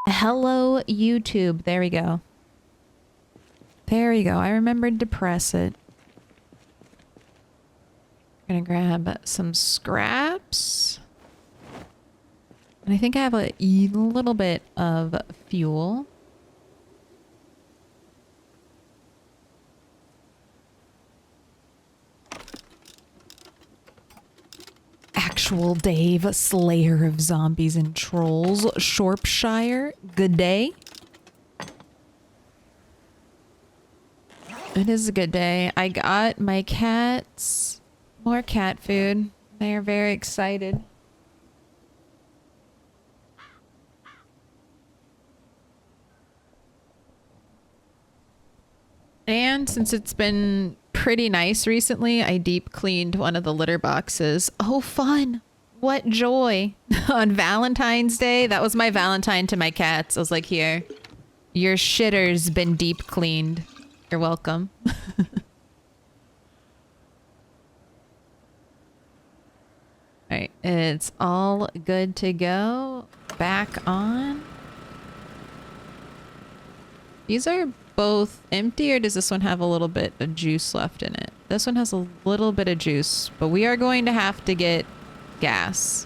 Hello, YouTube. There we go. There we go. I remembered to press it. Gonna grab some scraps. And I think I have a little bit of fuel. Actual Dave, Slayer of Zombies and Trolls, Shropshire. Good day. It is a good day. I got my cats more cat food. They are very excited. And since it's been pretty nice recently, I deep cleaned one of the litter boxes. Oh, fun. What joy. On Valentine's Day, that was my Valentine to my cats. I was like, here, your shitter's been deep cleaned. You're welcome. Alright, it's all good to go. Back on. These are both empty, or does this one have a little bit of juice left in it? This one has a little bit of juice, but we are going to have to get gas.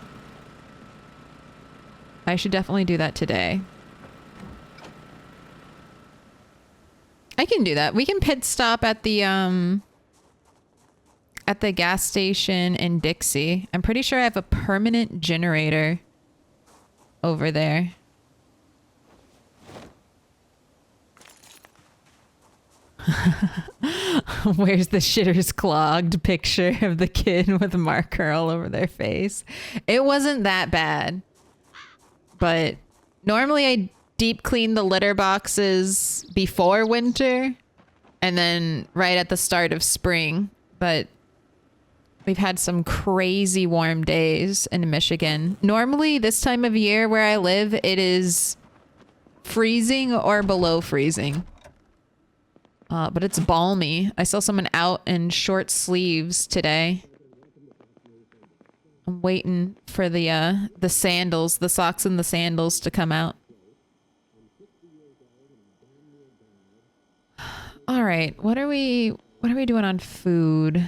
I should definitely do that today. I can do that. We can pit stop at the gas station in Dixie. I'm pretty sure I have a permanent generator over there. Where's the shitter's clogged picture of the kid with marker all over their face? It wasn't that bad. But normally I deep clean the litter boxes before winter and then right at the start of spring. But we've had some crazy warm days in Michigan. Normally this time of year where I live, it is freezing or below freezing. But it's balmy. I saw someone out in short sleeves today. I'm waiting for the sandals, the socks and the sandals to come out. All right, what are we doing on food?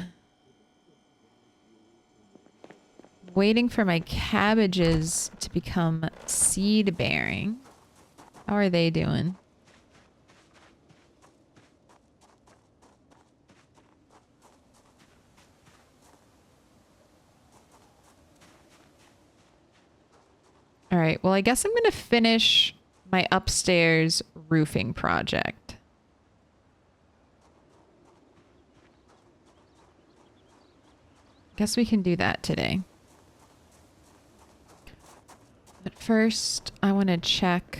Waiting for my cabbages to become seed bearing. How are they doing? All right, well, I guess I'm going to finish my upstairs roofing project. Guess we can do that today. But first, I want to check.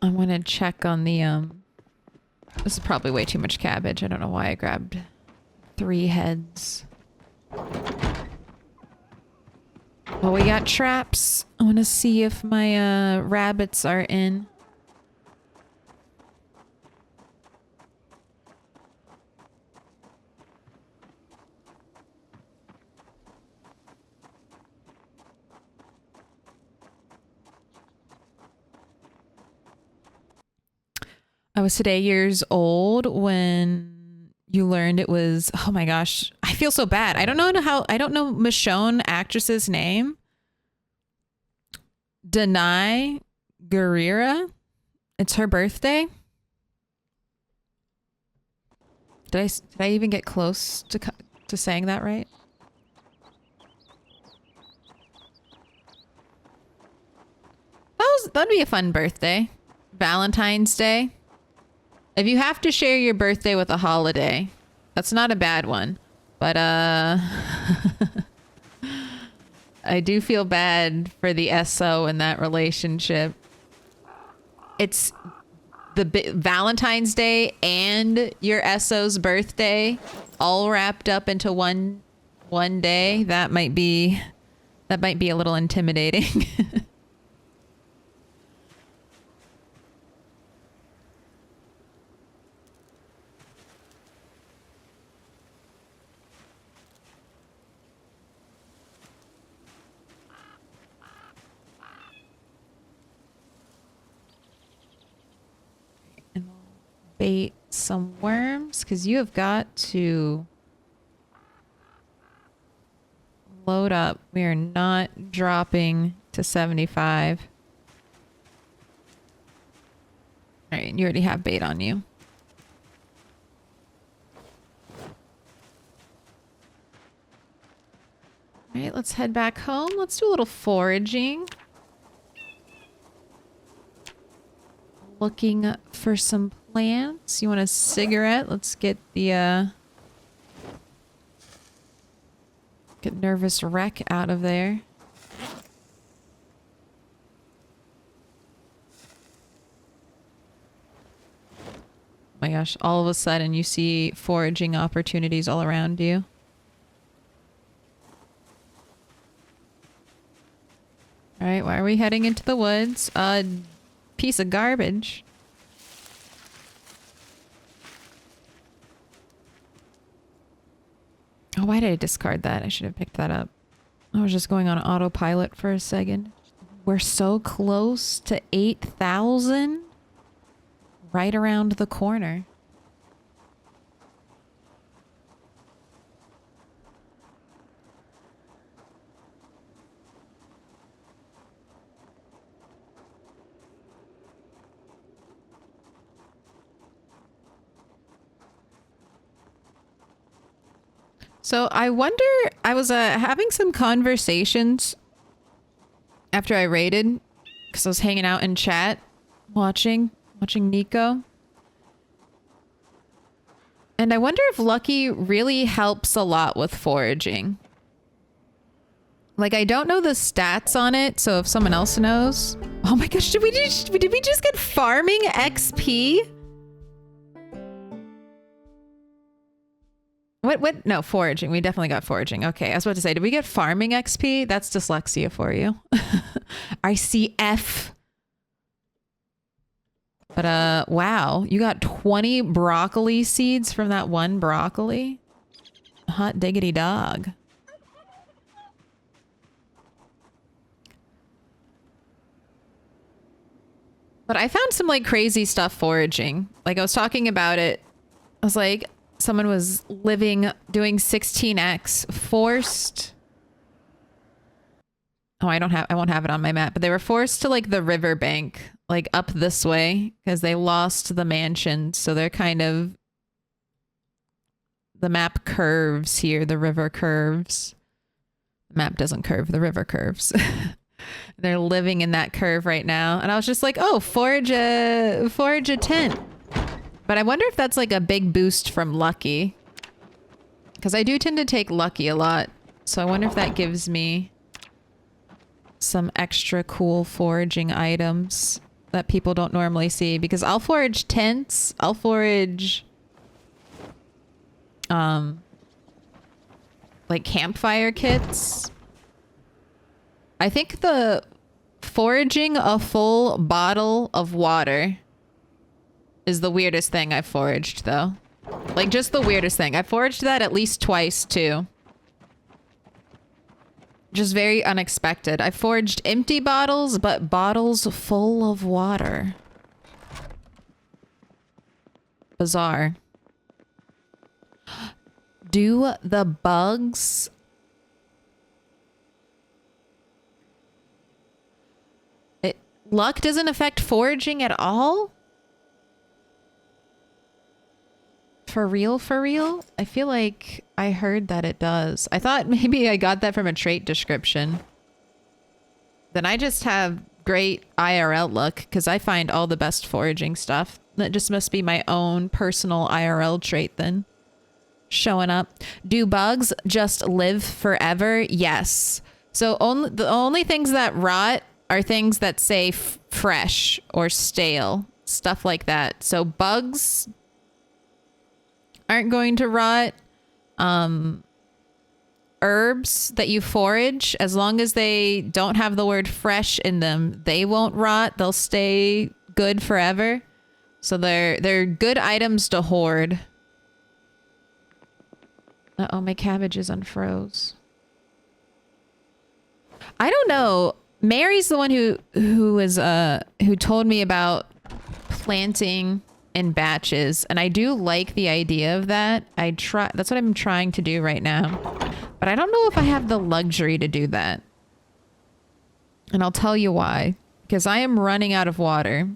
I want to check on the, this is probably way too much cabbage. I don't know why I grabbed 3 heads. Well, we got traps. I want to see if my, rabbits are in. I was today years old when you learned it was, oh my gosh, I feel so bad. I don't know Michonne actress's name. Denai Guerrera. It's her birthday. Did I even get close to saying that right? That'd be a fun birthday. Valentine's Day. If you have to share your birthday with a holiday, that's not a bad one. But, I do feel bad for the SO in that relationship. It's the Valentine's Day and your SO's birthday all wrapped up into one day. That might be a little intimidating. bait some worms because you have got to load up. We are not dropping to 75. All right, you already have bait on you. All right, let's head back home. Let's do a little foraging. Looking for some plants. You want a cigarette? Let's get the get nervous wreck out of there. Oh my gosh, all of a sudden you see foraging opportunities all around you. All right, why are we heading into the woods? Piece of garbage. Oh, why did I discard that? I should have picked that up. I was just going on autopilot for a second. We're so close to 8,000. Right around the corner. So I wonder, I was having some conversations after I raided, because I was hanging out in chat, watching Nico. And I wonder if Lucky really helps a lot with foraging. Like, I don't know the stats on it, so if someone else knows. Oh my gosh, did we just get farming XP? What? No, foraging. We definitely got foraging. Okay, I was about to say, did we get farming XP? That's dyslexia for you. I see F. But, wow. You got 20 broccoli seeds from that one broccoli? Hot diggity dog. But I found some, like, crazy stuff foraging. Like, I was talking about it. I was like... Someone was doing 16x forced. Oh, I won't have it on my map, but they were forced to like the riverbank, like up this way because they lost the mansion. So they're kind of, the map curves here. The river curves. The map doesn't curve. The river curves. They're living in that curve right now. And I was just like, oh, forage a tent. But I wonder if that's like a big boost from Lucky. Because I do tend to take Lucky a lot. So I wonder if that gives me some extra cool foraging items that people don't normally see. Because I'll forage tents. I'll forage... like campfire kits. I think the foraging a full bottle of water... is the weirdest thing I've foraged, though. Like, just the weirdest thing. I foraged that at least twice, too. Just very unexpected. I foraged empty bottles, but bottles full of water. Bizarre. Do the bugs... Luck doesn't affect foraging at all? For real, for real? I feel like I heard that it does. I thought maybe I got that from a trait description. Then I just have great IRL luck because I find all the best foraging stuff. That just must be my own personal IRL trait then. Showing up. Do bugs just live forever? Yes. So the only things that rot are things that say fresh or stale. Stuff like that. So bugs... aren't going to rot. Herbs that you forage, as long as they don't have the word fresh in them, they won't rot. They'll stay good forever. So they're good items to hoard. Uh-oh, my cabbage is unfroze. I don't know. Mary's the one who told me about planting in batches, and I do like the idea of that. That's what I'm trying to do right now. But I don't know if I have the luxury to do that. And I'll tell you why. Because I am running out of water.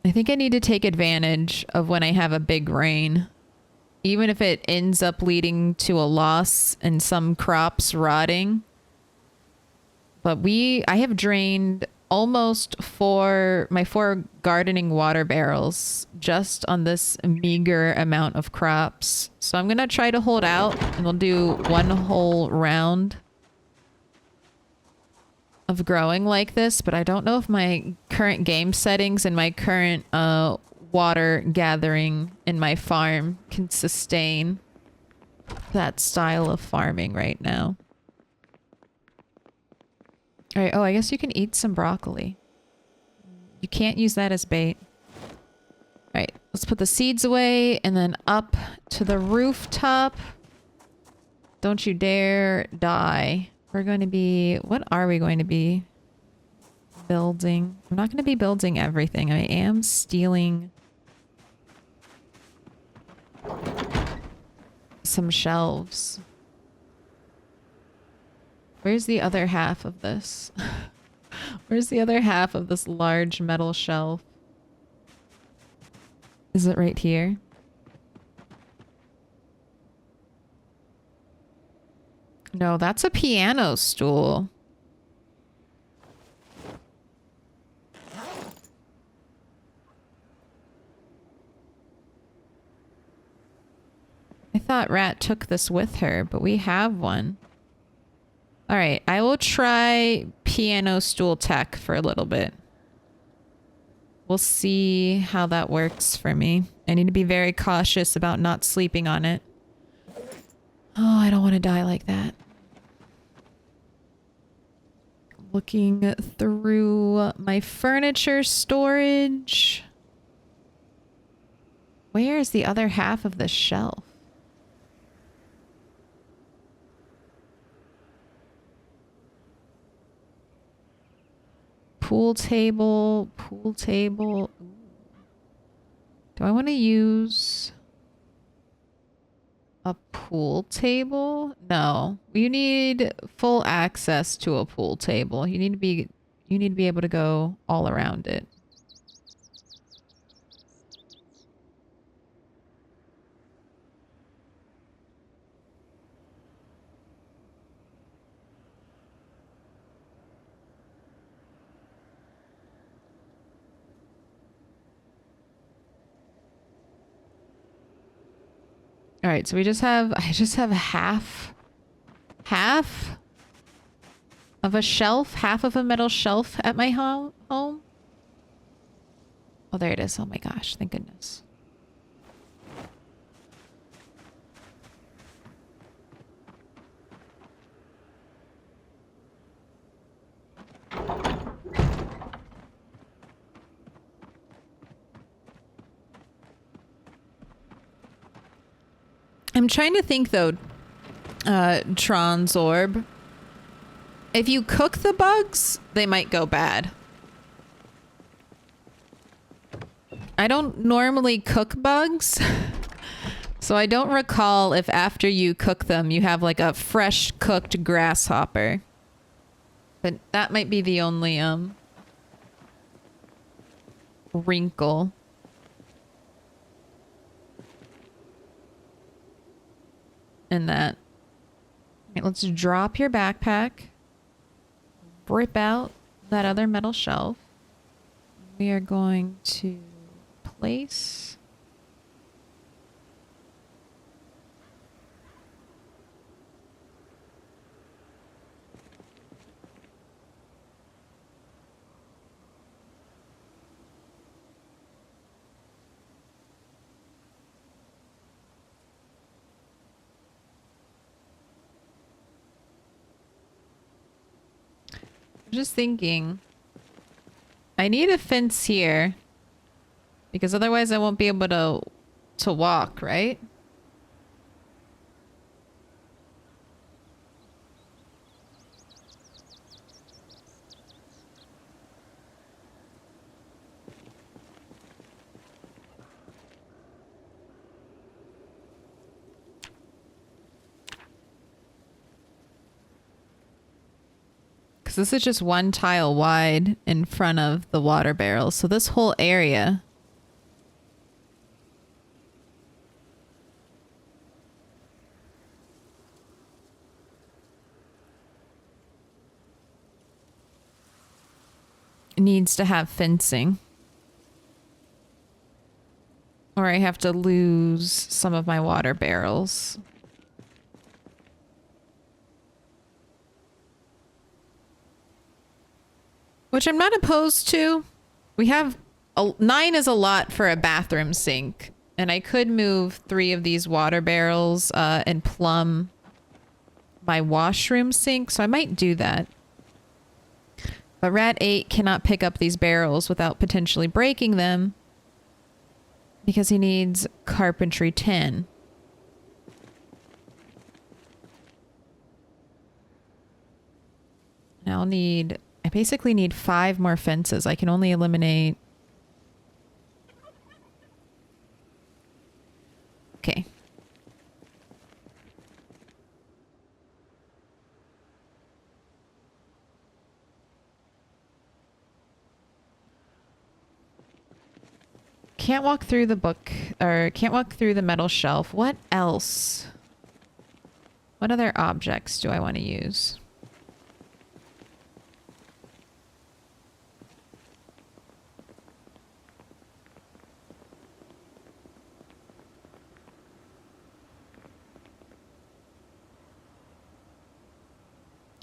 I think I need to take advantage of when I have a big rain. Even if it ends up leading to a loss and some crops rotting. But I have drained almost my 4 gardening water barrels just on this meager amount of crops. So I'm going to try to hold out and we'll do one whole round of growing like this, but I don't know if my current game settings and my current water gathering in my farm can sustain that style of farming right now. All right. Oh, I guess you can eat some broccoli. You can't use that as bait. All right. Let's put the seeds away and then up to the rooftop. Don't you dare die. We're going to be... What are we going to be building? I'm not going to be building everything. I am stealing some shelves. Where's the other half of this? Where's the other half of this large metal shelf? Is it right here? No, that's a piano stool. I thought Rat took this with her, but we have one. All right, I will try piano stool tech for a little bit. We'll see how that works for me. I need to be very cautious about not sleeping on it. Oh, I don't want to die like that. Looking through my furniture storage. Where is the other half of the shelf? Pool table, pool table. Do I want to use a pool table? No. You need full access to a pool table. You need to be able to go all around it. All right, so I just have half of a shelf, half of a metal shelf at my home. Oh, there it is. Oh my gosh, thank goodness. I'm trying to think though, Tron's orb. If you cook the bugs, they might go bad. I don't normally cook bugs, so I don't recall if after you cook them, you have like a fresh cooked grasshopper. But that might be the only wrinkle. In that. Right, let's drop your backpack. Rip out that other metal shelf. We are going to place. Just thinking, I need a fence here because otherwise I won't be able to walk, right? Because this is just one tile wide in front of the water barrels. So this whole area needs to have fencing. Or I have to lose some of my water barrels. Which I'm not opposed to. We have 9 is a lot for a bathroom sink. And I could move 3 of these water barrels and plumb my washroom sink. So I might do that. But Rat 8 cannot pick up these barrels without potentially breaking them. Because he needs carpentry 10. Now I basically need 5 more fences. I can only eliminate... Okay. Can't walk through the book, or can't walk through the metal shelf. What else? What other objects do I want to use?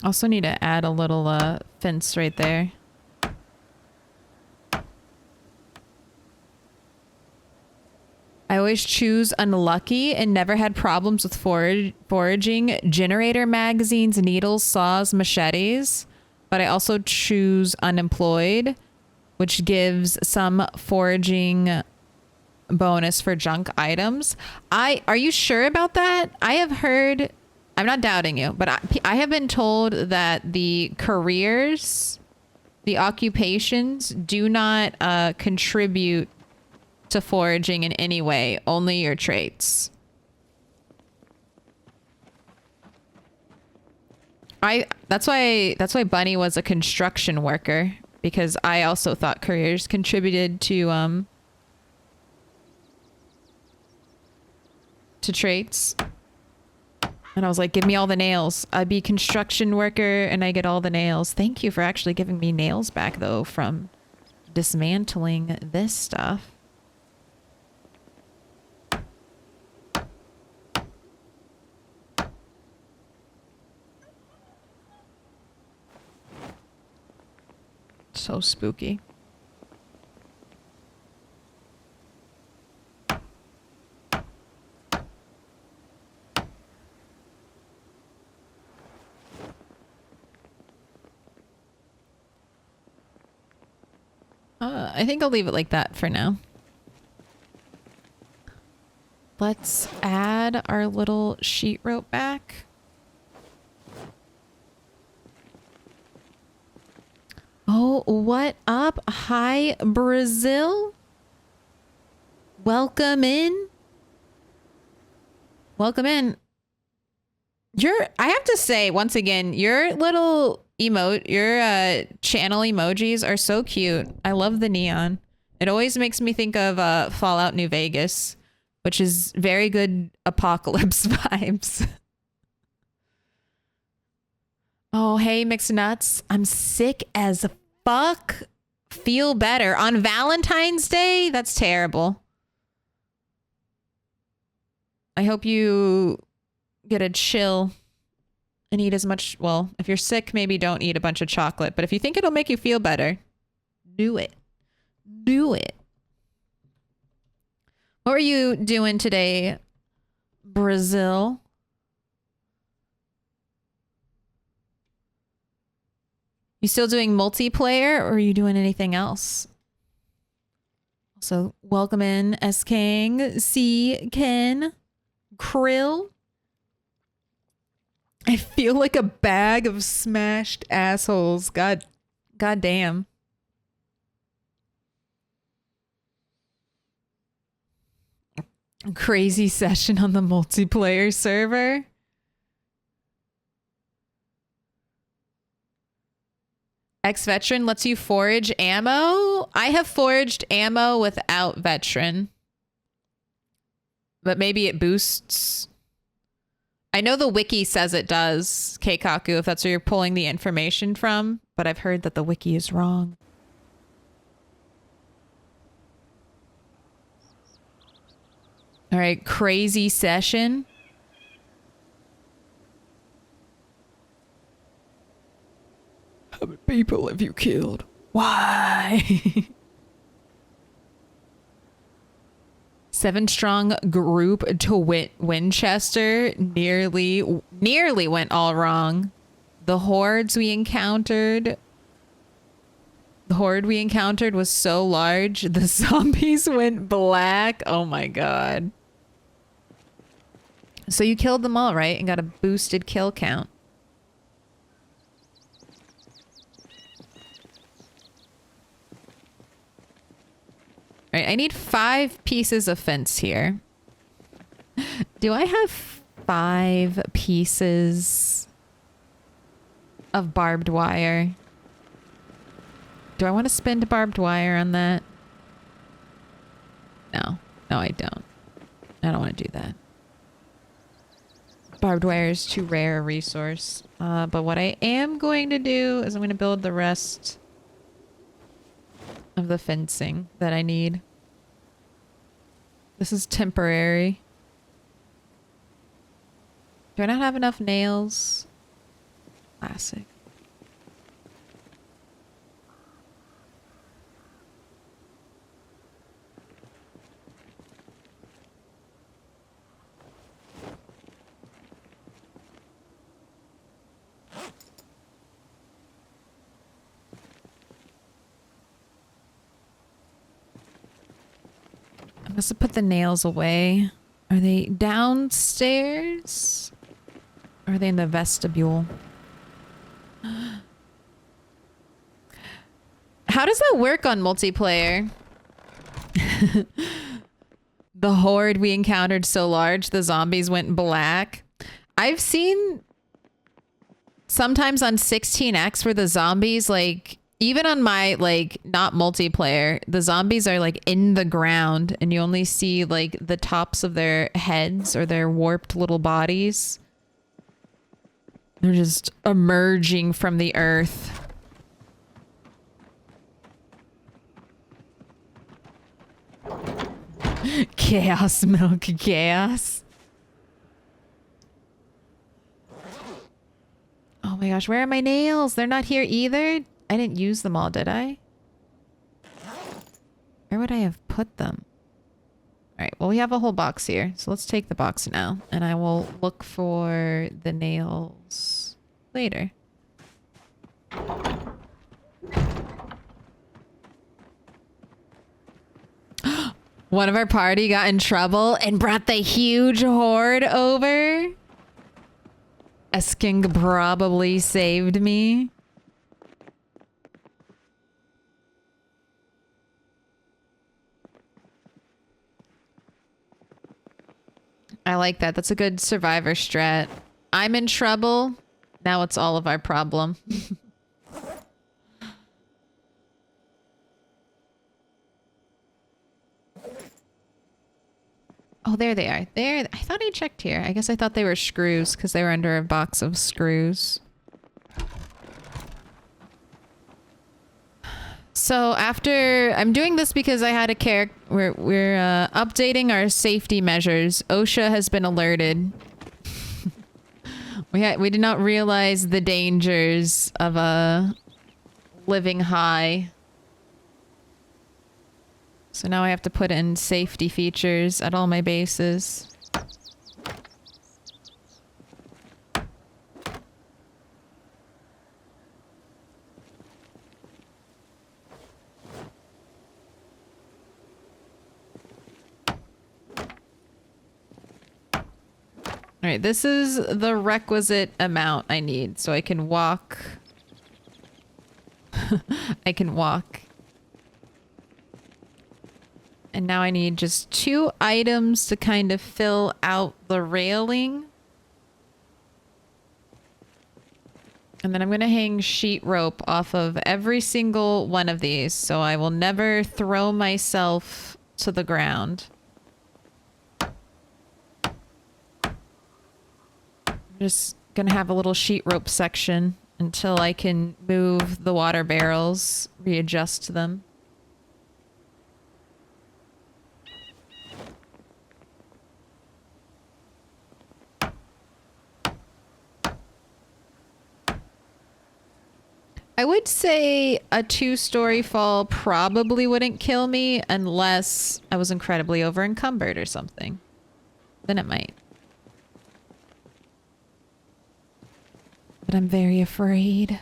Also need to add a little fence right there. I always choose unlucky and never had problems with foraging. Generator magazines, needles, saws, machetes. But I also choose unemployed, which gives some foraging bonus for junk items. Are you sure about that? I have heard, I'm not doubting you, but I have been told that the careers, the occupations do not contribute to foraging in any way, only your traits. That's why Bunny was a construction worker, because I also thought careers contributed to traits. And I was like, give me all the nails. I'd be construction worker and I get all the nails. Thank you for actually giving me nails back though from dismantling this stuff. So spooky. I think I'll leave it like that for now. Let's add our little sheet rope back. Oh, what up? Hi, Brazil. Welcome in. Welcome in. I have to say, once again, your little your channel emojis are so cute. I love the neon. It always makes me think of Fallout New Vegas, which is very good apocalypse vibes. Oh, hey, Mixed Nuts. I'm sick as fuck. Feel better. On Valentine's Day? That's terrible. I hope you get a chill and eat as much... Well, if you're sick, maybe don't eat a bunch of chocolate. But if you think it'll make you feel better, do it. Do it. What were you doing today, Brazil? You still doing multiplayer or are you doing anything else? So welcome in S King, C Ken, Krill. I feel like a bag of smashed assholes. God damn. Crazy session on the multiplayer server. Ex-veteran lets you forage ammo. I have foraged ammo without veteran. But maybe it boosts. I know the wiki says it does, Keikaku, if that's where you're pulling the information from. But I've heard that the wiki is wrong. All right, crazy session. How many people have you killed? Why? 7-strong group to Winchester nearly went all wrong. The horde we encountered was so large, the zombies went black. Oh my god. So you killed them all, right? And got a boosted kill count. All right, I need 5 pieces of fence here. Do I have 5 pieces of barbed wire? Do I want to spend barbed wire on that? No. No, I don't. I don't want to do that. Barbed wire is too rare a resource. But what I am going to do is I'm going to build the rest of the fencing that I need. This is temporary. Do I not have enough nails? Classic. I must have put the nails away. Are they downstairs? Or are they in the vestibule? How does that work on multiplayer? The horde we encountered so large, the zombies went black. I've seen sometimes on 16x where the zombies, like, even on my, like, not multiplayer, the zombies are, like, in the ground and you only see, like, the tops of their heads or their warped little bodies. They're just emerging from the earth. Chaos milk chaos. Oh my gosh, where are my nails? They're not here either? I didn't use them all, did I? Where would I have put them? Alright, well we have a whole box here. So let's take the box now. And I will look for the nails later. One of our party got in trouble and brought the huge horde over. Esking probably saved me. I like that. That's a good survivor strat. I'm in trouble. Now it's all of our problem. Oh, there they are. There. I thought I checked here. I guess I thought they were screws because they were under a box of screws. So after I'm doing this because I had a character. We're updating our safety measures. OSHA has been alerted. We did not realize the dangers of living high. So now I have to put in safety features at all my bases. All right, this is the requisite amount I need so I can walk. I can walk. And now I need just 2 items to kind of fill out the railing. And then I'm going to hang sheet rope off of every single one of these, so I will never throw myself to the ground. I'm just going to have a little sheet rope section until I can move the water barrels, readjust them. I would say a 2-story fall probably wouldn't kill me unless I was incredibly over encumbered or something. Then it might. But I'm very afraid.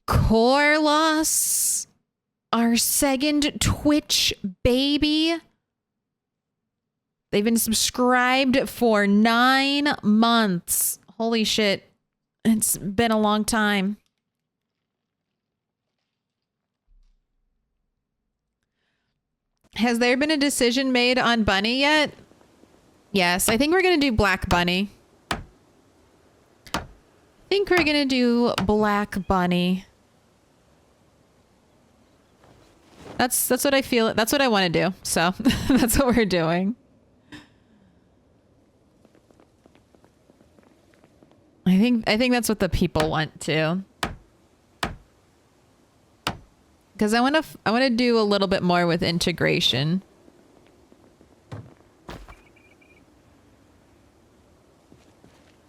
Core loss. Our second Twitch baby. They've been subscribed for 9 months. Holy shit. It's been a long time. Has there been a decision made on Bunny yet? Yes, I think we're going to do Black Bunny. I think we're going to do Black Bunny. That's what I feel. That's what I want to do. So that's what we're doing. I think that's what the people want too. Because I want to do a little bit more with integration.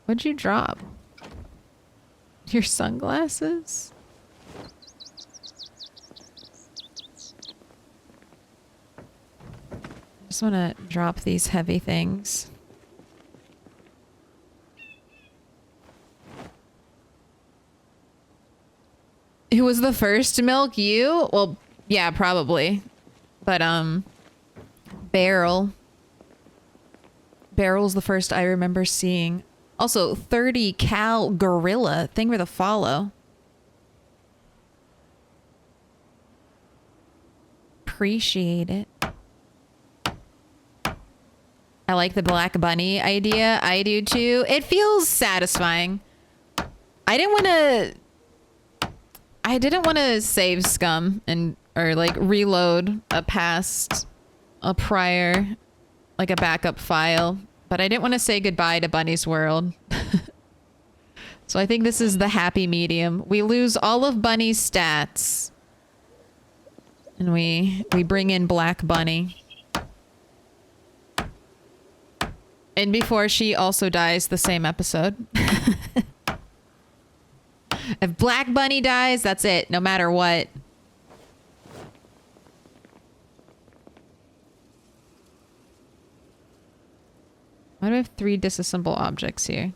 What'd you drop? Your sunglasses? I just want to drop these heavy things. Who was the first to milk you? Well, yeah, probably. But, Barrel. Barrel's the first I remember seeing. Also, 30 cal gorilla. Thing with a follow. Appreciate it. I like the Black Bunny idea. I do too. It feels satisfying. I didn't want to save scum or like reload a prior, like a backup file, but I didn't want to say goodbye to Bunny's world. So I think this is the happy medium. We lose all of Bunny's stats and we bring in Black Bunny. And before she also dies the same episode. If Black Bunny dies, that's it, no matter what. Why do I have 3 disassemble objects here?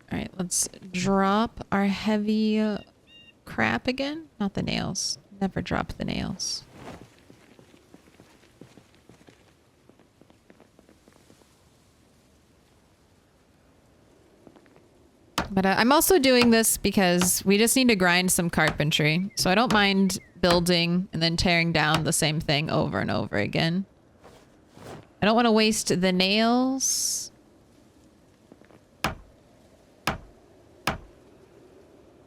Alright, let's drop our heavy crap again. Not the nails. Never drop the nails. But I'm also doing this because we just need to grind some carpentry. So I don't mind building and then tearing down the same thing over and over again. I don't want to waste the nails.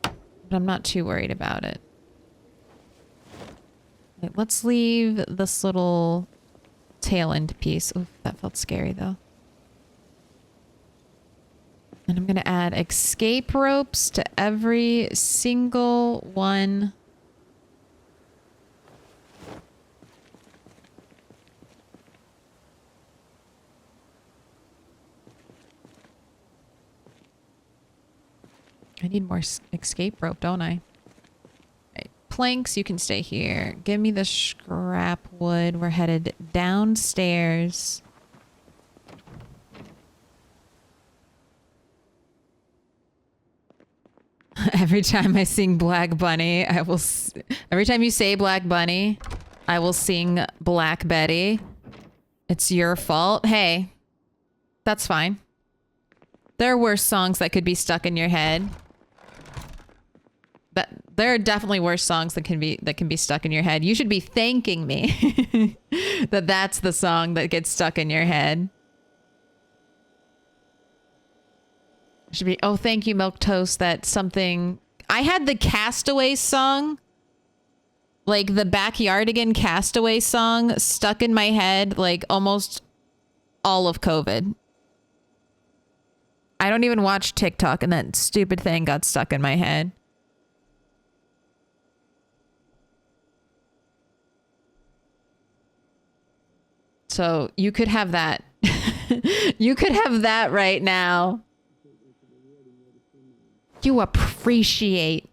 But I'm not too worried about it. Okay, let's leave this little tail end piece. Oof, that felt scary though. And I'm going to add escape ropes to every single one. I need more escape rope, don't I? Right. Planks, you can stay here. Give me the scrap wood. We're headed downstairs. Every time I sing Black Bunny, every time you say Black Bunny, I will sing Black Betty. It's your fault. Hey, that's fine. There are worse songs that could be stuck in your head. But there are definitely worse songs that can be stuck in your head. You should be thanking me that that's the song that gets stuck in your head. Should be, oh, thank you, Milquetoast. That something. I had the Castaway song, like the Backyardigan Castaway song, stuck in my head like almost all of COVID. I don't even watch TikTok, and that stupid thing got stuck in my head. So you could have that. You could have that right now. You appreciate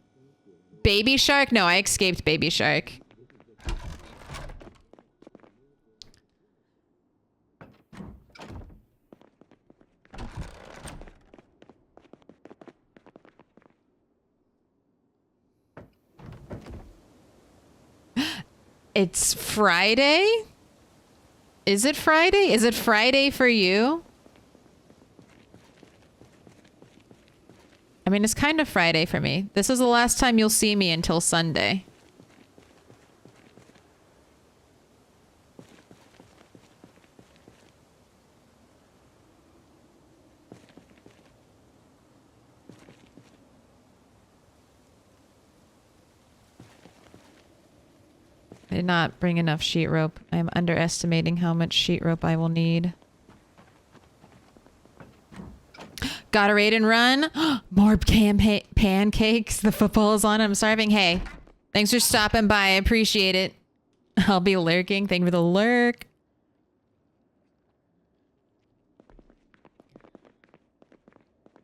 Baby Shark? No, I escaped Baby Shark. It's Friday? Is it Friday? Is it Friday for you? I mean, it's kind of Friday for me. This is the last time you'll see me until Sunday. I did not bring enough sheet rope. I am underestimating how much sheet rope I will need. Got a raid and run. More pancakes. The football is on. I'm starving. Hey, thanks for stopping by. I appreciate it. I'll be lurking. Thank you for the lurk.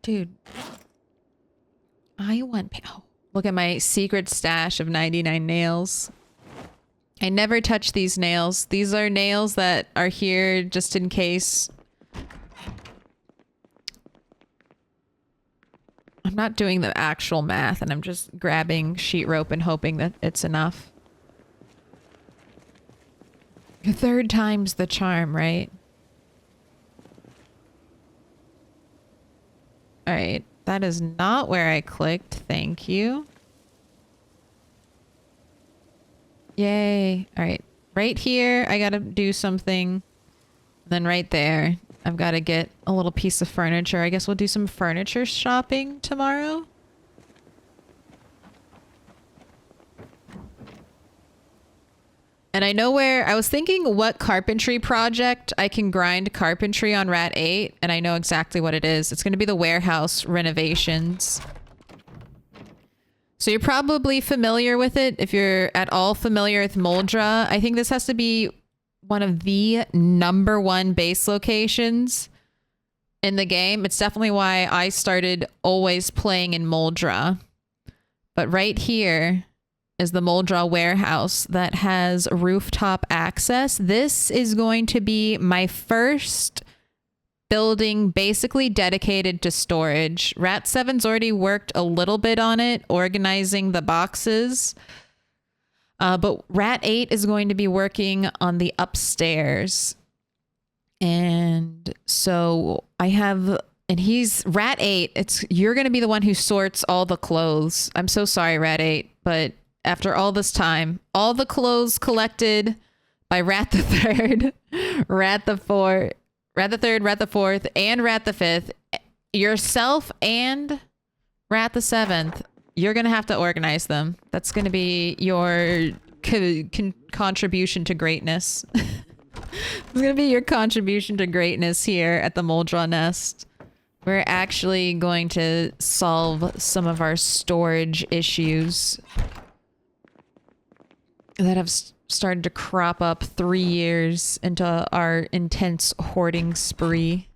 Dude. I want... Oh, look at my secret stash of 99 nails. I never touch these nails. These are nails that are here just in case... I'm not doing the actual math, and I'm just grabbing sheet rope and hoping that it's enough. The third time's the charm, right? Alright, that is not where I clicked. Thank you. Yay. Alright, right here, I gotta do something. Then right there, I've got to get a little piece of furniture. I guess we'll do some furniture shopping tomorrow. And I know where... I was thinking what carpentry project I can grind carpentry on Rat 8, and I know exactly what it is. It's going to be the warehouse renovations. So you're probably familiar with it if you're at all familiar with Moldra. I think this has to be one of the #1 base locations in the game. It's definitely why I started always playing in Moldra. But right here is the Moldra warehouse that has rooftop access. This is going to be my first building basically dedicated to storage. Rat 7's already worked a little bit on it, organizing the boxes. But Rat 8 is going to be working on the upstairs. And so I have, and he's Rat 8. You're going to be the one who sorts all the clothes. I'm so sorry, Rat 8, but after all this time, all the clothes collected by Rat the 3rd, Rat the 4th, Rat the 3rd, Rat the 4th, and Rat the 5th, yourself and Rat the 7th. You're going to have to organize them. That's going to be your contribution to greatness. It's going to be your contribution to greatness here at the Moldra Nest. We're actually going to solve some of our storage issues that have started to crop up 3 years into our intense hoarding spree.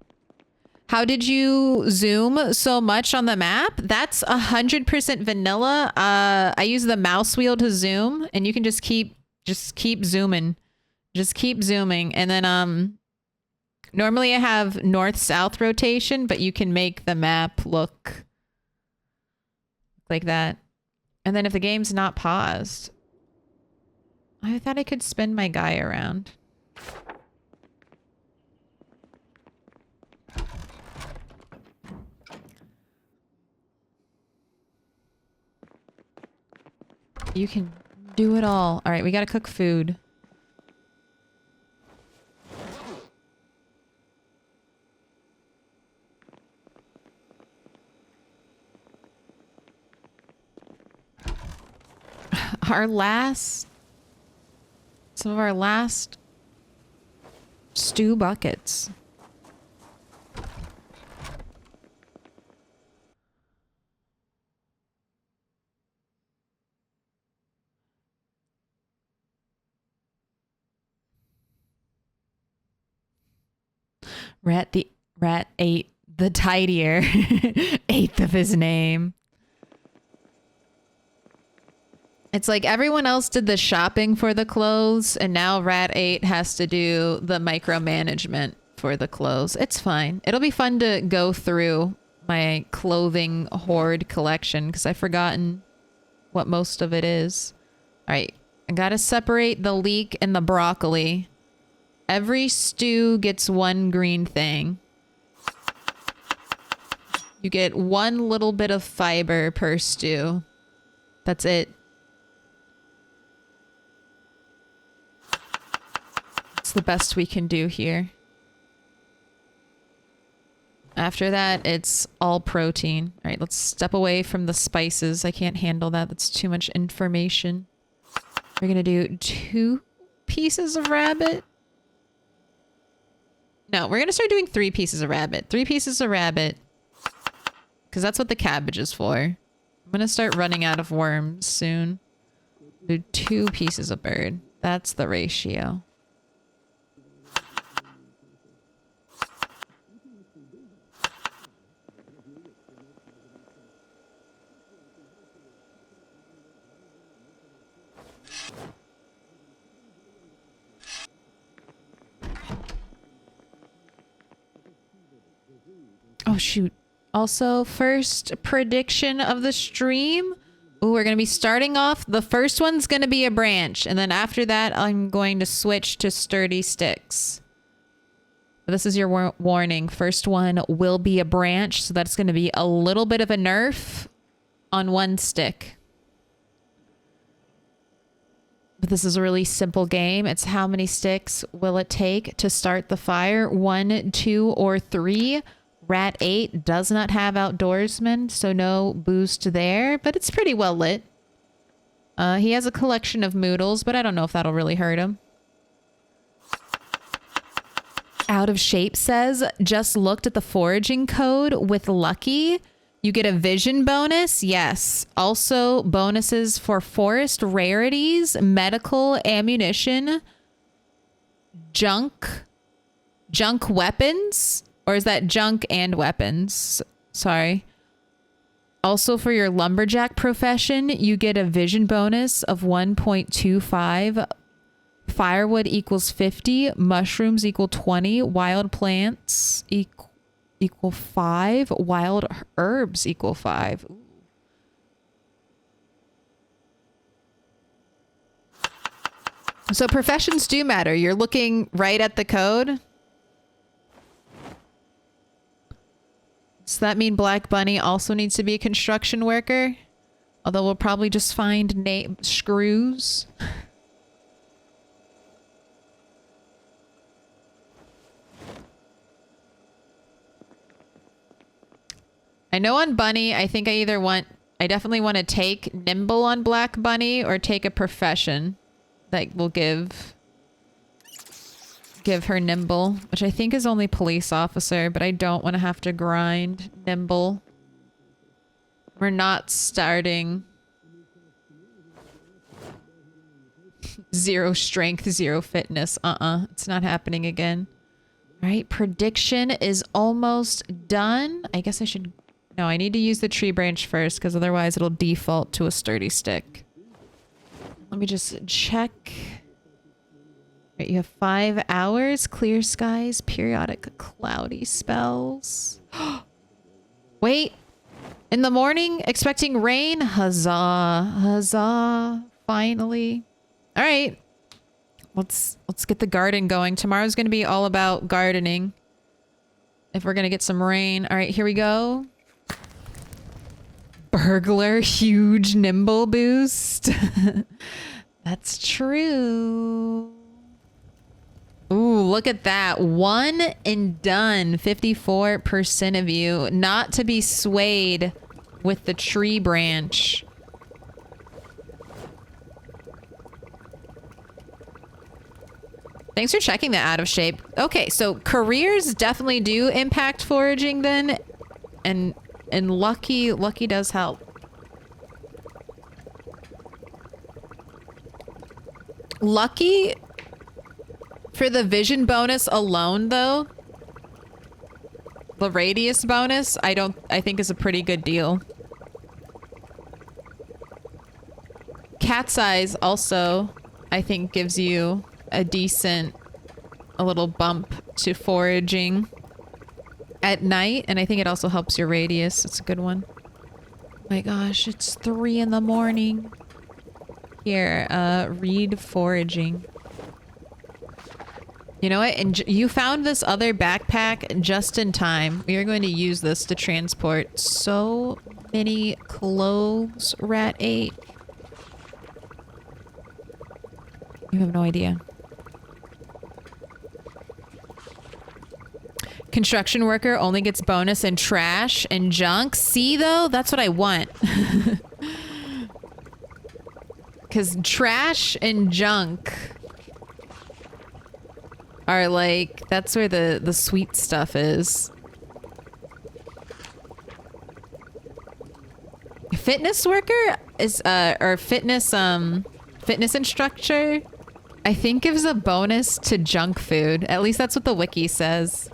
How did you zoom so much on the map? That's 100% vanilla. I use the mouse wheel to zoom, and you can just keep zooming. Just keep zooming. And then normally I have north-south rotation, but you can make the map look like that. And then if the game's not paused, I thought I could spin my guy around. You can do it all. All right, we gotta cook food. Some of our last stew buckets. Rat ate the tidier. Eighth of his name. It's like everyone else did the shopping for the clothes, and now Rat 8 has to do the micromanagement for the clothes. It's fine. It'll be fun to go through my clothing hoard collection because I've forgotten what most of it is. All right. I gotta separate the leek and the broccoli. Every stew gets one green thing. You get one little bit of fiber per stew. That's it. It's the best we can do here. After that, it's all protein. All right, let's step away from the spices. I can't handle that. That's too much information. We're gonna do 2 pieces of rabbit. No, we're gonna start doing 3 pieces of rabbit. 3 pieces of rabbit. Because that's what the cabbage is for. I'm gonna start running out of worms soon. Do 2 pieces of bird. That's the ratio. Oh, shoot. Also, first prediction of the stream. Ooh, we're going to be starting off. The first one's going to be a branch. And then after that, I'm going to switch to sturdy sticks. This is your warning. First one will be a branch. So that's going to be a little bit of a nerf on one stick. But this is a really simple game. It's how many sticks will it take to start the fire? 1, 2, or 3. Rat 8 does not have outdoorsman, so no boost there, but it's pretty well lit. He has a collection of moodles, but I don't know if that'll really hurt him. Out of Shape says, just looked at the foraging code with Lucky. You get a vision bonus. Yes. Also bonuses for forest rarities, medical ammunition, junk weapons. Or is that junk and weapons? Sorry. Also for your lumberjack profession, you get a vision bonus of 1.25. Firewood equals 50. Mushrooms equal 20. Wild plants equal 5. Wild herbs equal 5. Ooh. So professions do matter. You're looking right at the code. Does that mean Black Bunny also needs to be a construction worker? Although we'll probably just find screws. I know on Bunny, I think I definitely want to take Nimble on Black Bunny or take a profession that will give her Nimble, which I think is only police officer, but I don't want to have to grind Nimble. We're not starting 0 strength, 0 fitness. It's not happening again. All right, prediction is almost done. I guess I should... No, I need to use the tree branch first because otherwise it'll default to a sturdy stick. Let me just check... Right, you have 5 hours, clear skies, periodic cloudy spells. Wait, in the morning, expecting rain? Huzzah, huzzah, finally. All right, let's get the garden going. Tomorrow's going to be all about gardening. If we're going to get some rain. All right, here we go. burglar, huge nimble boost. That's true. Ooh, look at that. One and done. 54% of you. Not to be swayed with the tree branch. Thanks for checking that out of shape. Okay, so careers definitely do impact foraging then. And lucky does help. Lucky for the vision bonus alone though. The radius bonus, I think is a pretty good deal. Cat's eyes also, I think, gives you a little bump to foraging at night, and I think it also helps your radius. It's a good one. Oh my gosh, it's 3 in the morning. Here, read foraging. You know what? And you found this other backpack just in time. We are going to use this to transport so many clothes, Rat 8. You have no idea. Construction worker only gets bonus and trash and junk. See, though? That's what I want. Because trash and junk are like, that's where the sweet stuff is. Fitness worker is, or fitness instructor, I think gives a bonus to junk food. At least that's what the wiki says.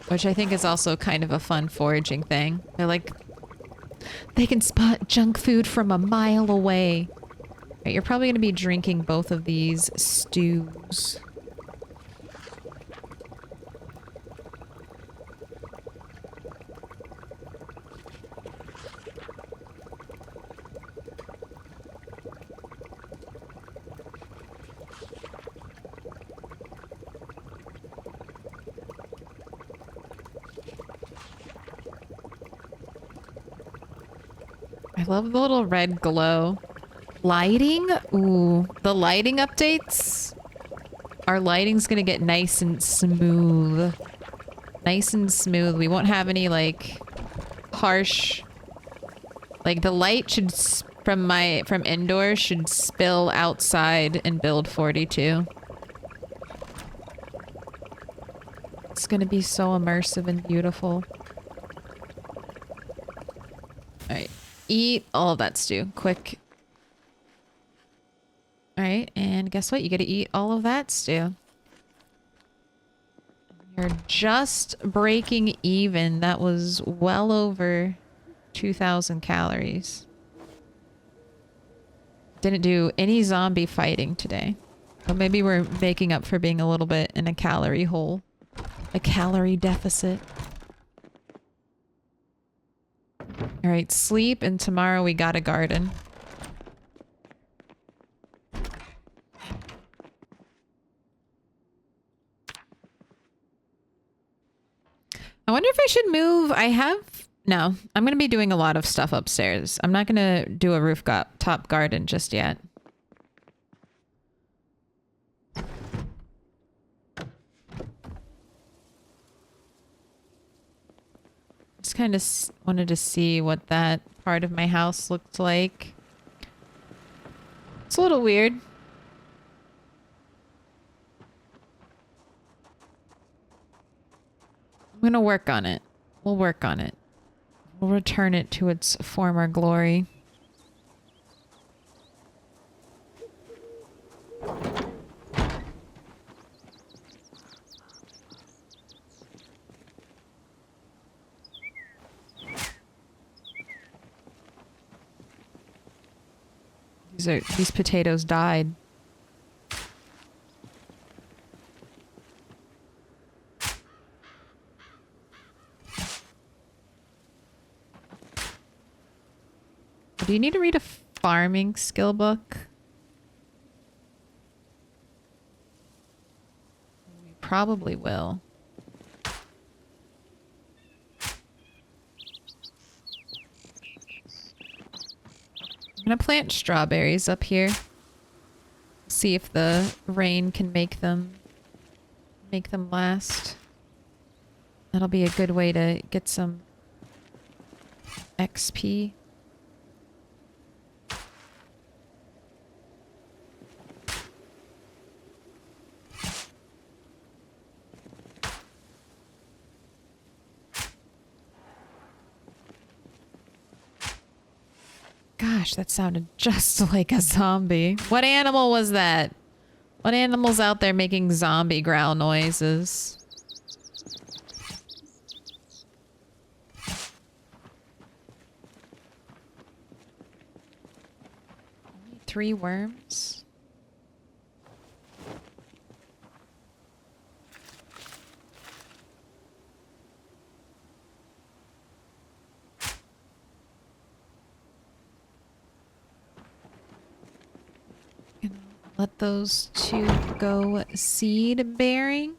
Which I think is also kind of a fun foraging thing. They're like, they can spot junk food from a mile away. Right, you're probably going to be drinking both of these stews. I love the little red glow. Lighting? Ooh, the lighting updates? Our lighting's gonna get nice and smooth. Nice and smooth. We won't have any, like, harsh... Like, the light should, from indoors, should spill outside in build 42. It's gonna be so immersive and beautiful. Alright. Eat all of that stew. Quick. Alright, and guess what? You gotta eat all of that stew. You're just breaking even. That was well over 2,000 calories. Didn't do any zombie fighting today. But maybe we're making up for being a little bit in a calorie hole. A calorie deficit. Alright, sleep, and tomorrow we got a garden. I wonder if I should move. No, I'm going to be doing a lot of stuff upstairs. I'm not going to do a rooftop garden just yet. Just kind of wanted to see what that part of my house looked like. It's a little weird. I'm gonna work on it. We'll work on it. We'll return it to its former glory. These potatoes died. Do you need to read a farming skill book? We probably will. gonna plant strawberries up here. See if the rain can make them last. That'll be a good way to get some XP. Gosh, that sounded just like a zombie. What animal was that? What animal's out there making zombie growl noises? Only 3 worms? Let those 2 go seed bearing.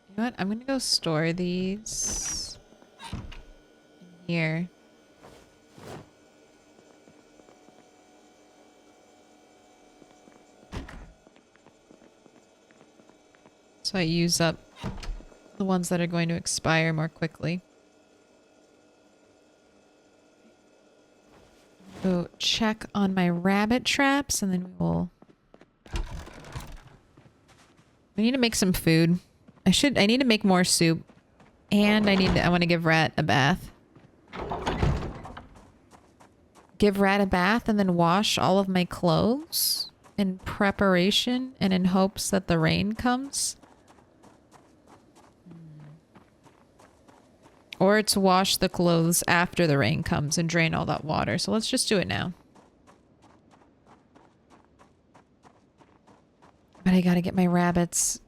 You know what? I'm gonna go store these here. So I use up the ones that are going to expire more quickly. Go check on my rabbit traps and then we need to make some food. I need to make more soup. And I want to give Rat a bath. Give Rat a bath and then wash all of my clothes in preparation and in hopes that the rain comes. Or to wash the clothes after the rain comes and drain all that water. So let's just do it now. But I gotta get my rabbits.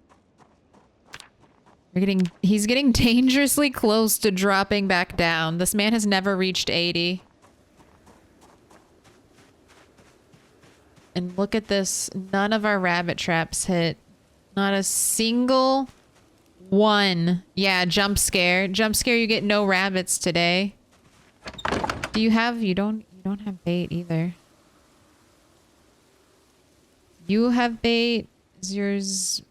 He's getting dangerously close to dropping back down. This man has never reached 80. And look at this. None of our rabbit traps hit. Not a single one. Yeah, jump scare. Jump scare, you get no rabbits today. Do you have... You don't have bait either. You have bait. Is yours...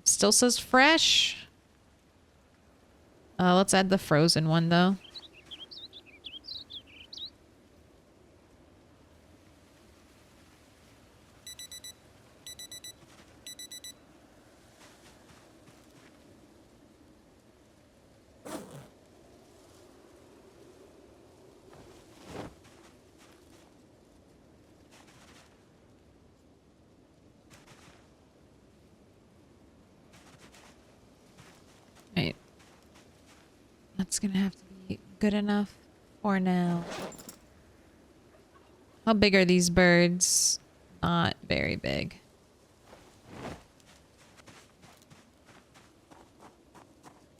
Still says fresh? Let's add the frozen one, though. Right. That's gonna have to be good enough for now. How big are these birds? Not very big.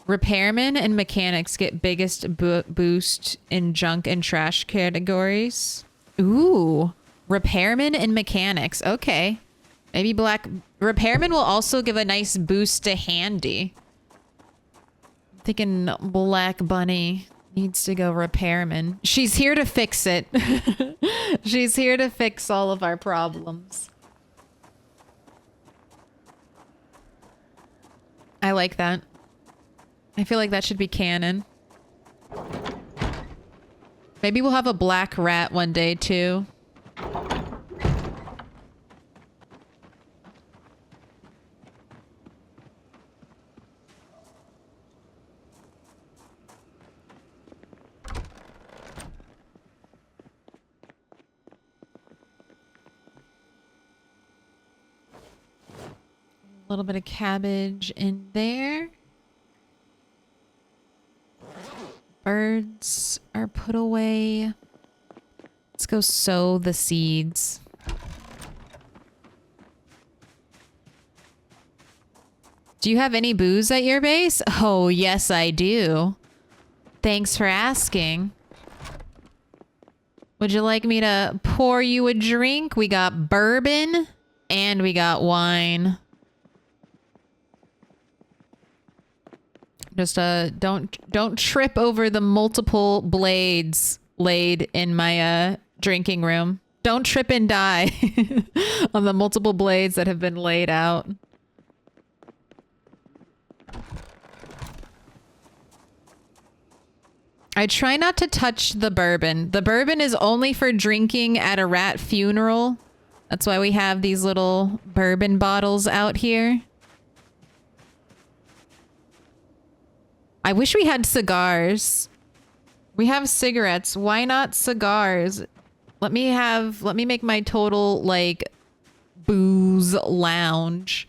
Repairmen and mechanics get biggest boost in junk and trash categories. Ooh. Repairmen and mechanics. Okay. Maybe black... Repairmen will also give a nice boost to handy. I'm thinking Black Bunny needs to go repairman. She's here to fix it. She's here to fix all of our problems. I like that. I feel like that should be canon. Maybe we'll have a black rat one day, too. A little bit of cabbage in there. Birds are put away. Let's go sow the seeds. Do you have any booze at your base? Oh, yes, I do. Thanks for asking. Would you like me to pour you a drink? We got bourbon and we got wine. Just don't trip over the multiple blades laid in my drinking room. Don't trip and die on the multiple blades that have been laid out. I try not to touch the bourbon. The bourbon is only for drinking at a rat funeral. That's why we have these little bourbon bottles out here. I wish we had cigars. We have cigarettes. Why not cigars? Let me make my total, like, booze lounge.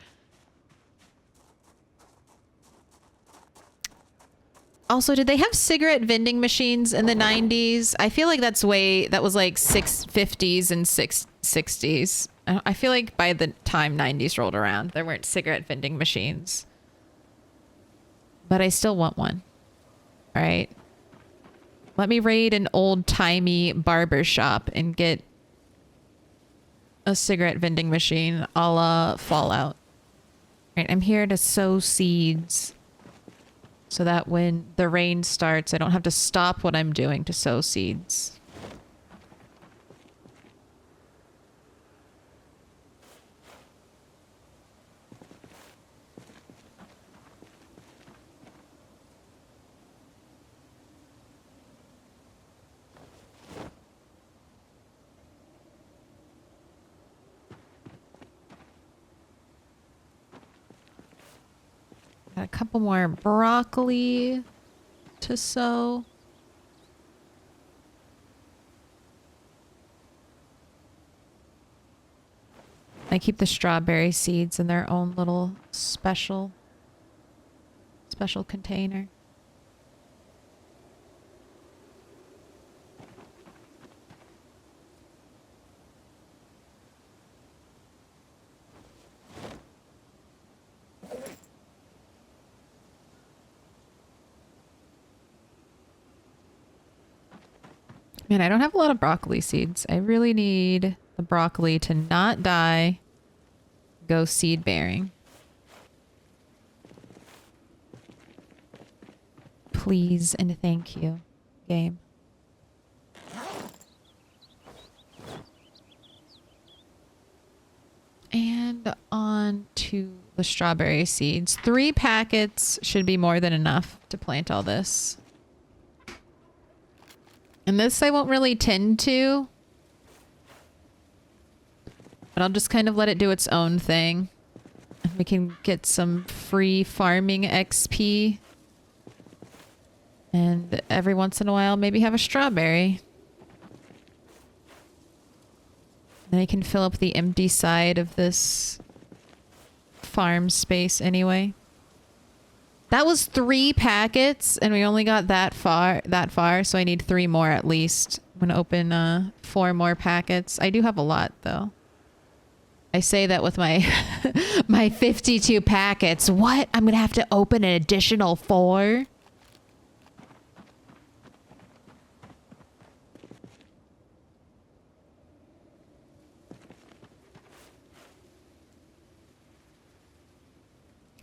Also, did they have cigarette vending machines in the 90s? I feel like that was like 50s and 60s. I feel like by the time 90s rolled around, there weren't cigarette vending machines. But I still want one. All right. Let me raid an old-timey barber shop and get a cigarette vending machine a la Fallout. All right, I'm here to sow seeds so that when the rain starts, I don't have to stop what I'm doing to sow seeds. Got a couple more broccoli to sow. I keep the strawberry seeds in their own little special container. Man, I don't have a lot of broccoli seeds. I really need the broccoli to not die. Go seed bearing. Please and thank you, game. And on to the strawberry seeds. 3 packets should be more than enough to plant all this. And this I won't really tend to. But I'll just kind of let it do its own thing. And we can get some free farming XP. And every once in a while, maybe have a strawberry. Then I can fill up the empty side of this farm space anyway. That was 3 packets, and we only got that far, so I need 3 more at least. I'm gonna open 4 more packets. I do have a lot, though. I say that with my my 52 packets. What? I'm gonna have to open an additional 4?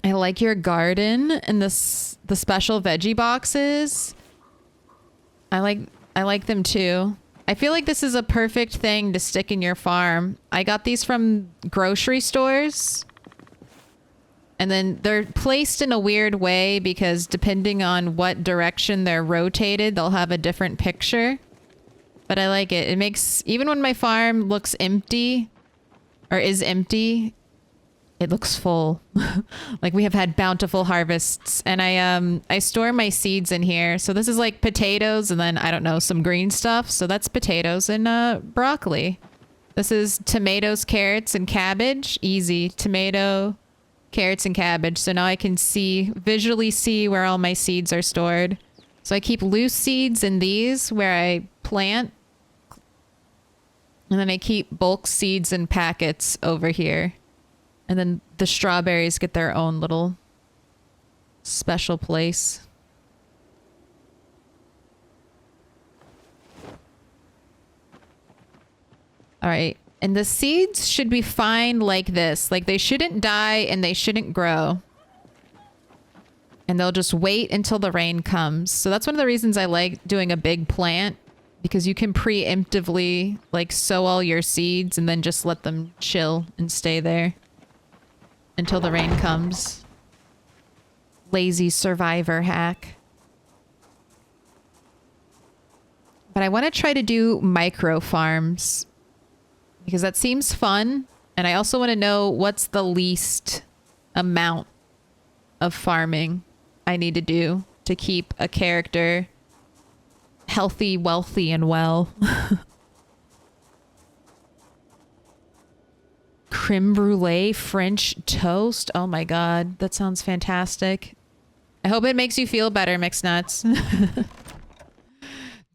I like your garden and the special veggie boxes. I like them too. I feel like this is a perfect thing to stick in your farm. I got these from grocery stores. And then they're placed in a weird way because depending on what direction they're rotated, they'll have a different picture. But I like it. It makes, even when my farm looks empty or is empty, it looks full. Like we have had bountiful harvests. And I store my seeds in here. So this is like potatoes and then, I don't know, some green stuff. So that's potatoes and broccoli. This is tomatoes, carrots, and cabbage. Easy. Tomato, carrots, and cabbage. So now I can visually see where all my seeds are stored. So I keep loose seeds in these where I plant. And then I keep bulk seeds in packets over here. And then the strawberries get their own little special place. All right. And the seeds should be fine like this. Like they shouldn't die and they shouldn't grow. And they'll just wait until the rain comes. So that's one of the reasons I like doing a big plant, because you can preemptively like sow all your seeds and then just let them chill and stay there until the rain comes. Lazy survivor hack. But I want to try to do micro farms because that seems fun. And I also want to know what's the least amount of farming I need to do to keep a character healthy, wealthy, and well. Creme brulee French toast. Oh my god, that sounds fantastic. I hope it makes you feel better, mixed nuts.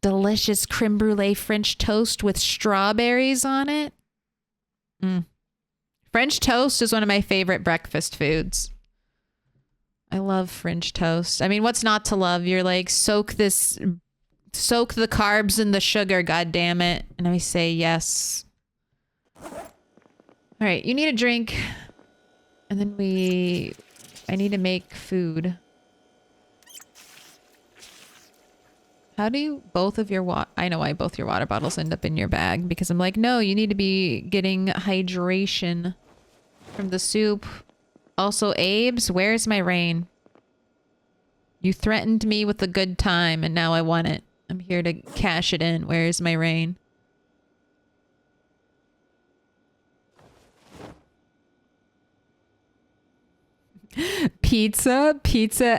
Delicious creme brulee French toast with strawberries on it. French toast is one of my favorite breakfast foods. I love French toast. I mean, what's not to love? You're like, soak the carbs in the sugar, god damn it. And I say yes. All right, you need a drink. And then I need to make food. How do you, both of your I know why both your water bottles end up in your bag, because I'm like, no, you need to be getting hydration from the soup. Also, Abe's, where's my rain? You threatened me with a good time and now I want it. I'm here to cash it in. Where's my rain? Pizza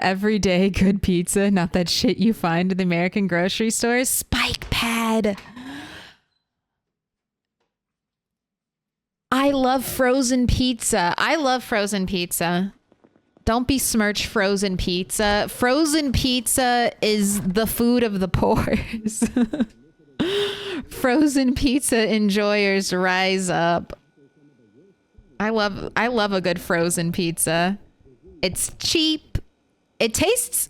every day, good pizza, not that shit you find in the American grocery stores. Spike pad. I love frozen pizza. I love frozen pizza. Don't besmirch frozen pizza. Frozen pizza is the food of the poor. Frozen pizza enjoyers rise up. I love a good frozen pizza. It's cheap. It tastes...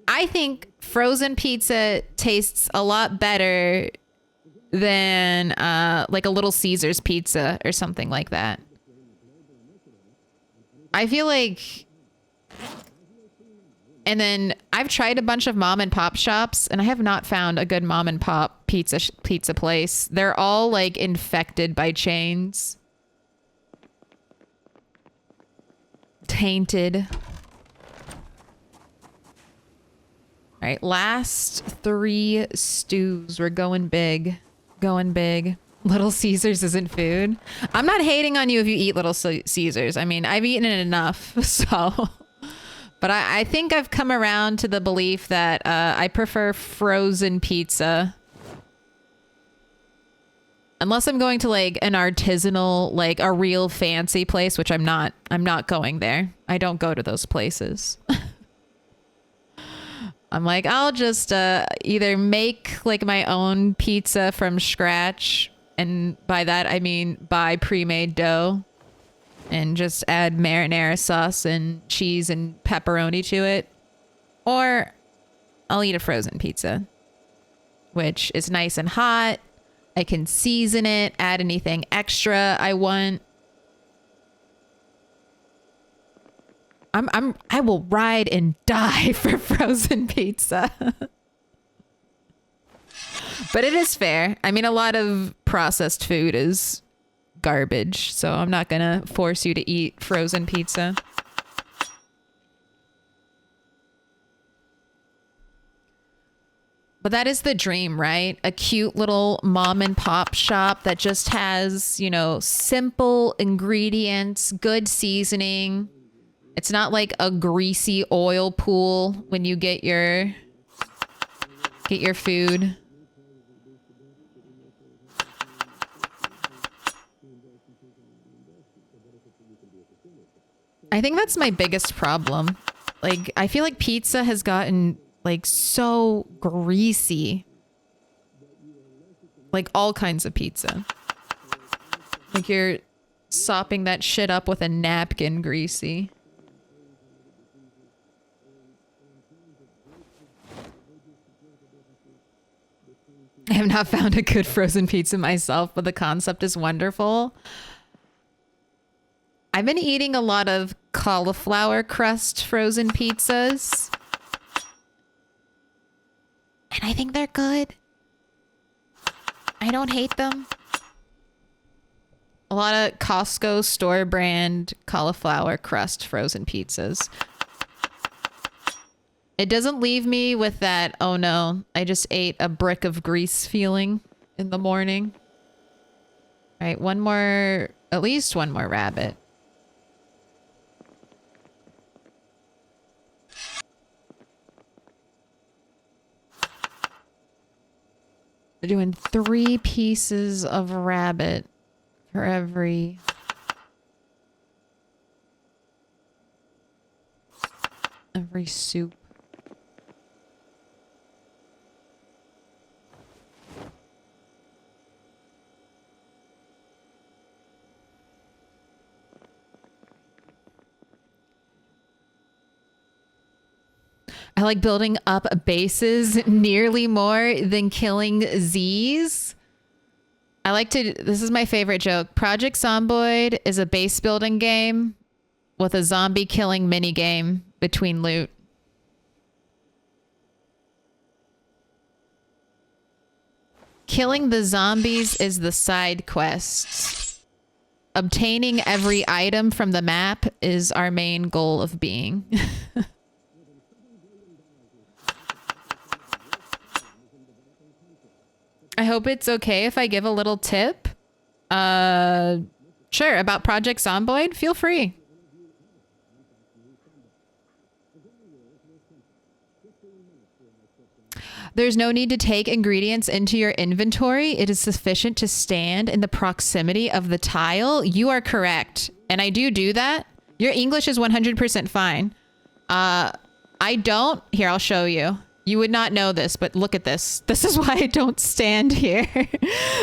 I think frozen pizza tastes a lot better than like a Little Caesars pizza or something like that. I feel like... And then I've tried a bunch of mom and pop shops and I have not found a good mom and pop pizza place. They're all like infected by chains. Tainted. All right, last 3 stews. We're going big. Going big. Little Caesars isn't food. I'm not hating on you if you eat Little Caesars. I mean, I've eaten it enough, so... But I think I've come around to the belief that I prefer frozen pizza. Unless I'm going to like an artisanal, like a real fancy place, which I'm not going there. I don't go to those places. I'm like, I'll just either make like my own pizza from scratch. And by that, I mean buy pre-made dough and just add marinara sauce and cheese and pepperoni to it. Or I'll eat a frozen pizza, which is nice and hot. I can season it, add anything extra I want. I will ride and die for frozen pizza. But it is fair. I mean, a lot of processed food is garbage, so I'm not gonna force you to eat frozen pizza. But that is the dream, right? A cute little mom and pop shop that just has, you know, simple ingredients, good seasoning. It's not like a greasy oil pool when you get your food. I think that's my biggest problem. Like, I feel like pizza has gotten like so greasy. Like all kinds of pizza. Like you're sopping that shit up with a napkin greasy. I have not found a good frozen pizza myself, but the concept is wonderful. I've been eating a lot of cauliflower crust frozen pizzas. And I think they're good. I don't hate them. A lot of Costco store brand cauliflower crust frozen pizzas. It doesn't leave me with that, oh no, I just ate a brick of grease feeling in the morning. All right, one more, at least one more rabbit. We're doing 3 pieces of rabbit for every soup. I like building up bases nearly more than killing Z's. I like to, this is my favorite joke. Project Zomboid is a base building game with a zombie killing mini game between loot. Killing the zombies is the side quest. Obtaining every item from the map is our main goal of being. I hope it's okay if I give a little tip. Sure, about Project Zomboid, feel free. There's no need to take ingredients into your inventory. It is sufficient to stand in the proximity of the tile. You are correct. And I do that. Your English is 100% fine. I don't. Here, I'll show you. You would not know this, but look at this. This is why I don't stand here.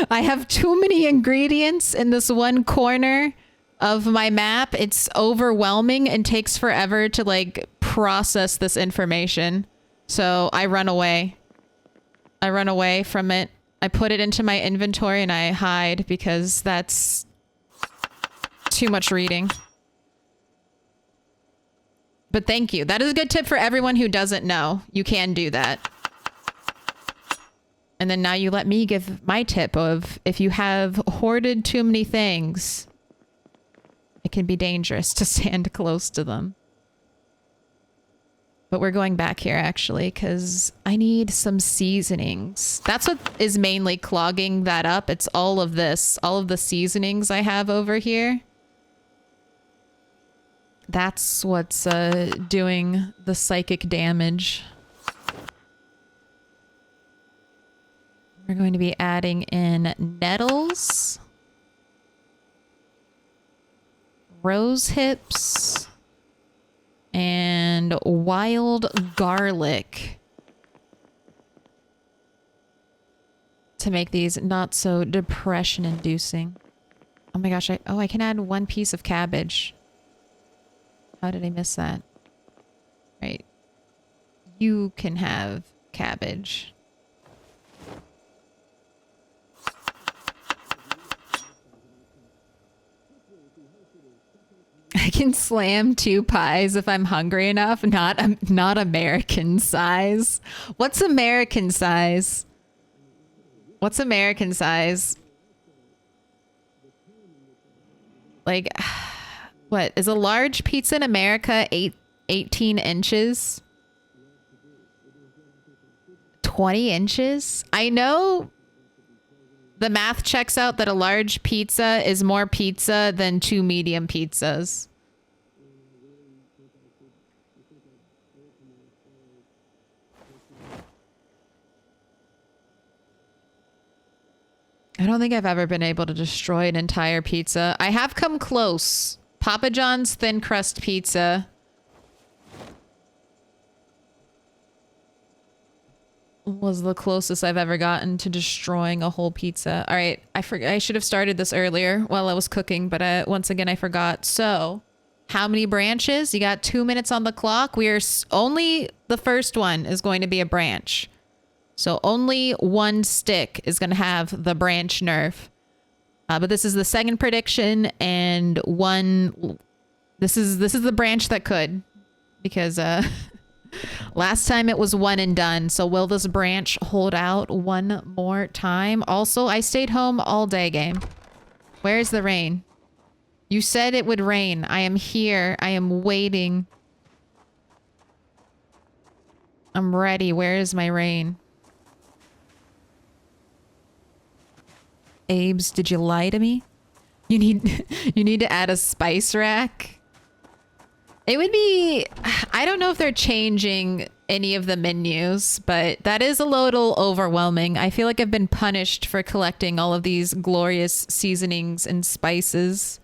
I have too many ingredients in this one corner of my map. It's overwhelming and takes forever to like process this information. So I run away. I run away from it. I put it into my inventory and I hide because that's too much reading. But thank you. That is a good tip for everyone who doesn't know. You can do that. And then now you let me give my tip of if you have hoarded too many things, it can be dangerous to stand close to them. But we're going back here actually because I need some seasonings. That's what is mainly clogging that up. It's all of this, all of the seasonings I have over here. That's what's doing the psychic damage. We're going to be adding in nettles, rose hips, and wild garlic to make these not so depression inducing. Oh my gosh, I can add 1 piece of cabbage. How did I miss that? Right. You can have cabbage. I can slam 2 pies if I'm hungry enough. Not American size. What's American size? What's American size? Like... What, is a large pizza in America 18 inches? 20 inches? I know the math checks out that a large pizza is more pizza than 2 medium pizzas. I don't think I've ever been able to destroy an entire pizza. I have come close. Papa John's thin crust pizza was the closest I've ever gotten to destroying a whole pizza. All right, I should have started this earlier while I was cooking, but once again I forgot. So, how many branches? You got 2 minutes on the clock. We are only the first one is going to be a branch. So only one stick is going to have the branch nerf. But this is the second prediction, and this is the branch that could, because last time it was one and done. So will this branch hold out one more time? Also, I stayed home all day, game. Where's the rain? You said it would rain. I am here. I am waiting. I'm ready. Where is my rain? Abes, did you lie to me? You need to add a spice rack. It would be, I don't know if they're changing any of the menus, but that is a little overwhelming. I feel like I've been punished for collecting all of these glorious seasonings and spices.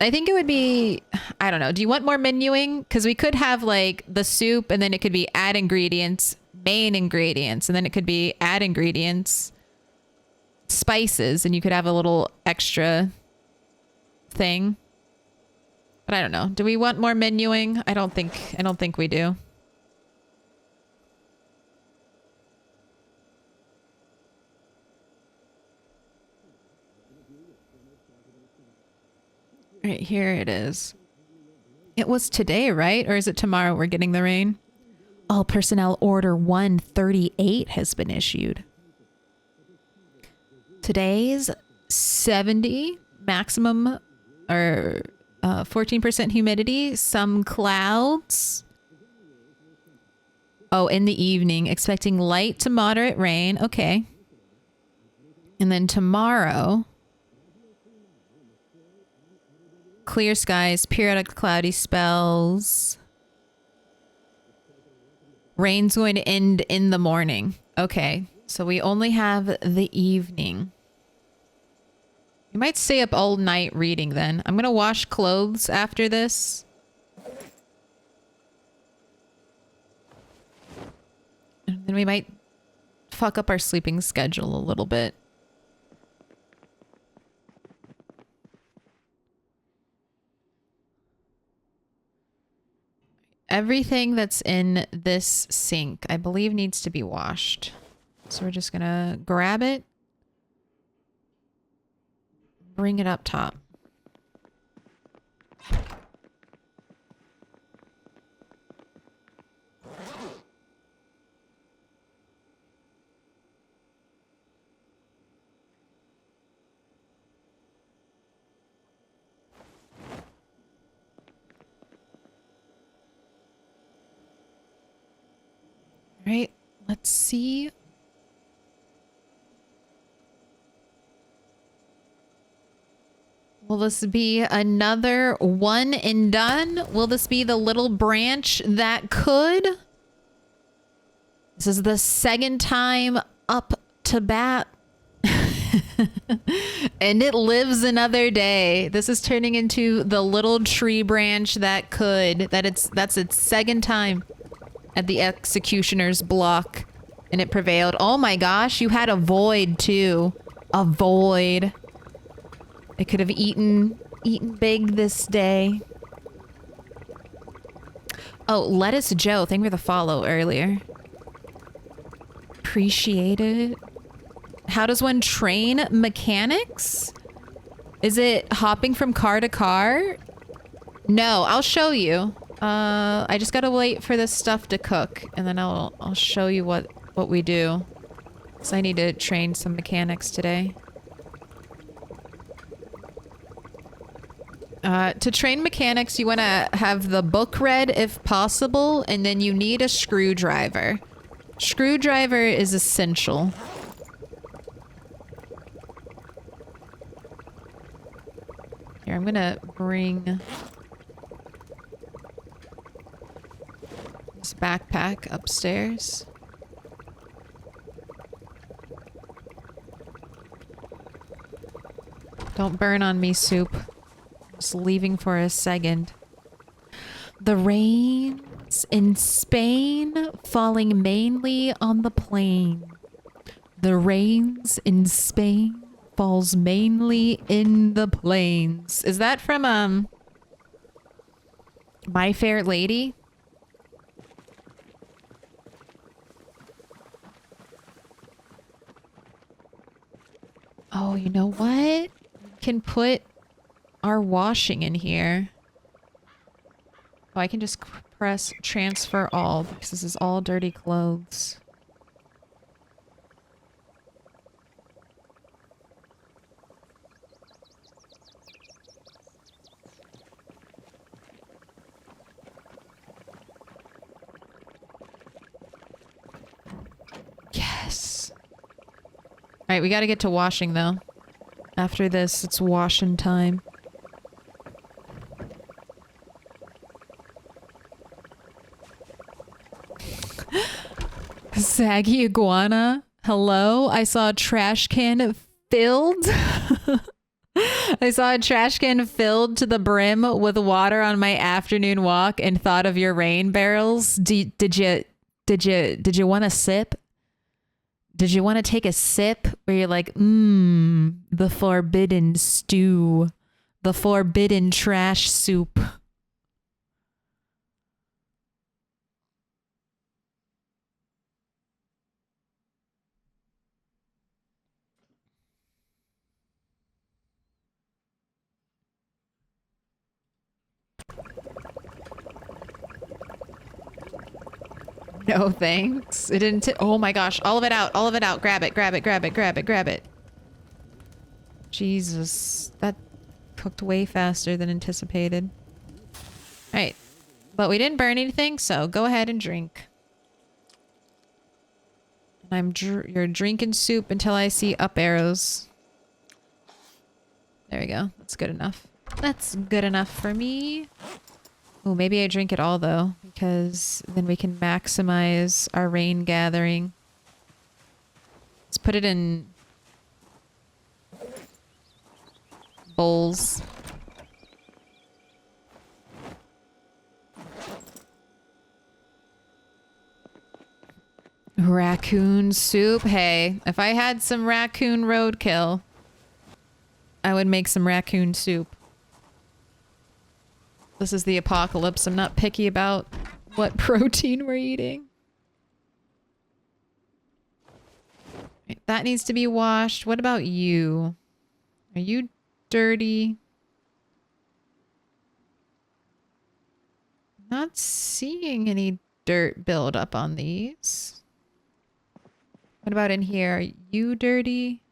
I think it would be, I don't know. Do you want more menuing? Because we could have like the soup, and then it could be add ingredients, main ingredients, and then it could be add ingredients, spices, and you could have a little extra thing. But I don't know. Do we want more menuing? I don't think we do. Right here it is. It was today, right? Or is it tomorrow we're getting the rain? All personnel order 138 has been issued. Today's 70 maximum, or 14% humidity, some clouds. Oh, in the evening, expecting light to moderate rain. Okay. And then tomorrow, clear skies, periodic cloudy spells. Rain's going to end in the morning. Okay. So we only have the evening. We might stay up all night reading then. I'm going to wash clothes after this. And then we might fuck up our sleeping schedule a little bit. Everything that's in this sink, I believe, needs to be washed. So we're just gonna grab it, bring it up top. All right, let's see. Will this be another one and done? Will this be the little branch that could? This is the second time up to bat. And it lives another day. This is turning into the little tree branch that could. That's its second time at the executioner's block. And it prevailed. Oh my gosh, you had a void too. A void. It could have eaten big this day. Oh, Lettuce Joe, thank you for the follow earlier. Appreciate it. How does one train mechanics? Is it hopping from car to car? No, I'll show you. I just gotta wait for this stuff to cook, and then I'll show you what we do. So I need to train some mechanics today. To train mechanics, you want to have the book read if possible, and then you need a screwdriver. Screwdriver is essential. Here, I'm gonna bring this backpack upstairs. Don't burn on me, Soup. Just leaving for a second. The rains in Spain falling mainly on the plain. The rains in Spain falls mainly in the plains. Is that from My Fair Lady? Oh, you know what? We can put our washing in here. Oh, I can just press transfer all because this is all dirty clothes. Yes. All right, we got to get to washing though. After this, it's washing time. Saggy iguana. Hello? I saw a trash can filled. I saw a trash can filled to the brim with water on my afternoon walk and thought of your rain barrels. Did you want a sip? Did you want to take a sip where you're like, the forbidden stew, the forbidden trash soup? No thanks. It didn't. Oh my gosh! All of it out! All of it out! Grab it! Grab it! Grab it! Grab it! Grab it! Jesus, that cooked way faster than anticipated. All right, but we didn't burn anything, so go ahead and drink. And you're drinking soup until I see up arrows. There we go. That's good enough. That's good enough for me. Oh, maybe I drink it all though, because then we can maximize our rain gathering. Let's put it in bowls. Raccoon soup. Hey, if I had some raccoon roadkill, I would make some raccoon soup. This is the apocalypse. I'm not picky about what protein we're eating. That needs to be washed. What about you? Are you dirty? Not seeing any dirt build up on these. What about in here? Are you dirty?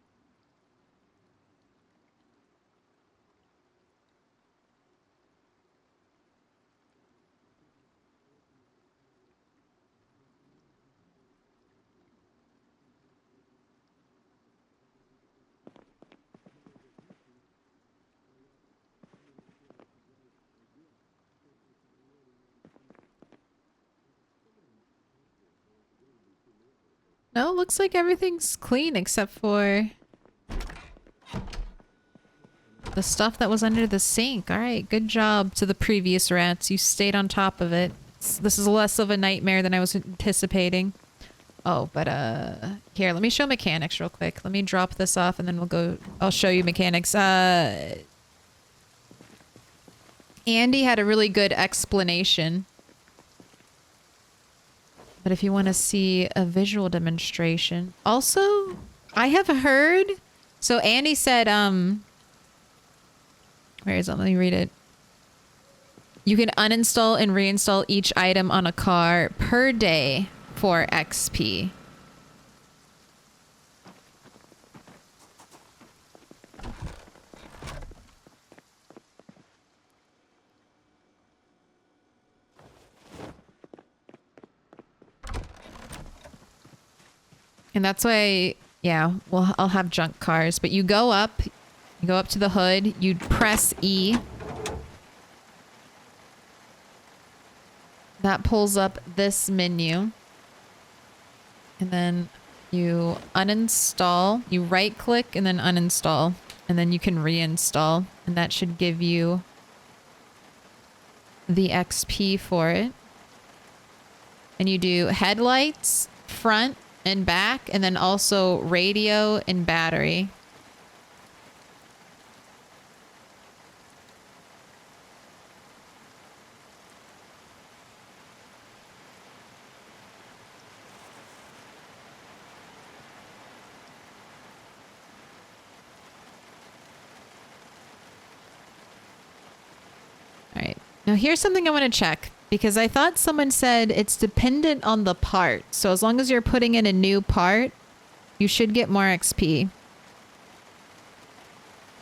No, looks like everything's clean except for the stuff that was under the sink. All right, good job to the previous rats. You stayed on top of it. This is less of a nightmare than I was anticipating. Oh, but here, let me show mechanics real quick. Let me drop this off and then we'll go. I'll show you mechanics. Andy had a really good explanation. But if you want to see a visual demonstration. Also, I have heard. So Andy said, where is it? Let me read it. You can uninstall and reinstall each item on a car per day for XP. And that's why, yeah, well, I'll have junk cars, but you go up to the hood, you press E. That pulls up this menu. And then you uninstall, you right click and then uninstall, and then you can reinstall, and that should give you the XP for it. And you do headlights, front and back, and then also radio and battery. Now here's something I want to check, because I thought someone said it's dependent on the part. So as long as you're putting in a new part, you should get more XP.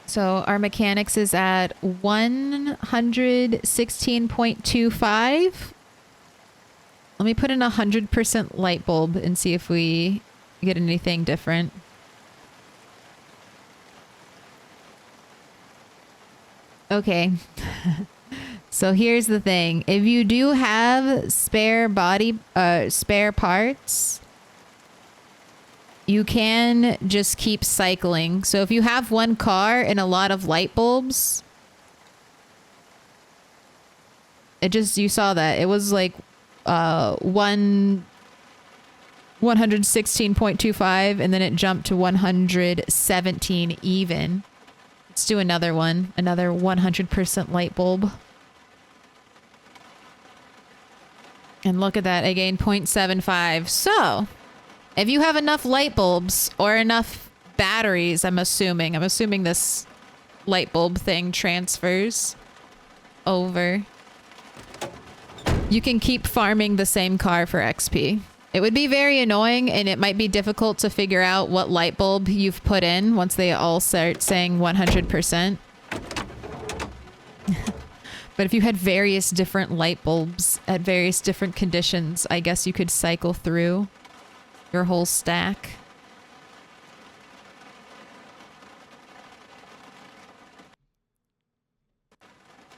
So our mechanics is at 116.25. Let me put in 100% light bulb and see if we get anything different. Okay. So here's the thing. If you do have spare parts, you can just keep cycling. So if you have one car and a lot of light bulbs, you saw that. It was like 116.25 and then it jumped to 117 even. Let's do another one. Another 100% light bulb. And look at that, I gained 0.75. So, if you have enough light bulbs or enough batteries, I'm assuming this light bulb thing transfers over, you can keep farming the same car for XP. It would be very annoying and it might be difficult to figure out what light bulb you've put in once they all start saying 100%. But if you had various different light bulbs at various different conditions, I guess you could cycle through your whole stack.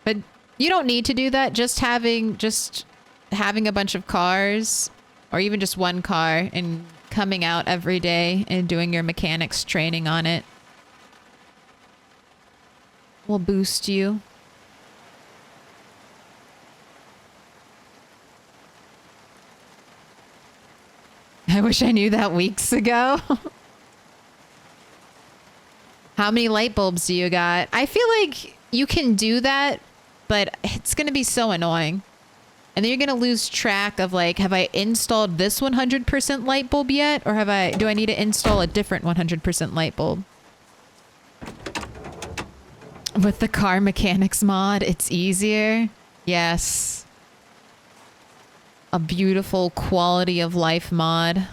But you don't need to do that. Just having a bunch of cars, or even just one car, and coming out every day and doing your mechanics training on it will boost you. I wish I knew that weeks ago. How many light bulbs do you got? I feel like you can do that, but it's going to be so annoying. And then you're going to lose track of, like, have I installed this 100% light bulb yet? Or do I need to install a different 100% light bulb? With the car mechanics mod, it's easier. Yes. A beautiful quality of life mod.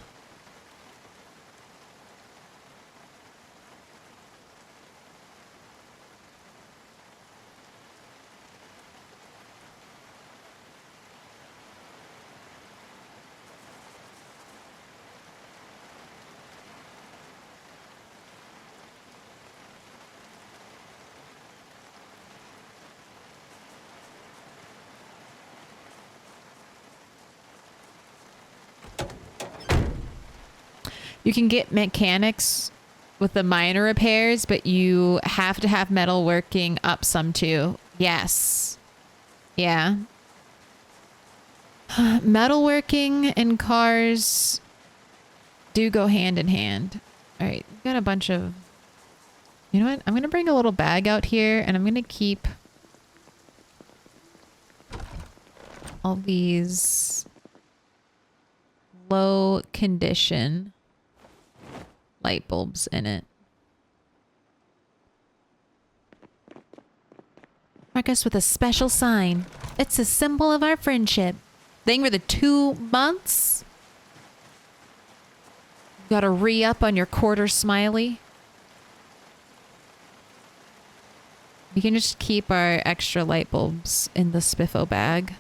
You can get mechanics with the minor repairs, but you have to have metalworking up some too. Yes. Yeah. Metalworking and cars do go hand in hand. All right, we've got a bunch of... You know what? I'm going to bring a little bag out here, and I'm going to keep all these low condition light bulbs in it. Mark us with a special sign. It's a symbol of our friendship. Thing for the 2 months. You gotta re-up on your quarter smiley. We can just keep our extra light bulbs in the spiffo bag.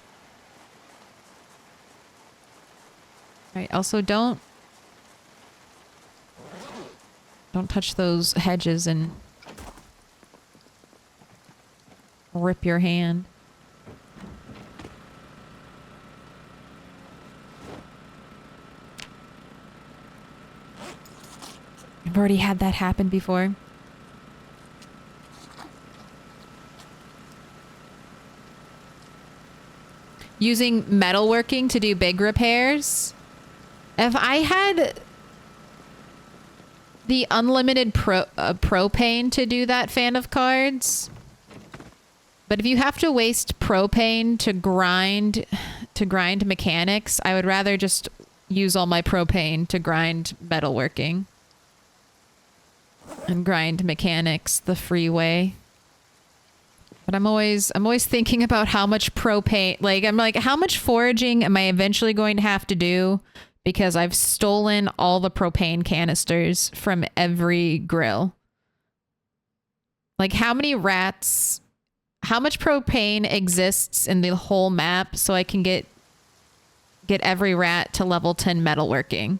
Alright, also don't touch those hedges and rip your hand. I've already had that happen before. Using metalworking to do big repairs. If I had the unlimited propane to do that, fan of cards. But if you have to waste propane to grind mechanics, I would rather just use all my propane to grind metalworking. And grind mechanics the free way. But I'm always thinking about how much propane, like I'm like, how much foraging am I eventually going to have to do? Because I've stolen all the propane canisters from every grill. Like how many rats, how much propane exists in the whole map so I can get every rat to level 10 metalworking?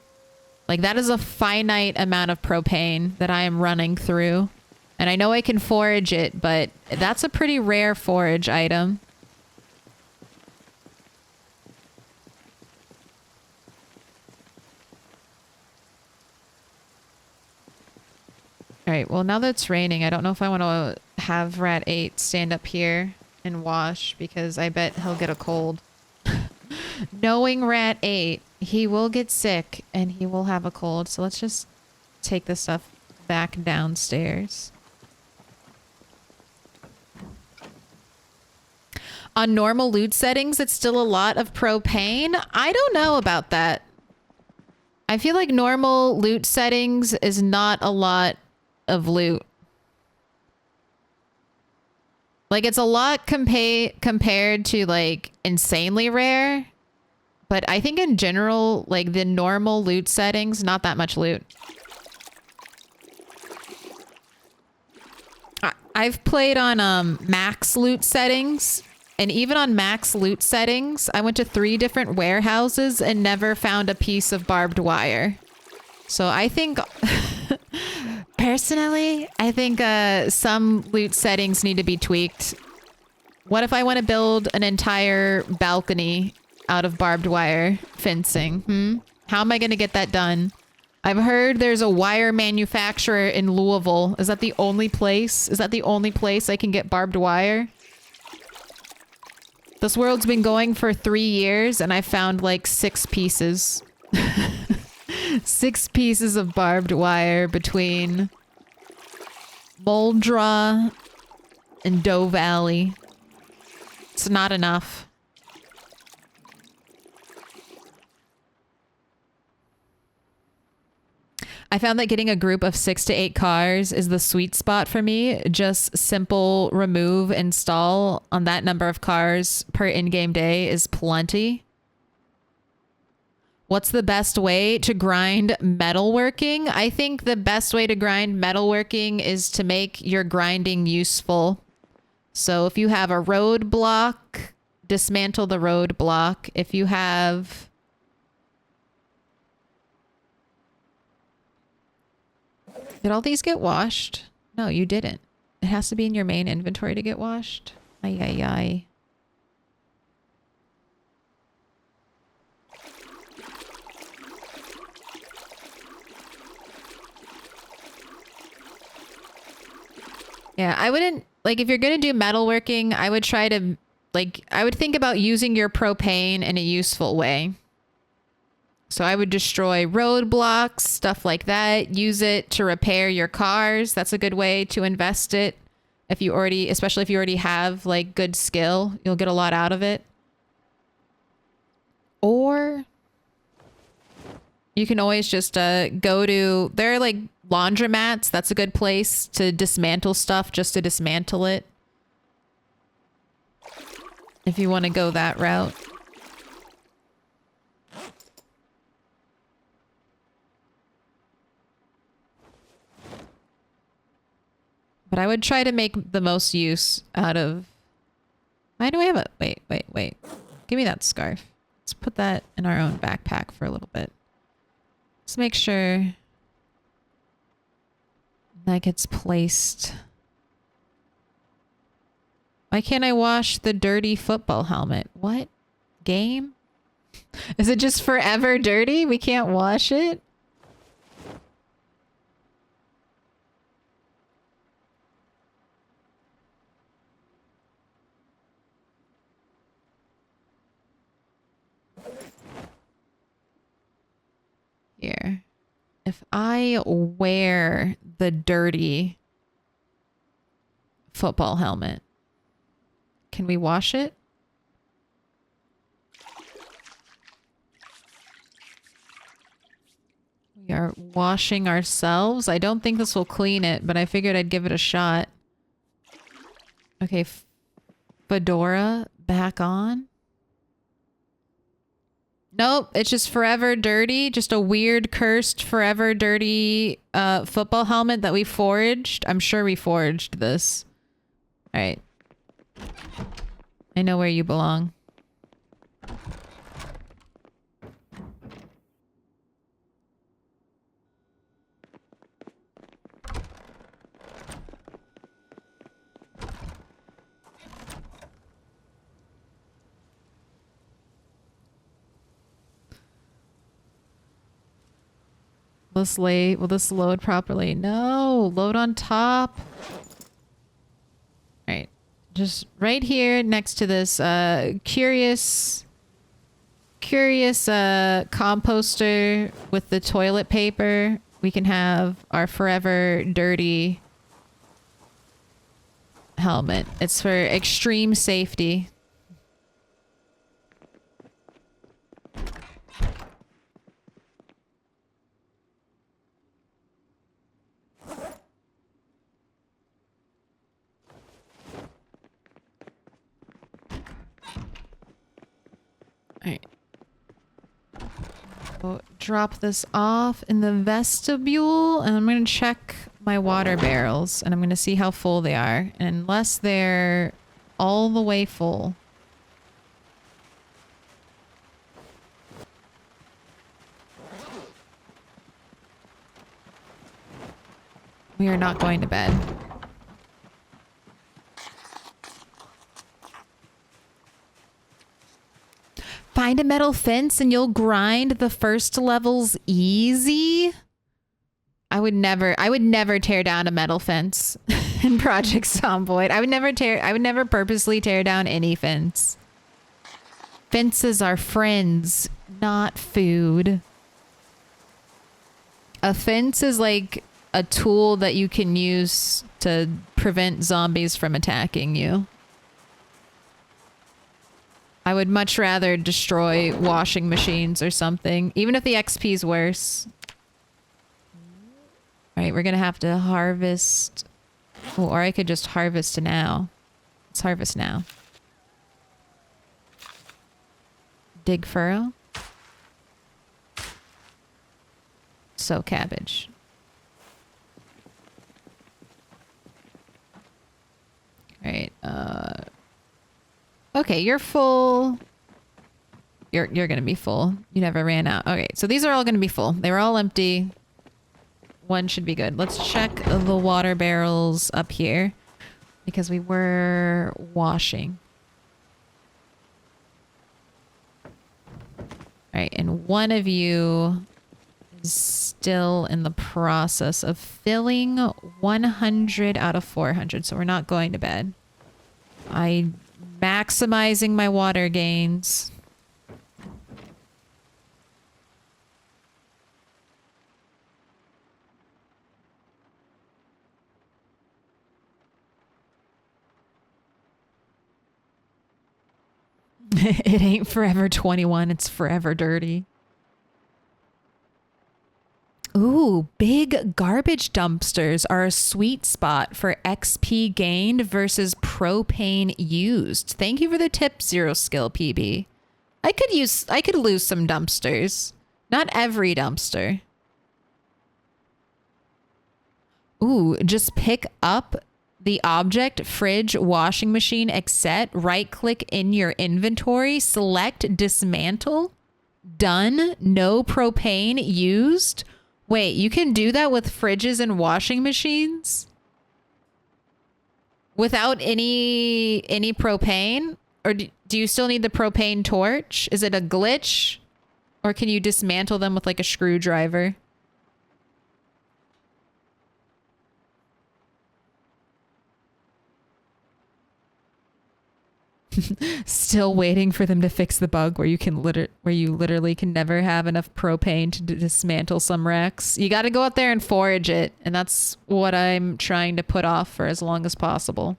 Like that is a finite amount of propane that I am running through. And I know I can forage it, but that's a pretty rare forage item. All right, well, now that it's raining, I don't know if I want to have Rat 8 stand up here and wash because I bet he'll get a cold. Knowing Rat 8, he will get sick and he will have a cold. So let's just take this stuff back downstairs. On normal loot settings, it's still a lot of propane. I don't know about that. I feel like normal loot settings is not a lot of loot. Like it's a lot compared to like insanely rare. But I think in general, like the normal loot settings, not that much loot. I've played on max loot settings. And even on max loot settings, I went to 3 different warehouses and never found a piece of barbed wire. So I think, personally, I think some loot settings need to be tweaked. What if I want to build an entire balcony out of barbed wire fencing? How am I going to get that done? I've heard there's a wire manufacturer in Louisville. Is that the only place? Is that the only place I can get barbed wire? This world's been going for 3 years and I found like 6 pieces. 6 pieces of barbed wire between Moldra and Doe Valley. It's not enough. I found that getting a group of 6 to 8 cars is the sweet spot for me. Just simple remove, install on that number of cars per in-game day is plenty. What's the best way to grind metalworking? I think the best way to grind metalworking is to make your grinding useful. So if you have a roadblock, dismantle the roadblock. If you have... Did all these get washed? No, you didn't. It has to be in your main inventory to get washed. Ay, ay, ay. Yeah, I wouldn't, like, if you're going to do metalworking, I would try to, like, I would think about using your propane in a useful way. So I would destroy roadblocks, stuff like that. Use it to repair your cars. That's a good way to invest it. If you already, especially if you already have like good skill, you'll get a lot out of it. Or you can always just go to, there are like laundromats. That's a good place to dismantle stuff, just to dismantle it. If you want to go that route. But I would try to make the most use out of... Why do I have a... Wait. Give me that scarf. Let's put that in our own backpack for a little bit. Let's make sure that gets placed. Why can't I wash the dirty football helmet? What? Game? Is it just forever dirty? We can't wash it? Here. If I wear the dirty football helmet, can we wash it? We are washing ourselves. I don't think this will clean it, but I figured I'd give it a shot. Okay, Fedora back on? Nope, it's just forever dirty. Just a weird, cursed, forever dirty football helmet that we forged. I'm sure we forged this. All right. I know where you belong. Will this load properly? No, load on top. All right, just right here next to this curious composter with the toilet paper. We can have our forever dirty helmet. It's for extreme safety. Alright. So drop this off in the vestibule, and I'm going to check my water barrels, and I'm going to see how full they are. And unless they're all the way full, we are not going to bed. Find a metal fence and you'll grind the first levels easy. I would never tear down a metal fence in Project Zomboid. I would never purposely tear down any fence. Fences are friends, not food. A fence is like a tool that you can use to prevent zombies from attacking you. I would much rather destroy washing machines or something, even if the XP is worse. All right, we're gonna have to harvest. Oh, or I could just harvest now. Let's harvest now. Dig furrow. Sow cabbage. All right, okay, you're full. You're gonna be full. You never ran out. Okay, so these are all gonna be full. They were all empty. One should be good. Let's check the water barrels up here because we were washing. All right, and one of you is still in the process of filling 100 out of 400, so we're not going to bed. Maximizing my water gains. It ain't forever 21, it's forever dirty. Ooh, big garbage dumpsters are a sweet spot for XP gained versus propane used. Thank you for the tip, Zero Skill PB. I could lose some dumpsters. Not every dumpster. Ooh, just pick up the object, fridge, washing machine, etc. Right click in your inventory, select dismantle. Done. No propane used. Wait, you can do that with fridges and washing machines? Without any propane? Or do you still need the propane torch? Is it a glitch? Or can you dismantle them with like a screwdriver? Still waiting for them to fix the bug where you literally can never have enough propane to dismantle some wrecks. You got to go out there and forage it, and that's what I'm trying to put off for as long as possible.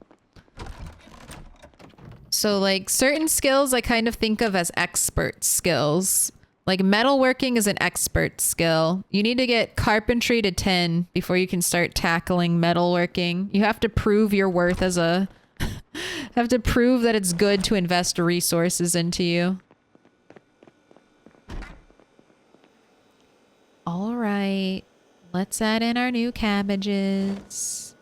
So like certain skills I kind of think of as expert skills. Like metalworking is an expert skill. You need to get carpentry to 10 before you can start tackling metalworking. You have to prove your worth as a Have to prove that it's good to invest resources into you. All right. Let's add in our new cabbages.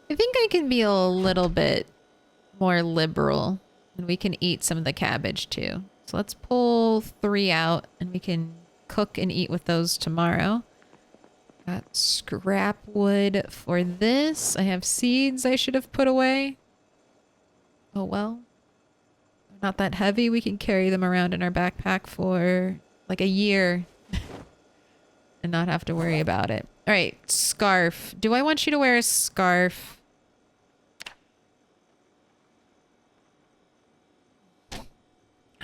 I think I can be a little bit more liberal and we can eat some of the cabbage too. So let's pull 3 out and we can cook and eat with those tomorrow. Got scrap wood for this. I have seeds I should have put away. Oh well. Not that heavy. We can carry them around in our backpack for like a year and not have to worry about it. All right, scarf. Do I want you to wear a scarf?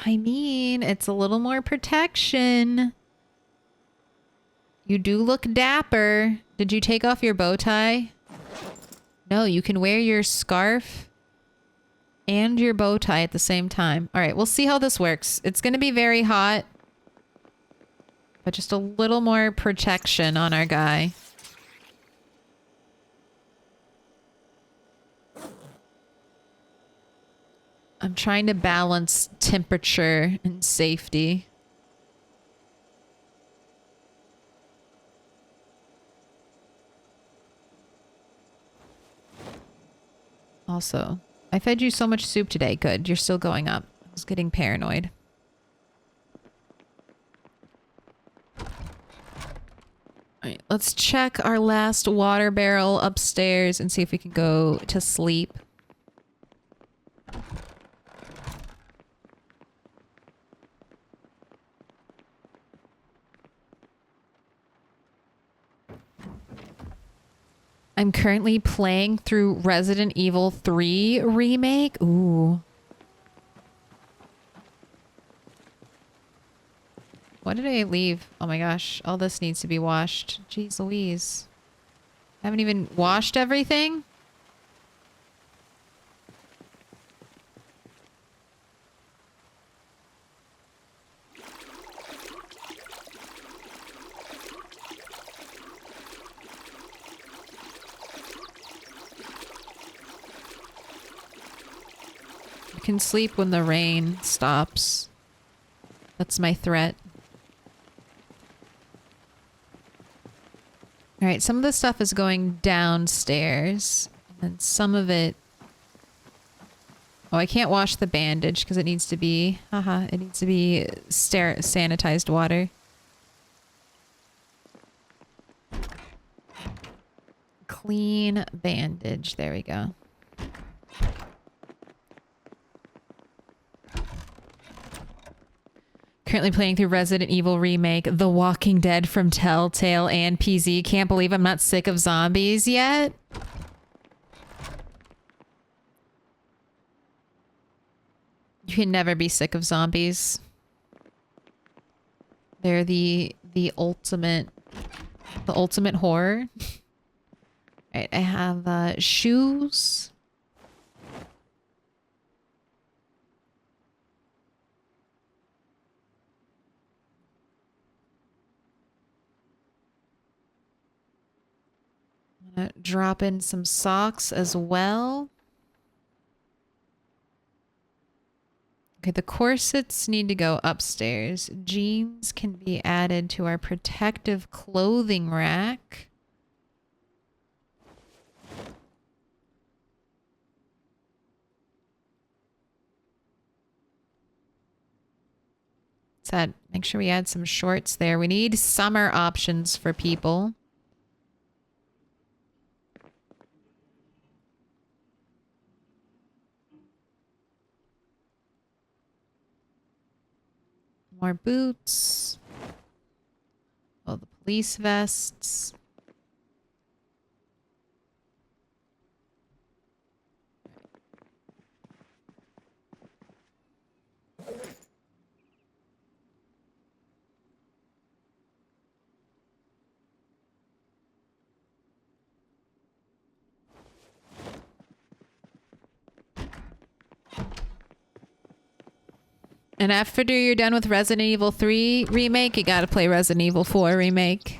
I mean, it's a little more protection. You do look dapper. Did you take off your bow tie? No, you can wear your scarf and your bow tie at the same time. All right, we'll see how this works. It's going to be very hot, but just a little more protection on our guy. I'm trying to balance temperature and safety. Also, I fed you so much soup today. Good. You're still going up. I was getting paranoid. Alright, let's check our last water barrel upstairs and see if we can go to sleep. I'm currently playing through Resident Evil 3 Remake. Ooh. What did I leave? Oh my gosh. All this needs to be washed. Jeez Louise. I haven't even washed everything? You can sleep when the rain stops. That's my threat. Alright, some of the stuff is going downstairs. And some of it... Oh, I can't wash the bandage because it needs to be... Haha, it needs to be sanitized water. Clean bandage. There we go. Currently playing through Resident Evil Remake, The Walking Dead from Telltale and PZ. Can't believe I'm not sick of zombies yet. You can never be sick of zombies. They're the ultimate horror. Alright, I have shoes. Drop in some socks as well. Okay, the corsets need to go upstairs. Jeans can be added to our protective clothing rack. Make sure we add some shorts there. We need summer options for people. More boots. Oh, the police vests. And after you're done with Resident Evil 3 Remake, you gotta play Resident Evil 4 Remake.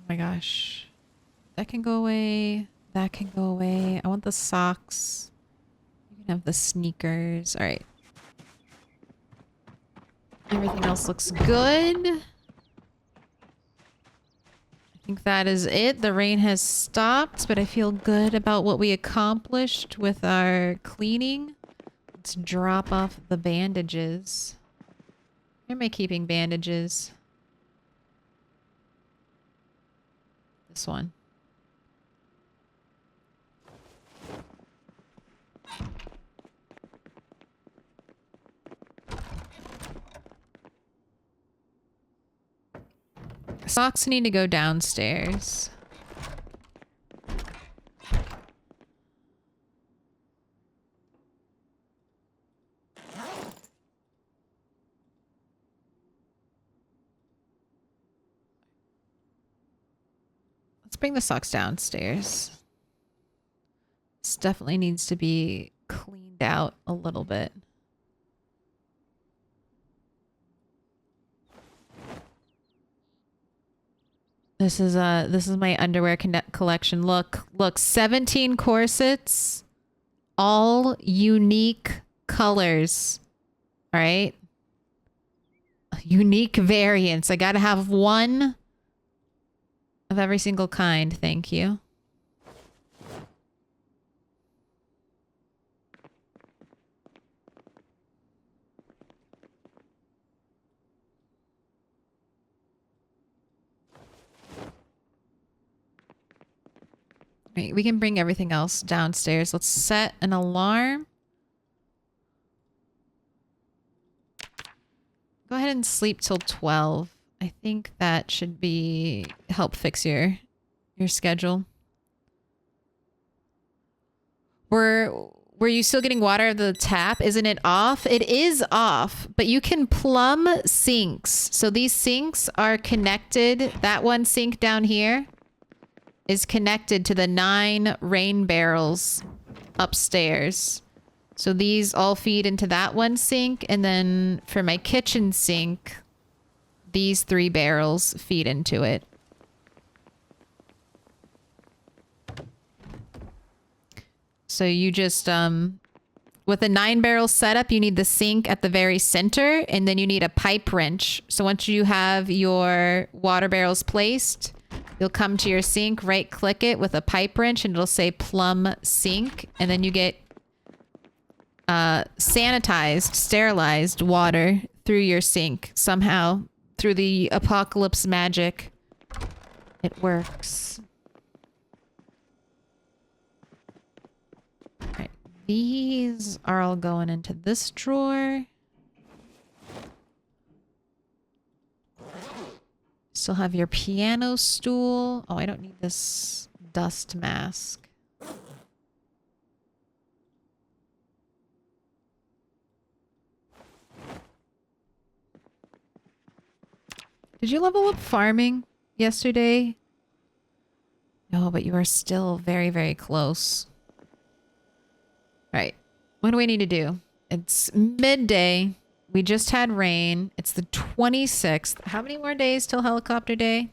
my gosh. That can go away. That can go away. I want the socks. You can have the sneakers. All right. Everything else looks good. I think that is it. The rain has stopped, but I feel good about what we accomplished with our cleaning. Let's drop off the bandages. Where am I keeping bandages? This one. Socks need to go downstairs. Let's bring the socks downstairs. This definitely needs to be cleaned out a little bit. This is my underwear collection. Look, 17 corsets, all unique colors. All right? Unique variants. I got to have one of every single kind. Thank you. Right, we can bring everything else downstairs. Let's set an alarm. Go ahead and sleep till 12. I think that should be help fix your schedule. Were you still getting water out of the tap? Isn't it off? It is off, but you can plumb sinks. So these sinks are connected. That one sink down here is connected to the 9 rain barrels upstairs. So these all feed into that one sink. And then for my kitchen sink, these 3 barrels feed into it. So you just, with a 9 barrel setup, you need the sink at the very center, and then you need a pipe wrench. So once you have your water barrels placed, you'll come to your sink, right click it with a pipe wrench, and it'll say plumb sink. And then you get sanitized, sterilized water through your sink somehow. Through the apocalypse magic. It works. Alright, these are all going into this drawer. Still have your piano stool. Oh, I don't need this dust mask. Did you level up farming yesterday? No, but you are still very, very close. Right. What do we need to do? It's midday. We just had rain. It's the 26th. How many more days till helicopter day?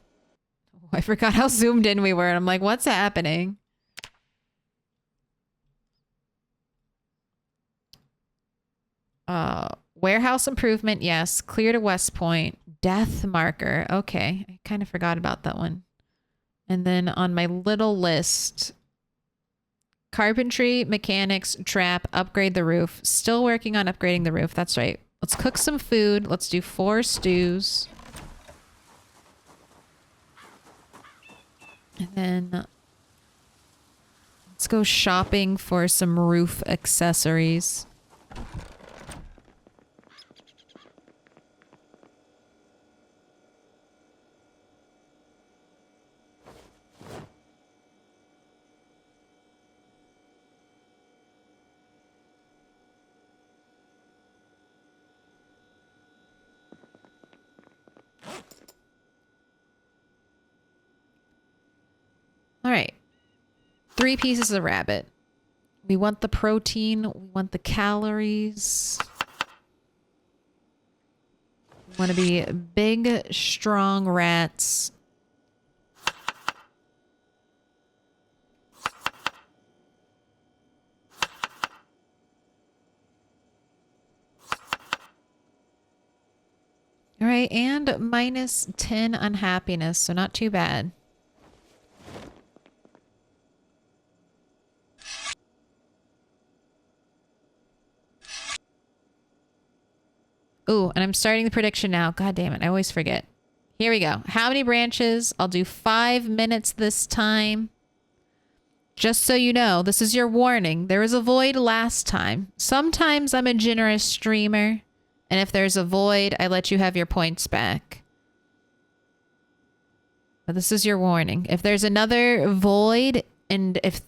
Oh, I forgot how zoomed in we were. And I'm like, what's happening? Warehouse improvement, yes. Clear to West Point. Death marker. Okay. I kind of forgot about that one. And then on my little list, carpentry, mechanics, trap, upgrade the roof. Still working on upgrading the roof. That's right. Let's cook some food. Let's do 4 stews. And then let's go shopping for some roof accessories. All right. 3 pieces of rabbit. We want the protein. We want the calories. We want to be big, strong rats. All right, and minus 10 unhappiness, so not too bad. Ooh, and I'm starting the prediction now. God damn it, I always forget. Here we go. How many branches? I'll do 5 minutes this time. Just so you know, this is your warning. There was a void last time. Sometimes I'm a generous streamer, and if there's a void, I let you have your points back. But this is your warning. If there's another void, and if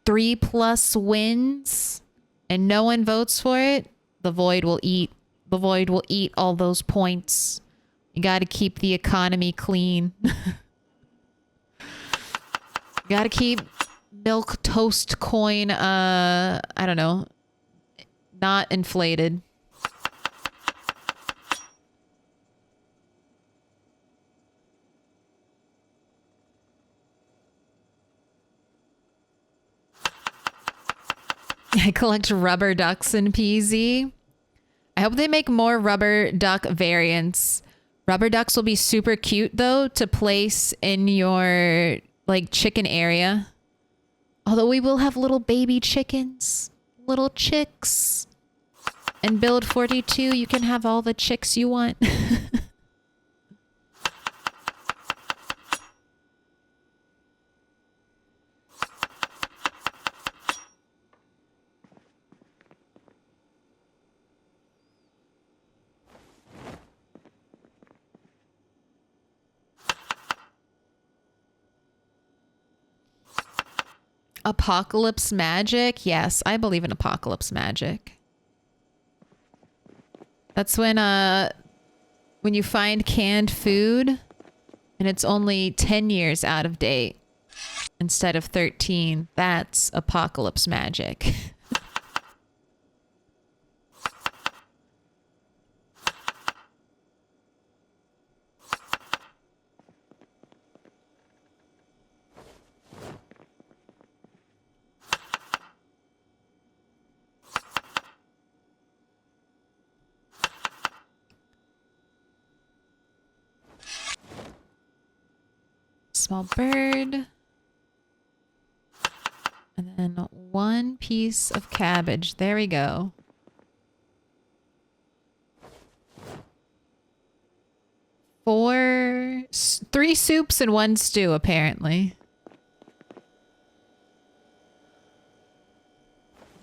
3+ wins, and no one votes for it, the void will eat. The void will eat all those points. You gotta keep the economy clean. You gotta keep Milquetoast coin, I don't know, not inflated. I collect rubber ducks in PZ. I hope they make more rubber duck variants. Rubber ducks will be super cute though to place in your like chicken area. Although we will have little baby chickens, little chicks. And build 42, you can have all the chicks you want. Apocalypse magic? Yes, I believe in apocalypse magic. That's when you find canned food and it's only 10 years out of date instead of 13. That's apocalypse magic. Small bird. And then 1 piece of cabbage. There we go. 3 soups and 1 stew, apparently.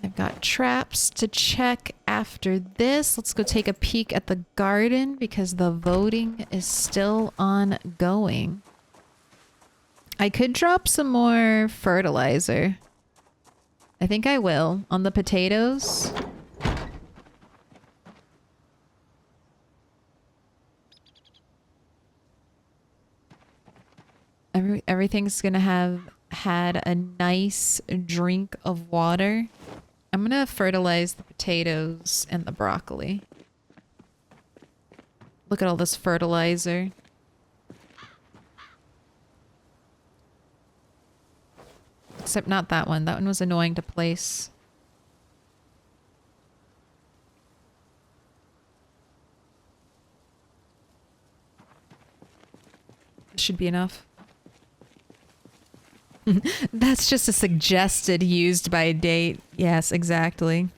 I've got traps to check after this. Let's go take a peek at the garden because the voting is still ongoing. I could drop some more fertilizer. I think I will on the potatoes. Everything's gonna have had a nice drink of water. I'm gonna fertilize the potatoes and the broccoli. Look at all this fertilizer. Except not that one. That one was annoying to place. Should be enough. That's just a suggested used by date. Yes, exactly.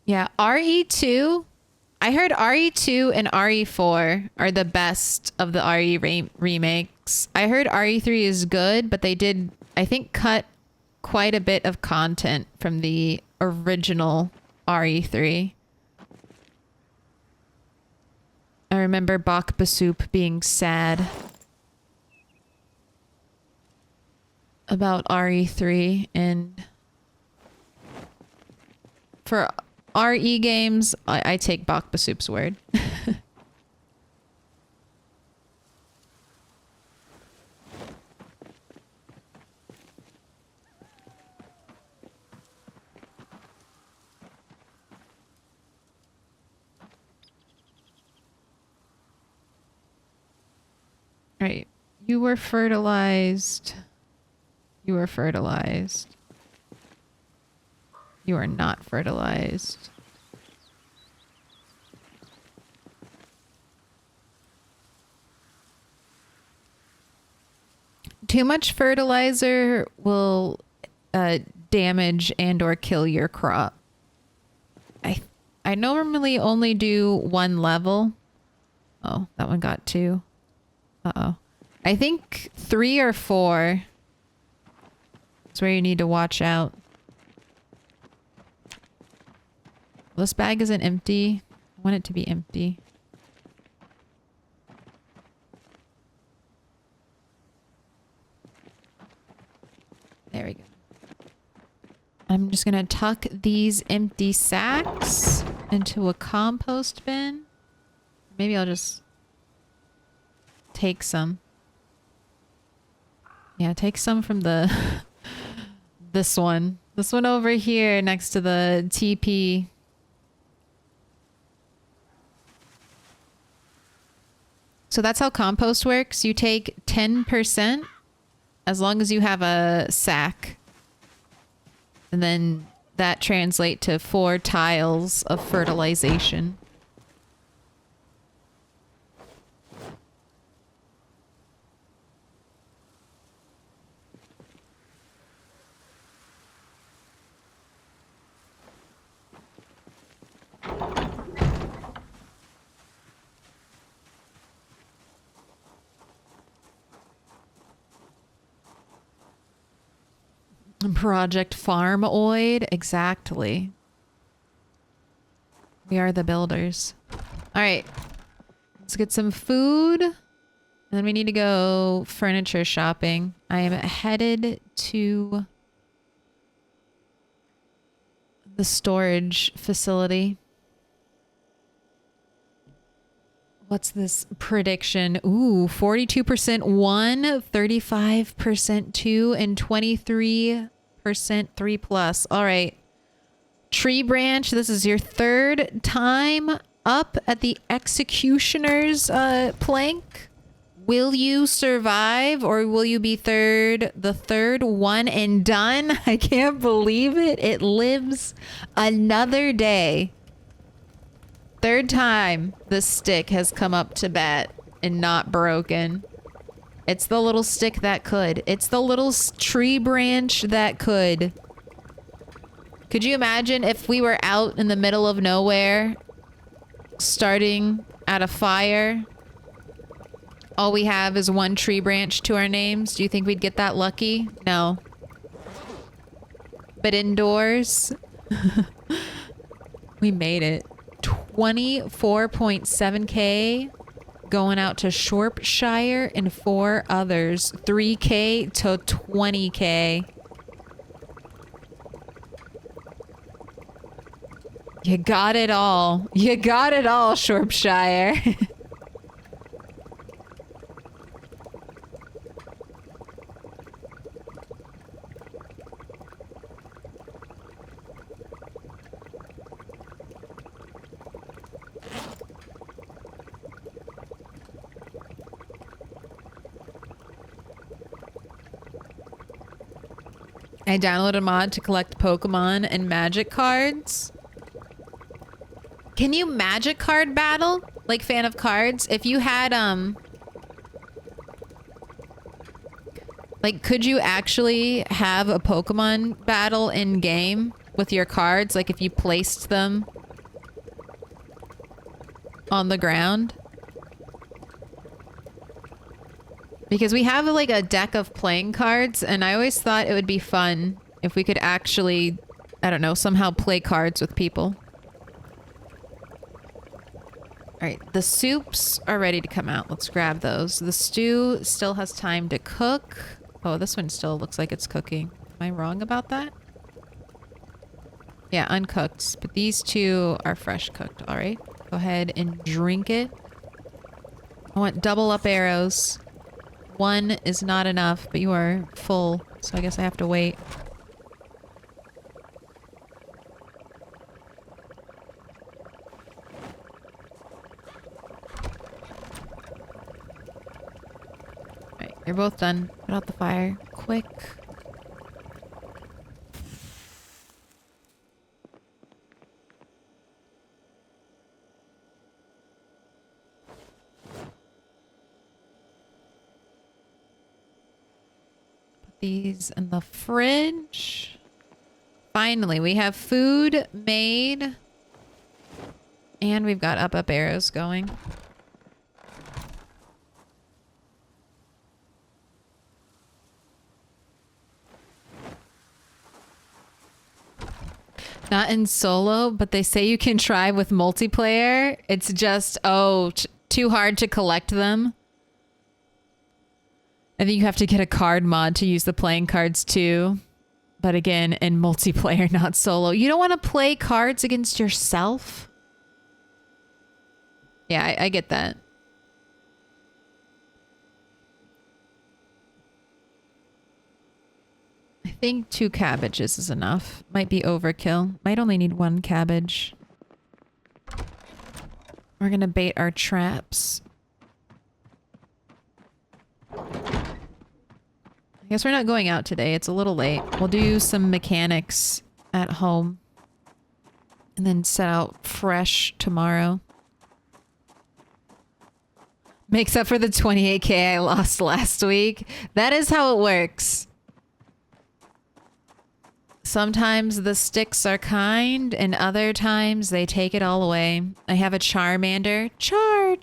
Yeah, RE2. I heard RE2 and RE4 are the best of the remakes. I heard RE3 is good, but they did, I think, cut quite a bit of content from the original RE3. I remember Bak Basoup being sad about RE3, and for RE games, I take Bak Basoup's word. You were fertilized. You were fertilized. You are not fertilized. Too much fertilizer will damage and or kill your crop. I normally only do 1 level. Oh, that one got 2. Uh-oh. I think 3 or 4 is where you need to watch out. This bag isn't empty. I want it to be empty. There we go. I'm just gonna tuck these empty sacks into a compost bin. Maybe I'll just take some. Yeah, take some from the this one. This one over here next to the TP. So that's how compost works. You take 10% as long as you have a sack. And then that translates to 4 tiles of fertilization. Project Farmoid, exactly. We are the builders. All right, let's get some food. And then we need to go furniture shopping. I am headed to the storage facility. What's this prediction? Ooh, 42% 1, 35% 2, and 23% 3 plus. All right. Tree branch, this is your 3rd time up at the executioner's plank. Will you survive or will you be the 3rd one and done? I can't believe it. It lives another day. 3rd time this stick has come up to bat and not broken. It's the little stick that could. It's the little tree branch that could. Could you imagine if we were out in the middle of nowhere, starting at a fire? All we have is 1 tree branch to our names. Do you think we'd get that lucky? No. But indoors, we made it. 24.7K going out to Shropshire and 4 others. 3K to 20K. You got it all. You got it all, Shropshire. I downloaded a mod to collect Pokemon and magic cards. Can you magic card battle? Like Fan of Cards? If you had, like, could you actually have a Pokemon battle in game with your cards? Like if you placed them on the ground? Because we have like a deck of playing cards and I always thought it would be fun if we could actually, I don't know, somehow play cards with people. All right, the soups are ready to come out. Let's grab those. The stew still has time to cook. Oh, this one still looks like it's cooking. Am I wrong about that? Yeah, uncooked. But these 2 are fresh cooked. All right, go ahead and drink it. I want double up arrows. 1 is not enough, but you are full, so I guess I have to wait. You're both done. Put out the fire. Quick. Put these in the fridge. Finally, we have food made. And we've got up arrows going. Not in solo, but they say you can try with multiplayer. It's just, too hard to collect them. I think you have to get a card mod to use the playing cards too. But again, in multiplayer, not solo. You don't want to play cards against yourself? Yeah, I get that. I think 2 cabbages is enough. Might be overkill. Might only need 1 cabbage. We're gonna bait our traps. I guess we're not going out today. It's a little late. We'll do some mechanics at home. And then set out fresh tomorrow. Makes up for the 28K I lost last week. That is how it works. Sometimes the sticks are kind, and other times they take it all away. I have a Charmander. Char!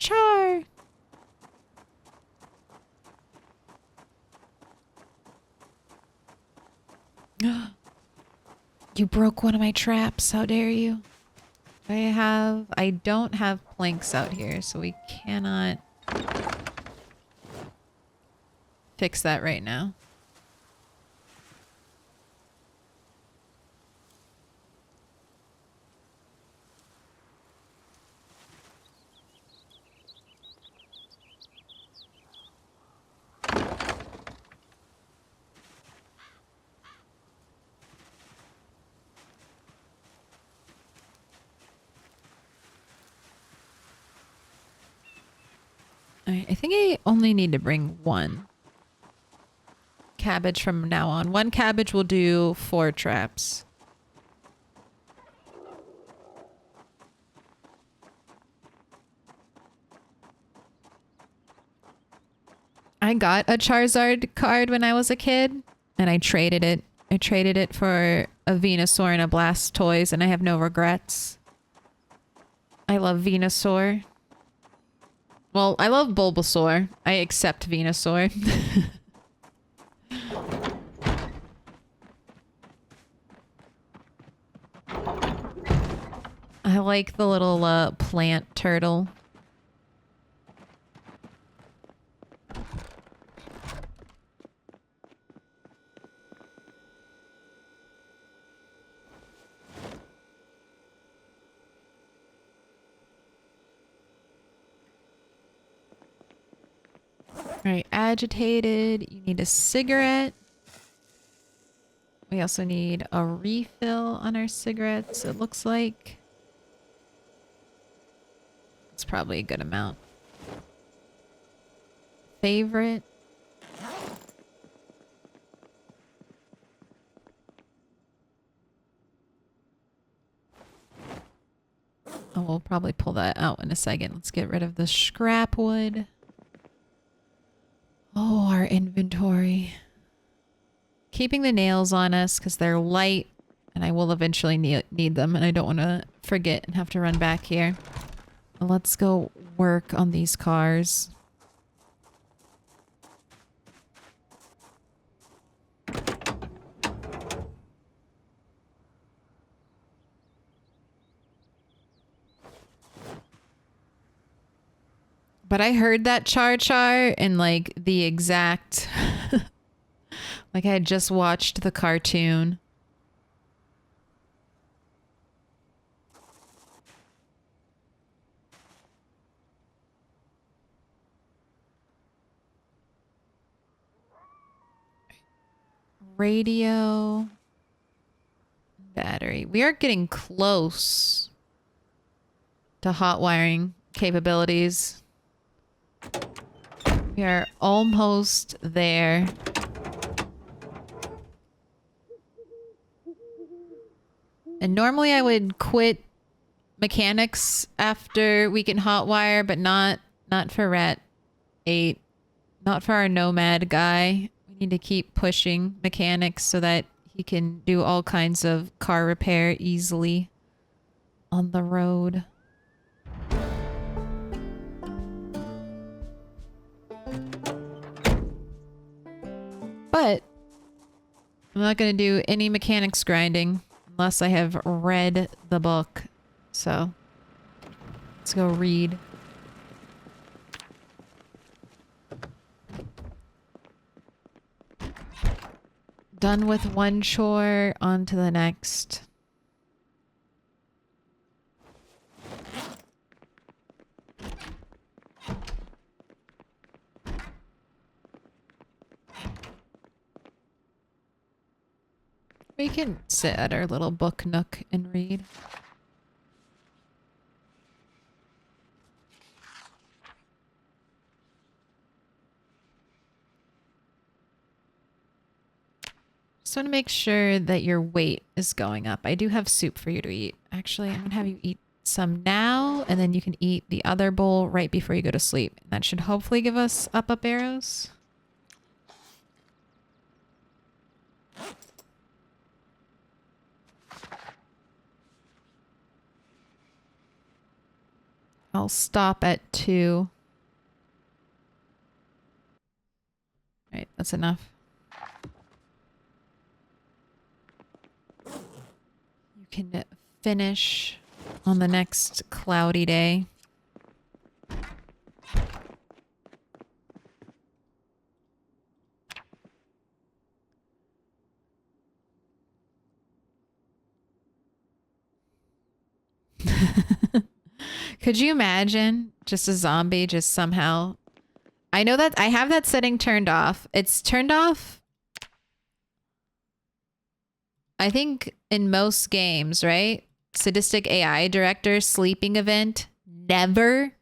You broke one of my traps. How dare you? I don't have planks out here, so we cannot fix that right now. I think I only need to bring 1 cabbage from now on. 1 cabbage will do 4 traps. I got a Charizard card when I was a kid, and I traded it. I traded it for a Venusaur and a Blastoise, and I have no regrets. I love Venusaur. Well, I love Bulbasaur. I accept Venusaur. I like the little plant turtle. Alright, agitated. You need a cigarette. We also need a refill on our cigarettes, it looks like. It's probably a good amount. Favorite. Oh, we'll probably pull that out in a second. Let's get rid of the scrap wood. Oh, our inventory. Keeping the nails on us because they're light and I will eventually need them and I don't want to forget and have to run back here. Let's go work on these cars. But I heard that char in like the exact like I had just watched the cartoon. Radio. Battery. We are getting close to hot wiring capabilities. We are almost there. And normally I would quit mechanics after we can hotwire, but not for Rat 8. Not for our nomad guy. We need to keep pushing mechanics so that he can do all kinds of car repair easily on the road. But I'm not going to do any mechanics grinding unless I have read the book. So let's go read. Done with one chore, on to the next. We can sit at our little book nook and read. Just want to make sure that your weight is going up. I do have soup for you to eat. Actually, I'm going to have you eat some now, and then you can eat the other bowl right before you go to sleep. That should hopefully give us up arrows. I'll stop at 2. All right, that's enough. You can finish on the next cloudy day. Could you imagine just a zombie just somehow... I know that I have that setting turned off. It's turned off, I think, in most games, right? Sadistic AI director, sleeping event, never.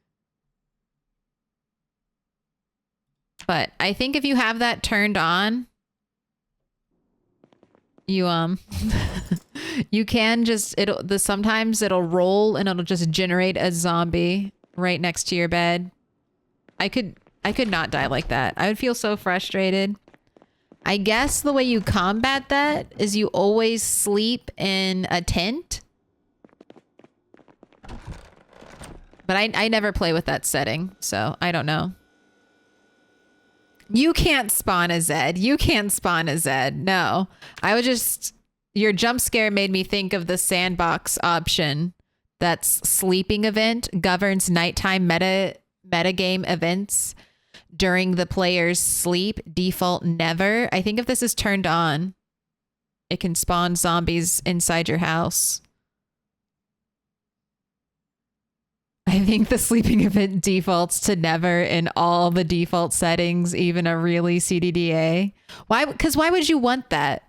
But I think if you have that turned on, you you can just sometimes it'll roll and it'll just generate a zombie right next to your bed. I could not die like that. I would feel so frustrated. I guess the way you combat that is you always sleep in a tent. But I never play with that setting, so I don't know. You can't spawn a Zed. You can't spawn a Zed. No. I would just... Your jump scare made me think of the sandbox option. That's sleeping event governs nighttime metagame events during the player's sleep. Default never. I think if this is turned on, it can spawn zombies inside your house. I think the sleeping event defaults to never in all the default settings, even a really CDDA. Why? Because why would you want that?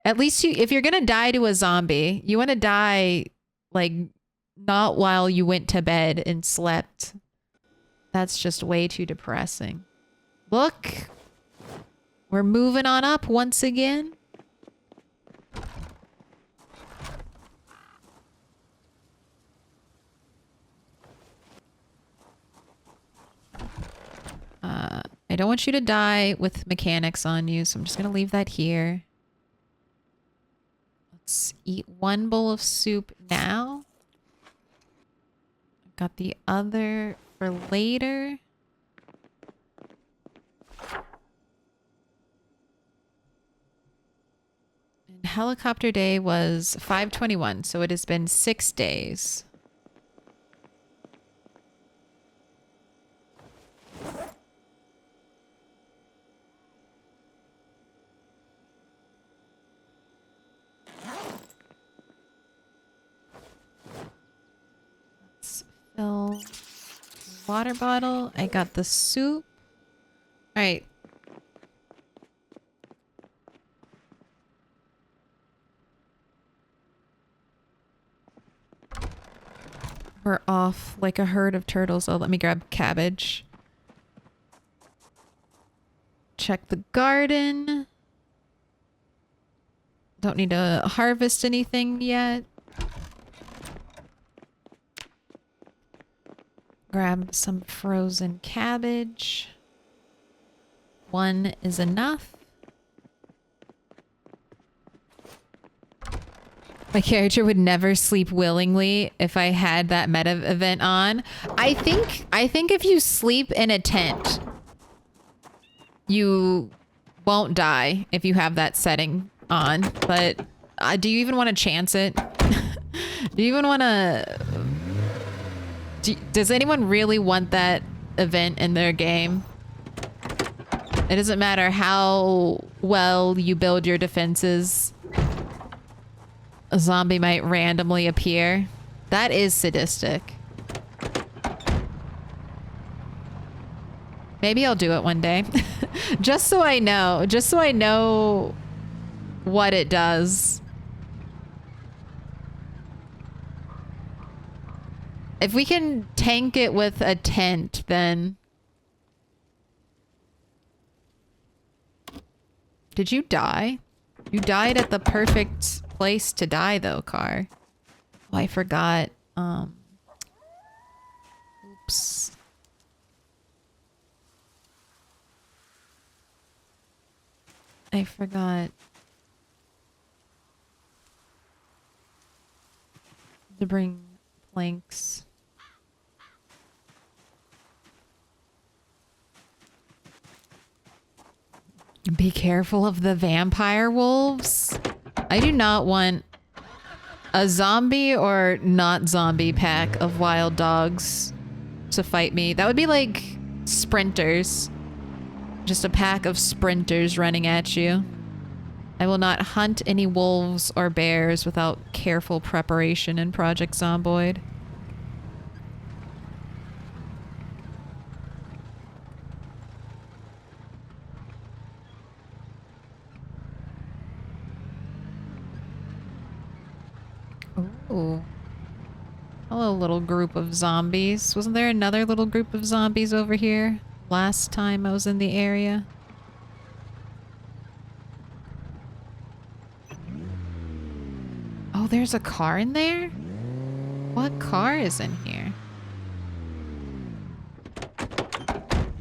At least if you're going to die to a zombie, you want to die like not while you went to bed and slept. That's just way too depressing. Look, we're moving on up once again. I don't want you to die with mechanics on you, so I'm just going to leave that here. Let's eat one bowl of soup now. I've got the other for later. And helicopter day was 5/21, so it has been 6 days. Fill water bottle. I got the soup. All right. We're off like a herd of turtles. Oh, let me grab cabbage. check the garden. Don't need to harvest anything yet. Grab some frozen cabbage. One is enough. My character would never sleep willingly if I had that meta event on. I think if you sleep in a tent, you won't die if you have that setting on. But do you even want to chance it? Do you even want to... Does anyone really want that event in their game? It doesn't matter how well you build your defenses. A zombie might randomly appear. That is sadistic. Maybe I'll do it one day. Just so I know. Just so I know what it does. If we can tank it with a tent, then... Did you die? You died at the perfect place to die, though, Car. Oh, I forgot. Oops. I forgot to bring planks. Be careful of the vampire wolves. I do not want a zombie or not zombie pack of wild dogs to fight me. That would be like sprinters. Just a pack of sprinters running at you. I will not hunt any wolves or bears without careful preparation in Project Zomboid. Ooh. Hello, little group of zombies. Wasn't there another little group of zombies over here last time I was in the area? Oh, there's a car in there? What car is in here?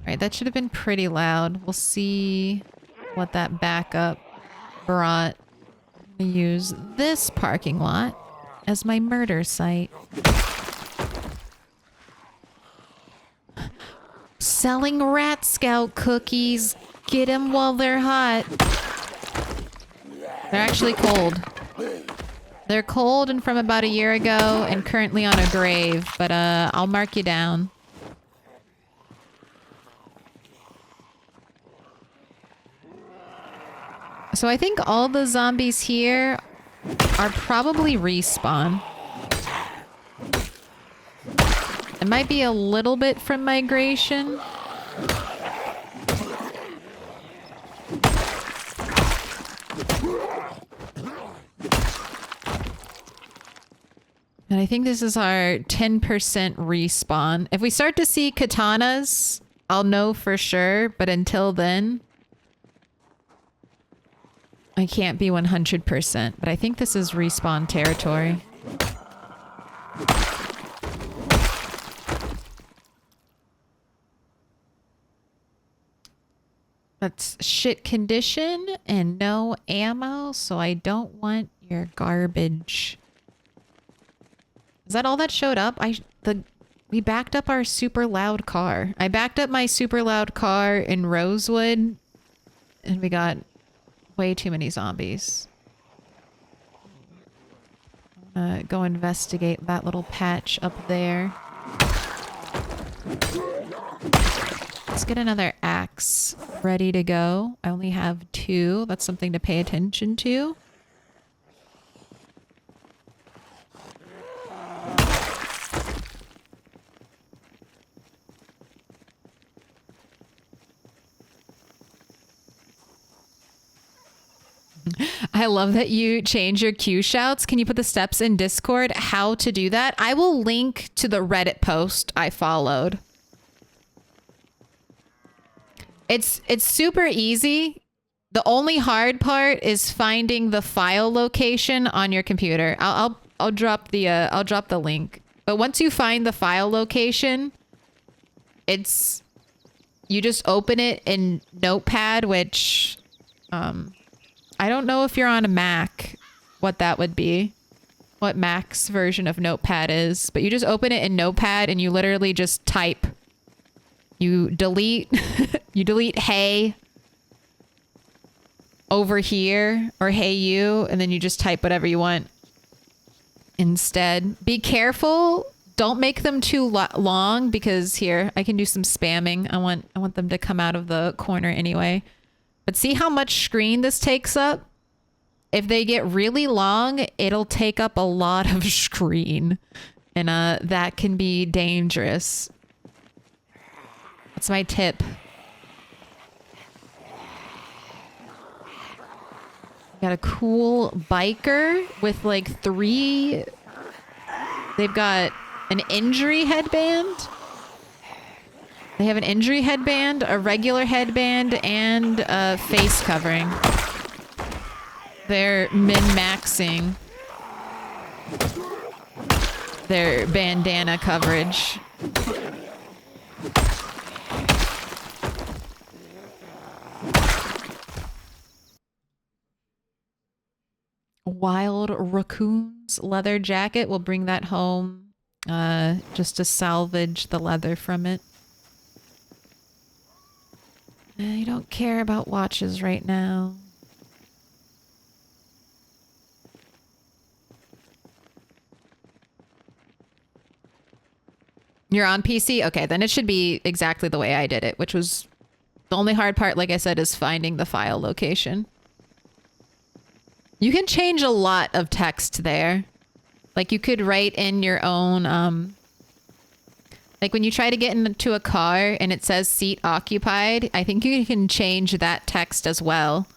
Alright, that should have been pretty loud. We'll see what that backup brought. I'm gonna use this parking lot as my murder site. Selling Rat Scout cookies. Get them while they're hot. They're actually cold. They're cold and from about a year ago and currently on a grave, but I'll mark you down. So I think all the zombies here are probably respawn. It might be a little bit from migration. And I think this is our 10% respawn. If we start to see katanas, I'll know for sure, but until then, I can't be 100%, but I think this is respawn territory. That's shit condition and no ammo, so I don't want your garbage. Is that all that showed up? We backed up our super loud car. I backed up my super loud car in Rosewood, and we got way too many zombies. Go investigate that little patch up there. Let's get another axe ready to go. I only have 2. That's something to pay attention to. I love that you change your Q shouts. Can you put the steps in Discord? How to do that? I will link to the Reddit post I followed. It's super easy. The only hard part is finding the file location on your computer. I'll drop the link. But once you find the file location, you just open it in Notepad, which I don't know if you're on a Mac, what that would be, what Mac's version of Notepad is, but you just open it in Notepad and you literally just type. You delete, you delete hey over here or hey you, and then you just type whatever you want instead. Be careful. Don't make them too long because here, I can do some spamming. I want them to come out of the corner anyway. But see how much screen this takes up? If they get really long, it'll take up a lot of screen. And that can be dangerous. That's my tip. Got a cool biker with like 3... They've got an injury headband. They have an injury headband, a regular headband, and a face covering. They're min-maxing their bandana coverage. Wild Raccoon's leather jacket. We'll bring that home just to salvage the leather from it. I don't care about watches right now. You're on PC? Okay, then it should be exactly the way I did it, which was the only hard part, like I said, is finding the file location. You can change a lot of text there. Like you could write in your own, like when you try to get into a car and it says seat occupied, I think you can change that text as well.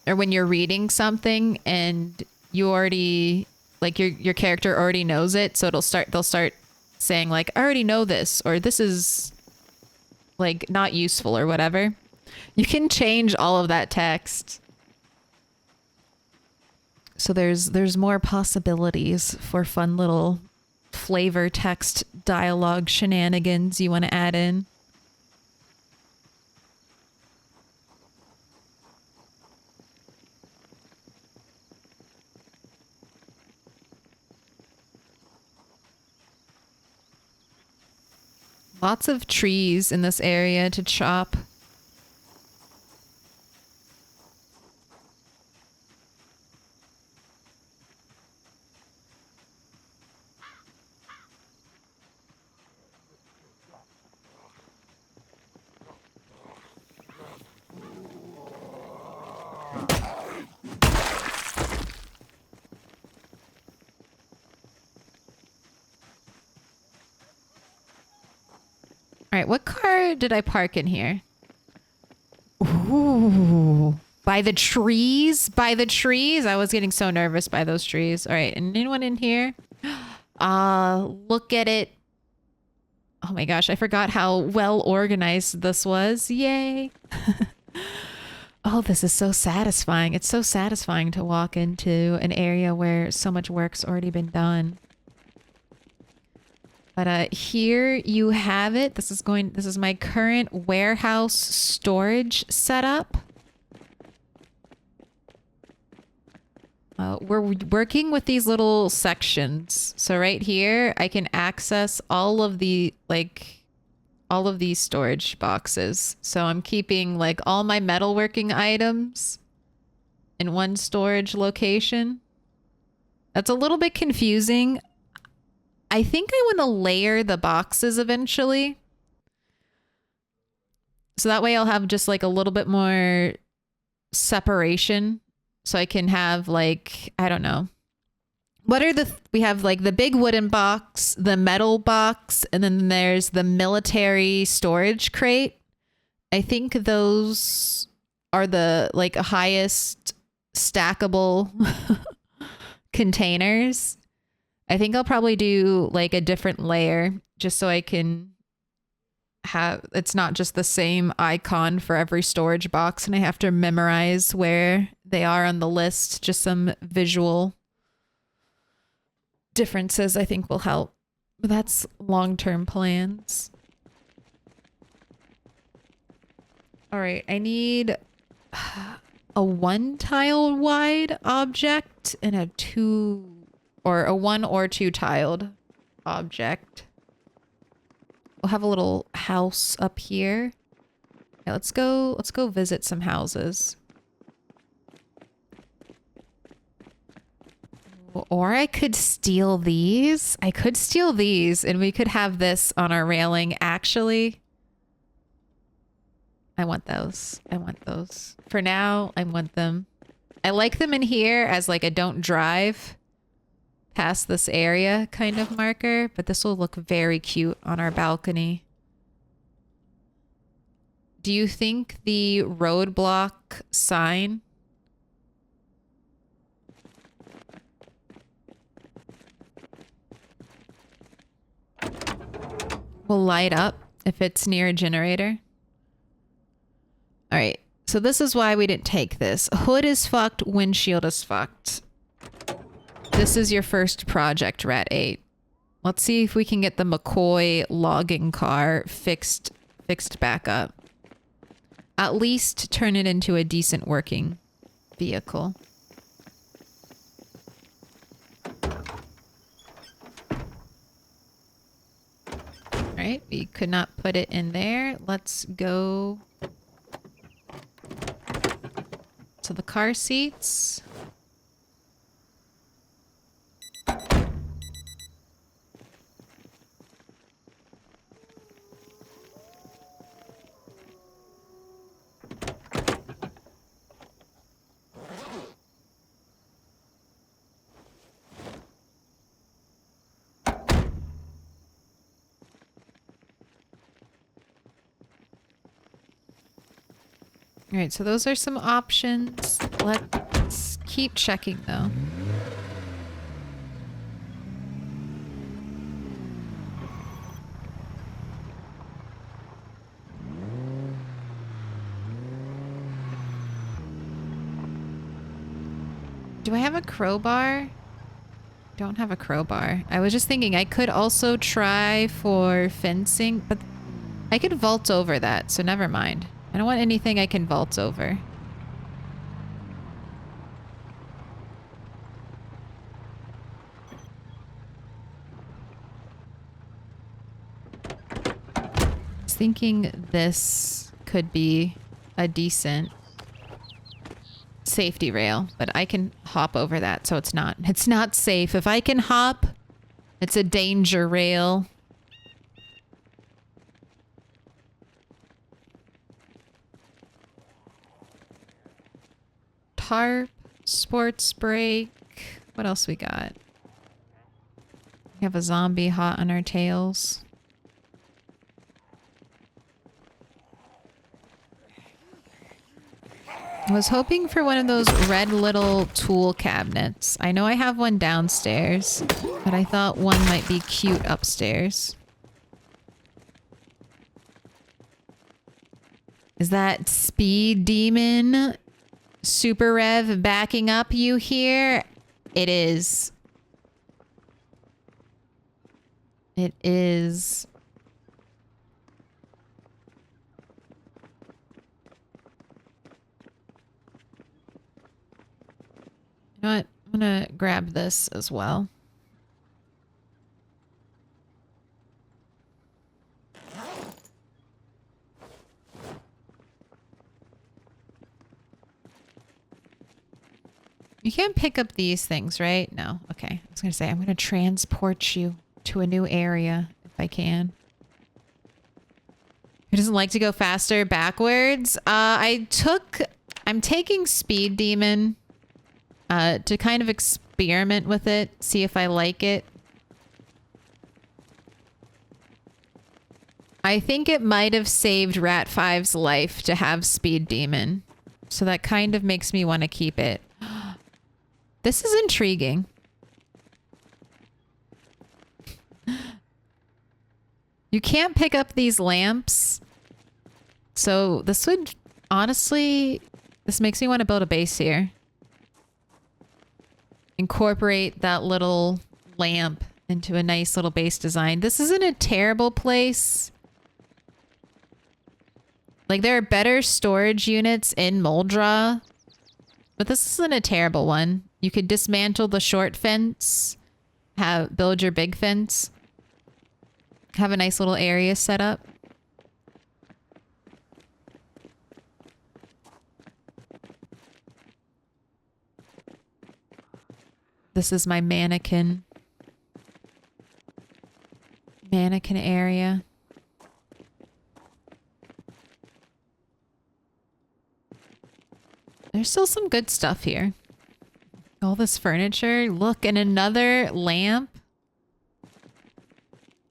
Or when you're reading something and you already, like your character already knows it, so they'll start saying like, I already know this, or this is like not useful or whatever. You can change all of that text. So there's more possibilities for fun little flavor text dialogue shenanigans you want to add in. Lots of trees in this area to chop. All right, what car did I park in here? Ooh, by the trees? By the trees? I was getting so nervous by those trees. All right, and anyone in here? Look at it. Oh my gosh, I forgot how well organized this was. Yay. Oh, this is so satisfying. It's so satisfying to walk into an area where so much work's already been done. But here you have it. This is my current warehouse storage setup. We're working with these little sections. So right here, I can access all of these storage boxes. So I'm keeping like all my metalworking items in one storage location. That's a little bit confusing. I think I want to layer the boxes eventually. So that way I'll have just like a little bit more separation. So I can have like, I don't know. We have like the big wooden box, the metal box, and then there's the military storage crate. I think those are the like highest stackable containers. I think I'll probably do like a different layer just so I can have, it's not just the same icon for every storage box and I have to memorize where they are on the list. Just some visual differences I think will help. But that's long-term plans. All right, I need a 1 tile wide object and a 2 or a 1 or 2 tiled object. We'll have a little house up here. Yeah, let's go visit some houses. Or I could steal these. I could steal these and we could have this on our railing. Actually, I want those. I want those. For now, I want them. I like them in here as like a don't drive past this area kind of marker, but this will look very cute on our balcony. Do you think the roadblock sign will light up if it's near a generator? All right, so this is why we didn't take this. Hood is fucked, windshield is fucked. This is your first project, Rat 8. Let's see if we can get the McCoy logging car fixed back up. At least turn it into a decent working vehicle. All right, we could not put it in there. Let's go to the car seats. All right, so those are some options. Let's keep checking though. Do I have a crowbar? Don't have a crowbar. I was just thinking I could also try for fencing, but I could vault over that, so never mind. I don't want anything I can vault over. I was thinking this could be a decent safety rail, but I can hop over that, so it's not safe. If I can hop, it's a danger rail. Tarp, sports brake. What else we got? We have a zombie hot on our tails. I was hoping for one of those red little tool cabinets. I know I have one downstairs, but I thought one might be cute upstairs. Is that Speed Demon Super Rev backing up you here? It is. It is. You know what? I'm gonna grab this as well. You can't pick up these things, right? No. Okay. I was gonna say, I'm gonna transport you to a new area if I can. Who doesn't like to go faster backwards? I'm taking Speed Demon to kind of experiment with it, see if I like it. I think it might have saved Rat 5's life to have Speed Demon. So that kind of makes me want to keep it. This is intriguing. You can't pick up these lamps. So this would, honestly, this makes me want to build a base here. Incorporate that little lamp into a nice little base design. This isn't a terrible place. Like, there are better storage units in Moldra, but this isn't a terrible one. You could dismantle the short fence, build your big fence, have a nice little area set up. This is my mannequin area. There's still some good stuff here. All this furniture. Look, and another lamp.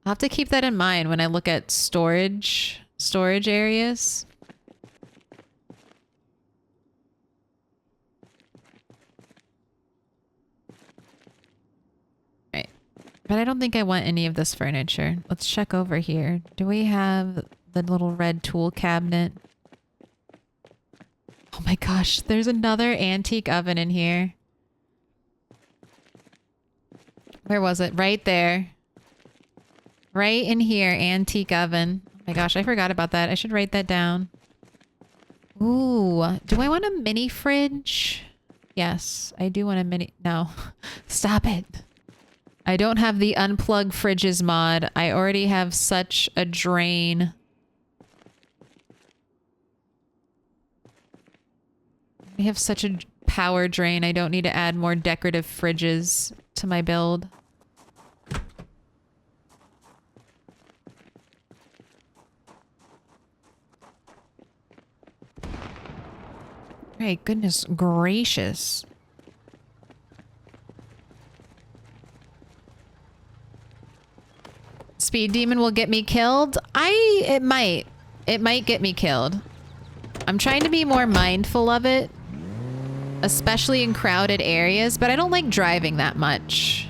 I'll have to keep that in mind when I look at storage areas. But I don't think I want any of this furniture. Let's check over here. Do we have the little red tool cabinet? Oh my gosh, there's another antique oven in here. Where was it? Right there. Right in here, antique oven. Oh my gosh, I forgot about that. I should write that down. Ooh, do I want a mini fridge? Yes, I do want a mini... No, stop it. I don't have the unplug fridges mod. I already have such a drain. I have such a power drain. I don't need to add more decorative fridges to my build. Right, goodness gracious. Speed demon will get me killed? It might. It might get me killed. I'm trying to be more mindful of it, especially in crowded areas, but I don't like driving that much.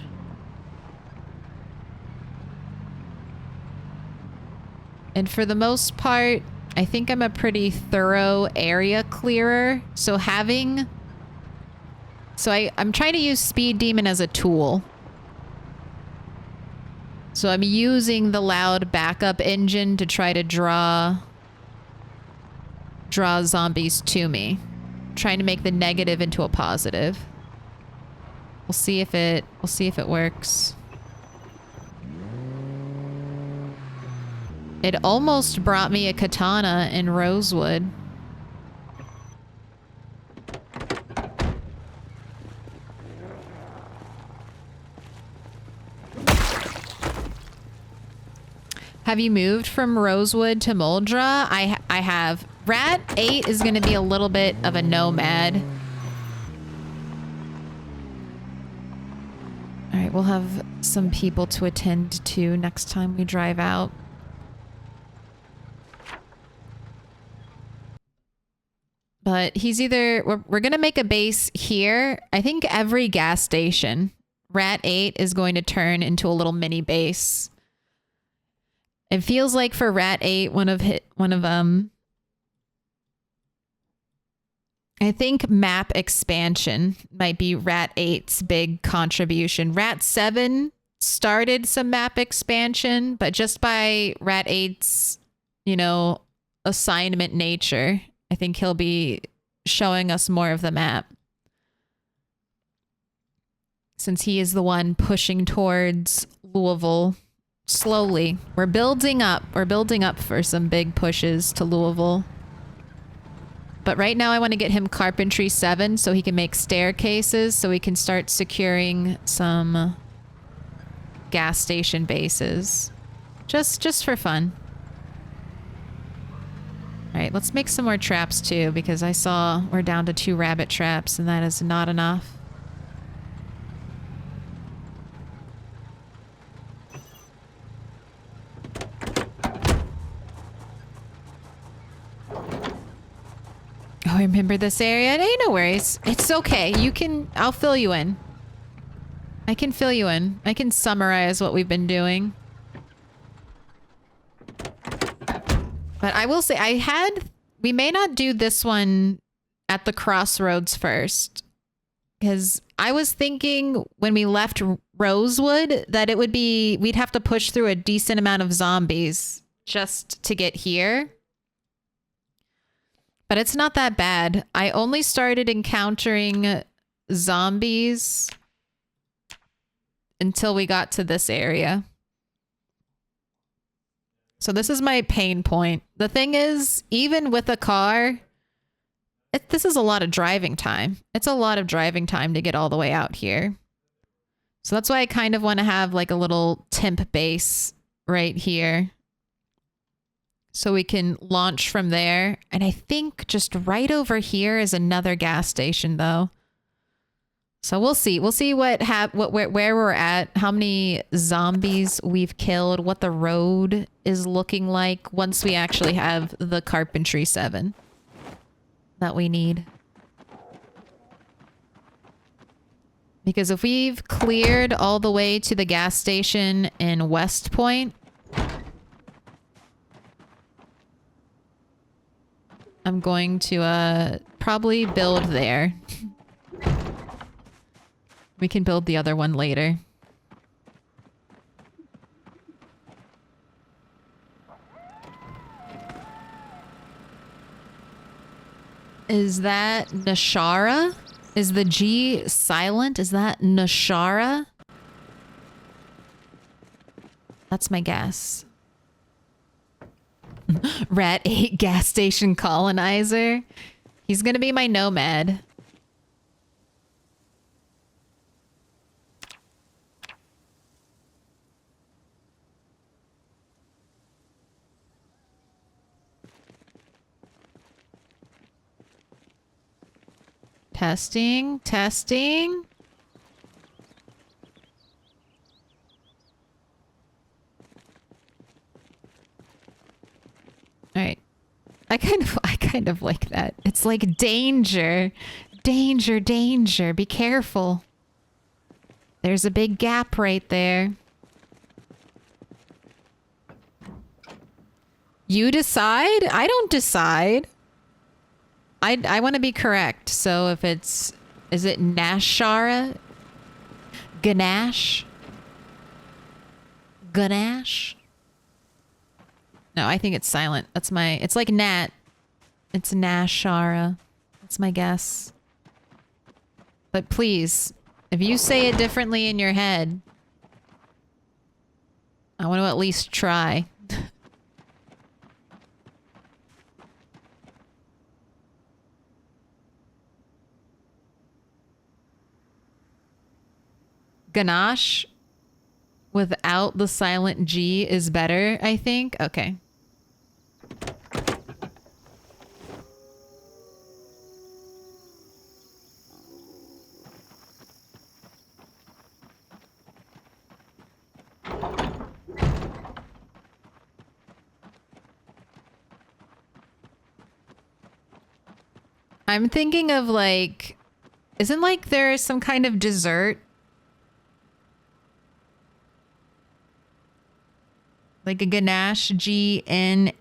And for the most part, I think I'm a pretty thorough area clearer. So I'm trying to use Speed Demon as a tool. So I'm using the loud backup engine to try to draw zombies to me. Trying to make the negative into a positive. We'll see if it works. It almost brought me a katana in Rosewood. Have you moved from Rosewood to Moldra? I have. Rat 8 is going to be a little bit of a nomad. All right, we'll have some people to attend to next time we drive out. But he's either... We're going to make a base here. I think every gas station, Rat 8 is going to turn into a little mini base. It feels like for Rat 8, I think map expansion might be Rat 8's big contribution. Rat 7 started some map expansion, but just by Rat 8's, assignment nature, I think he'll be showing us more of the map. Since he is the one pushing towards Louisville slowly. We're building up. We're building up for some big pushes to Louisville. But right now I want to get him Carpentry 7 so he can make staircases so we can start securing some gas station bases. Just for fun. Alright, let's make some more traps too, because I saw we're down to 2 rabbit traps and that is not enough. Oh, I remember this area. Hey, no worries. It's okay. I'll fill you in. I can fill you in. I can summarize what we've been doing. But I will say we may not do this one at the crossroads first. Because I was thinking when we left Rosewood that we'd have to push through a decent amount of zombies just to get here. But it's not that bad. I only started encountering zombies until we got to this area. So this is my pain point. The thing is, even with a car, this is a lot of driving time. It's a lot of driving time to get all the way out here. So that's why I kind of want to have like a little temp base right here. So we can launch from there. And I think just right over here is another gas station though. So we'll see. We'll see where we're at, how many zombies we've killed, what the road is looking like once we actually have the Carpentry 7 that we need. Because if we've cleared all the way to the gas station in West Point, I'm going to probably build there. We can build the other one later. Is that Nashara? Is the G silent? Is that Nashara? That's my guess. Rat 8 gas station colonizer. He's gonna be my nomad. Testing, testing. All right. I kind of like that. It's like danger. Danger, danger. Be careful. There's a big gap right there. You decide? I don't decide. I want to be correct. So if is it Nashara? Ganache? Ganache? No, I think it's silent. It's like Nat. It's Nashara. That's my guess. But please, if you say it differently in your head, I want to at least try. Ganache without the silent G is better, I think. Okay. I'm thinking of like, isn't like there some kind of dessert? Like a ganache, Gnache.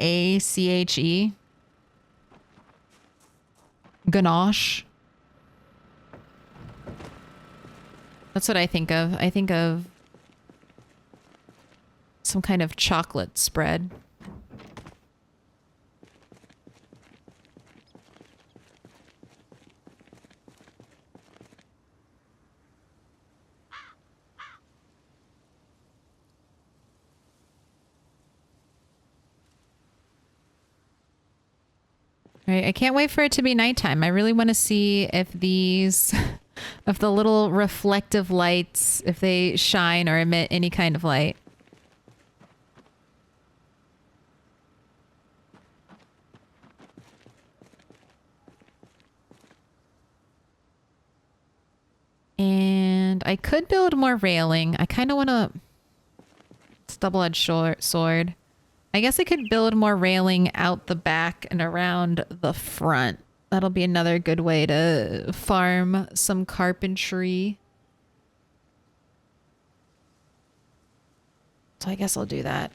Ganache. That's what I think of. I think of some kind of chocolate spread. Right, I can't wait for it to be nighttime. I really want to see if these, if the little reflective lights, if they shine or emit any kind of light. And I could build more railing. I kind of want to... It's double-edged sword. I guess I could build more railing out the back and around the front. That'll be another good way to farm some carpentry. So I guess I'll do that.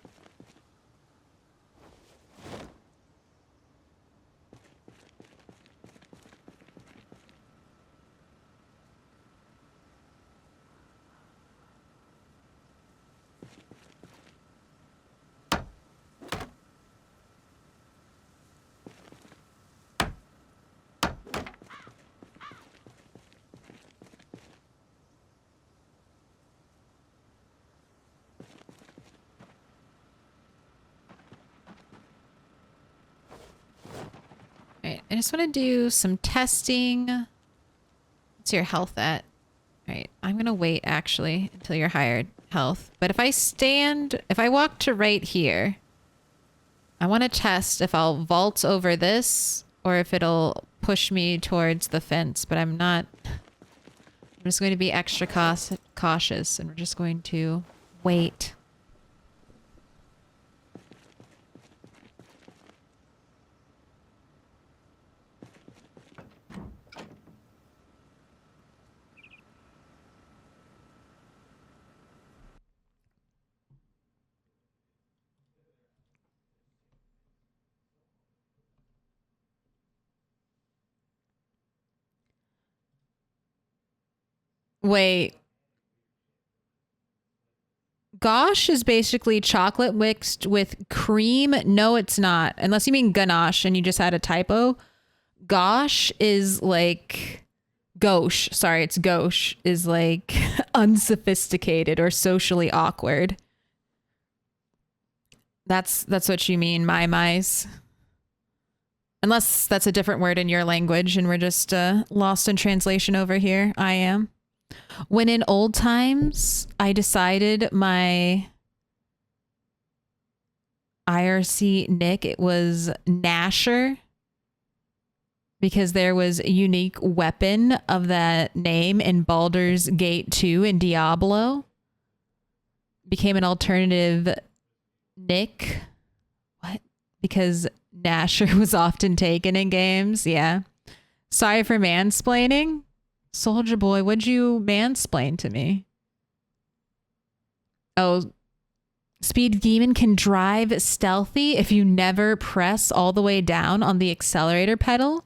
I just want to do some testing. What's your health at? All right, I'm going to wait actually until you're higher health. But if I walk to right here, I want to test if I'll vault over this or if it'll push me towards the fence, but I'm not. I'm just going to be extra cautious and we're just going to wait. Wait. Gosh is basically chocolate mixed with cream. No, it's not. Unless you mean ganache and you just had a typo. Gosh is like... Gauche. Sorry, it's gauche. Is like unsophisticated or socially awkward. That's what you mean, my. Unless that's a different word in your language and we're just lost in translation over here. I am. When in old times, I decided my IRC nick, it was Nasher, because there was a unique weapon of that name in Baldur's Gate 2 in Diablo. Became an alternative nick. What? Because Nasher was often taken in games. Yeah. Sorry for mansplaining. Soldier Boy, what'd you mansplain to me? Oh, Speed Demon can drive stealthy if you never press all the way down on the accelerator pedal.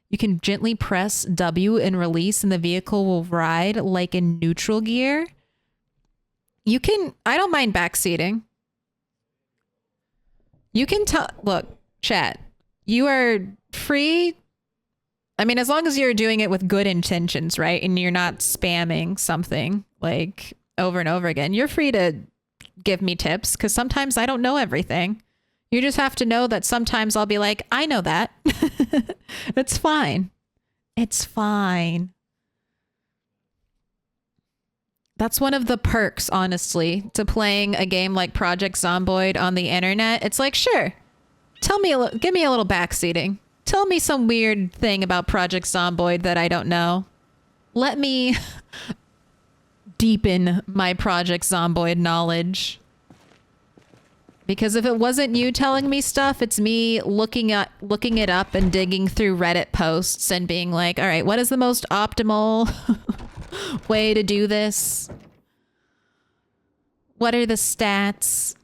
You can gently press W and release and the vehicle will ride like in neutral gear. You can, I don't mind backseating. You can tell, look, chat, you are free. I mean, as long as you're doing it with good intentions, right? And you're not spamming something like over and over again, you're free to give me tips because sometimes I don't know everything. You just have to know that sometimes I'll be like, I know that. It's fine. It's fine. That's one of the perks, honestly, to playing a game like Project Zomboid on the internet. It's like, sure, give me a little backseating. Tell me some weird thing about Project Zomboid that I don't know. Let me deepen my Project Zomboid knowledge. Because if it wasn't you telling me stuff, it's me looking it up and digging through Reddit posts and being like, all right, what is the most optimal way to do this? What are the stats?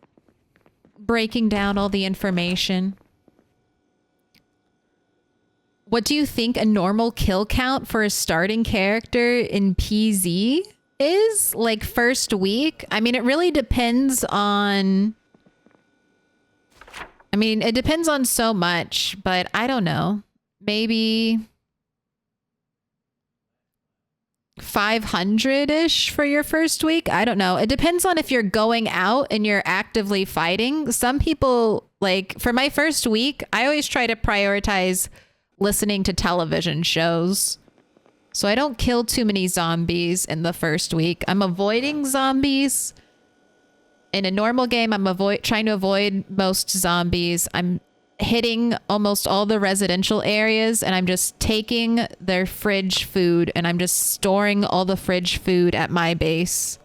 Breaking down all the information. What do you think a normal kill count for a starting character in PZ is? Like first week? I mean, it really depends on... I mean, it depends on so much, but I don't know. Maybe 500-ish for your first week? I don't know. It depends on if you're going out and you're actively fighting. Some people, like, for my first week, I always try to prioritize listening to television shows. So I don't kill too many zombies in the first week. I'm avoiding zombies. In a normal game, I'm trying to avoid most zombies. I'm hitting almost all the residential areas and I'm just taking their fridge food and I'm just storing all the fridge food at my base.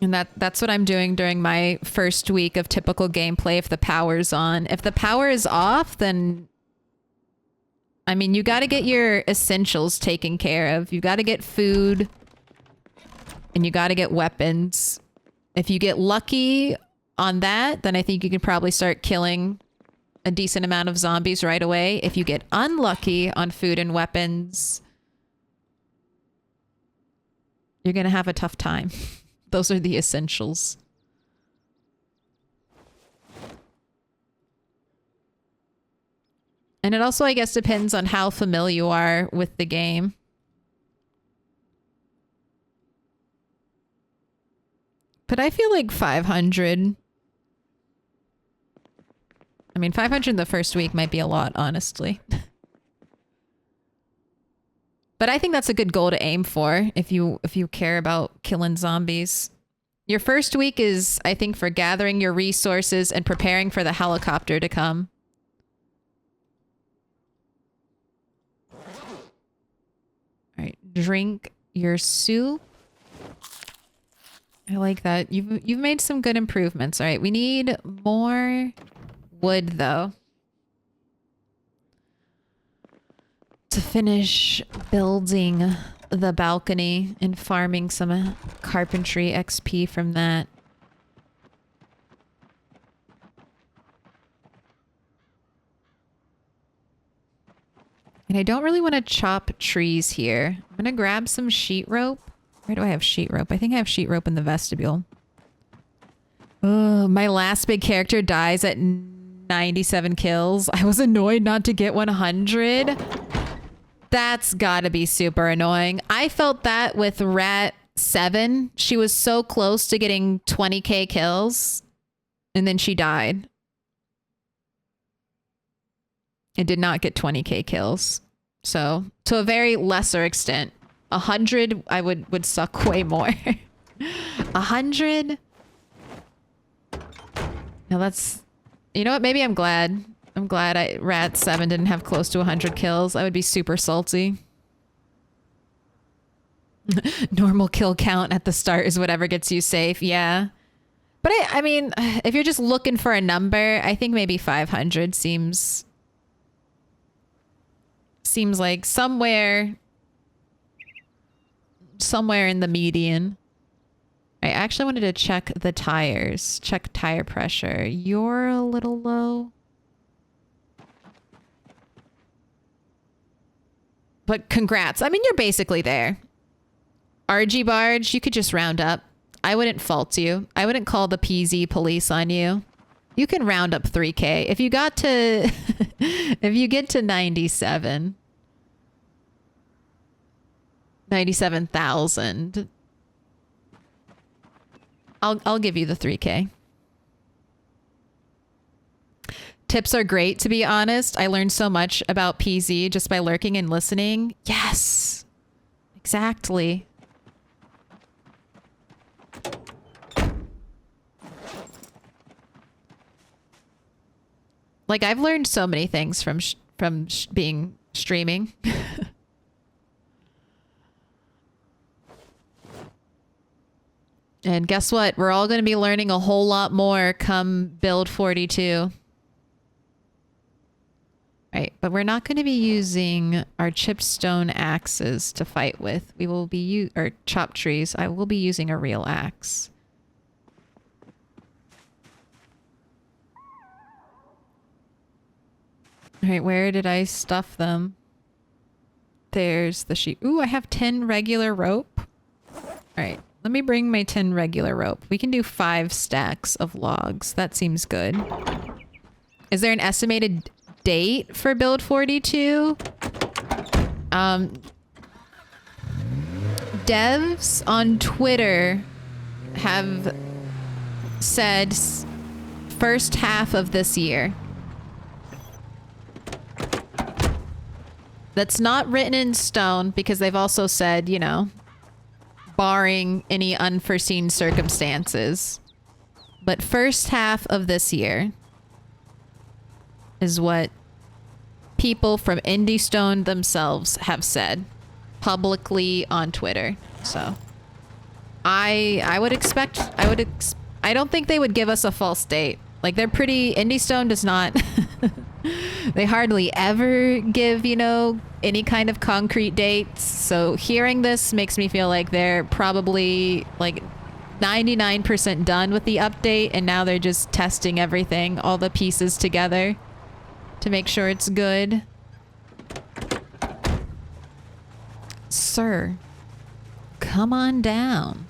And that's what I'm doing during my first week of typical gameplay if the power's on. If the power is off, then... I mean, you gotta get your essentials taken care of. You gotta get food. And you gotta get weapons. If you get lucky on that, then I think you can probably start killing a decent amount of zombies right away. If you get unlucky on food and weapons, you're gonna have a tough time. Those are the essentials. And it also, I guess, depends on how familiar you are with the game. But I feel like 500. mean, 500 the first week might be a lot, honestly. But I think that's a good goal to aim for if you care about killing zombies. Your first week is, I think, for gathering your resources and preparing for the helicopter to come. All right, drink your soup. I like that. You've made some good improvements. All right, we need more wood though to finish building the balcony and farming some carpentry XP from that. And I don't really want to chop trees here. I'm gonna grab some sheet rope. Where do I have sheet rope? I think I have sheet rope in the vestibule. Oh, my last big character dies at 97 kills. I was annoyed not to get 100. That's gotta be super annoying. I felt that with Rat 7. She was so close to getting 20k kills, and then she died. It did not get 20k kills. So, to a very lesser extent. 100, I would suck way more. 100? Now that's... You know what? Maybe I'm glad. I'm glad Rat 7 didn't have close to 100 kills. I would be super salty. Normal kill count at the start is whatever gets you safe. Yeah. But I mean, if you're just looking for a number, I think maybe 500 seems like somewhere in the median. I actually wanted to check the tires. Check tire pressure. You're a little low. But congrats. I mean, you're basically there. RG Barge, you could just round up. I wouldn't fault you. I wouldn't call the PZ police on you. You can round up 3K. If you got to... if you get to 97... 97,000. I'll give you the 3K. Tips are great, to be honest. I learned so much about PZ just by lurking and listening. Yes. Exactly. Like, I've learned so many things from being streaming. And guess what? We're all going to be learning a whole lot more come build 42. Right, but we're not going to be using our chipped stone axes to fight with. We will be or chop trees. I will be using a real axe. All right, where did I stuff them? There's the sheep. Ooh, I have 10 regular rope. All right. Let me bring my 10 regular rope. We can do 5 stacks of logs. That seems good. Is there an estimated date for build 42? Devs on Twitter have said first half of this year. That's not written in stone because they've also said, you know, barring any unforeseen circumstances. But first half of this year is what people from Indie Stone themselves have said publicly on Twitter. So I would expect, I don't think they would give us a false date. Like, they're pretty, Indie Stone does not, they hardly ever give, you know, any kind of concrete dates. So hearing this makes me feel like they're probably like 99% done with the update, and now they're just testing everything, all the pieces together to make sure it's good. Sir, come on down.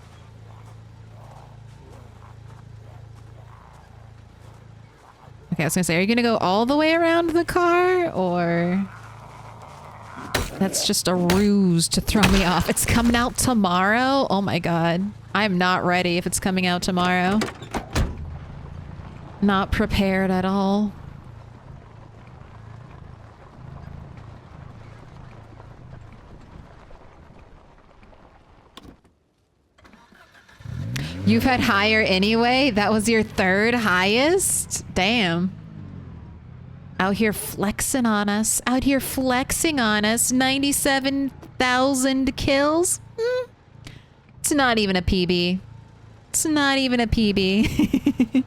Okay, I was gonna say, are you gonna go all the way around the car, or that's just a ruse to throw me off? It's coming out tomorrow? Oh my god. I'm not ready if it's coming out tomorrow. Not prepared at all. You've had higher anyway? That was your third highest? Damn. Out here flexing on us. Out here flexing on us. 97,000 kills? It's not even a PB. It's not even a PB.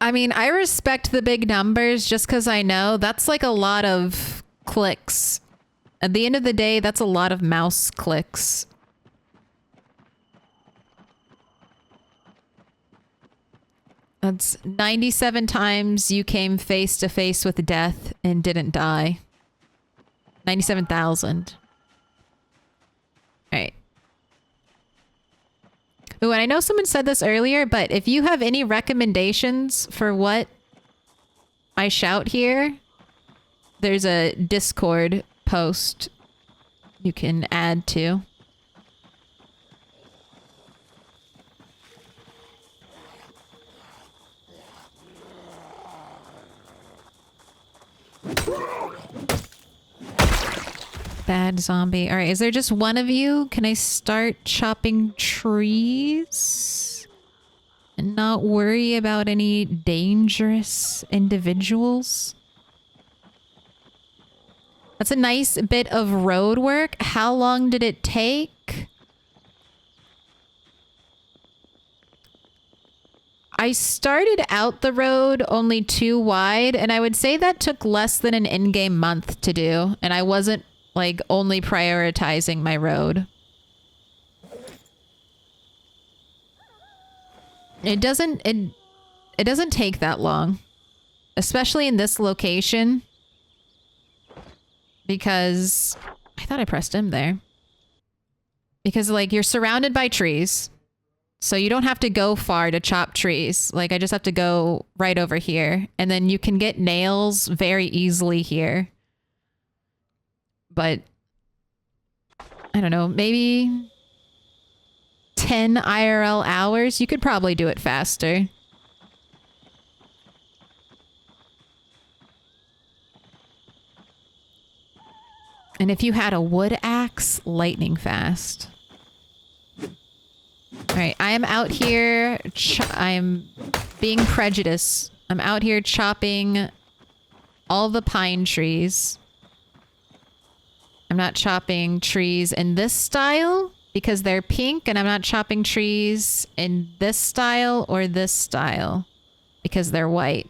I mean, I respect the big numbers just because I know that's like a lot of clicks. At the end of the day, that's a lot of mouse clicks. That's 97 times you came face to face with death and didn't die. 97,000. All right. Ooh, and I know someone said this earlier, but if you have any recommendations for what I shout here, there's a Discord post you can add to. Bad zombie. All right, is there just one of you? Can I start chopping trees and not worry about any dangerous individuals? That's a nice bit of road work. How long did it take? I started out the road only 2 wide, and I would say that took less than an in-game month to do, and I wasn't like only prioritizing my road. It doesn't take that long, especially in this location, because I thought I pressed him there. Because like you're surrounded by trees, so you don't have to go far to chop trees. Like I just have to go right over here, and then you can get nails very easily here. But I don't know, maybe 10 IRL hours? You could probably do it faster. And if you had a wood axe, lightning fast. All right, I am out here. I'm being prejudiced. I'm out here chopping all the pine trees. I'm not chopping trees in this style because they're pink, and I'm not chopping trees in this style or this style because they're white.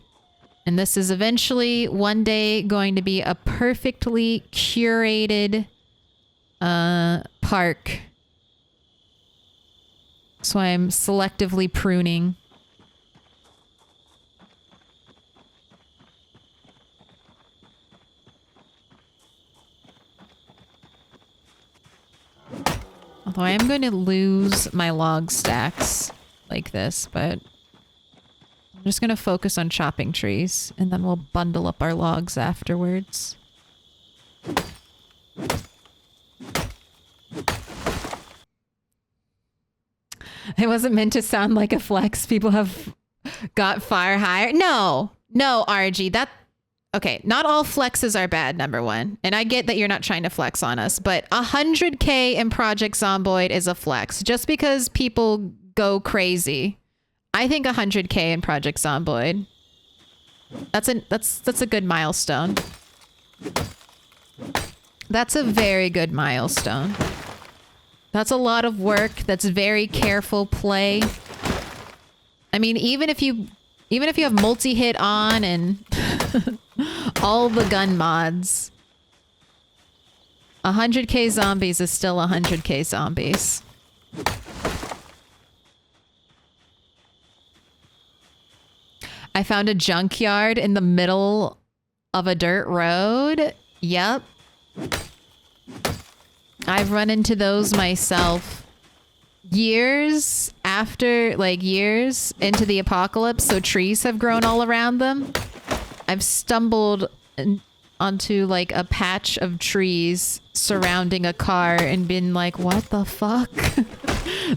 And this is eventually one day going to be a perfectly curated park. So I'm selectively pruning. Although I am going to lose my log stacks like this, but I'm just going to focus on chopping trees, and then we'll bundle up our logs afterwards. It wasn't meant to sound like a flex. People have got far higher. No, RG, okay, not all flexes are bad, number one. And I get that you're not trying to flex on us, but 100K in Project Zomboid is a flex. Just because people go crazy. I think 100K in Project Zomboid. That's a good milestone. That's a very good milestone. That's a lot of work. That's very careful play. I mean, even if you have multi-hit on and all the gun mods, 100K zombies is still 100K zombies. I found a junkyard in the middle of a dirt road. Yep. I've run into those myself. Years after, like years into the apocalypse, so trees have grown all around them. I've stumbled onto like a patch of trees surrounding a car and been like, what the fuck?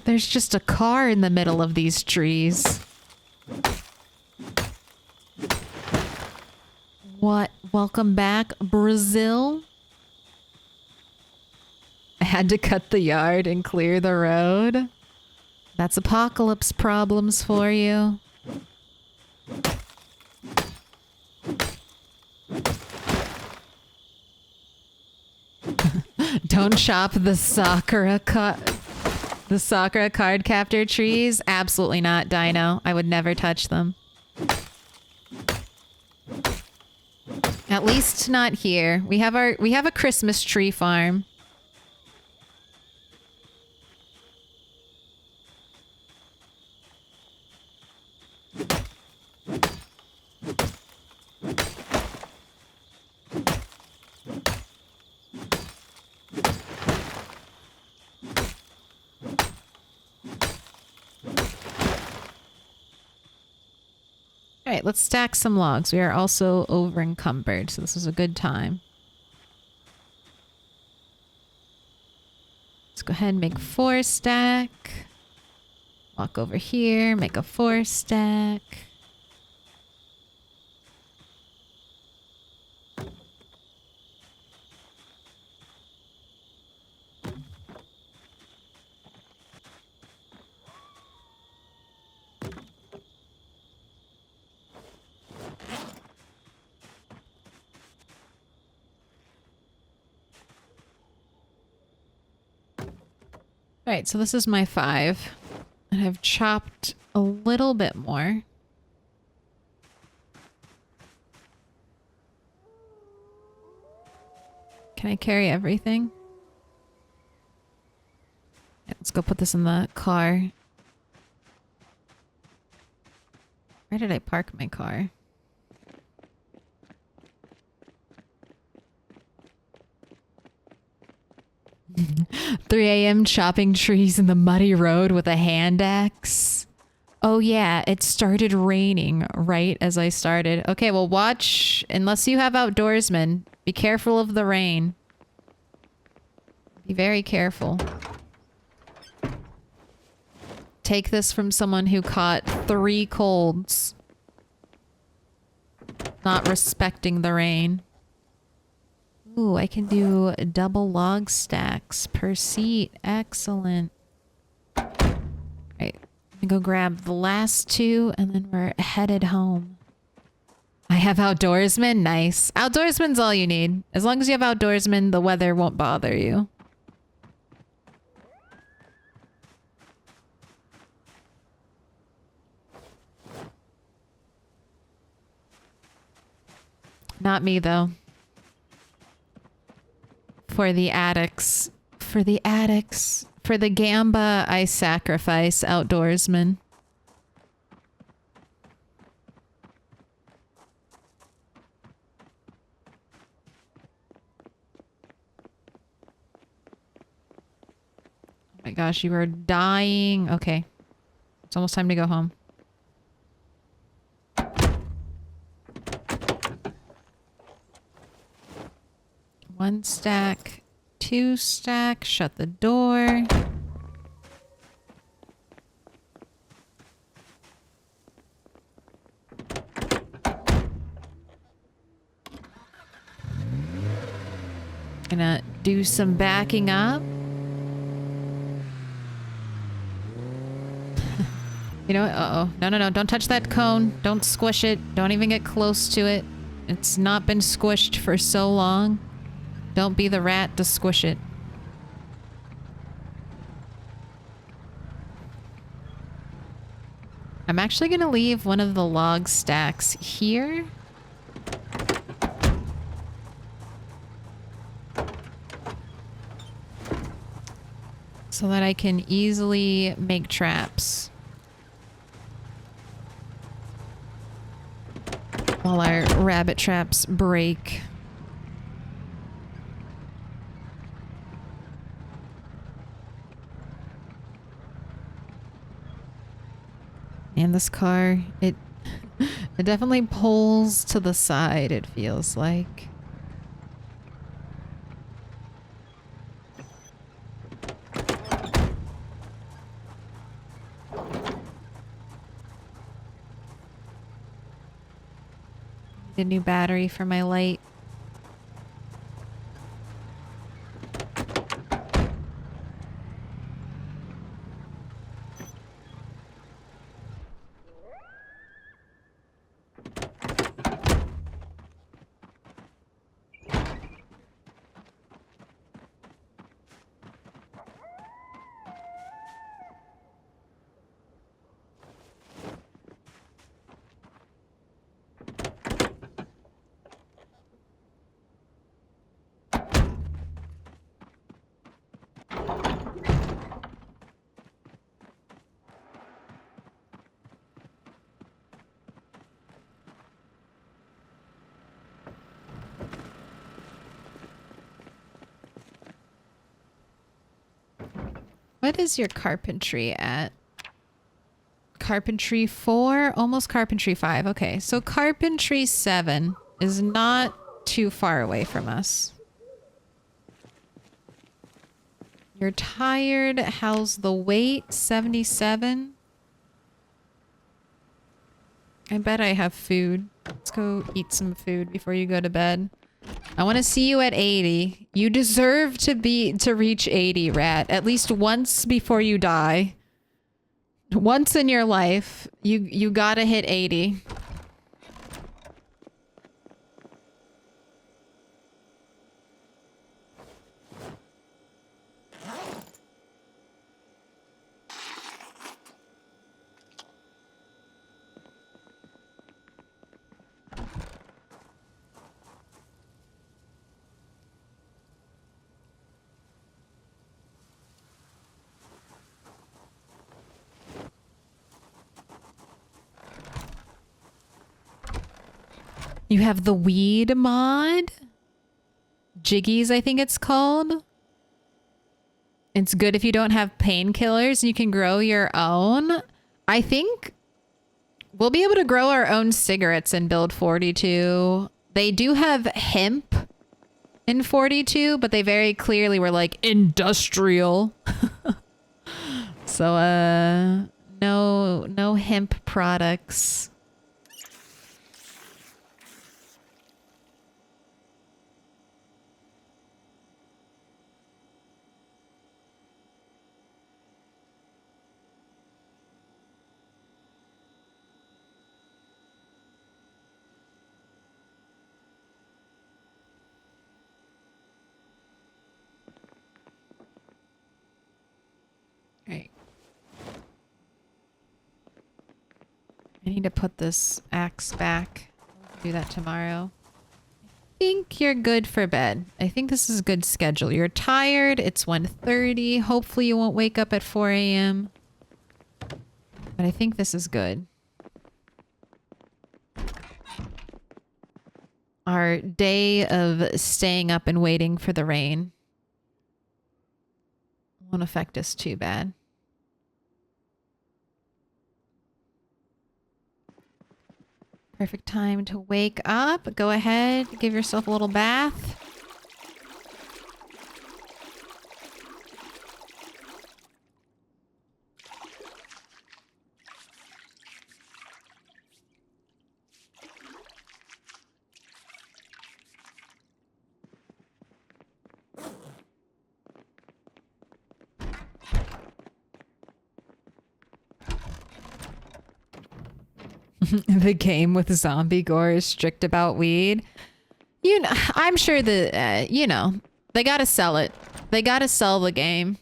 There's just a car in the middle of these trees. What? Welcome back, Brazil. had to cut the yard and clear the road. That's apocalypse problems for you. Don't chop the Sakura card captor trees. Absolutely not, Dino. I would never touch them. At least not here. We have a Christmas tree farm. All right, let's stack some logs. We are also over encumbered, so this is a good time. Let's go ahead and make 4 stack. Walk over here, make a 4 stack. All right, so this is my 5. And I've chopped a little bit more. Can I carry everything? Yeah, let's go put this in the car. Where did I park my car? 3 a.m. chopping trees in the muddy road with a hand axe. Oh yeah, it started raining right as I started. Okay, well watch, unless you have outdoorsmen, be careful of the rain. Be very careful. Take this from someone who caught 3 colds. Not respecting the rain. Ooh, I can do double log stacks per seat. Excellent. Right, I'm gonna go grab the last 2 and then we're headed home. I have outdoorsmen. Nice. Outdoorsmen's all you need. As long as you have outdoorsmen, the weather won't bother you. Not me, though. For the addicts. For the addicts. For the gamba, I sacrifice outdoorsmen. Oh my gosh, you are dying. Okay. It's almost time to go home. One stack, 2 stack, shut the door. Gonna do some backing up. You know what? Uh-oh. No, no, no. Don't touch that cone. Don't squish it. Don't even get close to it. It's not been squished for so long. Don't be the rat to squish it. I'm actually gonna leave one of the log stacks here. So that I can easily make traps. While our rabbit traps break. And this car, it definitely pulls to the side, it feels like. Need a new battery for my light. What is your carpentry at? Carpentry 4, almost carpentry 5. Okay, so carpentry 7 is not too far away from us. You're tired. How's the weight? 77. I bet I have food. Let's go eat some food before you go to bed. I want to see you at 80. You deserve to reach 80, Rat. At least once before you die. Once in your life, you gotta hit 80. You have the weed mod? Jiggies, I think it's called. It's good if you don't have painkillers and you can grow your own. I think we'll be able to grow our own cigarettes in build 42. They do have hemp in 42, but they very clearly were like industrial. So, no hemp products. Right. I need to put this axe back. I'll do that tomorrow. I think you're good for bed. I think this is a good schedule. You're tired. It's 1:30. Hopefully you won't wake up at 4 a.m. But I think this is good. Our day of staying up and waiting for the rain won't affect us too bad. Perfect time to wake up. Go ahead, give yourself a little bath. The game with zombie gore is strict about weed. You know, I'm sure that, you know, they gotta sell it. They gotta sell the game.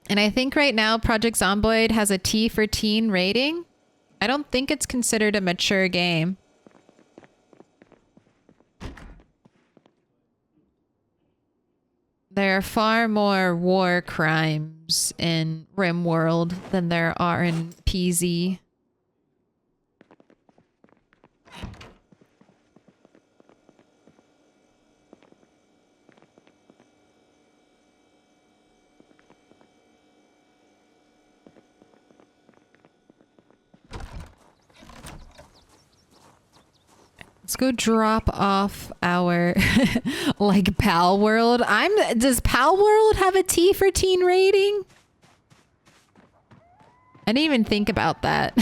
And I think right now Project Zomboid has a T for teen rating. I don't think it's considered a mature game. There are far more war crimes in RimWorld than there are in PZ. Let's go drop off our like Pal World. Does Pal World have a T for teen rating? I didn't even think about that.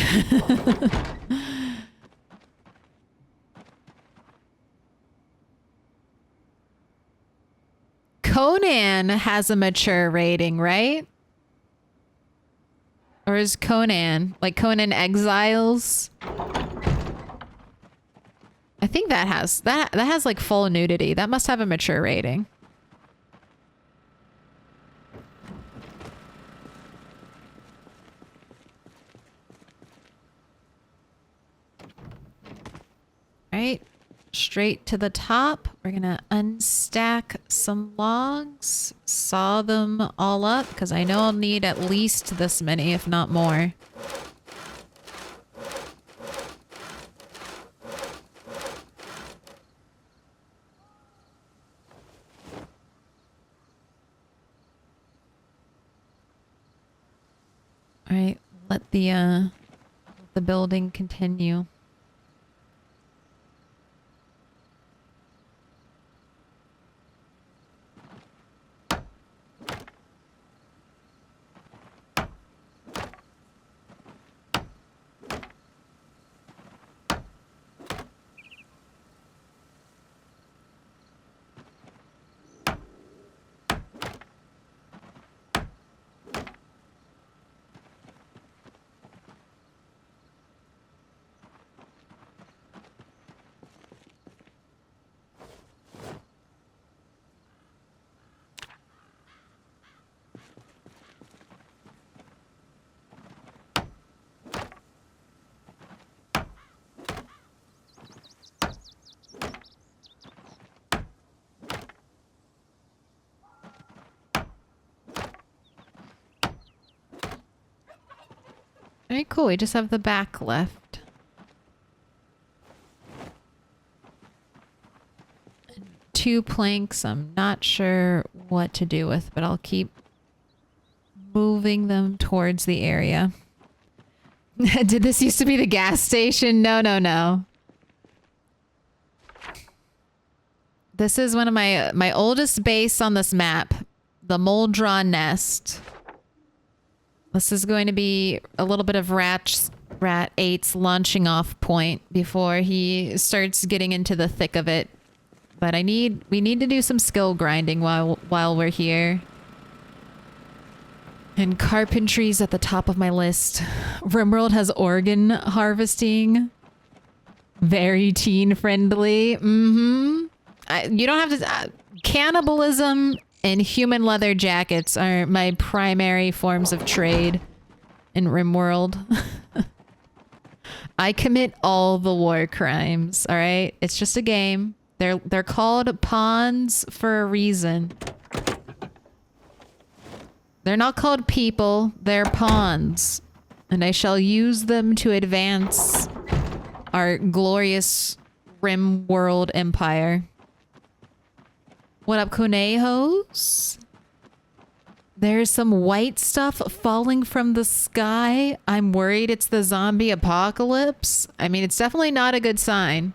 Conan has a mature rating, right? Or is Conan like Conan Exiles? I think that has like full nudity. That must have a mature rating. All right, straight to the top. We're gonna unstack some logs, saw them all up because I know I'll need at least this many, if not more. All right, let the building continue. All right, cool. We just have the back left. Two planks I'm not sure what to do with, but I'll keep moving them towards the area. Did this used to be the gas station? No, no, no. This is one of my oldest base on this map, the Moldron Nest. This is going to be a little bit of Rat 8's launching off point before he starts getting into the thick of it. But we need to do some skill grinding while we're here. And carpentry's at the top of my list. RimWorld has organ harvesting. Very teen friendly. Mm-hmm. You don't have to... cannibalism and human leather jackets are my primary forms of trade in RimWorld. I commit all the war crimes, all right? It's just a game. They're called pawns for a reason. They're not called people, they're pawns. And I shall use them to advance our glorious RimWorld empire. What up, conejos? There's some white stuff falling from the sky. I'm worried it's the zombie apocalypse. I mean, it's definitely not a good sign.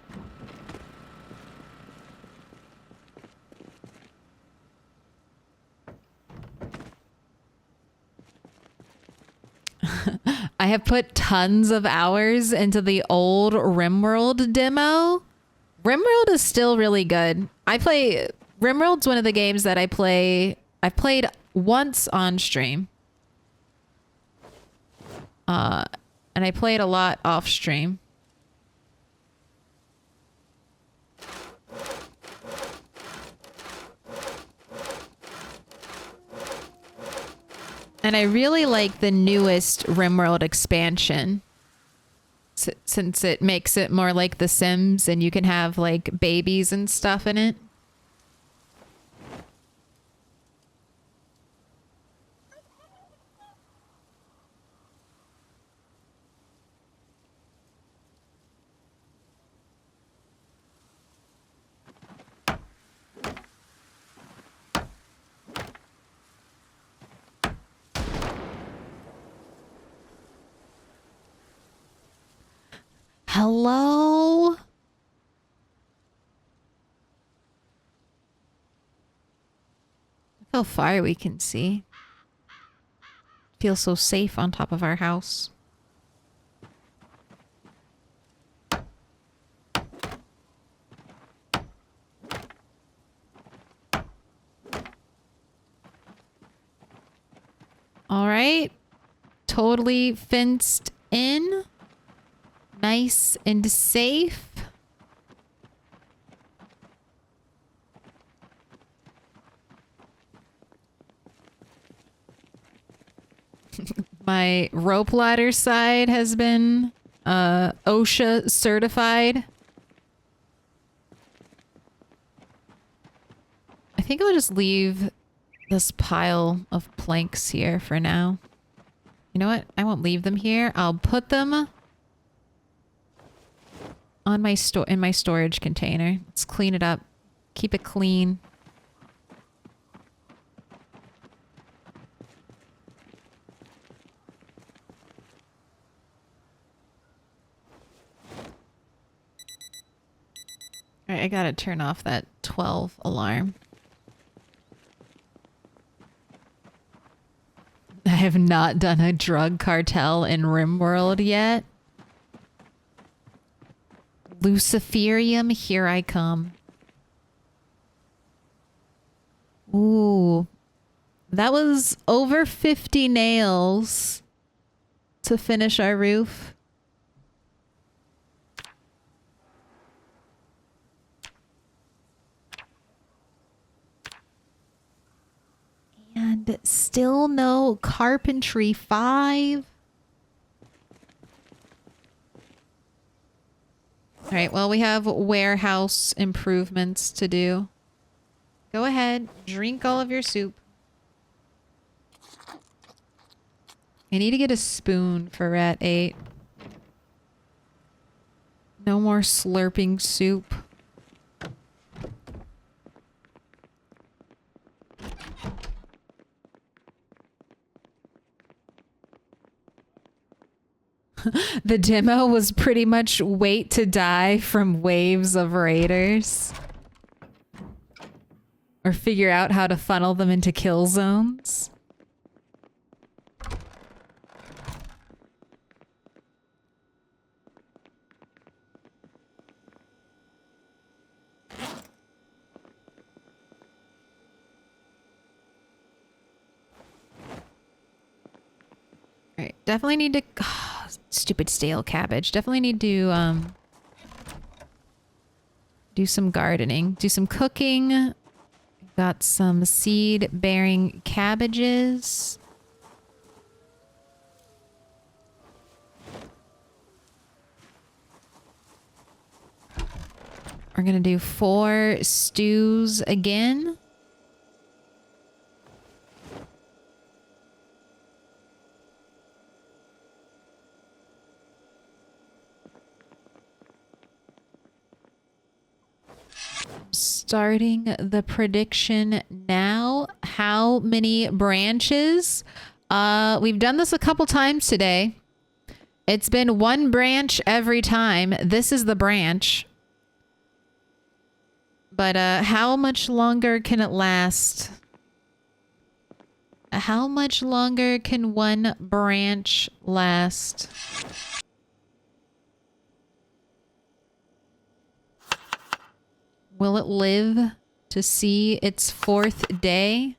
I have put tons of hours into the old RimWorld demo. RimWorld is still really good. RimWorld's one of the games that I've played once on stream. And I played a lot off stream. And I really like the newest RimWorld expansion. Since it makes it more like The Sims and you can have like babies and stuff in it. Hello? How far we can see. Feel so safe on top of our house. All right. Totally fenced in. Nice and safe. My rope ladder side has been OSHA certified. I think I'll just leave this pile of planks here for now. You know what? I won't leave them here. I'll put them on my in my storage container. Let's clean it up. Keep it clean. All right, I gotta turn off that 12 alarm. I have not done a drug cartel in RimWorld yet. Luciferium, here I come. Ooh. That was over 50 nails to finish our roof. And still no carpentry 5. All right, well, we have warehouse improvements to do. Go ahead, drink all of your soup. I need to get a spoon for Rat 8. No more slurping soup. The demo was pretty much wait to die from waves of raiders. Or figure out how to funnel them into kill zones. Alright, definitely need to... Oh, stupid stale cabbage. Definitely need to, do some gardening. Do some cooking. Got some seed-bearing cabbages. We're gonna do 4 stews again. Starting the prediction now. How many branches? We've done this a couple times today. It's been 1 branch every time. This is the branch. But how much longer can it last? How much longer can 1 branch last? Will it live to see its 4th day?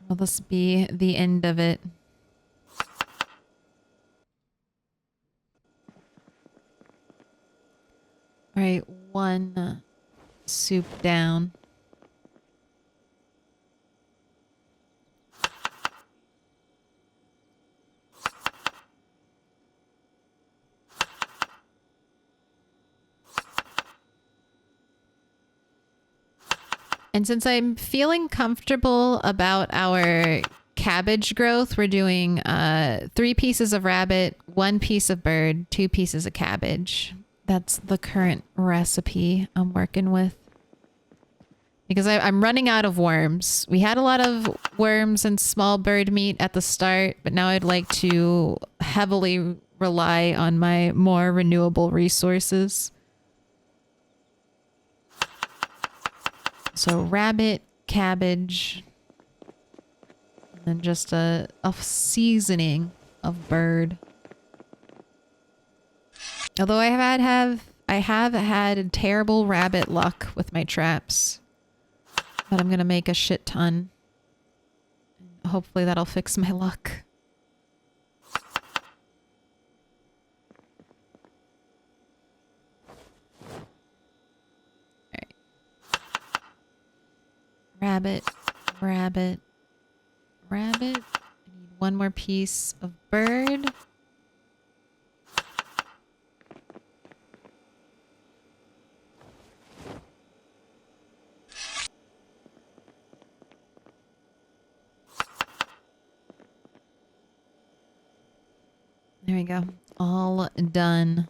Will this be the end of it? All right, 1 soup down. And since I'm feeling comfortable about our cabbage growth, we're doing 3 pieces of rabbit, 1 piece of bird, 2 pieces of cabbage. That's the current recipe I'm working with. Because I'm running out of worms. We had a lot of worms and small bird meat at the start, but now I'd like to heavily rely on my more renewable resources. So rabbit, cabbage, and then just a seasoning of bird. Although I have had terrible rabbit luck with my traps. But I'm gonna make a shit ton. Hopefully that'll fix my luck. Alright. Rabbit, rabbit, rabbit. I need 1 more piece of bird. There we go. All done.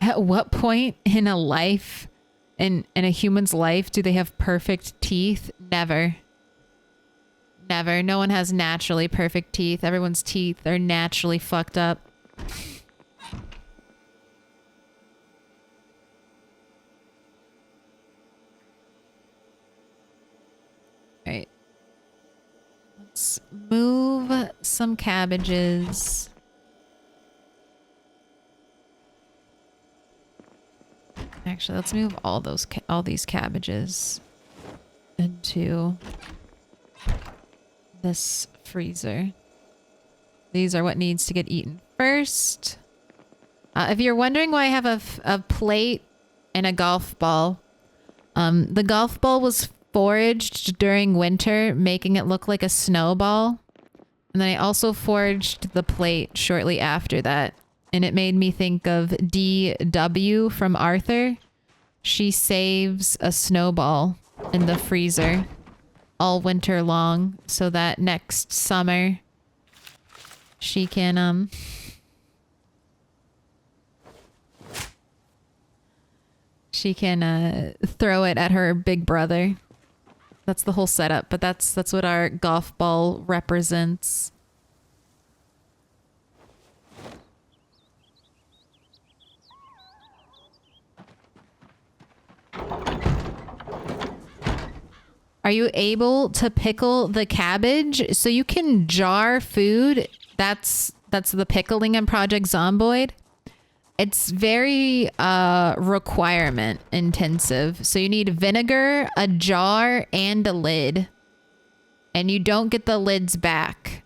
At what point in a life, in a human's life, do they have perfect teeth? Never. Never. No one has naturally perfect teeth. Everyone's teeth are naturally fucked up. Right. Let's move some cabbages. Actually, let's move all these cabbages into this freezer. These are what needs to get eaten first. If you're wondering why I have a plate and a golf ball, the golf ball was foraged during winter, making it look like a snowball. And then I also foraged the plate shortly after that. And it made me think of DW from Arthur. She saves a snowball in the freezer all winter long so that next summer she can throw it at her big brother. That's the whole setup, but that's what our golf ball represents. Are you able to pickle the cabbage? So you can jar food. That's the pickling in Project Zomboid. It's very requirement intensive. So you need vinegar, a jar, and a lid. And you don't get the lids back.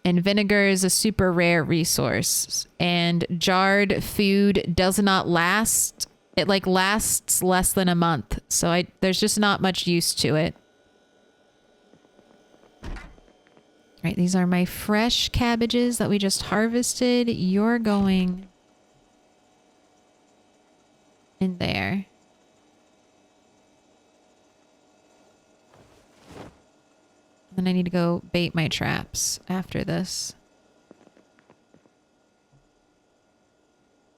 And vinegar is a super rare resource. And jarred food does not last. It like lasts less than a month. So there's just not much use to it. All right, these are my fresh cabbages that we just harvested. You're going in there. Then I need to go bait my traps after this.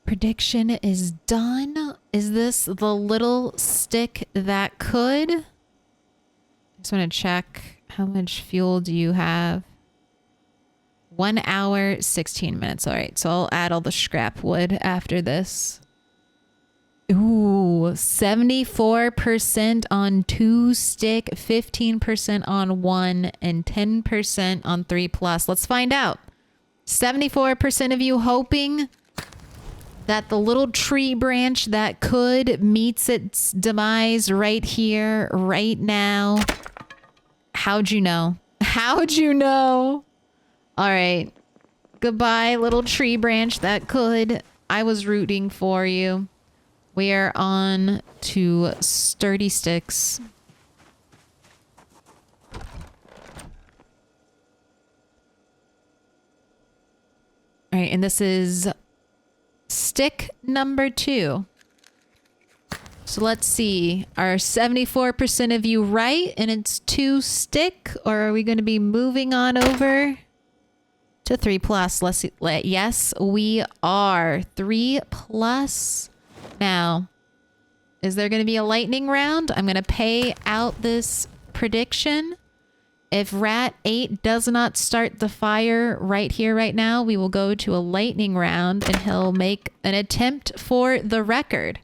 Prediction is done. Is this the little stick that could? I just want to check how much fuel do you have? 1 hour, 16 minutes. All right, so I'll add all the scrap wood after this. Ooh, 74% on 2 stick, 15% on 1, and 10% on 3+. Let's find out. 74% of you hoping that the little tree branch that could meets its demise right here, right now. How'd you know? How'd you know? All right. Goodbye, little tree branch that could. I was rooting for you. We are on to sturdy sticks. All right, and this is stick number 2. So let's see. Are 74% of you right and it's 2 stick? Or are we going to be moving on over to 3+? Let's see. Yes, we are. 3+. Now, is there going to be a lightning round? I'm going to pay out this prediction. If Rat 8 does not start the fire right here, right now, we will go to a lightning round and he'll make an attempt for the record.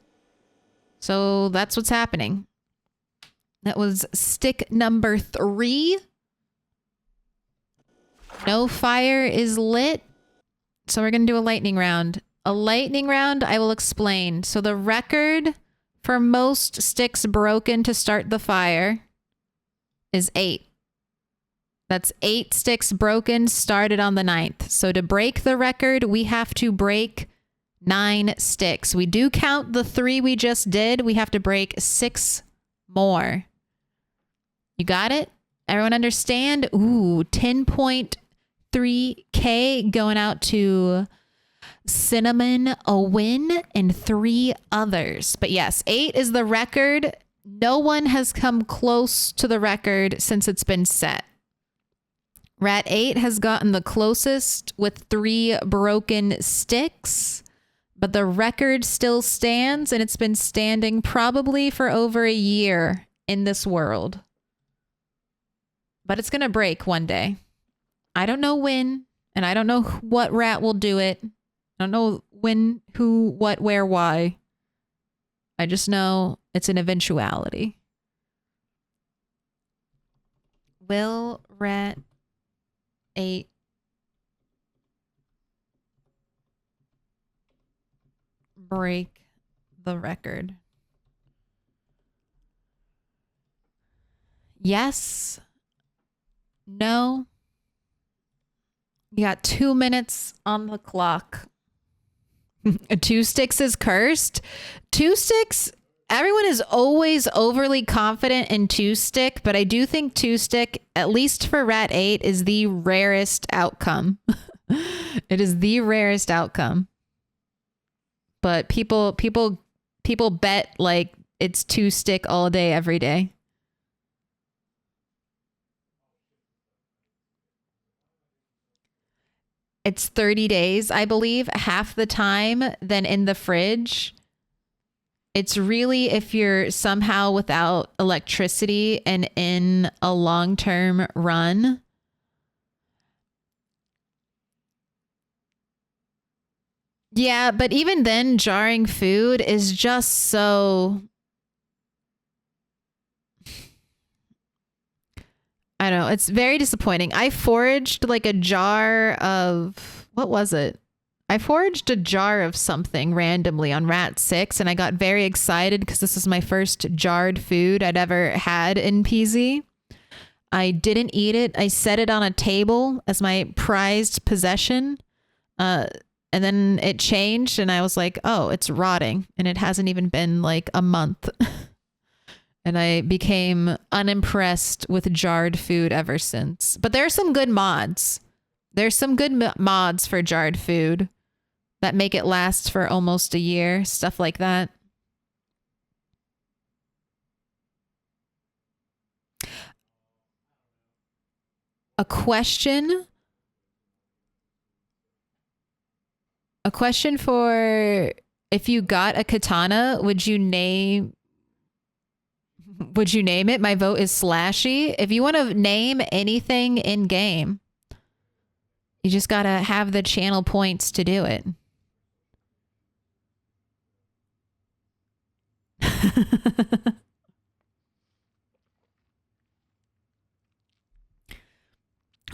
So that's what's happening. That was stick number 3. No fire is lit. So we're going to do a lightning round. A lightning round, I will explain. So the record for most sticks broken to start the fire is 8. That's 8 sticks broken, started on the 9th. So to break the record, we have to break 9 sticks. We do count the 3 we just did. We have to break 6 more. You got it? Everyone understand? Ooh, 10.3K going out to Cinnamon, a win, and 3 others. But yes, 8 is the record. No one has come close to the record since it's been set. Rat 8 has gotten the closest with 3 broken sticks. But the record still stands, and it's been standing probably for over a year in this world. But it's going to break one day. I don't know when, and I don't know what rat will do it. I don't know when, who, what, where, why. I just know it's an eventuality. Will rat 8 break the record? Yes. No. You got 2 minutes on the clock. 2 sticks is cursed. 2 sticks, everyone is always overly confident in 2 stick, but I do think 2 stick, at least for rat 8, is the rarest outcome. It is the rarest outcome. But people bet like it's 2 stick all day, every day. It's 30 days, I believe, half the time than in the fridge. It's really if you're somehow without electricity and in a long-term run. Yeah, but even then, jarring food is just so... I don't know. It's very disappointing. I foraged like a jar of... What was it? I foraged a jar of something randomly on Rat 6, and I got very excited because this is my first jarred food I'd ever had in PZ. I didn't eat it. I set it on a table as my prized possession. And then it changed, and I was like, oh, it's rotting. And it hasn't even been like a month. And I became unimpressed with jarred food ever since. But there are some good mods. There's some good mods for jarred food that make it last for almost a year. Stuff like that. A question for if you got a katana, would you name it? My vote is Slashy. If you want to name anything in game, you just got to have the channel points to do it.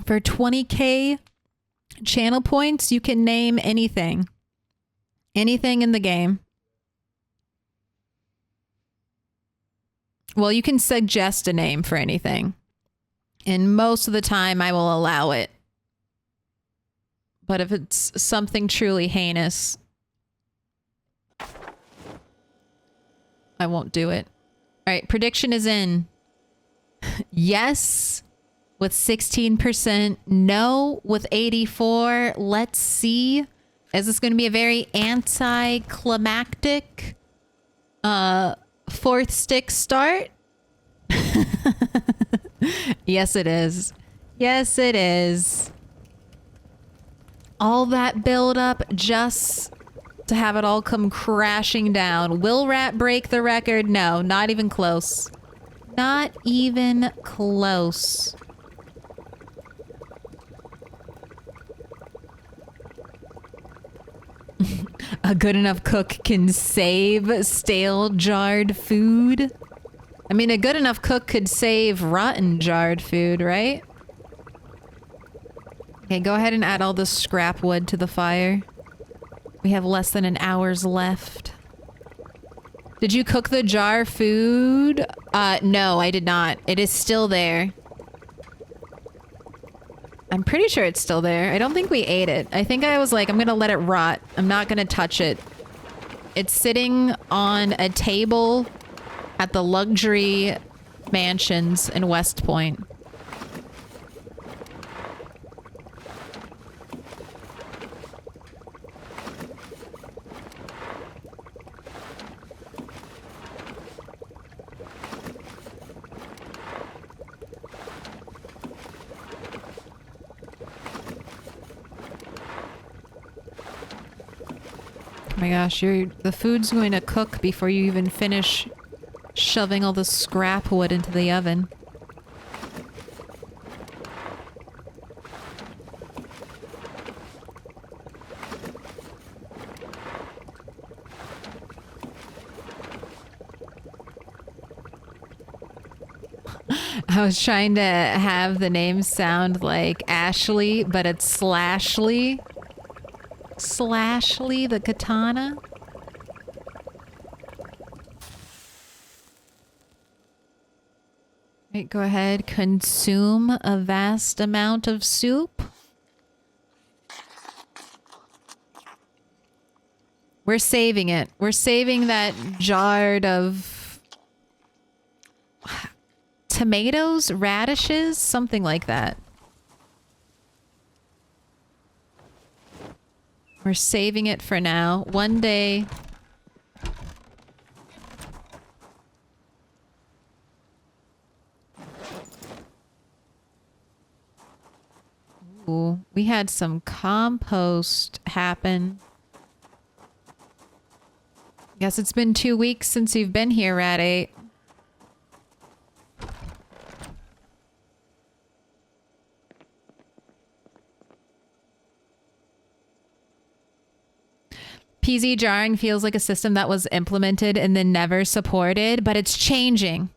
For 20k channel points, you can name anything. Anything in the game. Well, you can suggest a name for anything. And most of the time, I will allow it. But if it's something truly heinous, I won't do it. All right, prediction is in. Yes with 16%. No with 84%. Let's see. Is this going to be a very anticlimactic fourth stick start? Yes, it is. Yes, it is. All that build up just to have it all come crashing down. Will Rat break the record? No, not even close. Not even close. A good enough cook can save stale jarred food. I mean, a good enough cook could save rotten jarred food, right? Okay, go ahead and add all the scrap wood to the fire. We have less than an hour's left. Did you cook the jar food? No, I did not. It is still there. I'm pretty sure it's still there. I don't think we ate it. I think I was like, I'm gonna let it rot. I'm not gonna touch it. It's sitting on a table at the luxury mansions in West Point. Oh my gosh, the food's going to cook before you even finish shoving all the scrap wood into the oven. I was trying to have the name sound like Ashley, but it's Slashly. Slashly the katana. Right, go ahead, consume a vast amount of soup. We're saving it. We're saving that jar of tomatoes, radishes, something like that. We're saving it for now. One day. Ooh, we had some compost happen. Guess it's been 2 weeks since you've been here, Rat 8. PZ jarring feels like a system that was implemented and then never supported, but it's changing.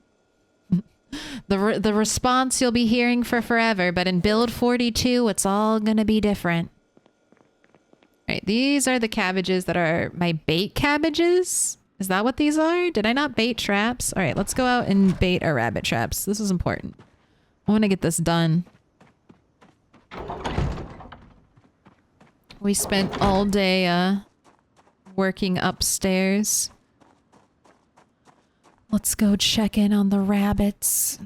The response you'll be hearing for forever, but in build 42, it's all gonna be different. Right, these are the cabbages that are my bait cabbages. Is that what these are? Did I not bait traps? All right, let's go out and bait our rabbit traps. This is important. I want to get this done. We spent all day working upstairs. Let's go check in on the rabbits.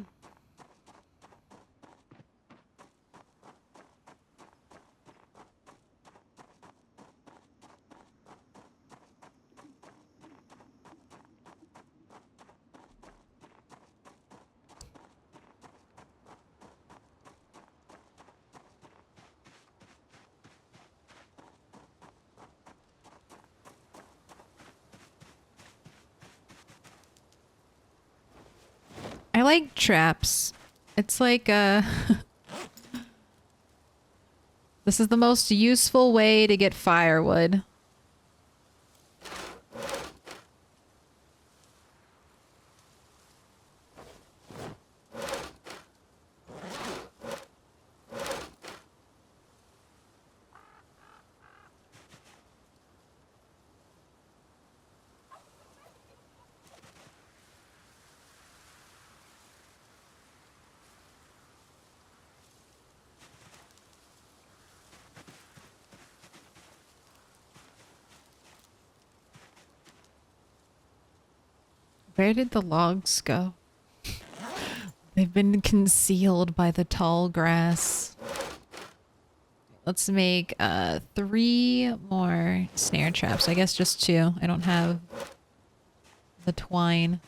I like traps. It's like this is the most useful way to get firewood. Where did the logs go? They've been concealed by the tall grass. Let's make 3 more snare traps. I guess just 2. I don't have the twine.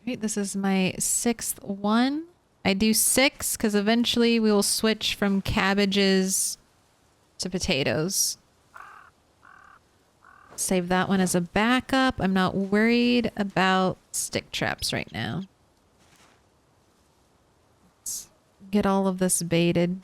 Right, this is my 6th one. I do 6 because eventually we will switch from cabbages to potatoes. Save that one as a backup. I'm not worried about stick traps right now. Let's get all of this baited.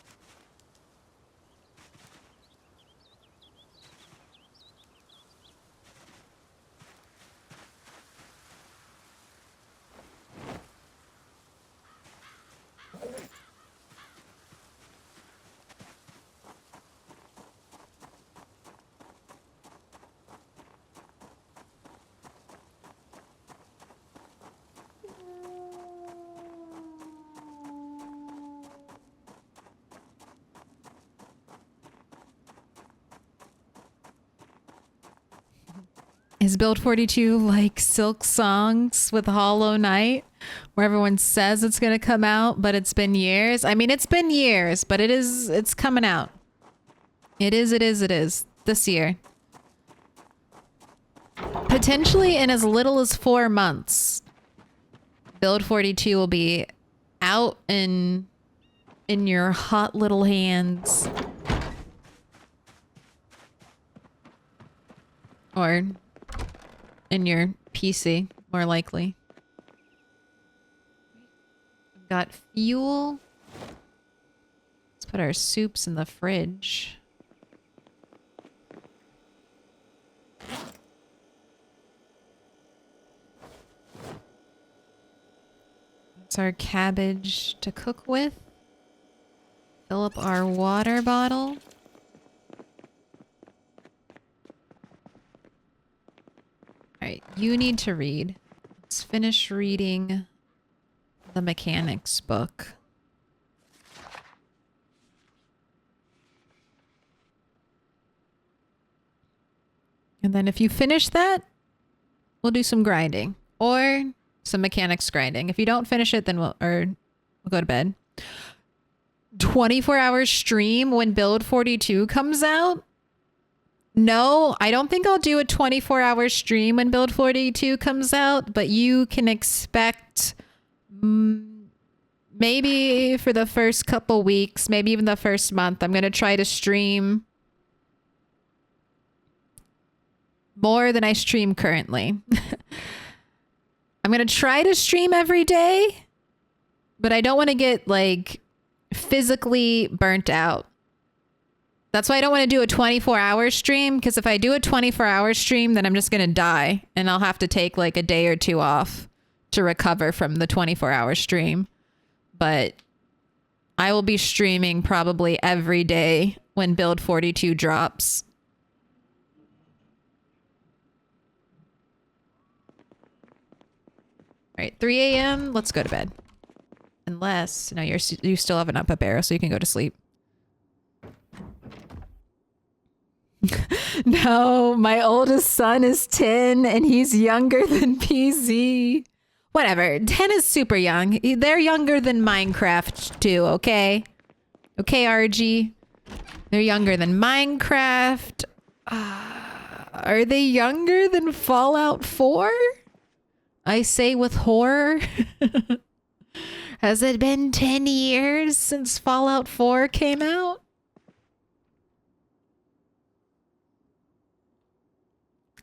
Is Build 42 like Silk Songs with Hollow Knight, where everyone says it's going to come out, but it's been years? I mean, it's been years, but it's coming out. It is this year. Potentially in as little as 4 months. Build 42 will be out in your hot little hands. Or in your PC, more likely. We've got fuel. Let's put our soups in the fridge. That's our cabbage to cook with. Fill up our water bottle. Alright, you need to read. Let's finish reading the mechanics book. And then if you finish that, we'll do some grinding. Or some mechanics grinding. If you don't finish it, then we'll go to bed. 24-hour stream when Build 42 comes out? No, I don't think I'll do a 24-hour stream when Build 42 comes out, but you can expect maybe for the first couple weeks, maybe even the first month, I'm going to try to stream more than I stream currently. I'm going to try to stream every day, but I don't want to get like physically burnt out. That's why I don't want to do a 24-hour stream, because if I do a 24-hour stream, then I'm just going to die and I'll have to take like a day or two off to recover from the 24-hour stream. But I will be streaming probably every day when Build 42 drops. All right, 3 a.m. Let's go to bed. Unless, no, you still have an up arrow, so you can go to sleep. No, my oldest son is 10 and he's younger than PZ. Whatever, 10 is super young. They're younger than Minecraft too, okay? Okay, RG. They're younger than Minecraft. Are they younger than Fallout 4? I say with horror. Has it been 10 years since Fallout 4 came out?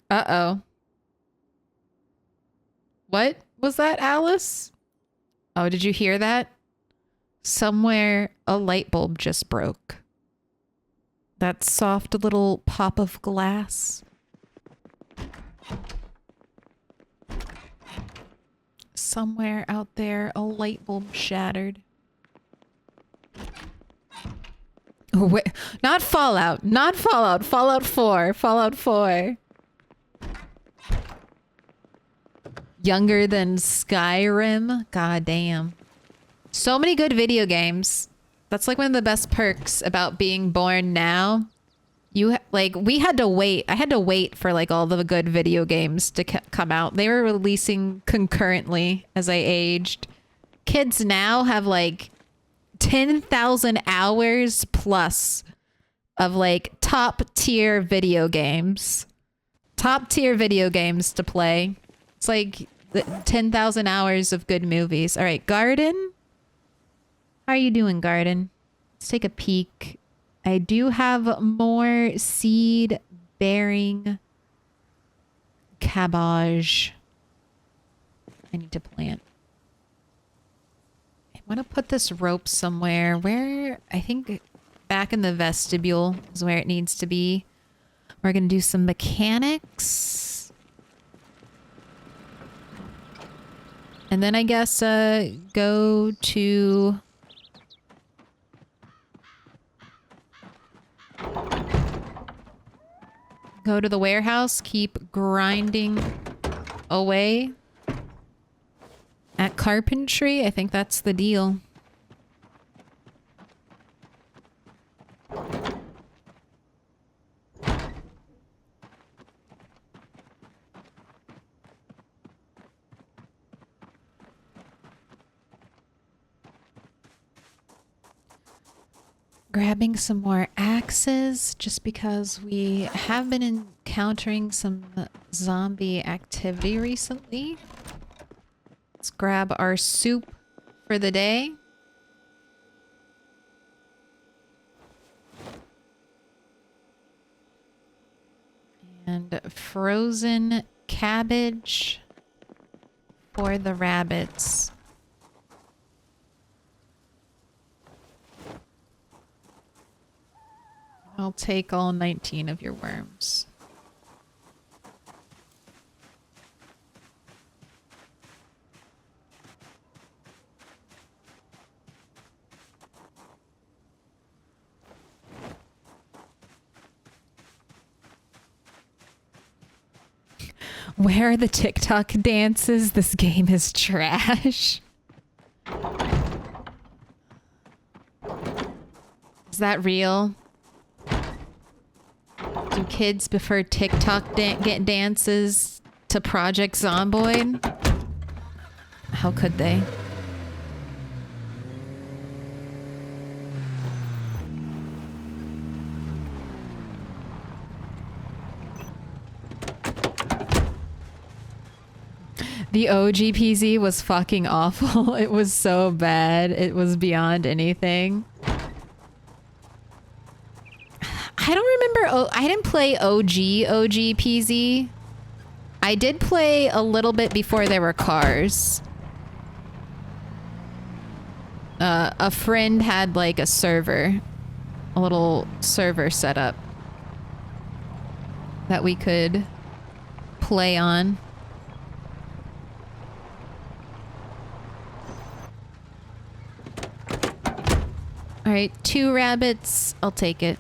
Uh-oh. What was that, Alice? Oh, did you hear that? Somewhere a light bulb just broke. That soft little pop of glass. Somewhere out there, a light bulb shattered. Oh, wait, not Fallout. Not Fallout. Fallout 4. Fallout 4. Younger than Skyrim? God damn. So many good video games. That's like one of the best perks about being born now. We had to wait. I had to wait for like all the good video games to come out. They were releasing concurrently as I aged. Kids now have like 10,000 hours plus of like top tier video games. Top tier video games to play. It's like 10,000 hours of good movies. All right, Garden. How are you doing, Garden? Let's take a peek. I do have more seed bearing cabbage I need to plant. I want to put this rope somewhere where I think back in the vestibule is where it needs to be. We're going to do some mechanics. And then I guess go to... Go to the warehouse, keep grinding away at carpentry. I think that's the deal. Grabbing some more axes just because we have been encountering some zombie activity recently. Let's grab our soup for the day. And frozen cabbage for the rabbits. I'll take all 19 of your worms. Where are the TikTok dances? This game is trash. Is that real? Do kids prefer TikTok dances to Project Zomboid? How could they? The OGPZ was fucking awful. It was so bad. It was beyond anything. I don't remember. I didn't play OGPZ. I did play a little bit before there were cars. A friend had like a server, a little server set up that we could play on. All right, 2 rabbits. I'll take it.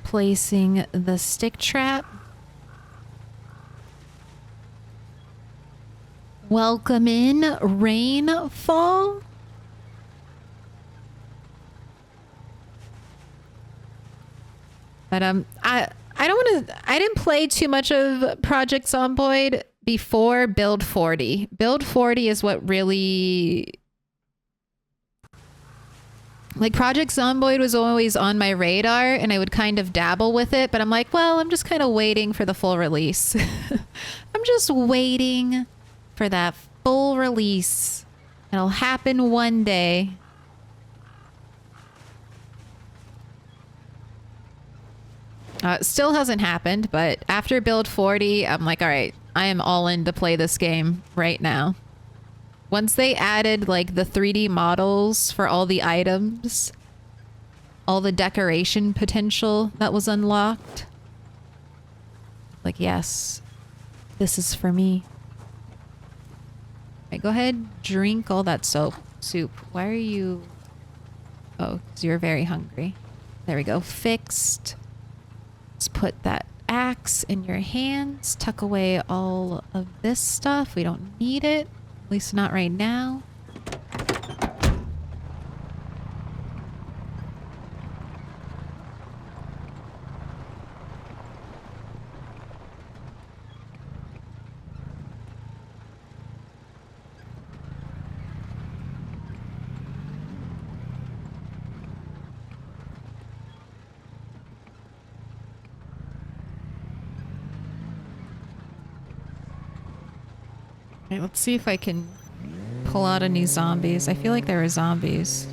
Placing the stick trap. Welcome in rainfall. But I don't want to. I didn't play too much of Project Zomboid before Build 40. Build 40 is what really, like, Project Zomboid was always on my radar, and I would kind of dabble with it. But I'm like, well, I'm just kind of waiting for the full release. I'm just waiting for that full release. It'll happen one day. Still hasn't happened, but after Build 40, I'm like, all right, I am all in to play this game right now. Once they added like the 3D models for all the items, all the decoration potential that was unlocked, like, yes, this is for me. All right, go ahead, drink all that soup. Why are you... Oh, because you're very hungry. There we go, fixed. Let's put that axe in your hands. Tuck away all of this stuff. We don't need it. At least not right now. Okay, let's see if I can pull out any zombies. I feel like there are zombies.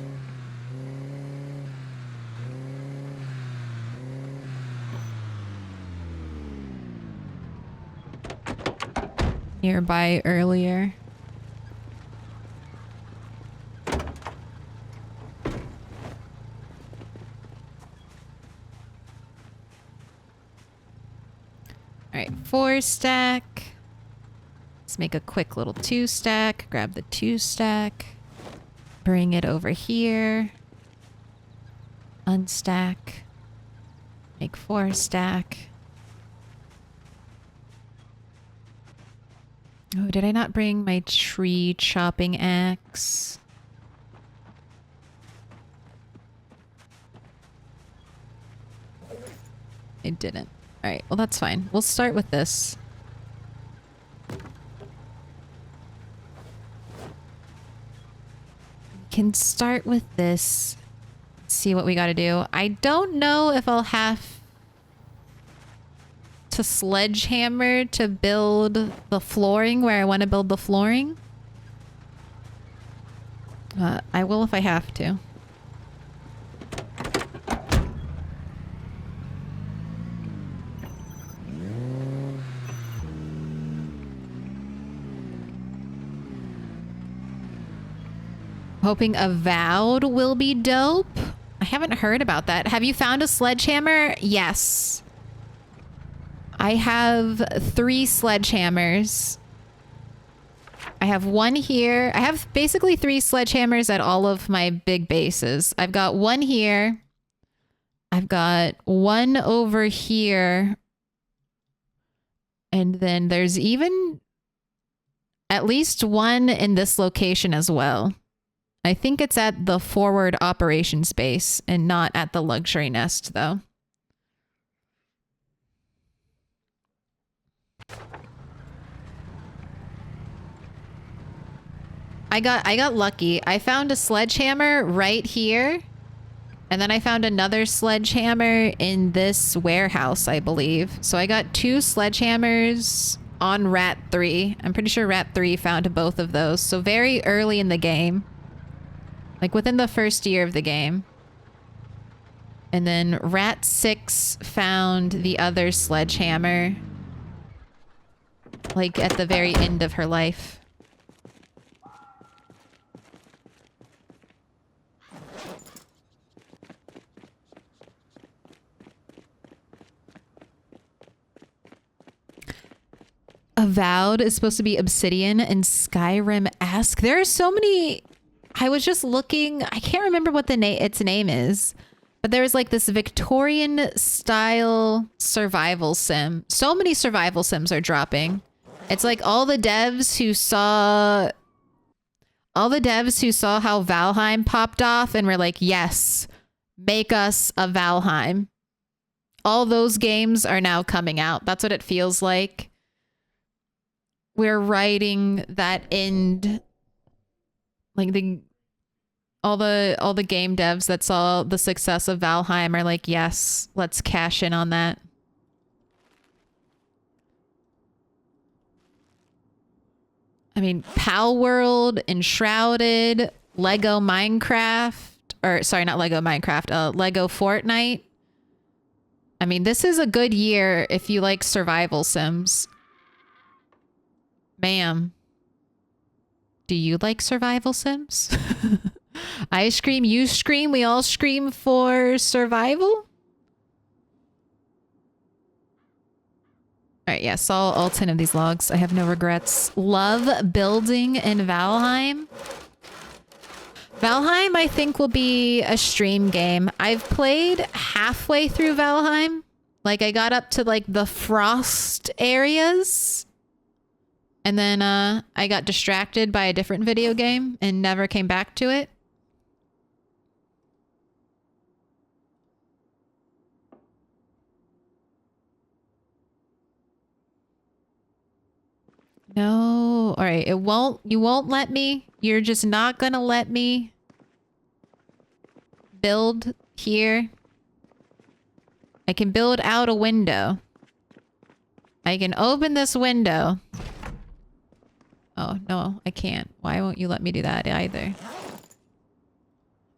Nearby earlier. Alright, 4 stack. Let's make a quick little 2 stack. Grab the 2 stack. Bring it over here. Unstack. Make 4 stack. Oh, did I not bring my tree chopping axe? I didn't. Alright, well that's fine. We'll start with this. Can start with this. See what we gotta do. I don't know if I'll have to sledgehammer to build the flooring where I want to build the flooring. I will if I have to. Hoping Avowed will be dope. I haven't heard about that. Have you found a sledgehammer? Yes. I have 3 sledgehammers. I have one here. I have basically 3 sledgehammers at all of my big bases. I've got one here. I've got one over here. And then there's even at least one in this location as well. I think it's at the forward operations base and not at the luxury nest, though. I got lucky. I found a sledgehammer right here. And then I found another sledgehammer in this warehouse, I believe. So I got 2 sledgehammers on Rat 3. I'm pretty sure Rat 3 found both of those. So very early in the game. Like within the first year of the game. And then Rat 6 found the other sledgehammer. Like at the very end of her life. Avowed is supposed to be Obsidian and Skyrim-esque. There are so many... I was just looking... I can't remember what its name is. But there was like this Victorian style survival sim. So many survival sims are dropping. It's like all the devs who saw... All the devs who saw how Valheim popped off and were like, yes, make us a Valheim. All those games are now coming out. That's what it feels like. We're writing that end, like all the game devs that saw the success of Valheim are like, yes, let's cash in on that. I mean, Pal World, Enshrouded, Lego Minecraft, or sorry, not Lego Minecraft, Lego Fortnite. I mean, this is a good year if you like survival sims. Ma'am, do you like survival sims? I scream, you scream, we all scream for survival? Alright, yeah, saw all 10 of these logs. I have no regrets. Love building in Valheim. Valheim, I think, will be a stream game. I've played halfway through Valheim. Like, I got up to, like, the frost areas. And then I got distracted by a different video game and never came back to it. No. All right. You won't let me. You're just not going to let me build here. I can build out a window. I can open this window. Oh, no, I can't. Why won't you let me do that either? Oh,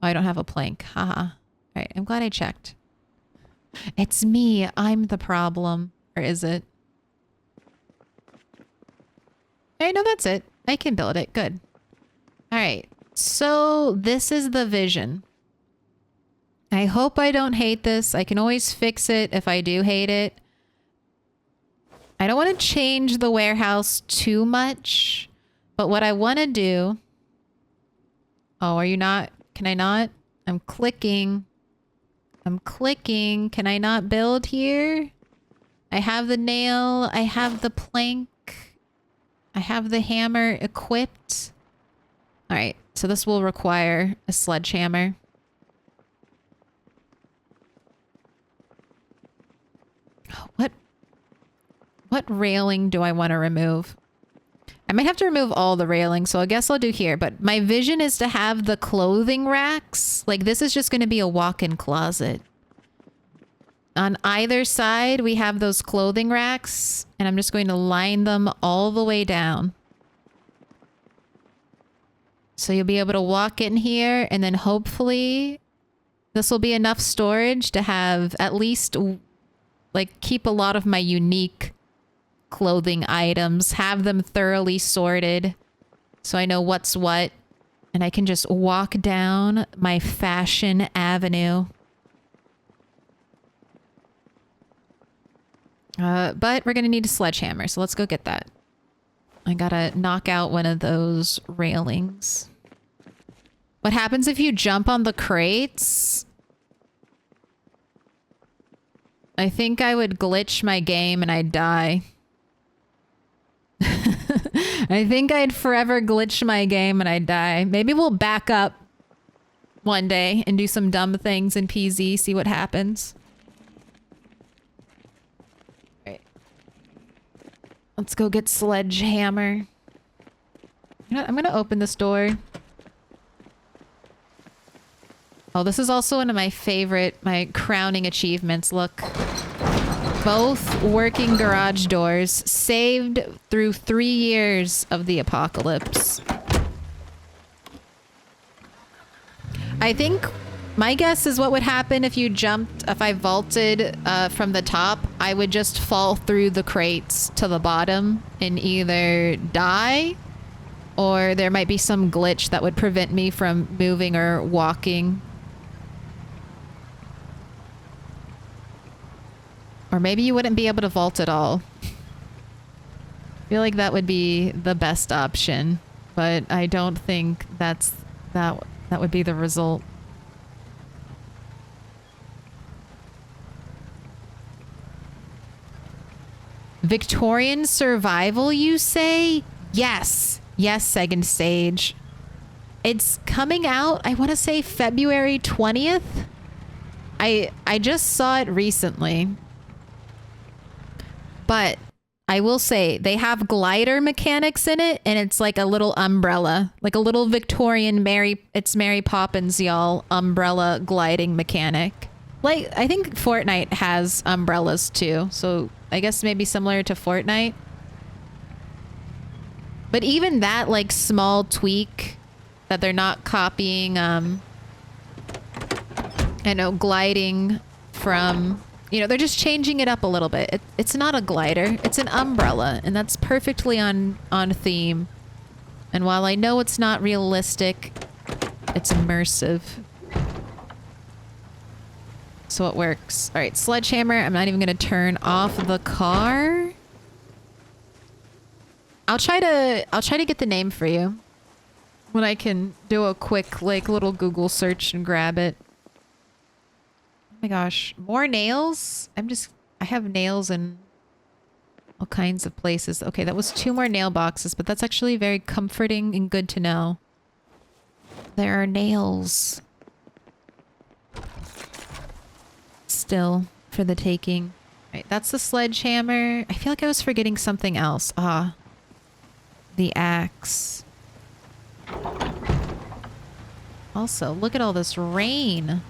I don't have a plank. Haha. All right, I'm glad I checked. It's me. I'm the problem. Or is it? All right, no, that's it. I can build it. Good. All right. So this is the vision. I hope I don't hate this. I can always fix it if I do hate it. I don't want to change the warehouse too much. But what I want to do... Oh, are you not? Can I not? I'm clicking. I'm clicking. Can I not build here? I have the nail. I have the plank. I have the hammer equipped. All right. So this will require a sledgehammer. What railing do I want to remove? I might have to remove all the railings, so I guess I'll do here. But my vision is to have the clothing racks. Like, this is just going to be a walk-in closet. On either side, we have those clothing racks, and I'm just going to line them all the way down. So you'll be able to walk in here, and then hopefully this will be enough storage to have at least, like, keep a lot of my unique clothing items, have them thoroughly sorted so I know what's what, and I can just walk down my fashion avenue. But we're going to need a sledgehammer, so let's go get that. I gotta knock out one of those railings. What happens if you jump on the crates? I think I would glitch my game and I'd die. I think I'd forever glitch my game and I'd die. Maybe we'll back up one day and do some dumb things in PZ, see what happens. Let's go get sledgehammer. I'm gonna open this door. Oh, this is also one of my favorite, my crowning achievements. Look. Both working garage doors, saved through 3 years of the apocalypse. I think my guess is what would happen if you jumped, if I vaulted from the top, I would just fall through the crates to the bottom and either die, or there might be some glitch that would prevent me from moving or walking. Or maybe you wouldn't be able to vault at all. I feel like that would be the best option, but I don't think that would be the result. Victorian survival, you say? Yes. Yes, second stage. It's coming out, I want to say February 20th. I just saw it recently. But I will say they have glider mechanics in it, and it's like a little umbrella, like a little Victorian Mary Poppins, y'all, umbrella gliding mechanic. Like, I think Fortnite has umbrellas too, so I guess maybe similar to Fortnite. But even that, like, small tweak that they're not copying, I know, gliding from, you know, they're just changing it up a little bit. It's not a glider, it's an umbrella, and that's perfectly on theme. And while I know it's not realistic, it's immersive. So it works. All right, sledgehammer. I'm not even gonna turn off the car. I'll try to get the name for you when I can do a quick, like, little Google search and grab it. Oh my gosh, more nails? I have nails in all kinds of places. Okay, that was 2 more nail boxes, but that's actually very comforting and good to know. There are nails still for the taking. Right, that's the sledgehammer. I feel like I was forgetting something else. Ah, the axe. Also, look at all this rain.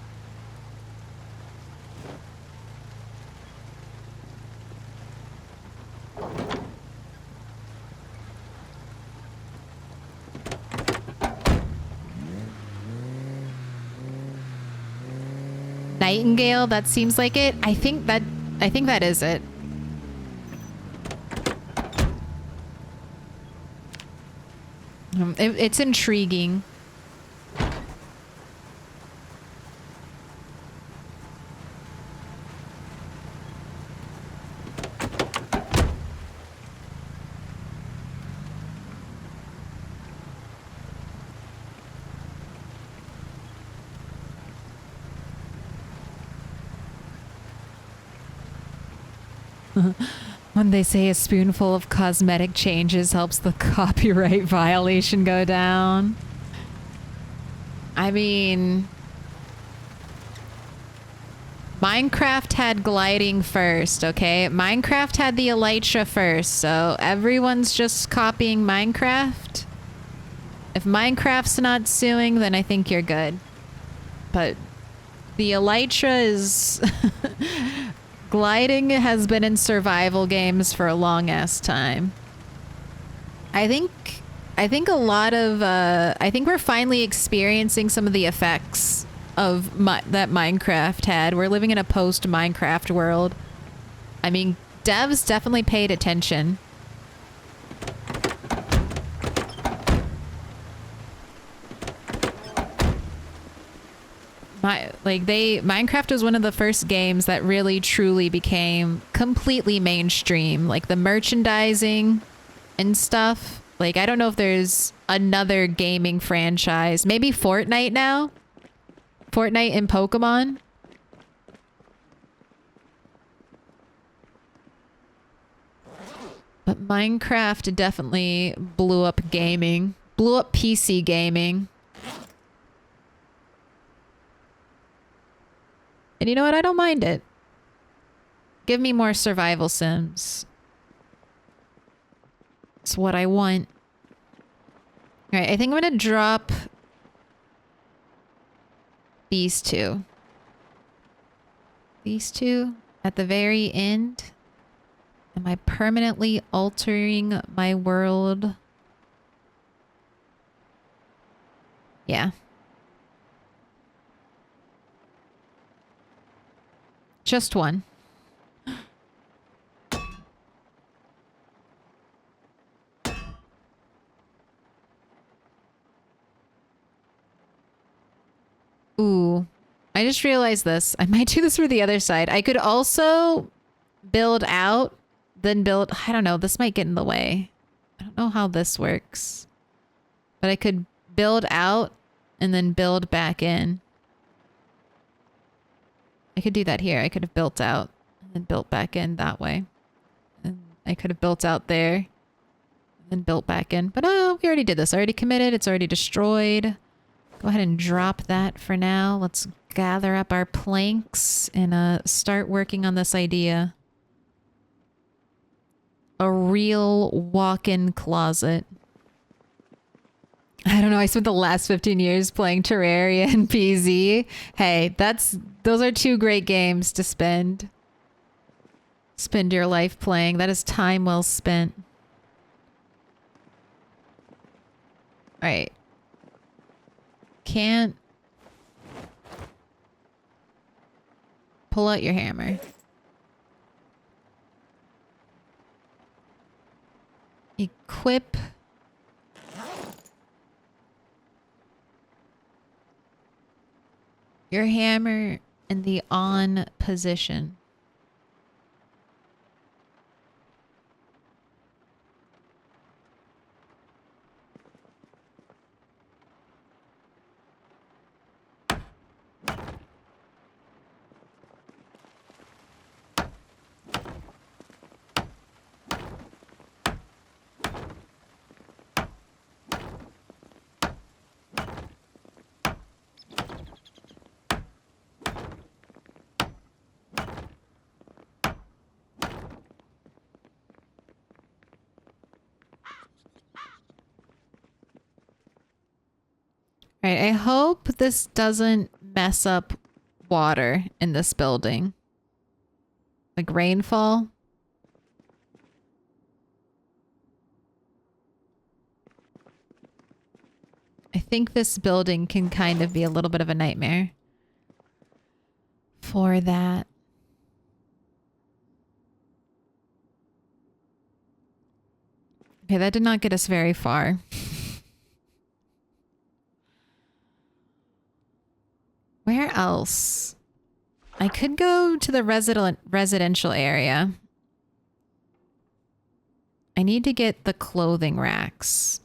Nightingale, that seems like it. I think that is it. It's intriguing. When they say a spoonful of cosmetic changes helps the copyright violation go down. I mean, Minecraft had gliding first, okay? Minecraft had the elytra first, so everyone's just copying Minecraft. If Minecraft's not suing, then I think you're good. But the elytra is Gliding has been in survival games for a long ass time. I think a lot of I think we're finally experiencing some of the effects of that Minecraft had. We're living in a post Minecraft world. I mean, devs definitely paid attention. Minecraft was one of the first games that really truly became completely mainstream. Like the merchandising and stuff. Like, I don't know if there's another gaming franchise. Maybe Fortnite now? Fortnite and Pokemon? But Minecraft definitely blew up gaming. Blew up PC gaming. And you know what? I don't mind it. Give me more survival sims. It's what I want. Alright, I think I'm gonna drop these two. These two at the very end. Am I permanently altering my world? Yeah. Just one. Ooh. I just realized this. I might do this for the other side. I could also build out, then build... I don't know. This might get in the way. I don't know how this works. But I could build out and then build back in. I could do that here. I could have built out and then built back in that way. And I could have built out there and then built back in. But oh, we already did this. Already committed. It's already destroyed. Go ahead and drop that for now. Let's gather up our planks and start working on this idea. A real walk-in closet. I don't know. I spent the last 15 years playing Terraria and PZ. Hey, those are two great games to spend your life playing. That is time well spent. All right. Can't pull out your hammer. Equip. Your hammer in the on position. Right, I hope this doesn't mess up water in this building. Like rainfall. I think this building can kind of be a little bit of a nightmare for that. Okay, that did not get us very far. Where else? I could go to the residential area. I need to get the clothing racks.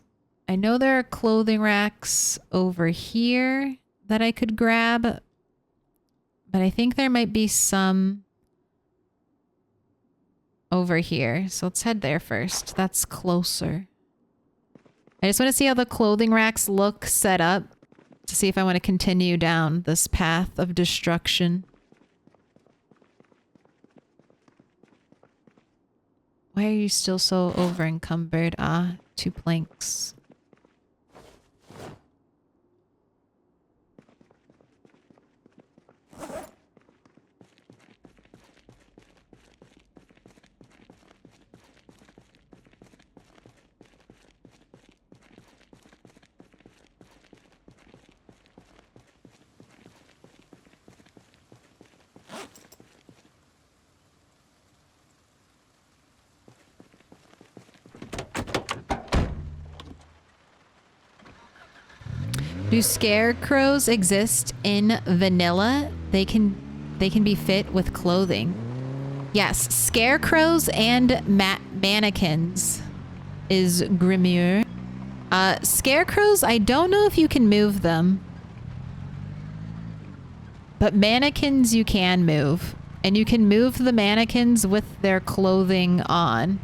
I know there are clothing racks over here that I could grab, but I think there might be some over here. So let's head there first. That's closer. I just want to see how the clothing racks look set up to see if I want to continue down this path of destruction. Why are you still so over encumbered? Ah, 2 planks. Do scarecrows exist in vanilla? They can be fit with clothing. Yes, scarecrows and mannequins is Grimure. Scarecrows, I don't know if you can move them. But mannequins you can move. And you can move the mannequins with their clothing on.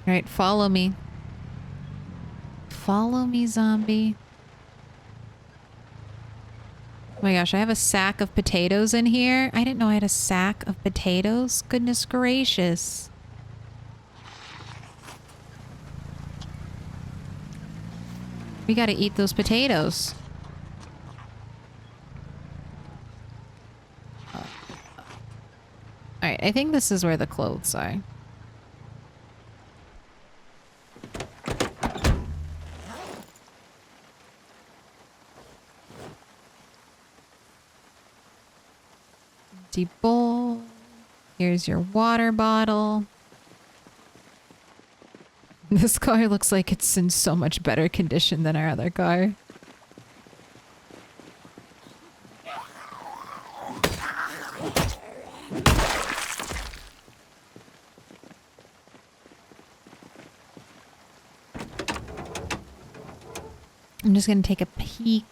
Alright, follow me. Follow me, zombie. Oh my gosh, I have a sack of potatoes in here. I didn't know I had a sack of potatoes. Goodness gracious. We gotta eat those potatoes. Alright, I think this is where the clothes are. Empty bowl. Here's your water bottle. This car looks like it's in so much better condition than our other car. I'm just gonna take a peek.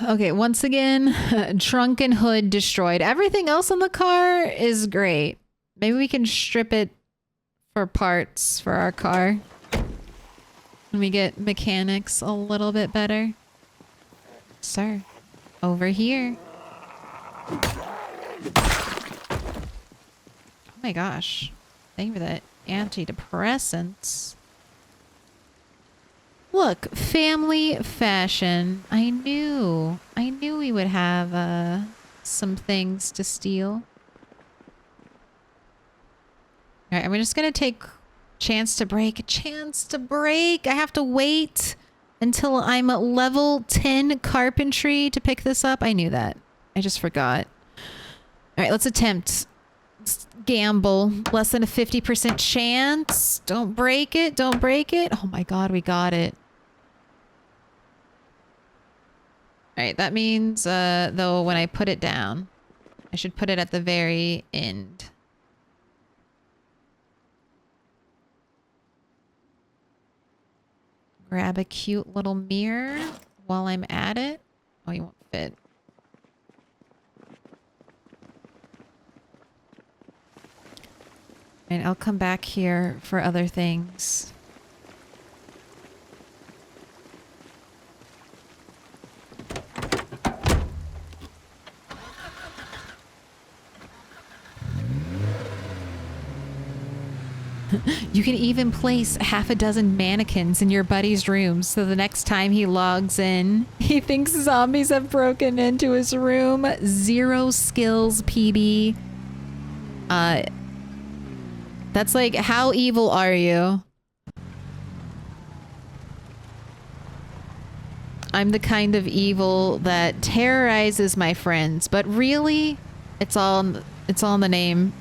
Okay, once again, trunk and hood destroyed. Everything else on the car is great. Maybe we can strip it for parts for our car. Let me get mechanics a little bit better. Sir, over here. Oh my gosh. Thank you for that antidepressants. Look, family fashion. I knew we would have some things to steal. All right, I'm just gonna take chance to break. I have to wait until I'm at level 10 carpentry to pick this up. I knew that. I just forgot. All right, let's attempt. Let's gamble. Less than a 50% chance. Don't break it. Don't break it. Oh my god, we got it. All right, that means, though, when I put it down, I should put it at the very end. Grab a cute little mirror while I'm at it. Oh, you won't fit. And I'll come back here for other things. You can even place half a dozen mannequins in your buddy's room so the next time he logs in, he thinks zombies have broken into his room. 0 skills, PB. That's like, how evil are you? I'm the kind of evil that terrorizes my friends, but really, it's all in the name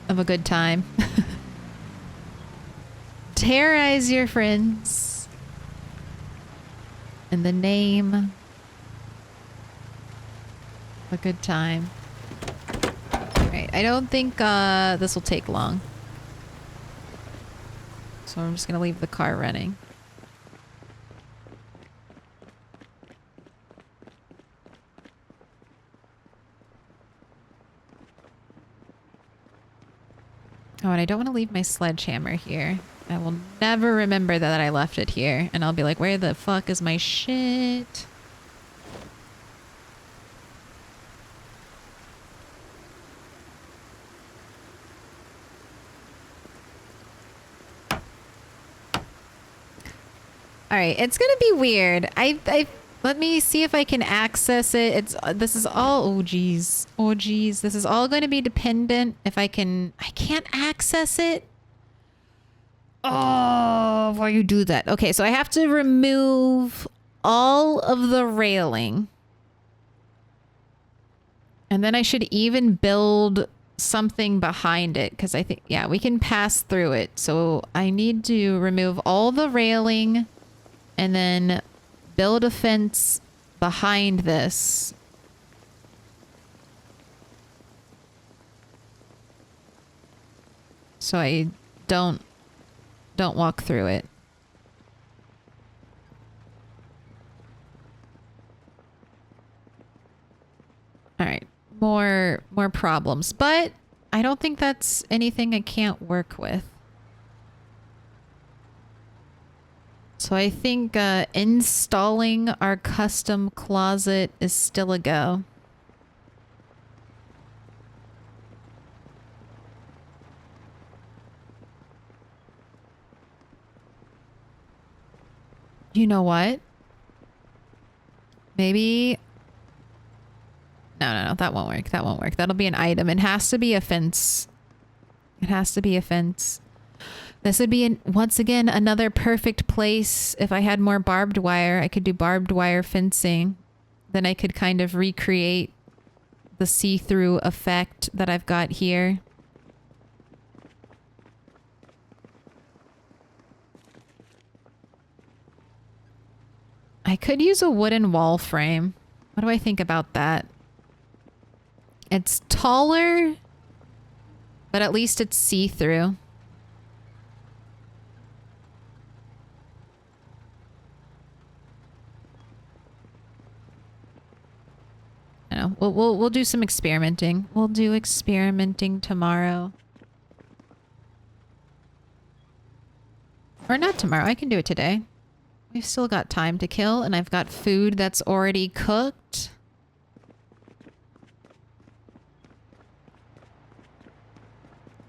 of a good time. Terrorize your friends in the name of a good time. Alright, I don't think this will take long. So I'm just gonna leave the car running. Oh, and I don't want to leave my sledgehammer here. I will never remember that I left it here. And I'll be like, where the fuck is my shit? Alright, it's gonna be weird. Let me see if I can access it. This is all, oh geez. Oh geez. This is all going to be dependent if I can't access it. Oh, why you do that? Okay, so I have to remove all of the railing. And then I should even build something behind it because I think, yeah, we can pass through it. So I need to remove all the railing and then build a fence behind this. So I don't walk through it. All right. More problems, but I don't think that's anything I can't work with. So I think installing our custom closet is still a go. You know what? Maybe... No, that won't work. That won't work. That'll be an item. It has to be a fence. It has to be a fence. This would be, once again, another perfect place. If I had more barbed wire, I could do barbed wire fencing. Then I could kind of recreate the see-through effect that I've got here. I could use a wooden wall frame. What do I think about that? It's taller, but at least it's see-through. I know. We'll do some experimenting. We'll do experimenting tomorrow. Or not tomorrow. I can do it today. We've still got time to kill, and I've got food that's already cooked.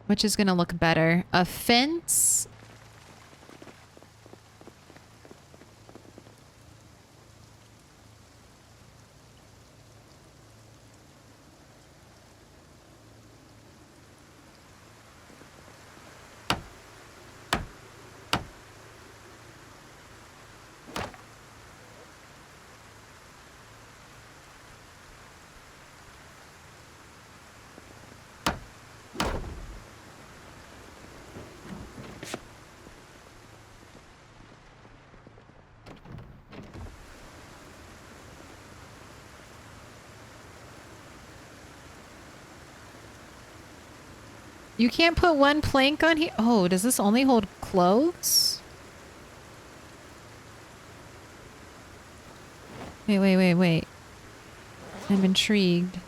Which is going to look better? A fence? You can't put one plank on here? Oh, does this only hold clothes? Wait. I'm intrigued.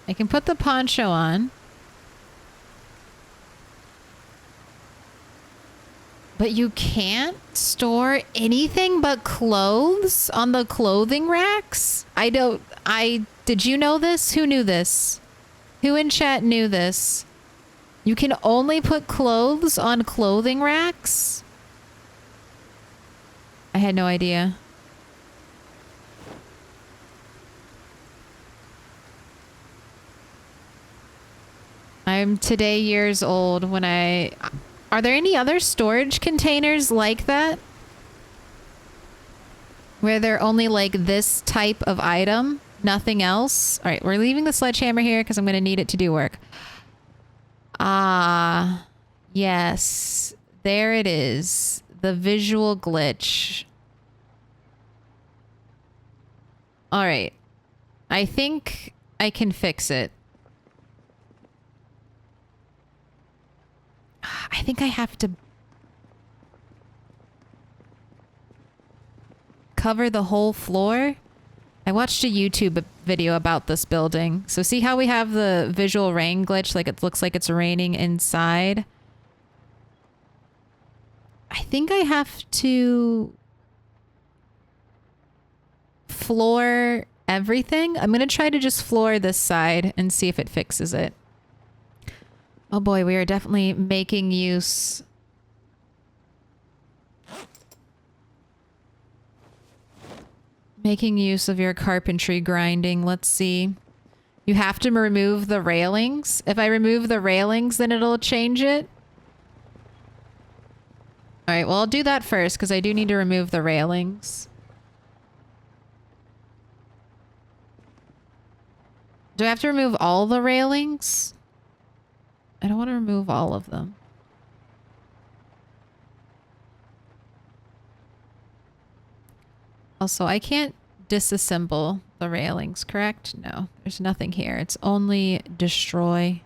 I can put the poncho on. But you can't store anything but clothes on the clothing racks? Did you know this? Who knew this? Who in chat knew this? You can only put clothes on clothing racks? I had no idea. I'm today years old when Are there any other storage containers like that? Where they're only like this type of item? Nothing else? Alright, we're leaving the sledgehammer here because I'm going to need it to do work. Ah, yes. There it is. The visual glitch. Alright. I think I can fix it. I think I have to cover the whole floor. I watched a YouTube video about this building. So see how we have the visual rain glitch? Like it looks like it's raining inside. I think I have to floor everything. I'm going to try to just floor this side and see if it fixes it. Oh boy, we are definitely making use. Making use of your carpentry grinding. Let's see. You have to remove the railings. If I remove the railings, then it'll change it. All right, well, I'll do that first because I do need to remove the railings. Do I have to remove all the railings? I don't want to remove all of them. Also, I can't disassemble the railings, correct? No, there's nothing here. It's only destroy.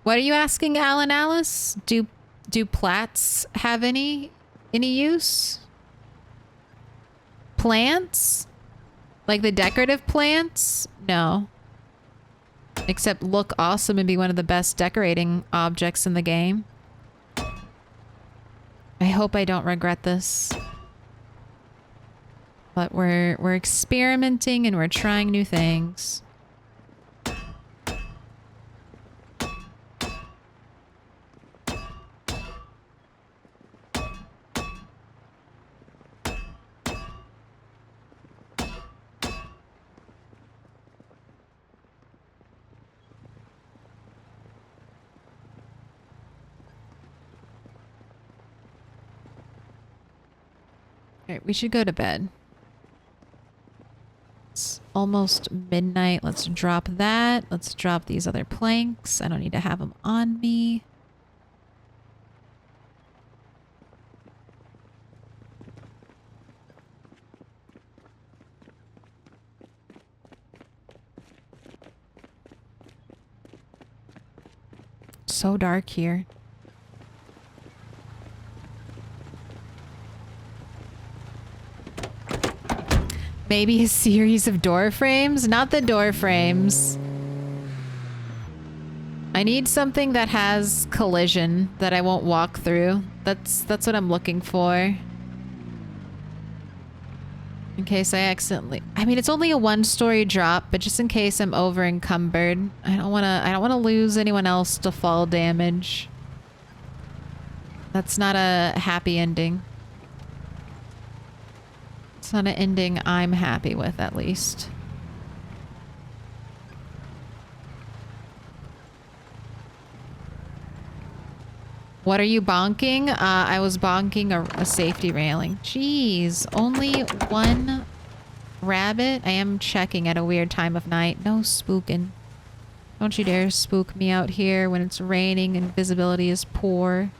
What are you asking, Alan Alice? Do plats have any use? Plants? Like the decorative plants? No. Except look awesome and be one of the best decorating objects in the game. I hope I don't regret this. But we're experimenting and we're trying new things. Alright, we should go to bed. It's almost midnight. Let's drop that. Let's drop these other planks. I don't need to have them on me. So dark here. Maybe a series of door frames? Not the door frames. I need something that has collision that I won't walk through. That's what I'm looking for. In case I accidentally... I mean, it's only a one-story drop, but just in case I'm over encumbered. I don't wanna lose anyone else to fall damage. That's not a happy ending. It's not an ending I'm happy with, at least. What are you bonking? I was bonking a safety railing. Jeez, only one rabbit? I am checking at a weird time of night. No spooking. Don't you dare spook me out here when it's raining and visibility is poor.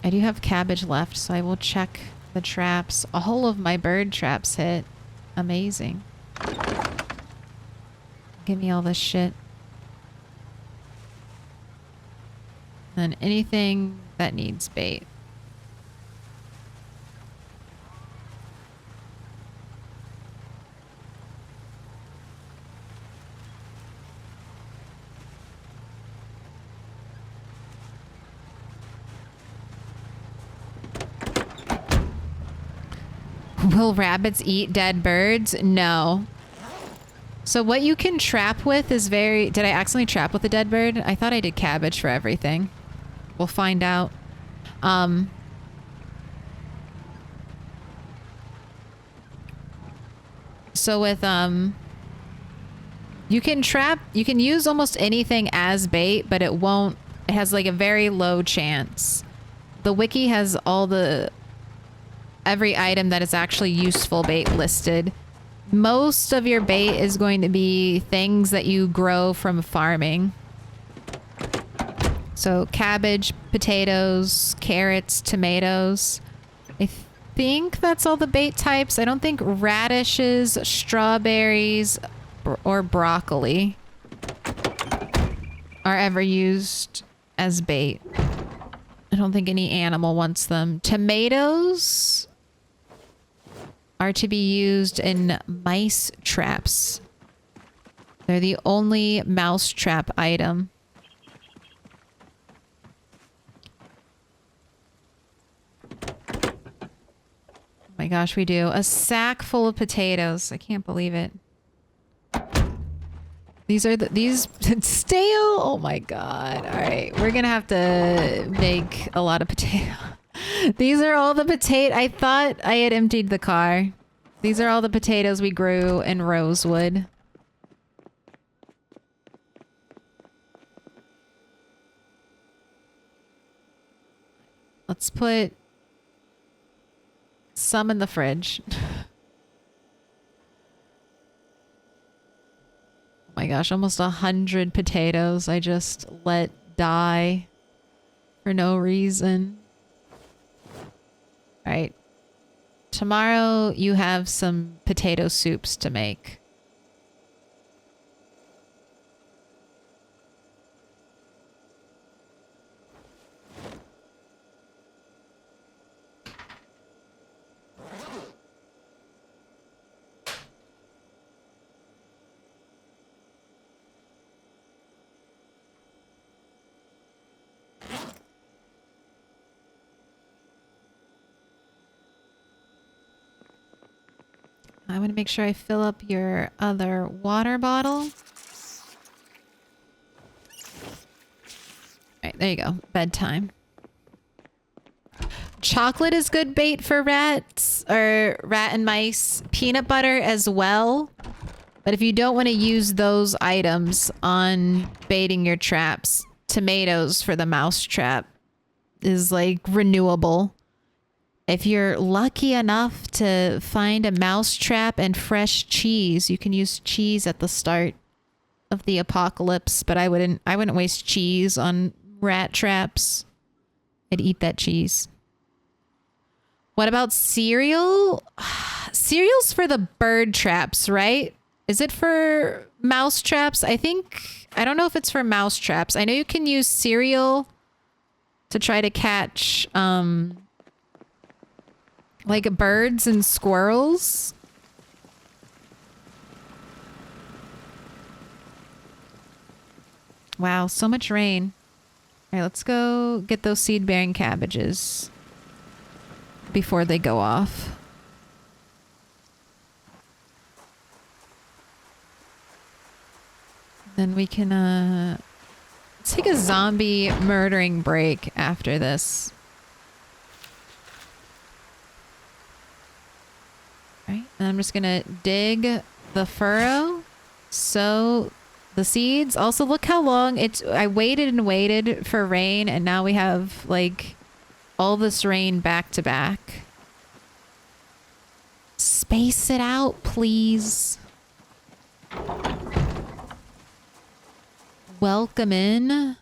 I do have cabbage left, so I will check the traps. All of my bird traps hit. Amazing. Give me all this shit. And anything that needs bait. Will rabbits eat dead birds? No. So what you can trap with is very... Did I accidentally trap with a dead bird? I thought I did cabbage for everything. We'll find out. So with, you can use almost anything as bait, but it won't... It has like a very low chance. The wiki has every item that is actually useful bait listed. Most of your bait is going to be things that you grow from farming. So cabbage, potatoes, carrots, tomatoes. I think that's all the bait types. I don't think radishes, strawberries, or broccoli are ever used as bait. I don't think any animal wants them. Tomatoes are to be used in mice traps. They're the only mouse trap item. Oh my gosh, we do. A sack full of potatoes. I can't believe it. These are these stale. Oh my god. All right, we're gonna have to make a lot of potato. These are all the potato. I thought I had emptied the car. These are all the potatoes we grew in Rosewood. Let's put some in the fridge. Oh my gosh, almost 100 potatoes I just let die for no reason. All right. Tomorrow you have some potato soups to make. I want to make sure I fill up your other water bottle. Alright, there you go. Bedtime. Chocolate is good bait for rats, or rat and mice. Peanut butter as well. But if you don't want to use those items on baiting your traps, tomatoes for the mouse trap is like renewable. If you're lucky enough to find a mouse trap and fresh cheese, you can use cheese at the start of the apocalypse, but I wouldn't waste cheese on rat traps. I'd eat that cheese. What about cereal? Cereal's for the bird traps, right? Is it for mouse traps? I don't know if it's for mouse traps. I know you can use cereal to try to catch, like birds and squirrels. Wow, so much rain. All right, let's go get those seed-bearing cabbages before they go off. Then we can let's take a zombie murdering break after this. Right, and I'm just gonna dig the furrow, sow the seeds. Also, look how long I waited and waited for rain, and now we have like all this rain back to back. Space it out, please. Welcome in.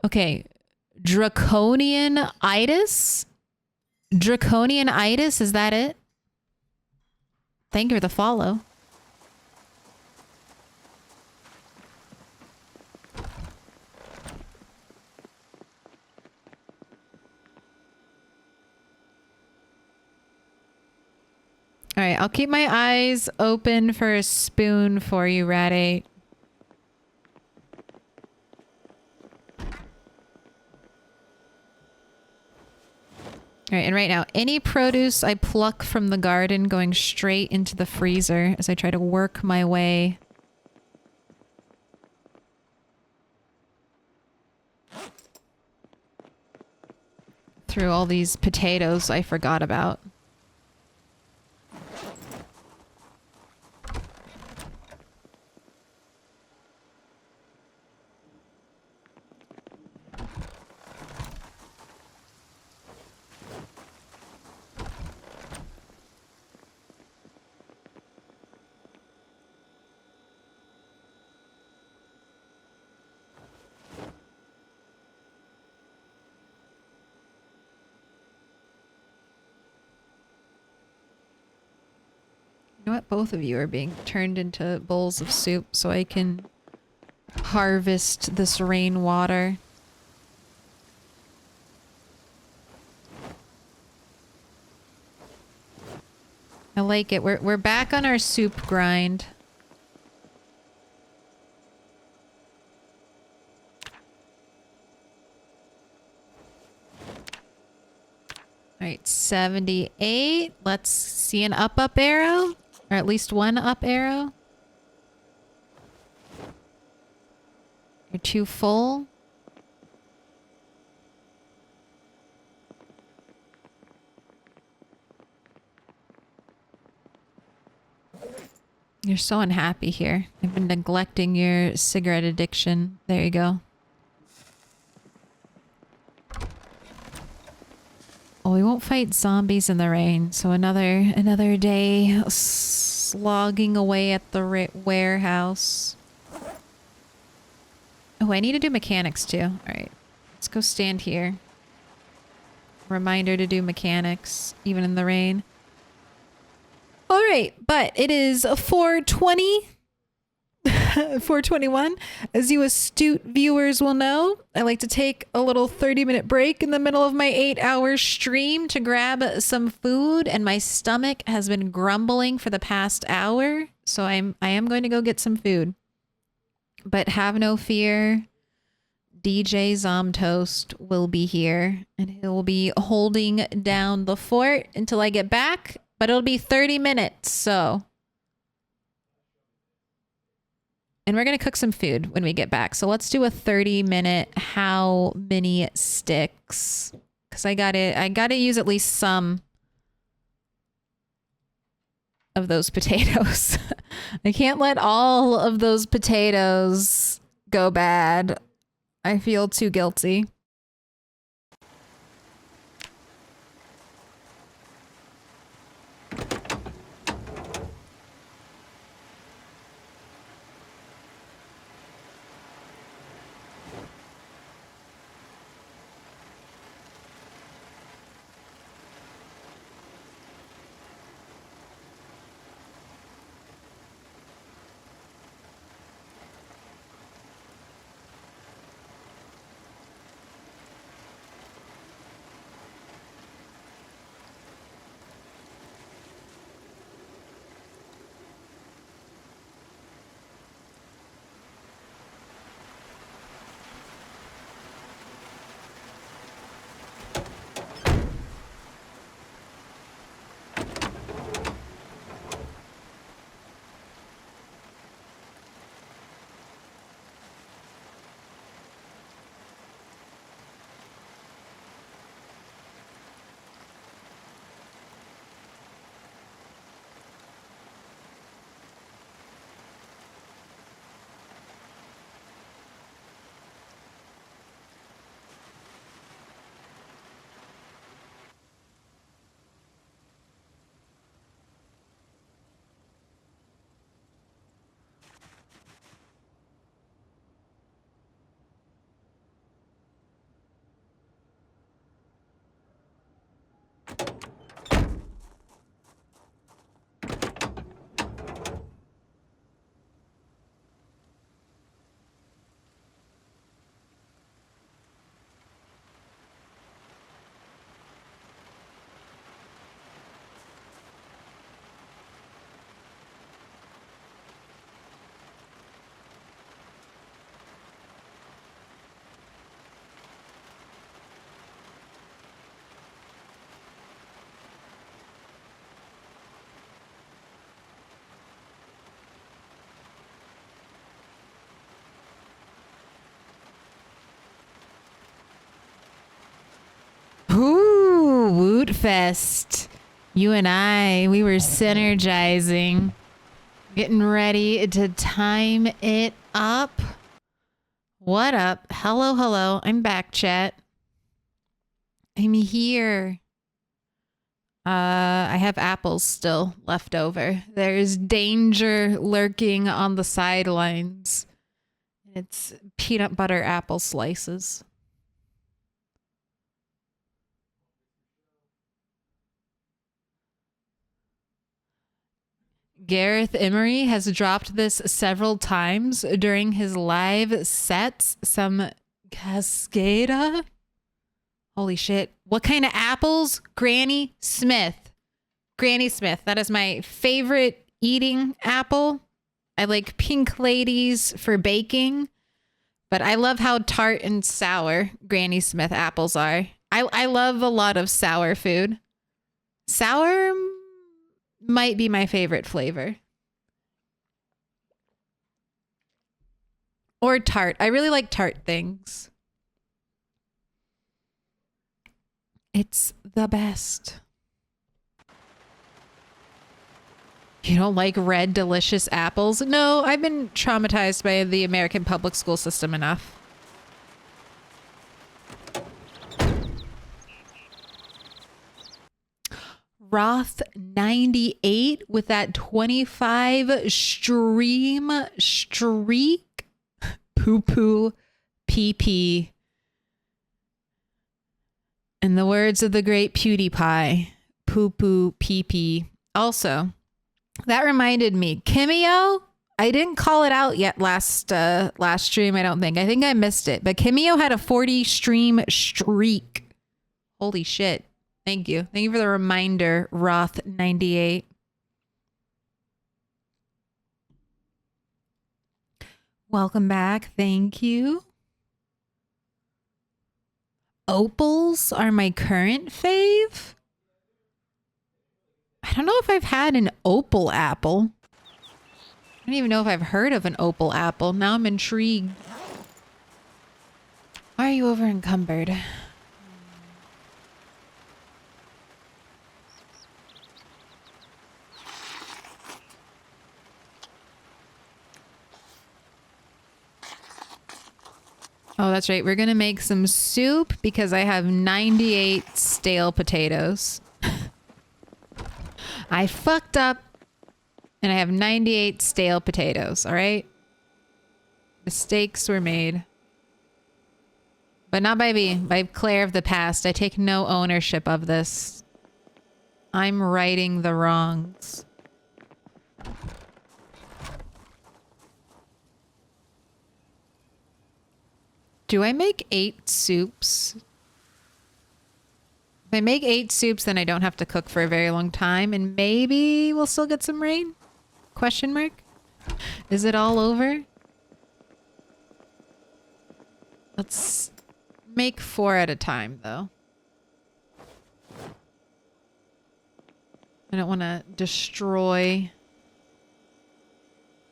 Okay, Draconian-itis? Draconian-itis, is that it? Thank you for the follow. All right, I'll keep my eyes open for a spoon for you, Rat 8. All right, and right now, any produce I pluck from the garden going straight into the freezer as I try to work my way through all these potatoes I forgot about. You know what? Both of you are being turned into bowls of soup so I can harvest this rainwater. I like it. We're back on our soup grind. All right, 78. Let's see an up arrow. Or at least one up arrow. You're too full. You're so unhappy here. I've been neglecting your cigarette addiction. There you go. we won't fight zombies in the rain. So another day slogging away at the warehouse. Oh, I need to do mechanics too. All right, let's go stand here. Reminder to do mechanics, even in the rain. All right, but it is 4:20. 4:21. As you astute viewers will know, I like to take a little 30-minute break in the middle of my 8-hour stream to grab some food, and my stomach has been grumbling for the past hour, so I am going to go get some food. But have no fear, DJ Zomtoast will be here, and he'll be holding down the fort until I get back, but it'll be 30 minutes, so... And we're going to cook some food when we get back. So let's do a 30-minute how many sticks? Because I gotta use at least some of those potatoes. I can't let all of those potatoes go bad. I feel too guilty. Ooh, Woot Fest. You and I, we were synergizing, getting ready to time it up. What up? Hello, hello. I'm back, chat. I'm here. I have apples still left over. There's danger lurking on the sidelines. It's peanut butter apple slices. Gareth Emery has dropped this several times during his live sets. Some Cascada. Holy shit. What kind of apples? Granny Smith. Granny Smith. That is my favorite eating apple. I like Pink Ladies for baking, but I love how tart and sour Granny Smith apples are. I love a lot of sour food. Sour might be my favorite flavor. Or tart. I really like tart things. It's the best. You don't like red, delicious apples? No, I've been traumatized by the American public school system enough. Roth 98 with that 25 stream streak. Poo poo pee pee. In the words of the great PewDiePie, poo poo pee pee. Also, that reminded me, Kimio, I didn't call it out yet last stream, I don't think. I think I missed it. But Kimio had a 40 stream streak. Holy shit. Thank you. Thank you for the reminder, Roth 98. Welcome back. Thank you. Opals are my current fave. I don't know if I've had an opal apple. I don't even know if I've heard of an opal apple. Now I'm intrigued. Why are you over encumbered? Oh, that's right. We're going to make some soup because I have 98 stale potatoes. I fucked up and I have 98 stale potatoes, all right? Mistakes were made. But not by me, by Claire of the past. I take no ownership of this. I'm righting the wrongs. Do I make 8 soups? If I make 8 soups, then I don't have to cook for a very long time, and maybe we'll still get some rain? Question mark? Is it all over? Let's make 4 at a time, though. I don't want to destroy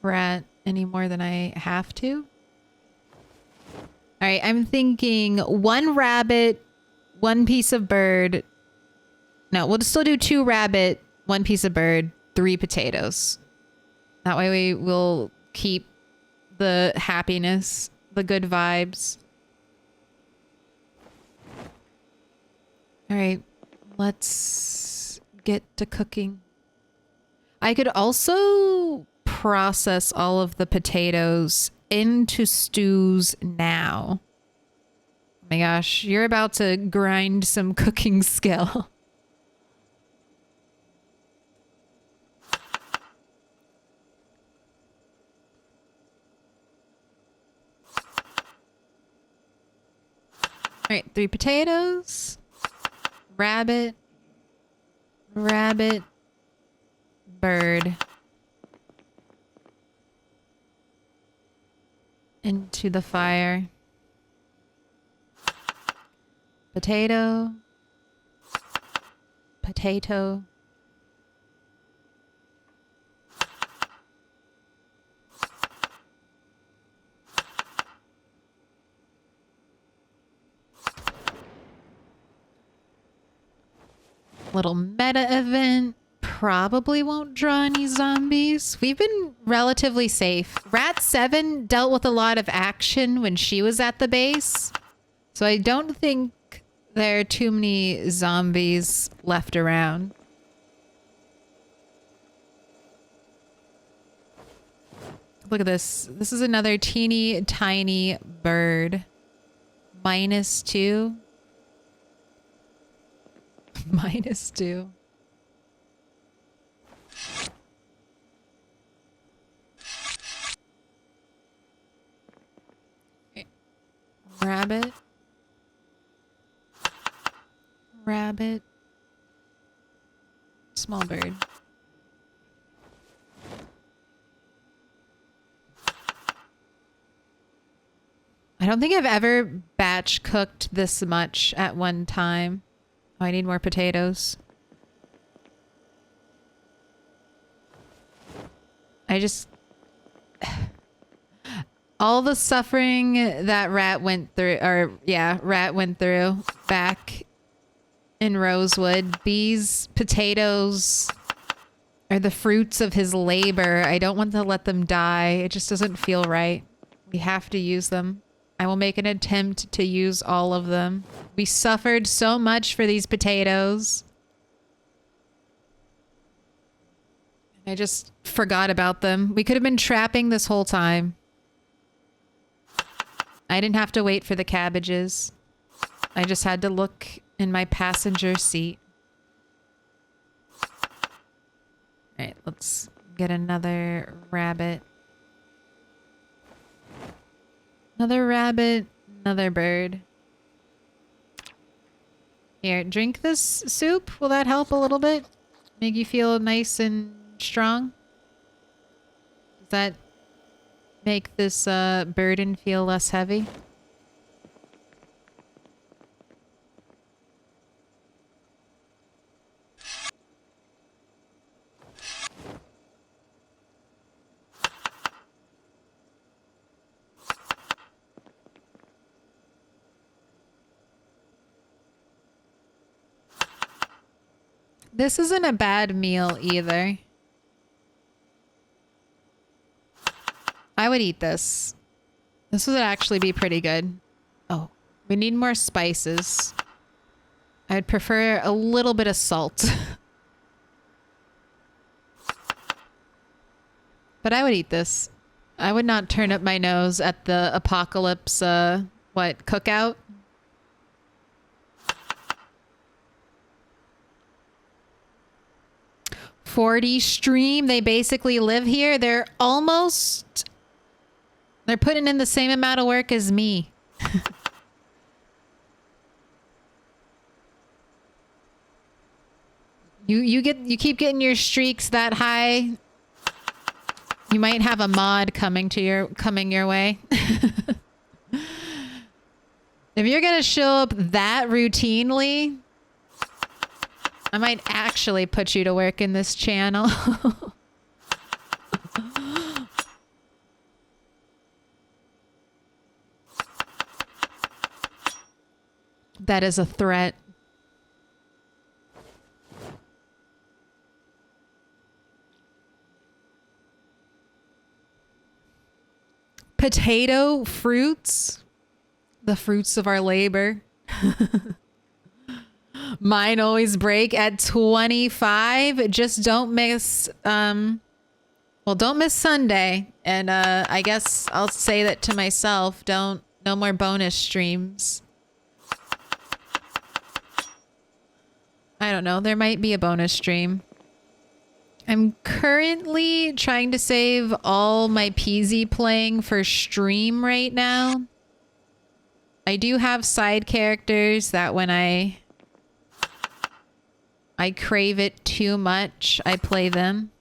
Rat any more than I have to. All right, I'm thinking 1 rabbit, 1 piece of bird. No, we'll still do 2 rabbit, 1 piece of bird, 3 potatoes. That way we will keep the happiness, the good vibes. All right, let's get to cooking. I could also process all of the potatoes into stews now. Oh my gosh, you're about to grind some cooking skill. All right, 3 potatoes, rabbit, rabbit, bird. Into the fire. Potato. Potato. Little meta event. Probably won't draw any zombies. We've been relatively safe. Rat 7 dealt with a lot of action when she was at the base. So I don't think there are too many zombies left around. Look at this. This is another teeny tiny bird. -2. -2. Rabbit. Rabbit. Small bird. I don't think I've ever batch cooked this much at one time. Oh, I need more potatoes. I just... all the suffering that Rat went through, or yeah, Rat went through back in Rosewood. These potatoes are the fruits of his labor. I don't want to let them die. It just doesn't feel right. We have to use them. I will make an attempt to use all of them. We suffered so much for these potatoes. I just forgot about them. We could have been trapping this whole time. I didn't have to wait for the cabbages. I just had to look in my passenger seat. Alright, let's get another rabbit. Another rabbit, another bird. Here, drink this soup. Will that help a little bit? Make you feel nice and strong? Does that make this burden feel less heavy? This isn't a bad meal either. I would eat this. This would actually be pretty good. Oh, we need more spices. I'd prefer a little bit of salt. But I would eat this. I would not turn up my nose at the apocalypse, cookout? .40 stream. They basically live here. They're putting in the same amount of work as me. You keep getting your streaks that high. You might have a mod coming your way. If you're gonna show up that routinely, I might actually put you to work in this channel. That is a threat. Potato fruits. The fruits of our labor. Mine always break at 25. Just don't miss, don't miss Sunday. And, I guess I'll say that to myself. No more bonus streams. I don't know. There might be a bonus stream. I'm currently trying to save all my PZ playing for stream right now. I do have side characters that when I crave it too much, I play them.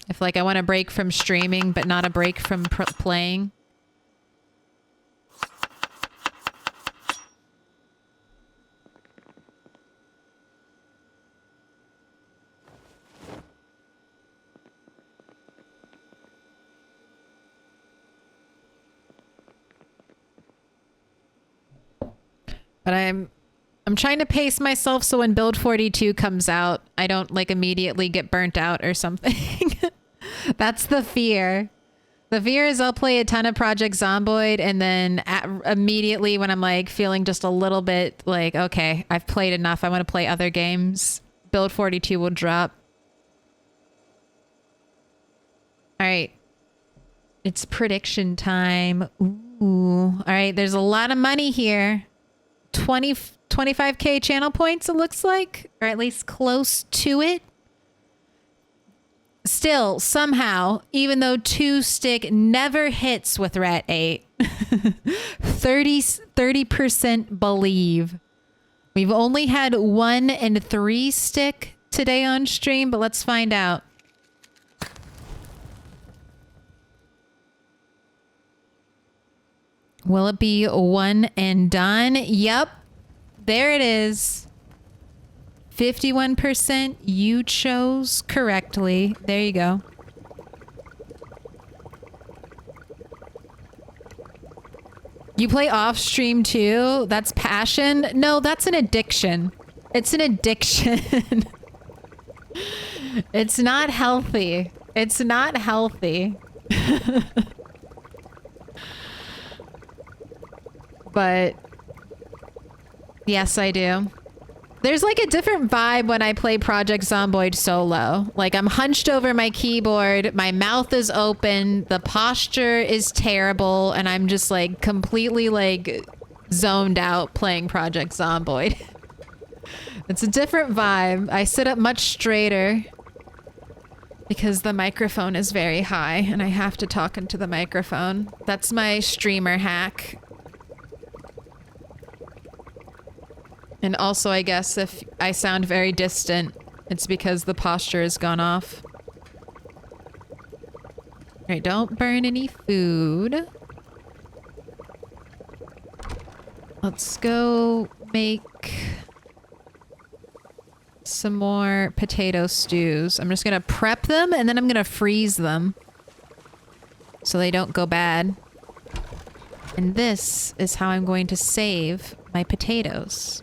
If like I want a break from streaming, but not a break from playing. But I'm trying to pace myself so when Build 42 comes out, I don't like immediately get burnt out or something. That's the fear. The fear is I'll play a ton of Project Zomboid and then immediately when I'm like feeling just a little bit like, okay, I've played enough. I want to play other games. Build 42 will drop. All right. It's prediction time. Ooh. All right. There's a lot of money here. 25k channel points, it looks like, or at least close to it. Still, somehow, even though 2-stick never hits with Rat 8, 30% believe. We've only had 1 and 3-stick today on stream, but let's find out. Will it be 1 and done? Yep. There it is. 51%. You chose correctly. There you go. You play off stream too? That's passion? No, that's an addiction. It's an addiction. It's not healthy. It's not healthy. But yes, I do. There's like a different vibe when I play Project Zomboid solo. Like I'm hunched over my keyboard, my mouth is open, the posture is terrible, and I'm just like completely like zoned out playing Project Zomboid. It's a different vibe. I sit up much straighter because the microphone is very high and I have to talk into the microphone. That's my streamer hack. And also, I guess if I sound very distant, it's because the posture has gone off. Alright, don't burn any food. Let's go make some more potato stews. I'm just gonna prep them and then I'm gonna freeze them so they don't go bad. And this is how I'm going to save my potatoes.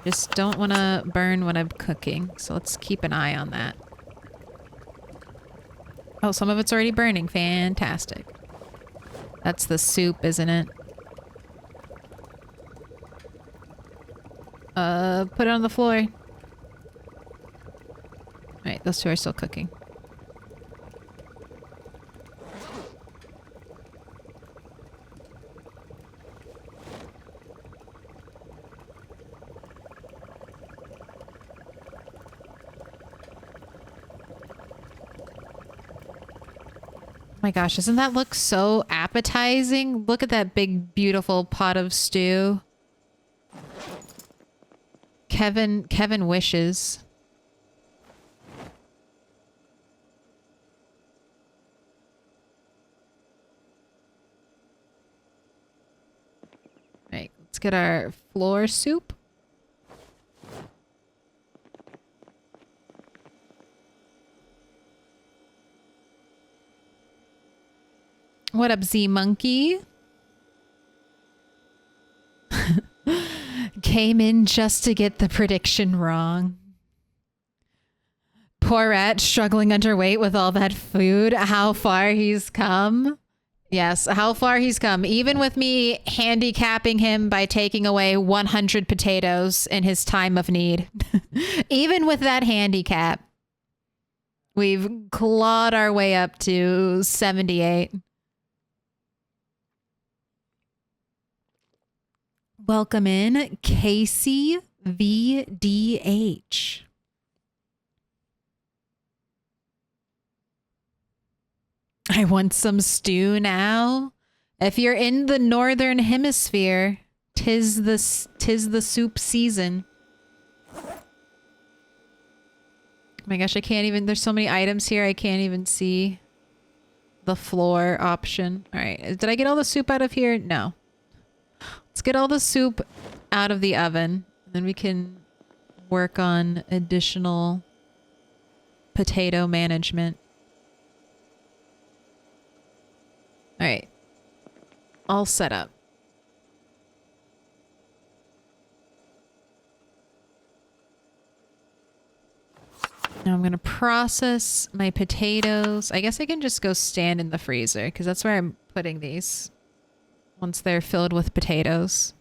Just don't want to burn when I'm cooking, so let's keep an eye on that. Oh, some of it's already burning. Fantastic. That's the soup, isn't it? Put it on the floor. Alright, those two are still cooking. My gosh, doesn't that look so appetizing? Look at that big, beautiful pot of stew. Kevin wishes. Right, let's get our floor soup. What up, Z Monkey? Came in just to get the prediction wrong. Poor Rat struggling underweight with all that food. How far he's come. Yes, how far he's come. Even with me handicapping him by taking away 100 potatoes in his time of need. Even with that handicap, we've clawed our way up to 78. Welcome in, Casey VDH. I want some stew now. If you're in the northern hemisphere, tis the soup season. Oh my gosh, I can't even, there's so many items here, I can't even see the floor option. All right, did I get all the soup out of here? No. Let's get all the soup out of the oven. Then we can work on additional potato management. All right. All set up. Now I'm going to process my potatoes. I guess I can just go stand in the freezer because that's where I'm putting these. Once they're filled with potatoes.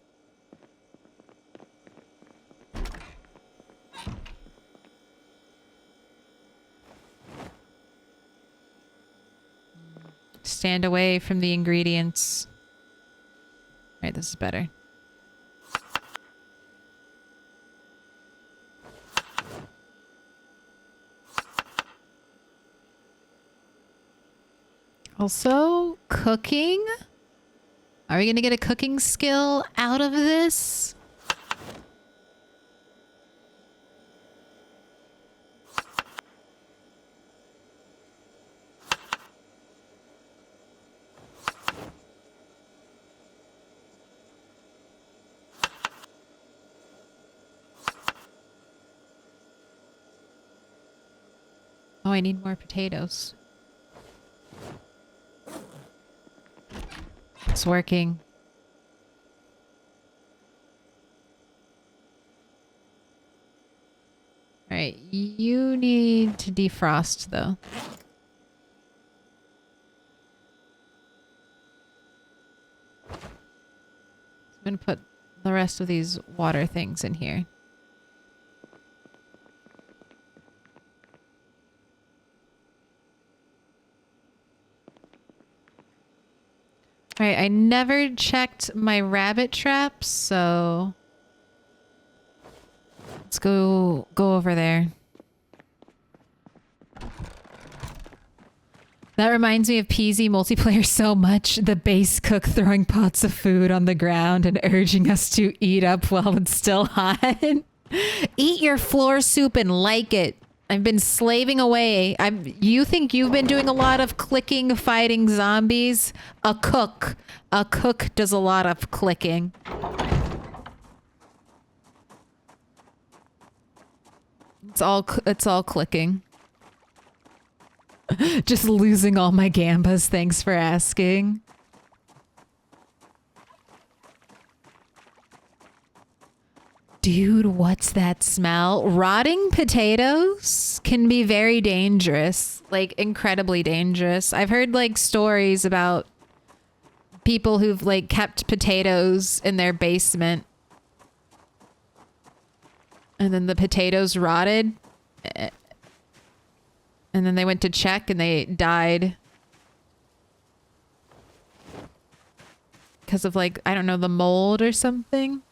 Stand away from the ingredients. All right, this is better. Also, cooking. Are we going to get a cooking skill out of this? Oh, I need more potatoes. It's working. All right, you need to defrost though. I'm gonna put the rest of these water things in here? All right, I never checked my rabbit traps, so let's go over there. That reminds me of PZ multiplayer so much. The base cook throwing pots of food on the ground and urging us to eat up while it's still hot. Eat your floor soup and like it. I've been slaving away. You think you've been doing a lot of clicking, fighting zombies? A cook does a lot of clicking. It's all clicking. Just losing all my gambas. Thanks for asking. Dude, what's that smell? Rotting potatoes can be very dangerous, like incredibly dangerous. I've heard like stories about people who've like kept potatoes in their basement and then the potatoes rotted and then they went to check and they died because of like, I don't know, the mold or something.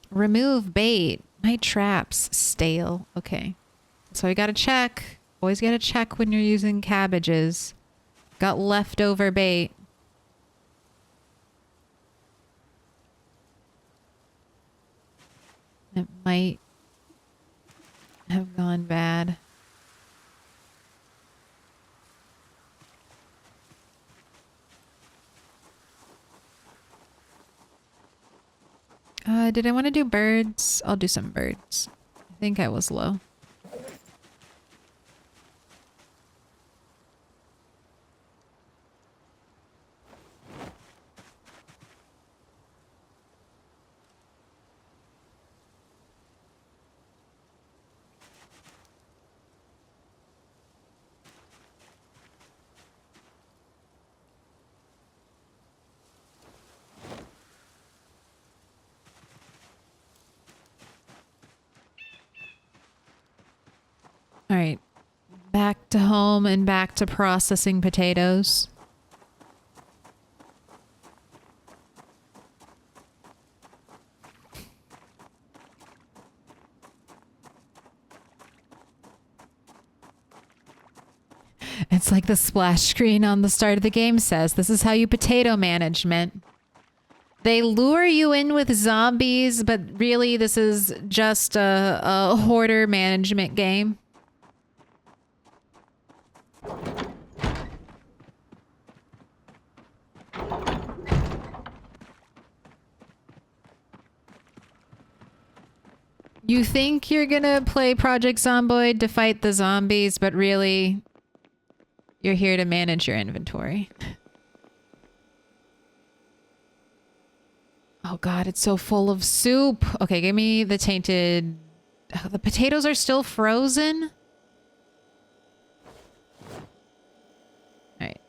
Remove bait. My trap's stale. Okay. So I gotta check. Always gotta check when you're using cabbages. Got leftover bait. It might have gone bad. Did I want to do birds? I'll do some birds. I think I was low. All right, back to home and back to processing potatoes. It's like the splash screen on the start of the game says, this is how you potato management. They lure you in with zombies, but really this is just a hoarder management game. You think you're gonna play Project Zomboid to fight the zombies, but really, you're here to manage your inventory. Oh god, it's so full of soup. Okay, give me the tainted... Oh, the potatoes are still frozen? Alright.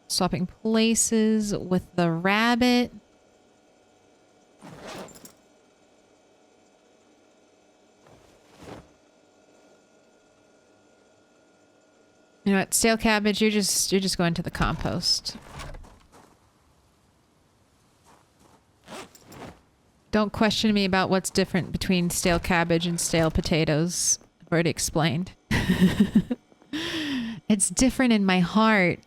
Swapping places with the rabbit. You know what, stale cabbage, you're just going to the compost. Don't question me about what's different between stale cabbage and stale potatoes. I've already explained. It's different in my heart.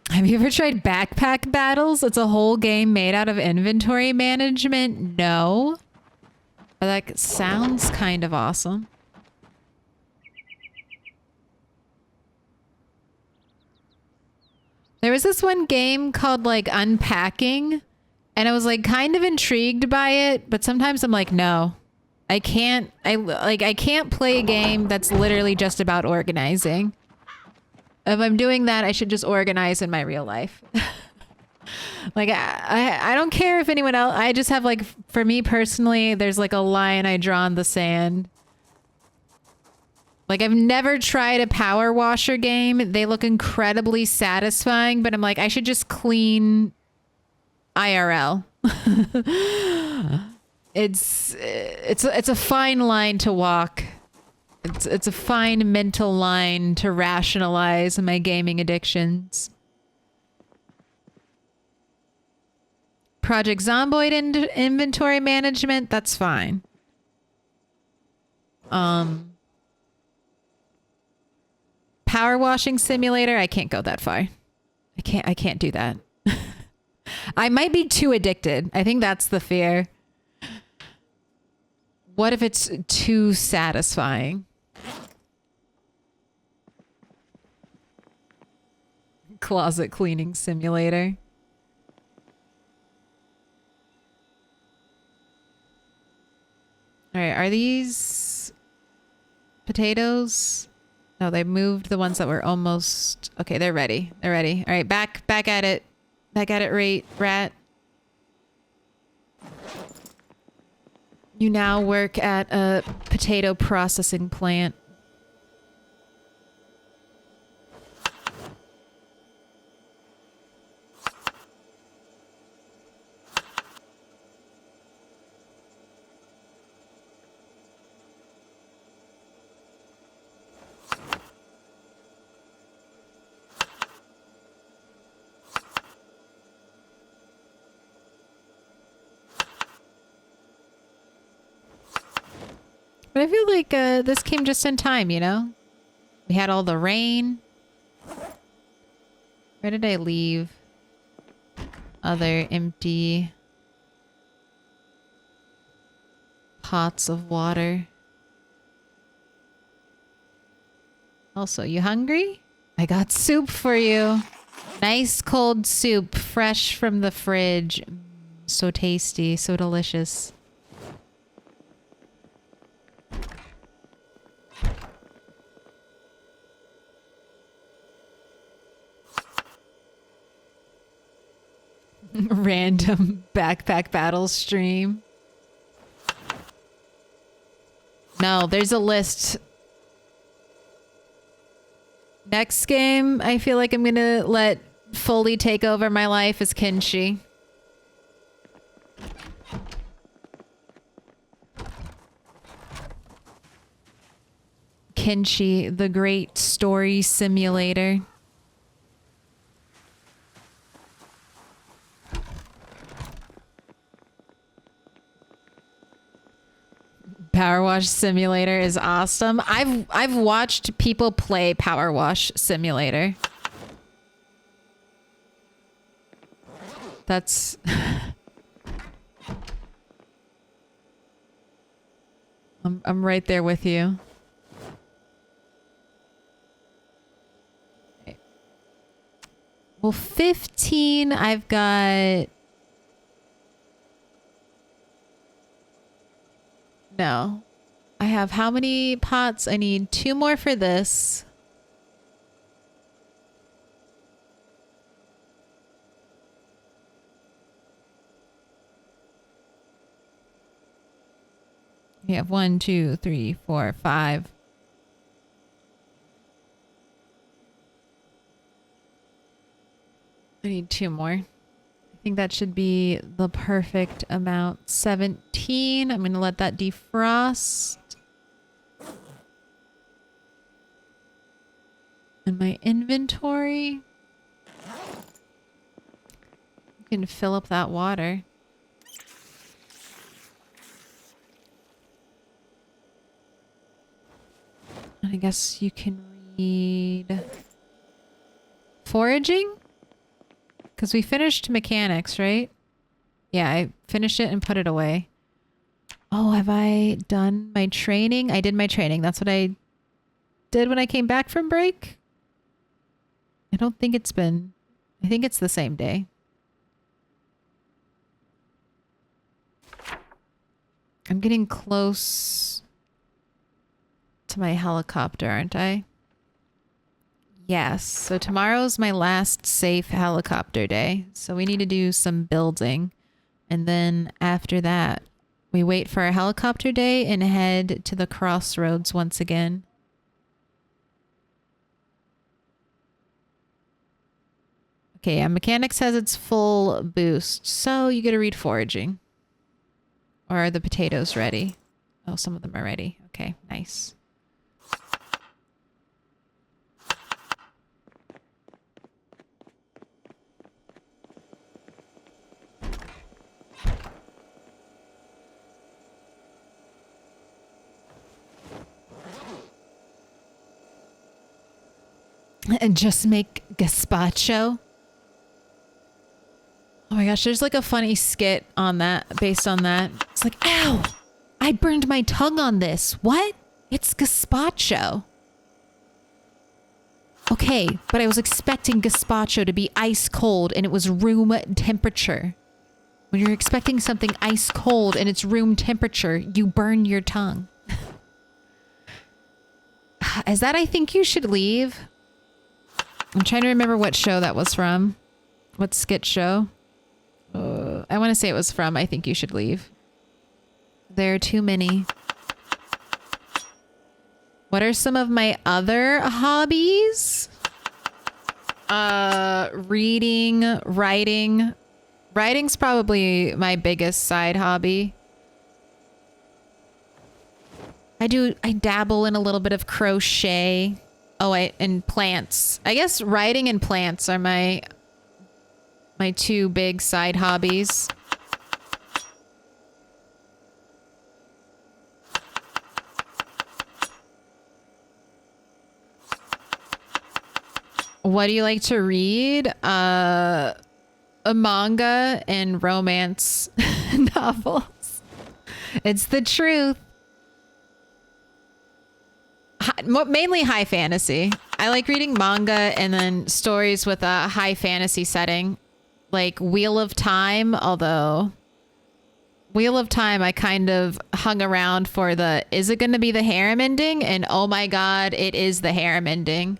Have you ever tried backpack battles? It's a whole game made out of inventory management. No. But that sounds kind of awesome. There was this one game called like Unpacking And I was like kind of intrigued by it, but sometimes I'm like, no, I can't. I can't play a game that's literally just about organizing. If I'm doing that, I should just organize in my real life. Like, I don't care if anyone else, I just have like, for me personally, there's like a line I draw in the sand. Like, I've never tried a power washer game. They look incredibly satisfying, but I'm like, I should just clean IRL. It's a fine line to walk. It's a fine mental line to rationalize my gaming addictions. Project Zomboid inventory management, that's fine. Power washing simulator, I can't go that far. I can't do that. I might be too addicted. I think that's the fear. What if it's too satisfying? Closet cleaning simulator. All right, are these potatoes? No, they moved the ones that were almost... Okay, they're ready. They're ready. All right, back at it. Back at it, rat. You now work at a potato processing plant. But I feel like this came just in time, you know? We had all the rain. Where did I leave other empty pots of water? Also, you hungry? I got soup for you. Nice cold soup, fresh from the fridge. So tasty, so delicious. Random backpack battle stream. No, there's a list. Next game, I feel like I'm gonna let fully take over my life is Kenshi. Kenshi, the great story simulator. Power Wash Simulator is awesome. I've watched people play Power Wash Simulator. That's I'm right there with you. Okay. Well, 15 I've got. No. I have how many pots? I need 2 more for this. We have 1, 2, 3, 4, 5. I need 2 more. I think that should be the perfect amount. 17. I'm going to let that defrost. In my inventory. You can fill up that water. And I guess you can read foraging? Because we finished mechanics, right? Yeah, I finished it and put it away. Oh, have I done my training? I did my training. That's what I did when I came back from break. I don't think it's been... I think it's the same day. I'm getting close to my helicopter, aren't I? Yes. So tomorrow's my last safe helicopter day. So we need to do some building. And then after that, we wait for our helicopter day and head to the crossroads once again. Okay, yeah, mechanics has its full boost. So you get to read foraging. Or are the potatoes ready? Oh, some of them are ready. Okay, nice. And just make gazpacho. Oh my gosh, there's like a funny skit on that, based on that. It's like, ow, I burned my tongue on this. What? It's gazpacho. Okay, but I was expecting gazpacho to be ice cold and it was room temperature. When you're expecting something ice cold and it's room temperature, you burn your tongue. Is that I Think You Should Leave? I'm trying to remember what show that was from. What skit show? I want to say it was from I Think You Should Leave. There are too many. What are some of my other hobbies? Reading, writing. Writing's probably my biggest side hobby. I dabble in a little bit of crochet. Oh, and plants. I guess writing and plants are my two big side hobbies. What do you like to read? A manga and romance novels. It's the truth. Mainly high fantasy. I like reading manga and then stories with a high fantasy setting. Like Wheel of Time, although Wheel of Time I kind of hung around for the, is it going to be the harem ending? And oh my god, it is the harem ending.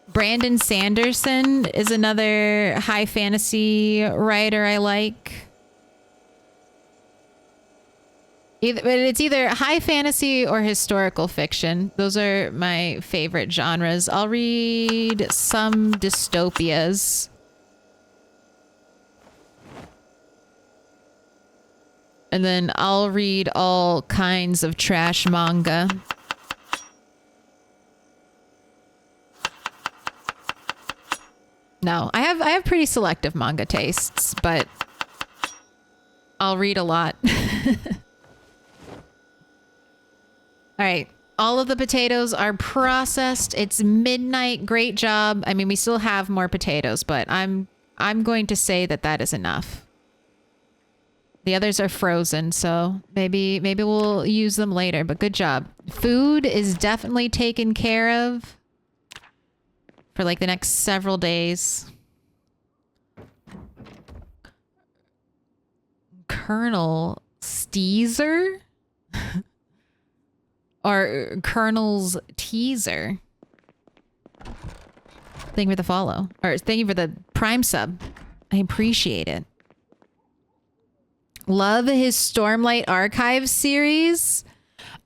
Brandon Sanderson is another high fantasy writer I like. It's either high fantasy or historical fiction. Those are my favorite genres. I'll read some dystopias. And then I'll read all kinds of trash manga. No, I have pretty selective manga tastes, but I'll read a lot. All right. All of the potatoes are processed. It's midnight. Great job. I mean, we still have more potatoes, but I'm going to say that is enough. The others are frozen, so maybe we'll use them later, but good job. Food is definitely taken care of for like the next several days. Colonel Steezer? Or Colonel's Teaser. Thank you for the follow. Or thank you for the Prime sub. I appreciate it. Love his Stormlight Archives series.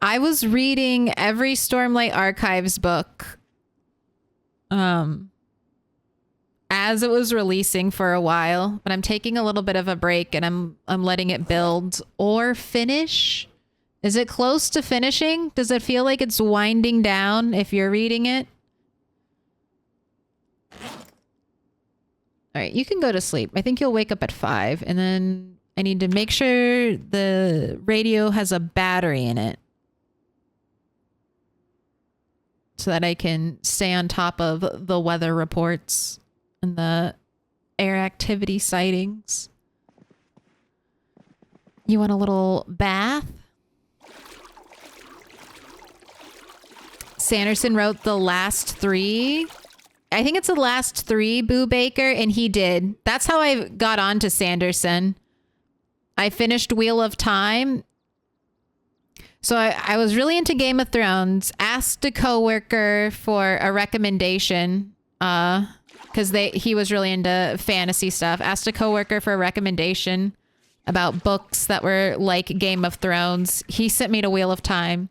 I was reading every Stormlight Archives book as it was releasing for a while, but I'm taking a little bit of a break and I'm letting it build or finish. Is it close to finishing? Does it feel like it's winding down if you're reading it? All right, you can go to sleep. I think you'll wake up at 5, and then I need to make sure the radio has a battery in it so that I can stay on top of the weather reports and the air activity sightings. You want a little bath? Sanderson wrote the last 3. I think it's the last 3, Boo Baker, and he did. That's how I got on to Sanderson. I finished Wheel of Time. So I was really into Game of Thrones, asked a coworker for a recommendation, because he was really into fantasy stuff. Asked a coworker for a recommendation about books that were like Game of Thrones. He sent me to Wheel of Time.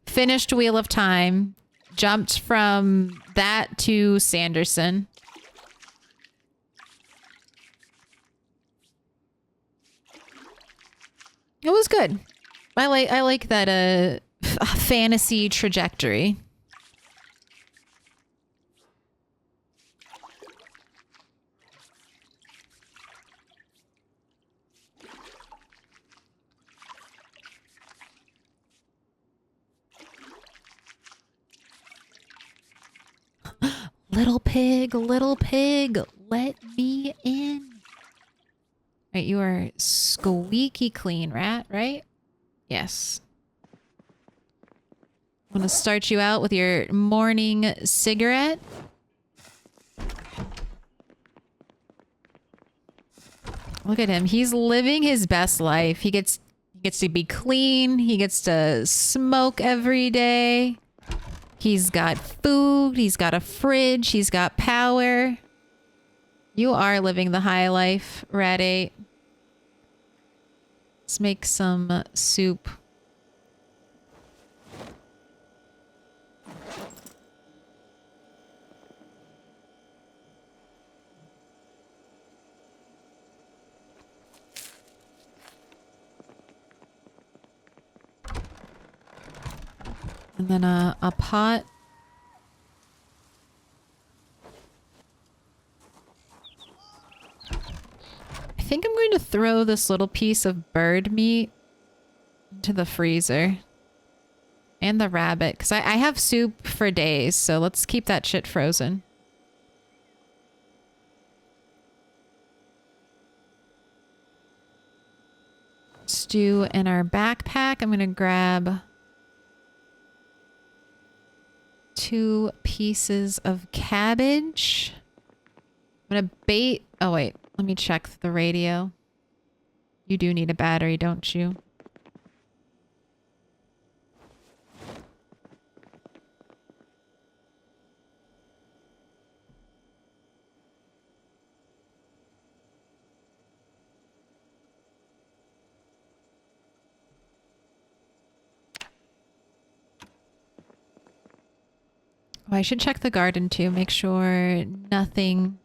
Finished Wheel of Time, jumped from that to Sanderson. It was good. I like that fantasy trajectory. Little pig, let me in. Right, you are squeaky clean, rat, right? Yes. I'm gonna start you out with your morning cigarette. Look at him. He's living his best life. He gets to be clean. He gets to smoke every day. He's got food. He's got a fridge. He's got power. You are living the high life, Rat 8. Let's make some soup. And then a pot. I think I'm going to throw this little piece of bird meat into the freezer. And the rabbit, because I have soup for days, so let's keep that shit frozen. Stew in our backpack. I'm going to grab 2 pieces of cabbage. I'm going to bait... Oh, wait. Let me check the radio. You do need a battery, don't you? Oh, I should check the garden too. Make sure nothing...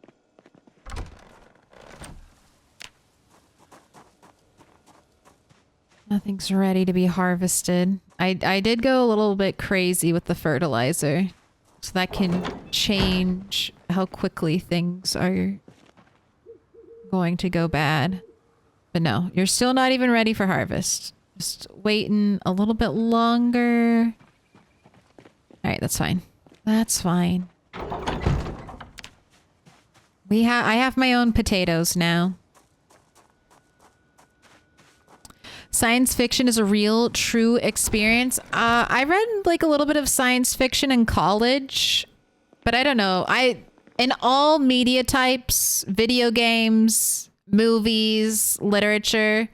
Nothing's ready to be harvested. I did go a little bit crazy with the fertilizer. So that can change how quickly things are going to go bad. But no, you're still not even ready for harvest. Just waiting a little bit longer. Alright, that's fine. That's fine. I have my own potatoes now. Science fiction is a real, true experience. I read like a little bit of science fiction in college, but I don't know. In all media types, video games, movies, literature,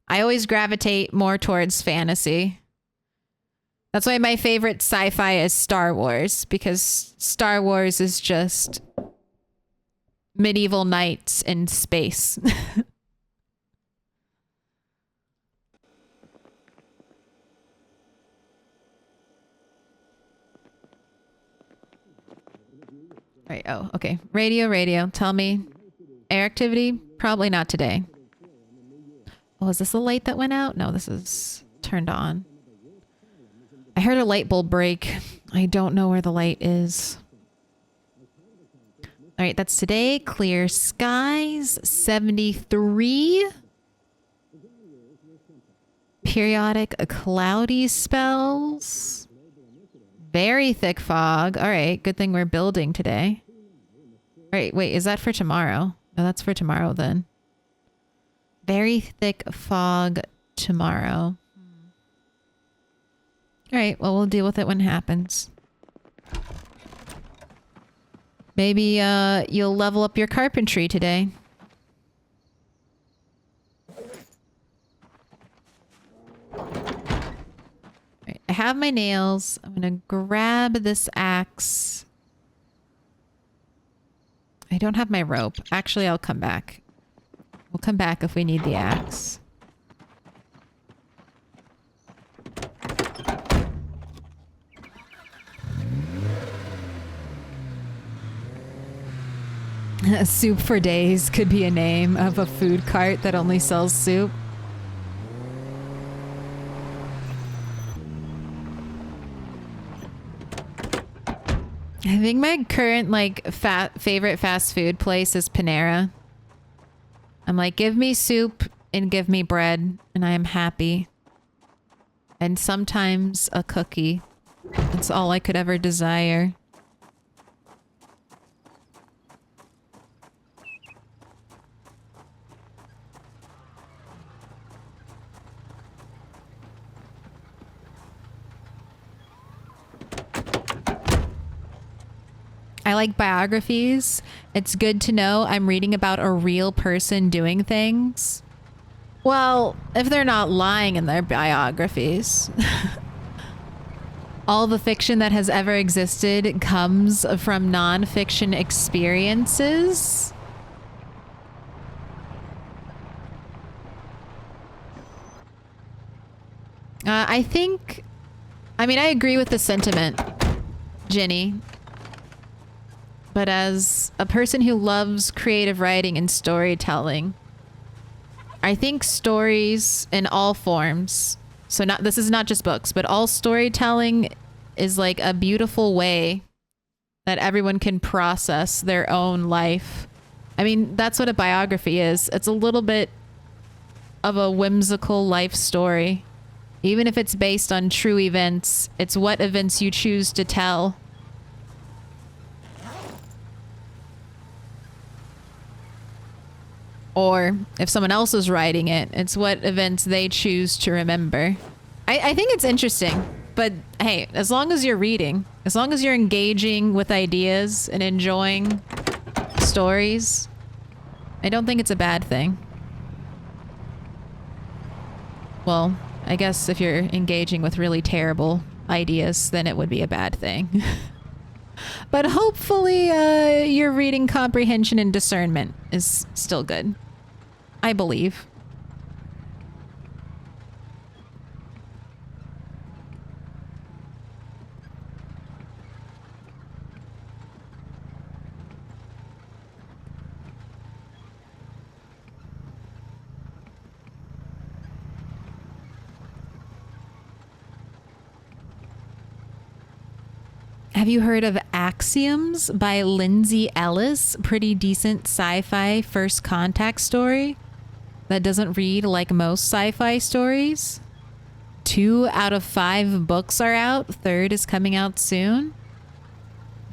I always gravitate more towards fantasy. That's why my favorite sci-fi is Star Wars, because Star Wars is just medieval knights in space. Right. Oh, okay. Radio. Tell me. Air activity? Probably not today. Oh, is this the light that went out? No, this is turned on. I heard a light bulb break. I don't know where the light is. All right, that's today. Clear skies. 73. Periodic cloudy spells. Very thick fog. All right, good thing we're building today. All right, wait, is that for tomorrow? No, that's for tomorrow then. Very thick fog tomorrow. All right, well, we'll deal with it when it happens. Maybe you'll level up your carpentry today. have my nails. I'm gonna grab this axe. I don't have my rope. Actually, I'll come back. We'll come back if we need the axe. Soup for days could be a name of a food cart that only sells soup. I think my current like favorite fast food place is Panera. I'm like, give me soup and give me bread and I am happy. And sometimes a cookie. That's all I could ever desire. I like biographies. It's good to know I'm reading about a real person doing things. Well, if they're not lying in their biographies. All the fiction that has ever existed comes from non-fiction experiences. I mean, I agree with the sentiment, Ginny. But as a person who loves creative writing and storytelling, I think stories in all forms, so this is not just books, but all storytelling is like a beautiful way that everyone can process their own life. I mean, that's what a biography is. It's a little bit of a whimsical life story. Even if it's based on true events, it's what events you choose to tell. Or if someone else is writing it, it's what events they choose to remember. I think it's interesting, but hey, as long as you're reading, as long as you're engaging with ideas and enjoying stories, I don't think it's a bad thing. Well, I guess if you're engaging with really terrible ideas, then it would be a bad thing. But hopefully your reading comprehension and discernment is still good. I believe. Have you heard of Axioms by Lindsay Ellis? Pretty decent sci-fi first contact story that doesn't read like most sci-fi stories. 2 out of 5 books are out. 3rd is coming out soon.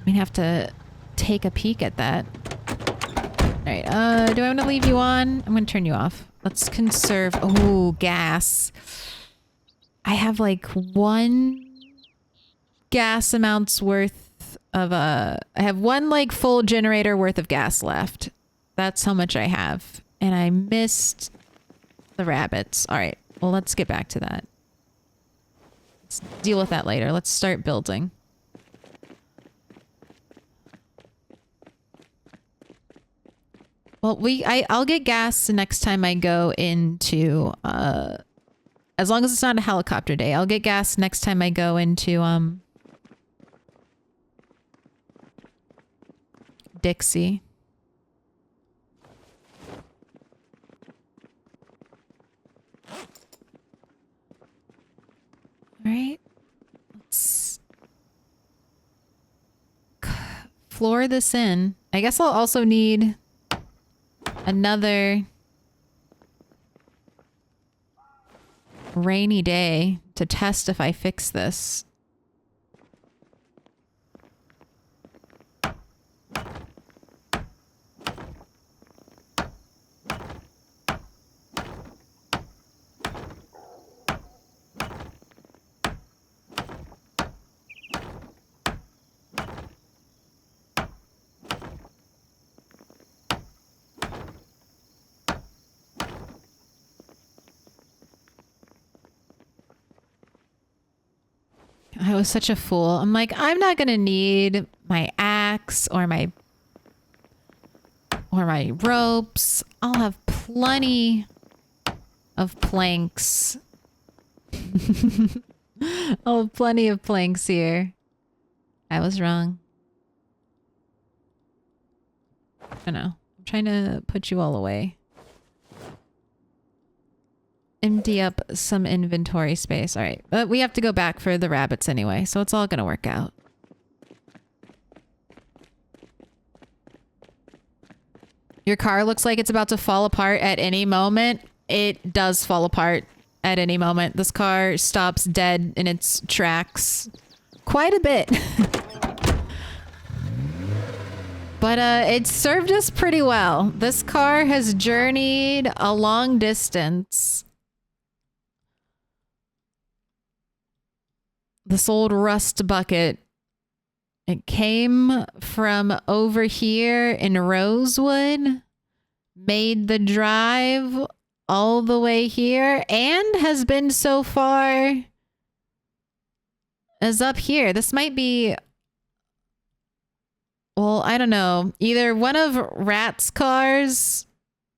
We have to take a peek at that. All right. Do I want to leave you on? I'm going to turn you off. Let's conserve. Oh, gas. I have like 1 gas amounts worth of I have 1 like full generator worth of gas left. That's how much I have. And I missed the rabbits. All right. Well, let's get back to that. Let's deal with that later. Let's start building. Well, I'll get gas the next time I go into as long as it's not a helicopter day. I'll get gas next time I go into Dixie. All right. Let's floor this in. I guess I'll also need another rainy day to test if I fix this. I was such a fool. I'm like, I'm not gonna need my axe or my ropes. I'll have plenty of planks. I'll have plenty of planks here. I was wrong. I know. I'm trying to put you all away. Empty up some inventory space. All right. But we have to go back for the rabbits anyway, so it's all going to work out. Your car looks like it's about to fall apart at any moment. It does fall apart at any moment. This car stops dead in its tracks quite a bit. But it served us pretty well. This car has journeyed a long distance. This old rust bucket. It came from over here in Rosewood, made the drive all the way here, and has been so far as up here. This might be, well, I don't know, either one of Rat's cars,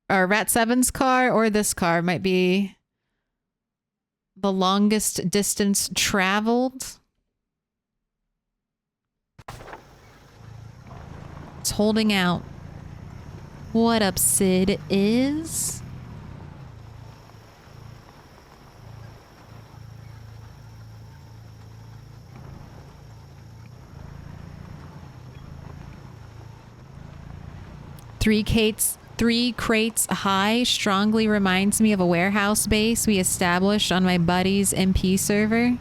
or Rat 7's car, or this car might be the longest distance traveled. It's holding out. What up, Sid is? Three crates high strongly reminds me of a warehouse base we established on my buddy's MP server.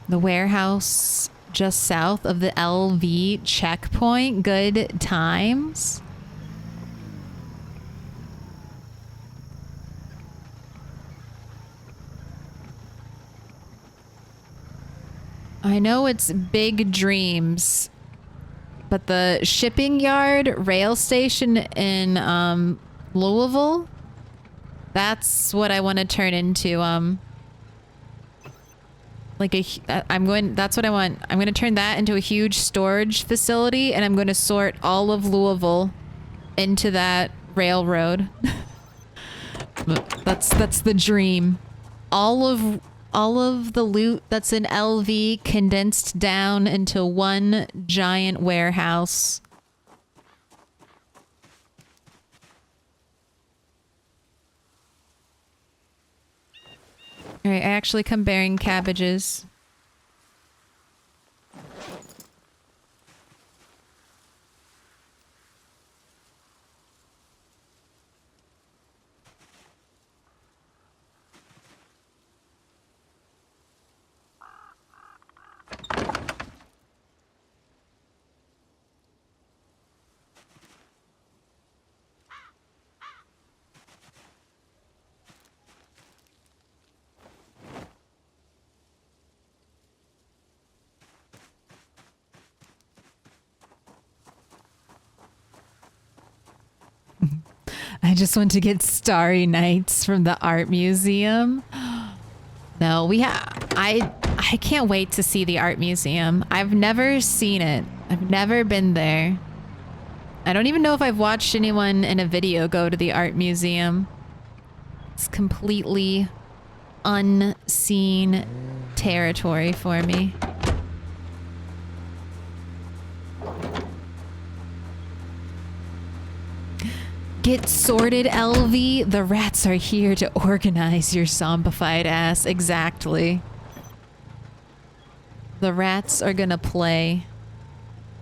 The warehouse just south of the LV checkpoint. Good times. I know it's big dreams, but the shipping yard rail station in Louisville, that's what I want to turn into. That's what I want. I'm going to turn that into a huge storage facility, and I'm going to sort all of Louisville into that railroad. That's the dream. All of the loot that's in LV condensed down into one giant warehouse. All right, I actually come bearing cabbages. I just went to get Starry Nights from the art museum. No, I can't wait to see the art museum. I've never seen it. I've never been there. I don't even know if I've watched anyone in a video go to the art museum. It's completely unseen territory for me. Get sorted, LV. The rats are here to organize your zombified ass. Exactly. The rats are gonna play.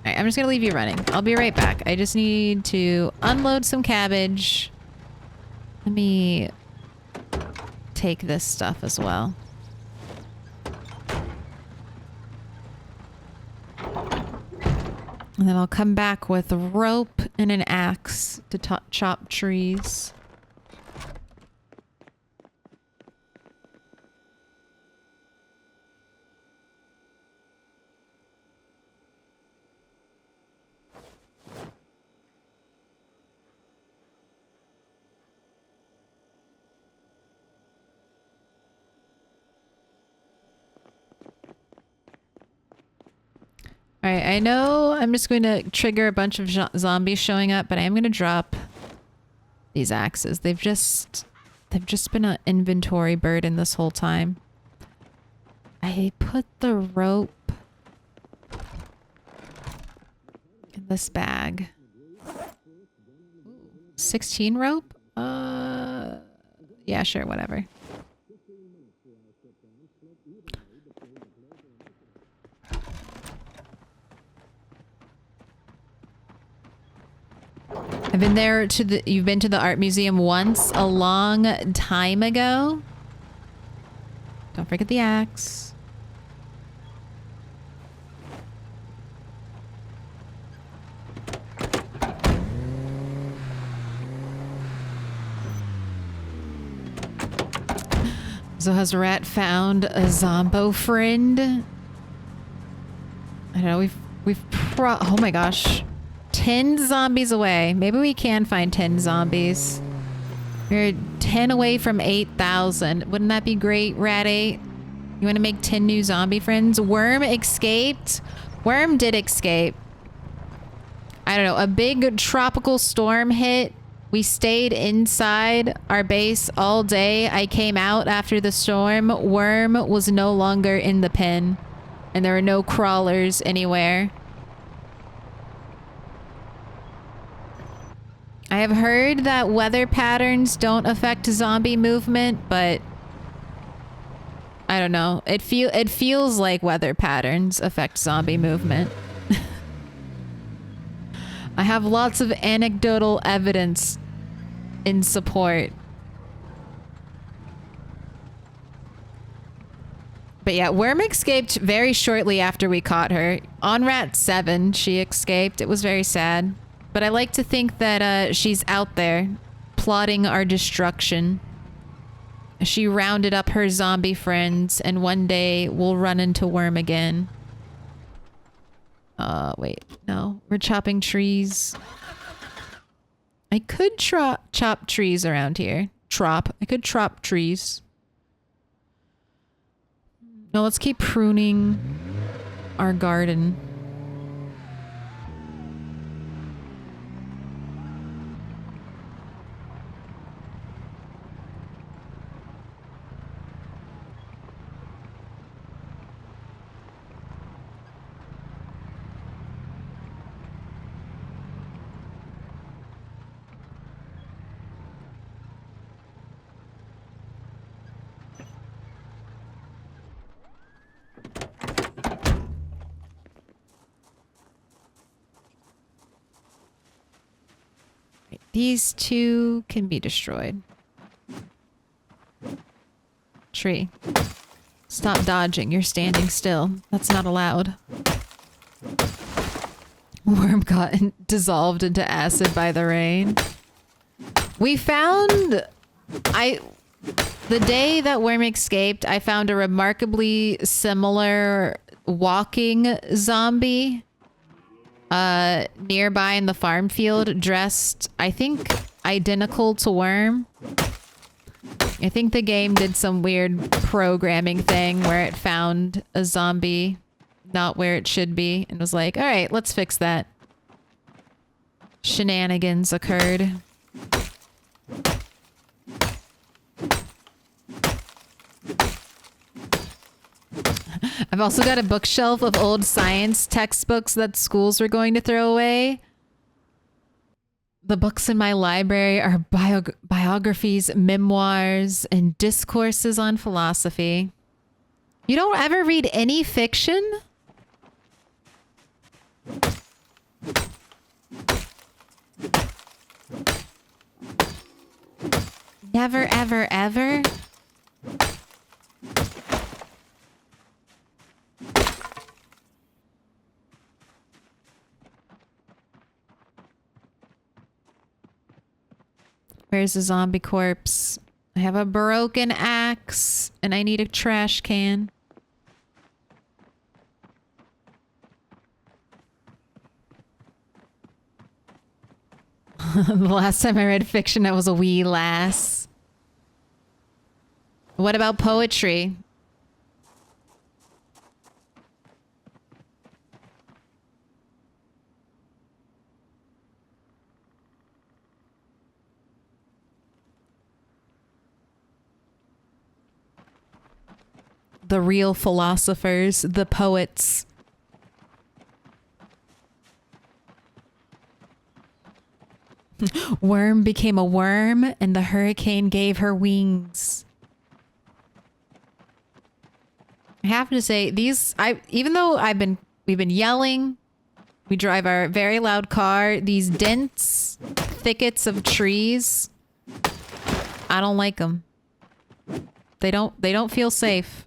All right, I'm just gonna leave you running. I'll be right back. I just need to unload some cabbage. Let me take this stuff as well. And then I'll come back with a rope and an axe to chop trees. All right, I know I'm just going to trigger a bunch of zombies showing up, but I am going to drop these axes. They've just been an inventory burden this whole time. I put the rope in this bag. 16 rope? Yeah, sure, whatever. I've been there you've been to the art museum once a long time ago. Don't forget the axe. So has Rat found a Zombo friend? I don't know, oh my gosh. 10 zombies away. Maybe we can find 10 zombies. We're 10 away from 8,000. Wouldn't that be great, Rat 8? You want to make 10 new zombie friends? Worm escaped? Worm did escape. I don't know. A big tropical storm hit. We stayed inside our base all day. I came out after the storm. Worm was no longer in the pen. And there were no crawlers anywhere. I have heard that weather patterns don't affect zombie movement, but I don't know. It feels like weather patterns affect zombie movement. I have lots of anecdotal evidence in support. But yeah, Worm escaped very shortly after we caught her. On Rat 7, she escaped. It was very sad. But I like to think that she's out there plotting our destruction. She rounded up her zombie friends, and one day we'll run into Worm again. Wait, no. We're chopping trees. I could chop trees around here. I could chop trees. No, let's keep pruning our garden. These two can be destroyed. Tree. Stop dodging. You're standing still. That's not allowed. Worm got dissolved into acid by the rain. We found... The day that Worm escaped, I found a remarkably similar walking zombie nearby in the farm field, dressed, I think, identical to Worm. I think the game did some weird programming thing where it found a zombie not where it should be and was like, all right, let's fix that. Shenanigans occurred. I've also got a bookshelf of old science textbooks that schools were going to throw away. The books in my library are biographies, memoirs, and discourses on philosophy. You don't ever read any fiction? Never, ever, ever? Where's the zombie corpse? I have a broken axe and I need a trash can. The last time I read fiction, I was a wee lass. What about poetry? The real philosophers, the poets. Worm became a worm and the hurricane gave her wings. I have to say even though we've been yelling, we drive our very loud car, these dense thickets of trees, I don't like them. They don't feel safe.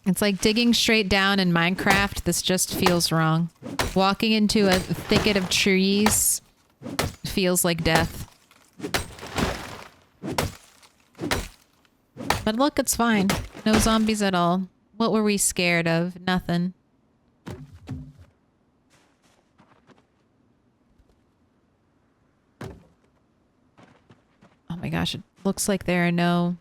It's like digging straight down in Minecraft. This just feels wrong. Walking into a thicket of trees feels like death. But look, it's fine. No zombies at all. What were we scared of? Nothing. Oh my gosh, it looks like there are no...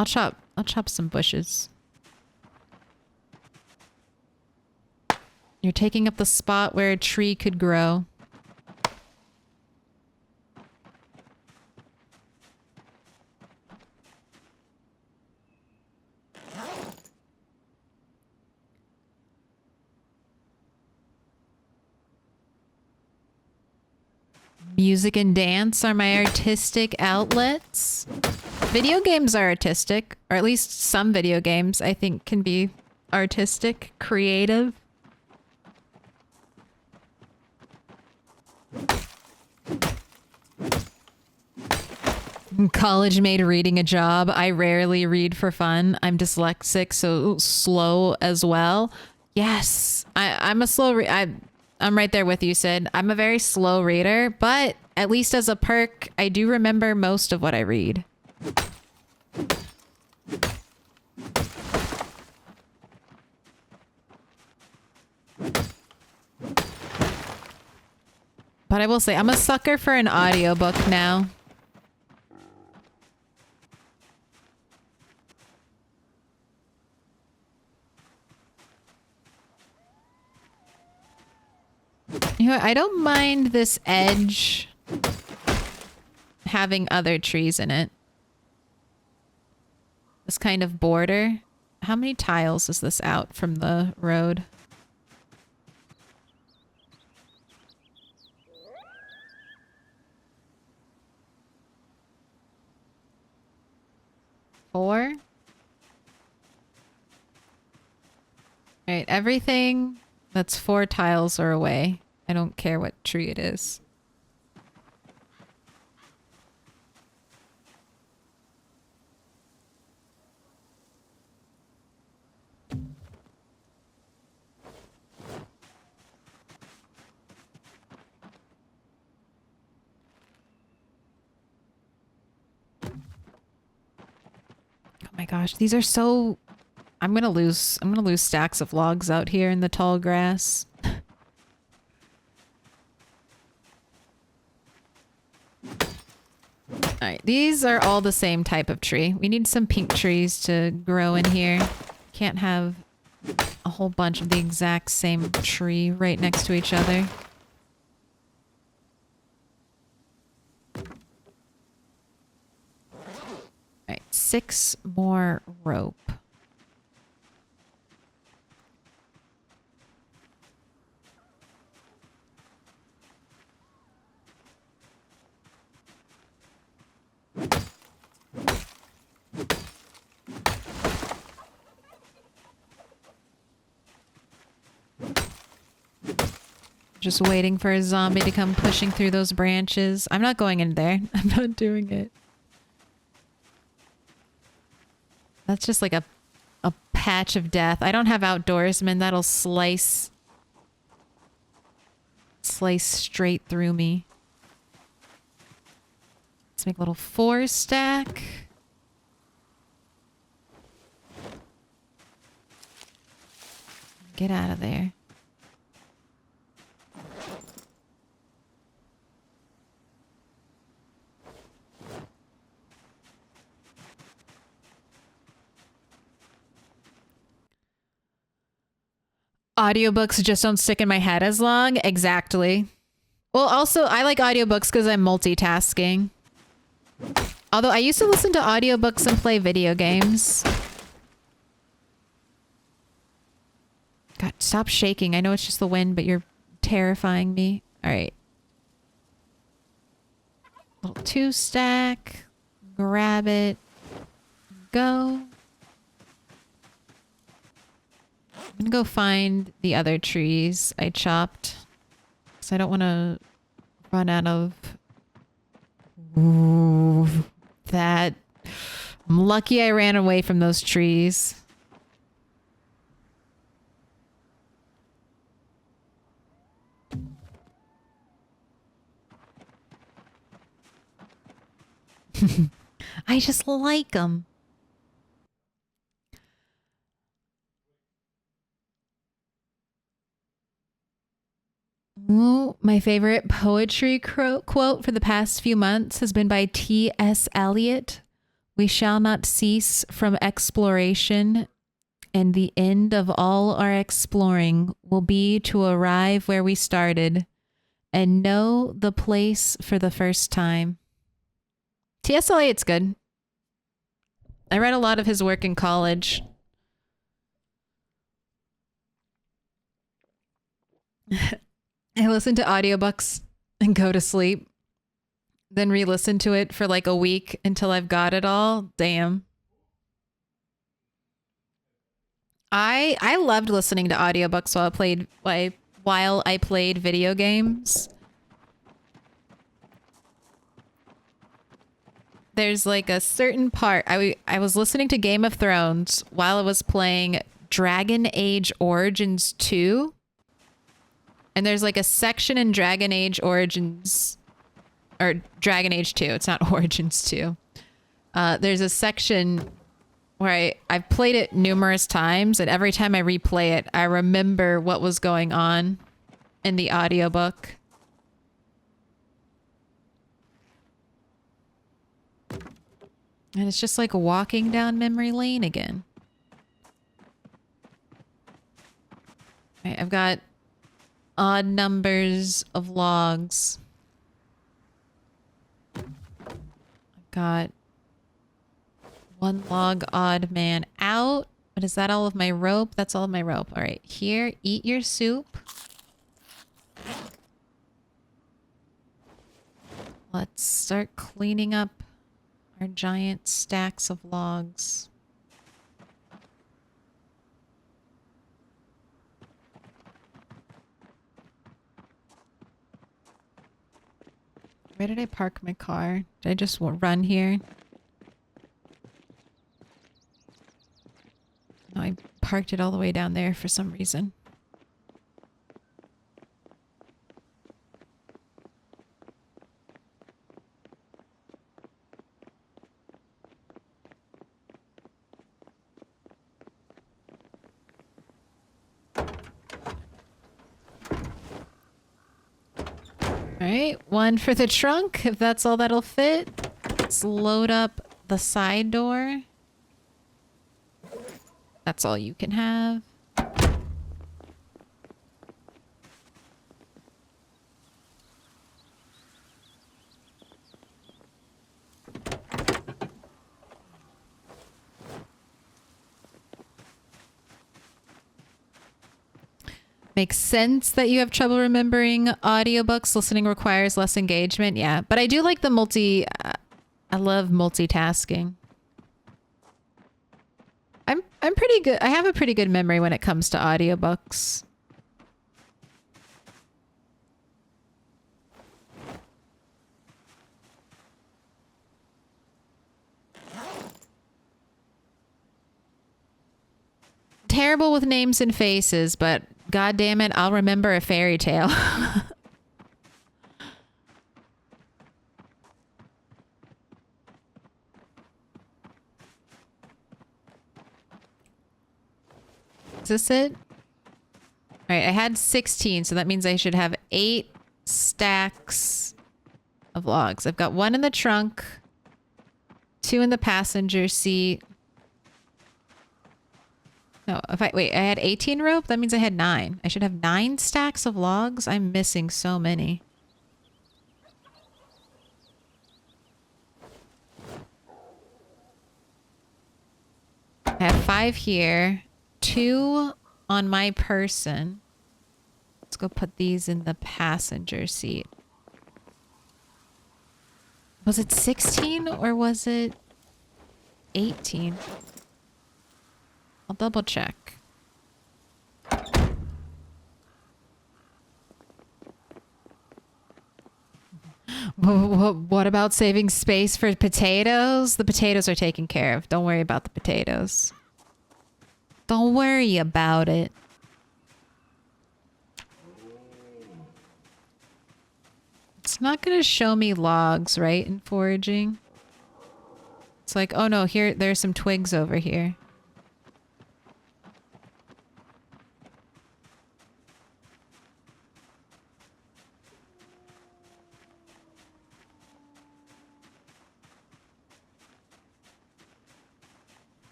I'll chop some bushes. You're taking up the spot where a tree could grow. Music and dance are my artistic outlets. Video games are artistic, or at least some video games I think can be artistic, creative. College made reading a job. I rarely read for fun. I'm dyslexic, so slow as well. Yes, I'm a slow I'm right there with you, Sid. I'm a very slow reader, but at least as a perk, I do remember most of what I read. But I will say, I'm a sucker for an audiobook now. You know, I don't mind this edge having other trees in it. This kind of border. How many tiles is this out from the road? Four? Right, everything that's 4 tiles or away. I don't care what tree it is. Oh my gosh, these are so... I'm gonna lose stacks of logs out here in the tall grass. Alright, these are all the same type of tree. We need some pink trees to grow in here. Can't have a whole bunch of the exact same tree right next to each other. Alright, 6 more rope. Just waiting for a zombie to come pushing through those branches. I'm not going in there. I'm not doing it. That's just like a patch of death. I don't have outdoorsman. That'll slice straight through me. Let's make a little 4 stack. Get out of there. Audiobooks just don't stick in my head as long. Exactly. Well, also, I like audiobooks because I'm multitasking. Although I used to listen to audiobooks and play video games. God, stop shaking. I know it's just the wind, but you're terrifying me. All right. Little 2-stack. Grab it. Go. I'm gonna go find the other trees I chopped. Because I don't want to run out of... Ooh, that... I'm lucky I ran away from those trees. I just like them. Ooh, my favorite poetry quote for the past few months has been by T.S. Eliot. We shall not cease from exploration, and the end of all our exploring will be to arrive where we started and know the place for the first time. T.S. Eliot's good. I read a lot of his work in college. I listen to audiobooks and go to sleep. Then re-listen to it for like a week until I've got it all. Damn. I loved listening to audiobooks while I played video games. There's like a certain part. I was listening to Game of Thrones while I was playing Dragon Age Origins 2. And there's like a section in Dragon Age Origins, or Dragon Age 2. It's not Origins 2. There's a section where I've played it numerous times, and every time I replay it, I remember what was going on in the audiobook. And it's just like walking down memory lane again. All right, I've got odd numbers of logs. I've got one log odd man out. But is that all of my rope? That's all of my rope. All right, here, eat your soup. Let's start cleaning up our giant stacks of logs. Where did I park my car? Did I just run here? No, I parked it all the way down there for some reason. Alright, one for the trunk, if that's all that'll fit. Let's load up the side door. That's all you can have. Makes sense that you have trouble remembering audiobooks. Listening requires less engagement. Yeah, but I do like the I love multitasking. I'm pretty good. I have a pretty good memory when it comes to audiobooks. Terrible with names and faces, but God damn it, I'll remember a fairy tale. Is this it? All right, I had 16, so that means I should have 8 stacks of logs. I've got 1 in the trunk, 2 in the passenger seat. No, if I wait, I had 18 rope. That means I had 9. I should have 9 stacks of logs. I'm missing so many. I have 5 here, 2 on my person. Let's go put these in the passenger seat. Was it 16 or was it 18? I'll double check. What about saving space for potatoes? The potatoes are taken care of. Don't worry about the potatoes. Don't worry about it. It's not going to show me logs, right, in foraging? It's like, oh no, there's some twigs over here.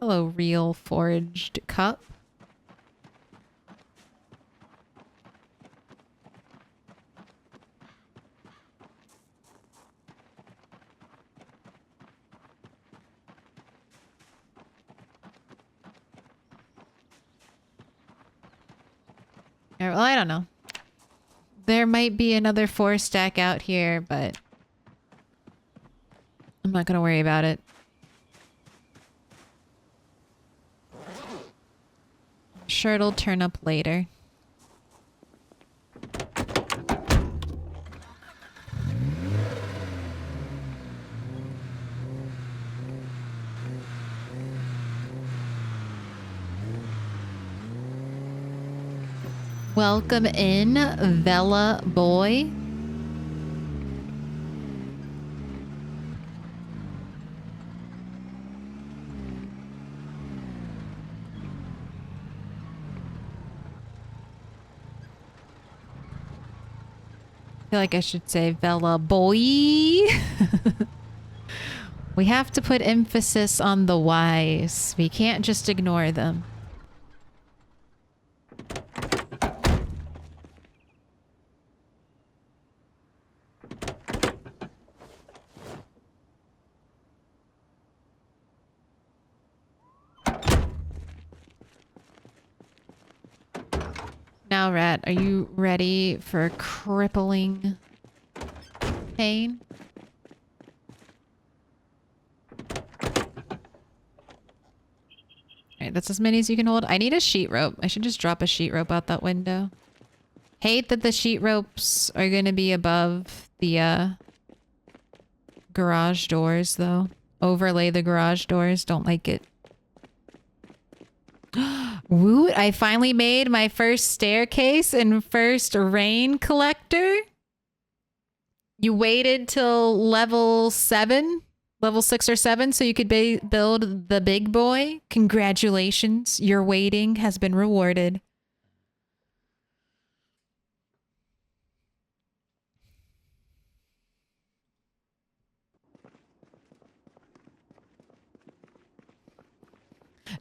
Hello, real foraged cup. Well, I don't know. There might be another 4 stack out here, but I'm not gonna worry about it. I'm sure it'll turn up later. Welcome in, Vela boy. I feel like I should say Vela boy. We have to put emphasis on the Y's. We can't just ignore them. Now, Rat, are you ready for crippling pain? Alright, that's as many as you can hold. I need a sheet rope. I should just drop a sheet rope out that window. Hate that the sheet ropes are gonna be above the garage doors, though. Overlay the garage doors. Don't like it. Woot, I finally made my first staircase and first rain collector. You waited till level 7, level 6 or 7, so you could build the big boy. Congratulations, your waiting has been rewarded.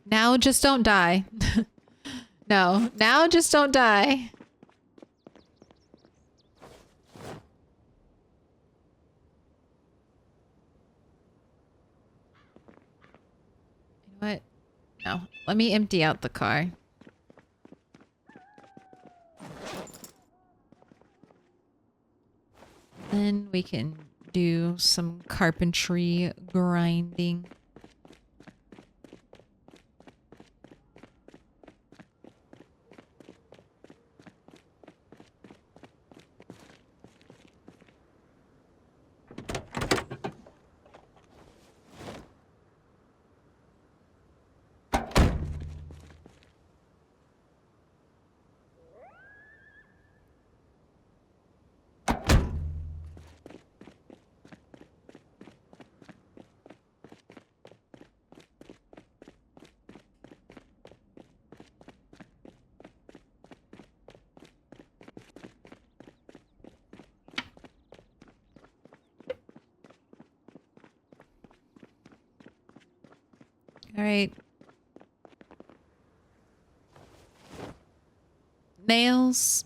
Now just don't die. No, now just don't die. You know what? No, let me empty out the car. Then we can do some carpentry grinding. All right. Nails,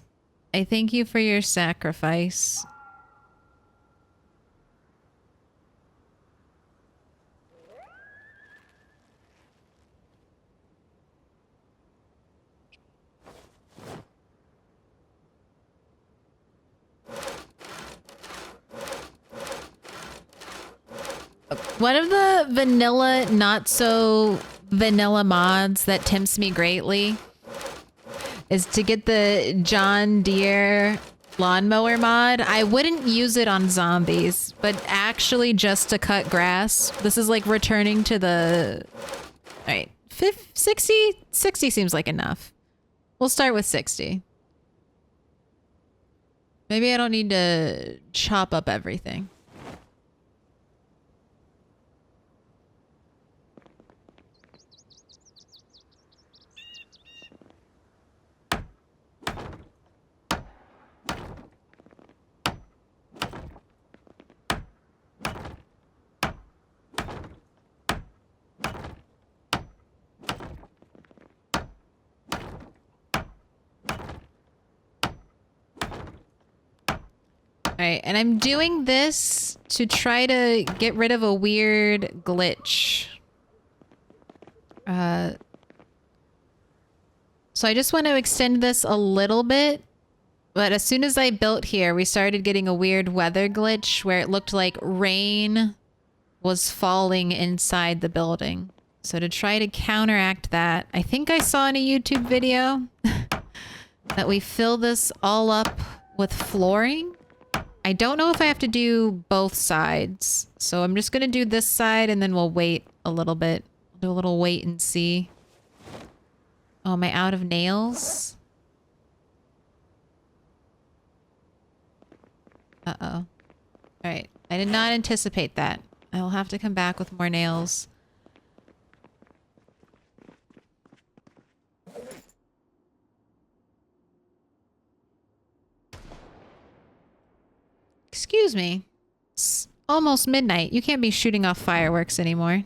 I thank you for your sacrifice. One of the vanilla, not so vanilla mods that tempts me greatly is to get the John Deere lawnmower mod. I wouldn't use it on zombies, but actually just to cut grass. This is like returning to the... All right, 60? 60 seems like enough. We'll start with 60. Maybe I don't need to chop up everything. Alright, and I'm doing this to try to get rid of a weird glitch. So I just want to extend this a little bit, but as soon as I built here, we started getting a weird weather glitch where it looked like rain was falling inside the building. So to try to counteract that, I think I saw in a YouTube video that we fill this all up with flooring. I don't know if I have to do both sides. So I'm just going to do this side and then we'll wait a little bit. Do a little wait and see. Oh, am I out of nails? Uh-oh. All right. I did not anticipate that. I'll have to come back with more nails. Excuse me. It's almost midnight. You can't be shooting off fireworks anymore.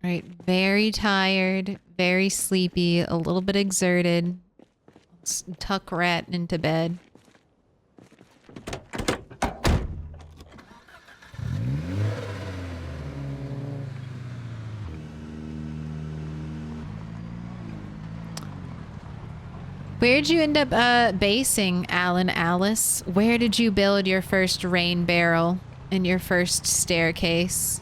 All right, very tired, very sleepy, a little bit exerted. Let's tuck Rat into bed. Where'd you end up basing, Alan Alice? Where did you build your first rain barrel and your first staircase?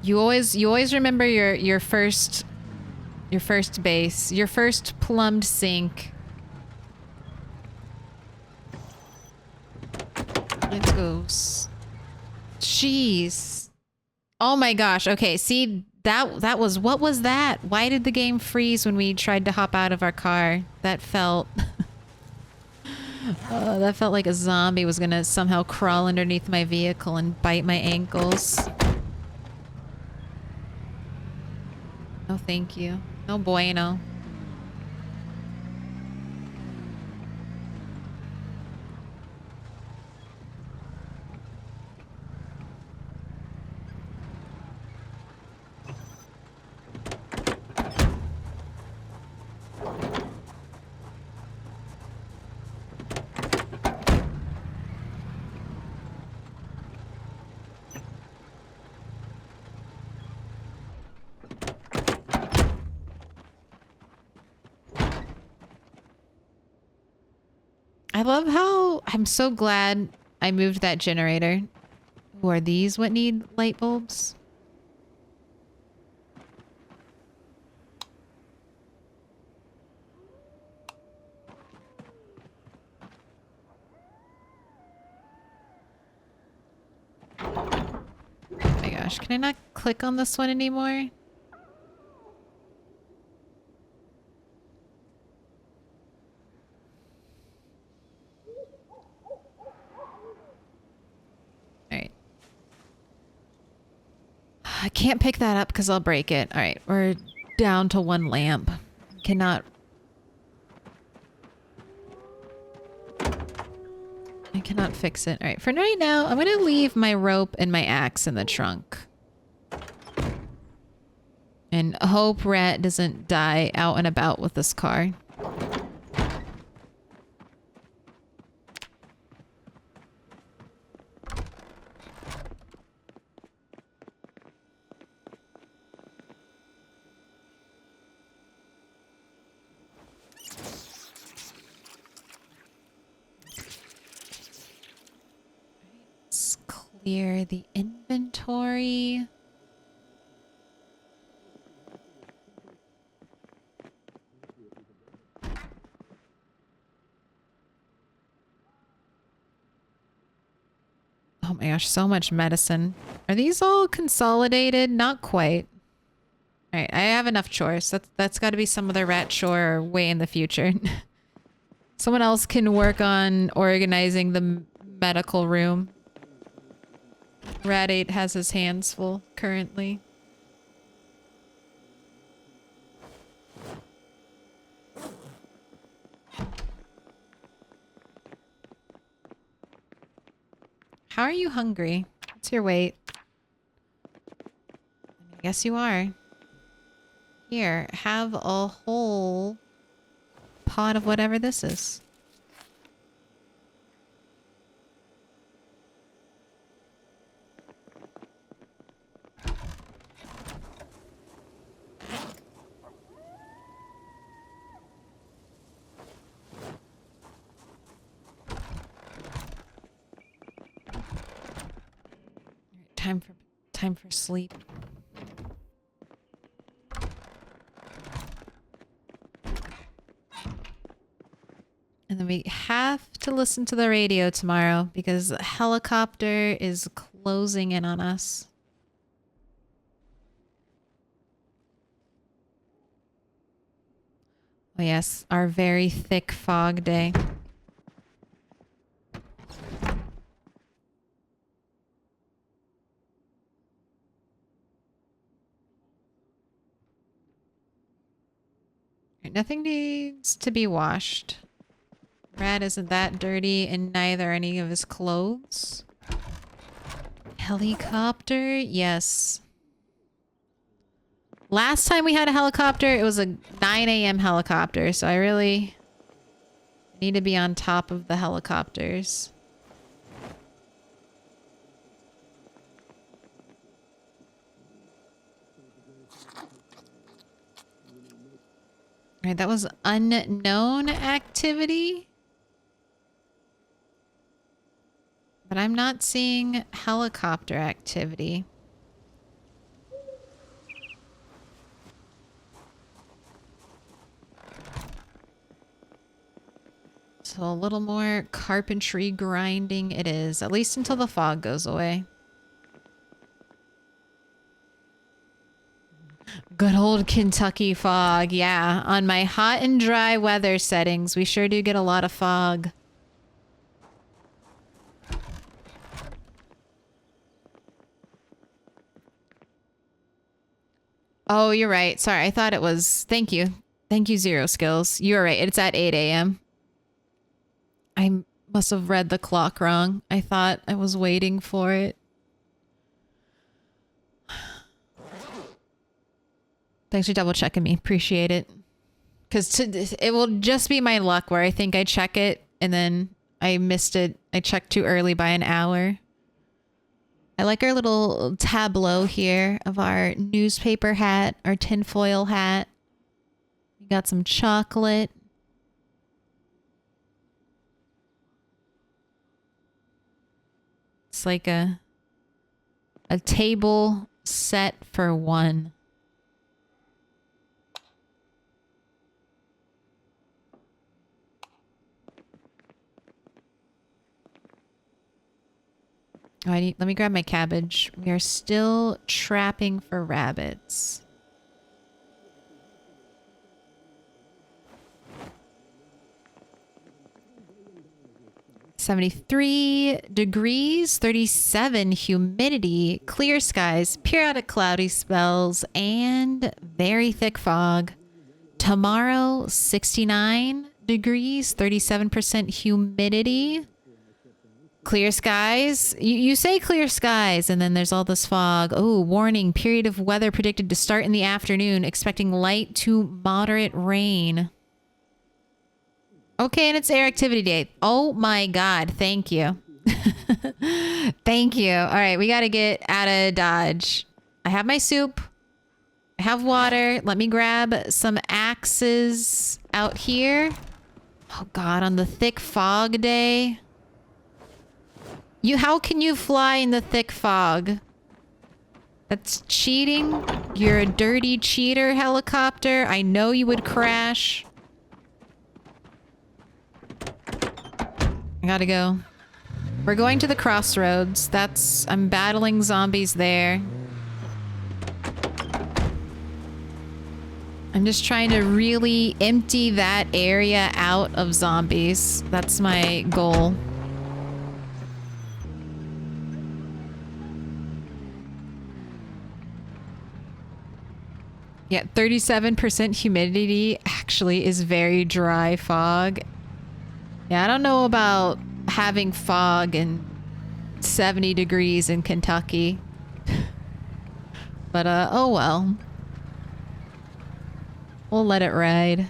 You always remember your first base, your first plumbed sink. Let's go. Jeez. Oh my gosh. Okay, see, that was, what was that? Why did the game freeze when we tried to hop out of our car? That felt that felt like a zombie was gonna somehow crawl underneath my vehicle and bite my ankles. No thank you. No bueno. I love how I'm so glad I moved that generator. Ooh, are these what need light bulbs? Oh my gosh, can I not click on this one anymore? Alright. I can't pick that up because I'll break it. Alright, we're down to one lamp. Cannot... I cannot fix it. All right, for right now, I'm going to leave my rope and my axe in the trunk. And hope Rat doesn't die out and about with this car. Let's clear the inventory. Oh my gosh, so much medicine. Are these all consolidated? Not quite. All right, I have enough chores. That's got to be some other rat chore way in the future. Someone else can work on organizing the medical room. Rat 8 has his hands full currently. How are you hungry? What's your weight? I guess you are. Here, have a whole pot of whatever this is. Time for sleep. And then we have to listen to the radio tomorrow because a helicopter is closing in on us. Oh yes, our very thick fog day. Nothing needs to be washed. Rat isn't that dirty, and neither are any of his clothes. Helicopter? Yes. Last time we had a helicopter, it was a 9 a.m. helicopter, so I really need to be on top of the helicopters. Alright, that was unknown activity. But I'm not seeing helicopter activity. So a little more carpentry grinding it is, at least until the fog goes away. Good old Kentucky fog. Yeah, on my hot and dry weather settings, we sure do get a lot of fog. Oh, you're right. Sorry, I thought it was... Thank you. Thank you, Zero Skills. You were right. It's at 8 a.m. I must have read the clock wrong. I thought I was waiting for it. Thanks for double checking me. Appreciate it. Because it will just be my luck where I think I check it and then I missed it. I checked too early by an hour. I like our little tableau here of our newspaper hat, our tinfoil hat. We got some chocolate. It's like a table set for one. Oh, let me grab my cabbage. We are still trapping for rabbits. (73 degrees, 37 humidity, clear skies, periodic cloudy spells, and very thick fog. Tomorrow, 69 degrees, 37% humidity. Clear skies? You say clear skies, and then there's all this fog. Oh, warning. Period of weather predicted to start in the afternoon. Expecting light to moderate rain. Okay, and it's air activity day. Oh my god. Thank you. Thank you. All right, we got to get out of Dodge. I have my soup. I have water. Let me grab some axes out here. Oh god, on the thick fog day. How can you fly in the thick fog? That's cheating. You're a dirty cheater, helicopter. I know you would crash. I gotta go. We're going to the crossroads. I'm battling zombies there. I'm just trying to really empty that area out of zombies. That's my goal. Yeah, 37% humidity actually is very dry fog. Yeah, I don't know about having fog and 70 degrees in Kentucky. But, oh well. We'll let it ride.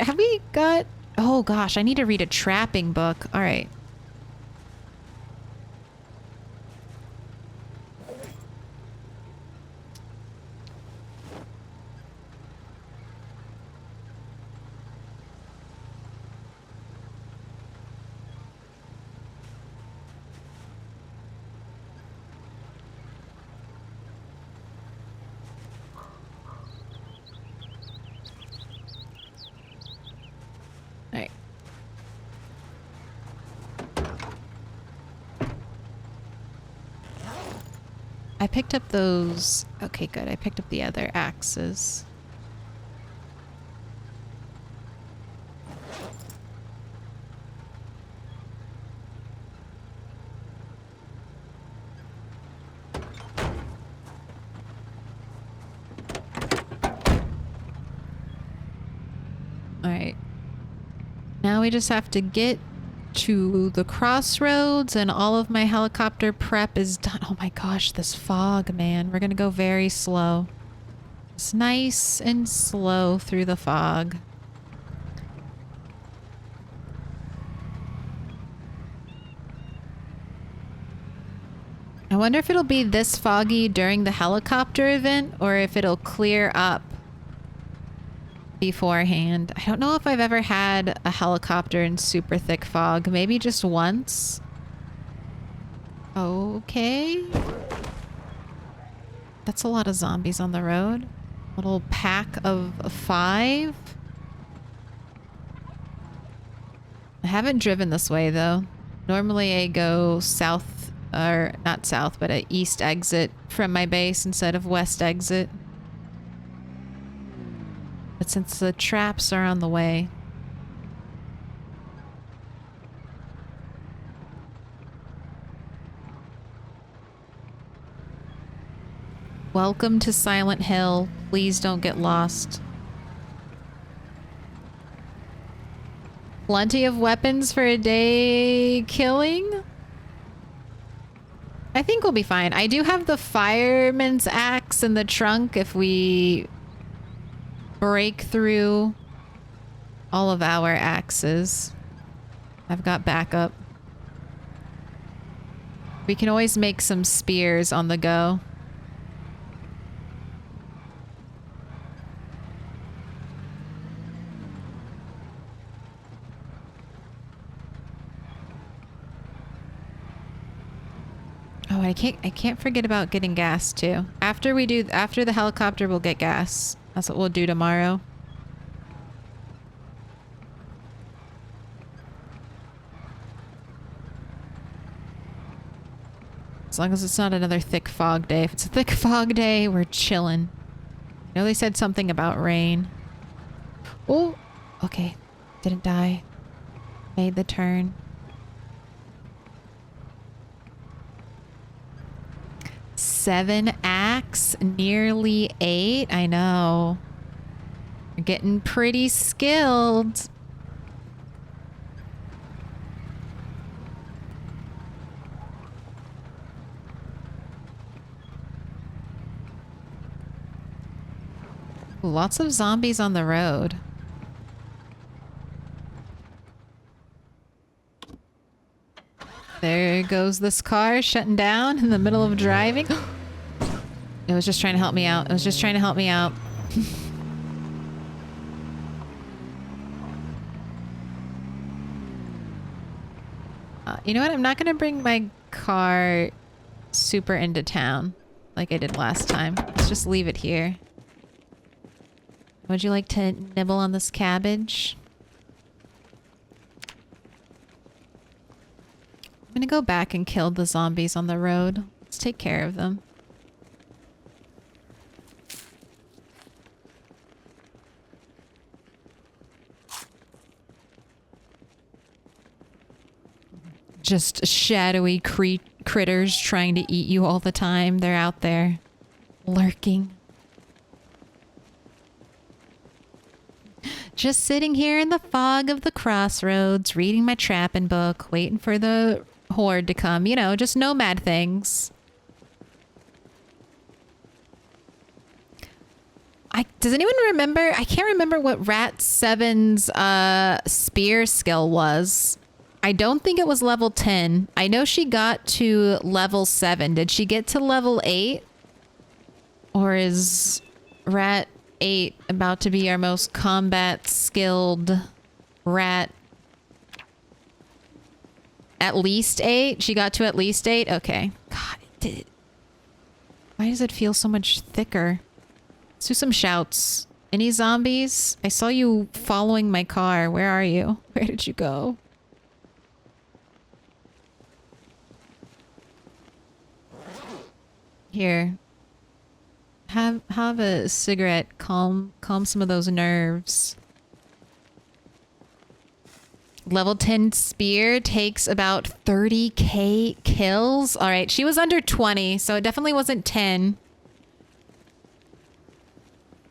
Have we got... Oh gosh, I need to read a trapping book. All right. I picked up those... Okay, good. I picked up the other axes. Alright. Now we just have to get to the crossroads and all of my helicopter prep is done. Oh my gosh, this fog, man. We're gonna go very slow. It's nice and slow through the fog. I wonder if it'll be this foggy during the helicopter event or if it'll clear up beforehand. I don't know if I've ever had a helicopter in super thick fog. Maybe just once. Okay. That's a lot of zombies on the road. Little pack of 5. I haven't driven this way though. Normally I go south, or not south, but an east exit from my base instead of west exit. But since the traps are on the way. Welcome to Silent Hill. Please don't get lost. Plenty of weapons for a day killing? I think we'll be fine. I do have the fireman's axe in the trunk if we break through all of our axes. I've got backup. We can always make some spears on the go. Oh, I can't forget about getting gas too. After the helicopter, we'll get gas. That's what we'll do tomorrow. As long as it's not another thick fog day. If it's a thick fog day, we're chilling. I know they said something about rain. Oh, okay. Didn't die. Made the turn. 7 axe, nearly 8. I know. You're getting pretty skilled. Lots of zombies on the road. There goes this car shutting down in the middle of driving. It was just trying to help me out. It was just trying to help me out. You know what? I'm not going to bring my car super into town like I did last time. Let's just leave it here. Would you like to nibble on this cabbage? I'm gonna go back and kill the zombies on the road. Let's take care of them. Just shadowy critters trying to eat you all the time. They're out there lurking. Just sitting here in the fog of the crossroads, reading my trapping book, waiting for the horde to come. You know, just nomad things. Does anyone remember? I can't remember what Rat 7's spear skill was. I don't think it was level 10. I know she got to level 7. Did she get to level 8? Or is Rat 8 about to be our most combat skilled rat? At least 8? She got to at least 8? Okay. God, it did. Why does it feel so much thicker? Let's do some shouts. Any zombies? I saw you following my car. Where are you? Where did you go? Here. Have a cigarette. Calm some of those nerves. Level 10 spear takes about 30k kills. All right, she was under 20, so it definitely wasn't 10.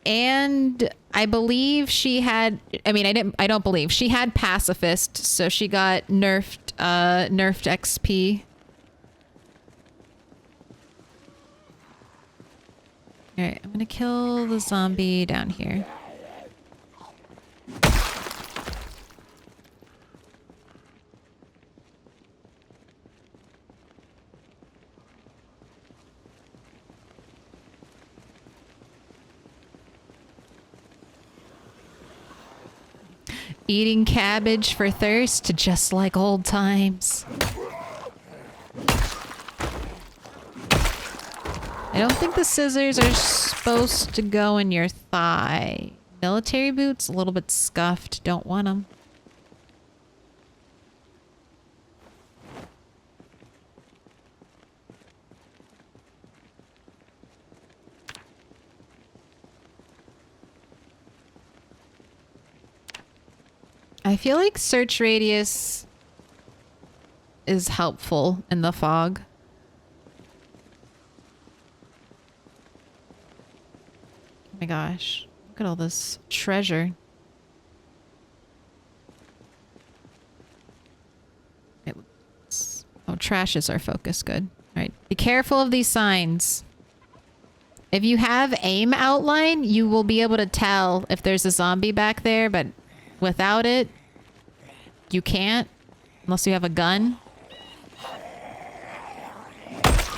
And I believe she had, I don't believe she had pacifist, so she got nerfed XP. All right, I'm gonna kill the zombie down here. Eating cabbage for thirst, just like old times. I don't think the scissors are supposed to go in your thigh. Military boots, a little bit scuffed. Don't want them. I feel like search radius is helpful in the fog. Oh my gosh. Look at all this treasure. Oh, trash is our focus. Good. All right. Be careful of these signs. If you have aim outline, you will be able to tell if there's a zombie back there, but without it, you can't, unless you have a gun.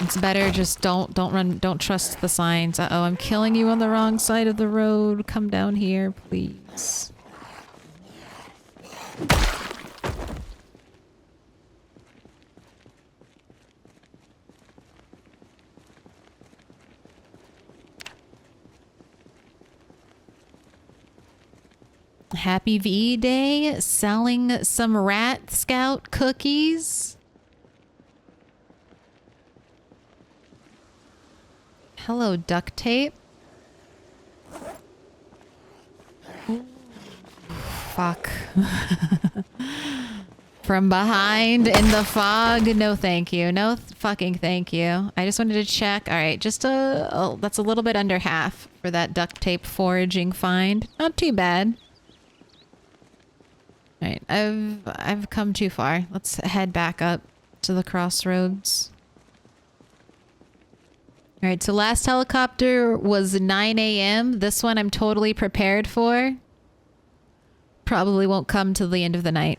It's better just don't trust the signs. Uh-oh, I'm killing you on the wrong side of the road. Come down here, please. Happy VE Day, selling some Rat Scout cookies. Hello, duct tape. Ooh, fuck. From behind in the fog. No, thank you. No fucking thank you. I just wanted to check. All right, just that's a little bit under half for that duct tape foraging find. Not too bad. All right, I've come too far. Let's head back up to the crossroads. All right, so last helicopter was 9 a.m. This one I'm totally prepared for. Probably won't come till the end of the night.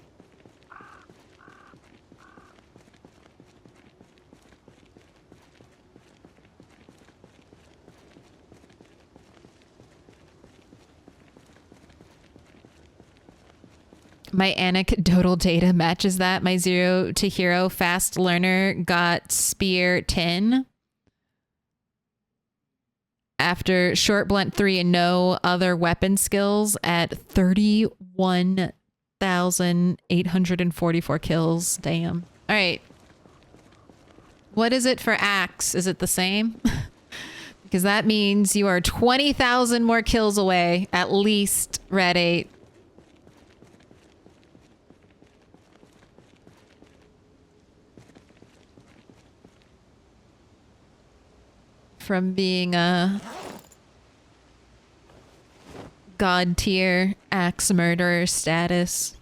My anecdotal data matches that. My 0 to hero fast learner got spear 10 after short blunt 3 and no other weapon skills at 31,844 kills. Damn. All right. What is it for axe? Is it the same? Because that means you are 20,000 more kills away, at least, Red 8. From being a god tier axe murderer status.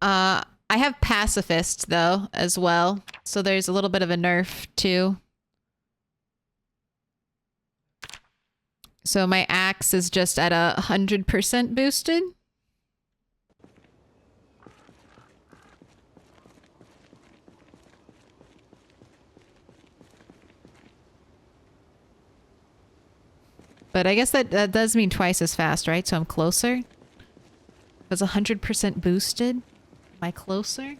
I have pacifist though as well, so there's a little bit of a nerf too. So my axe is just at 100% boosted. But I guess that does mean twice as fast, right? So I'm closer. It was 100% boosted. Am I closer?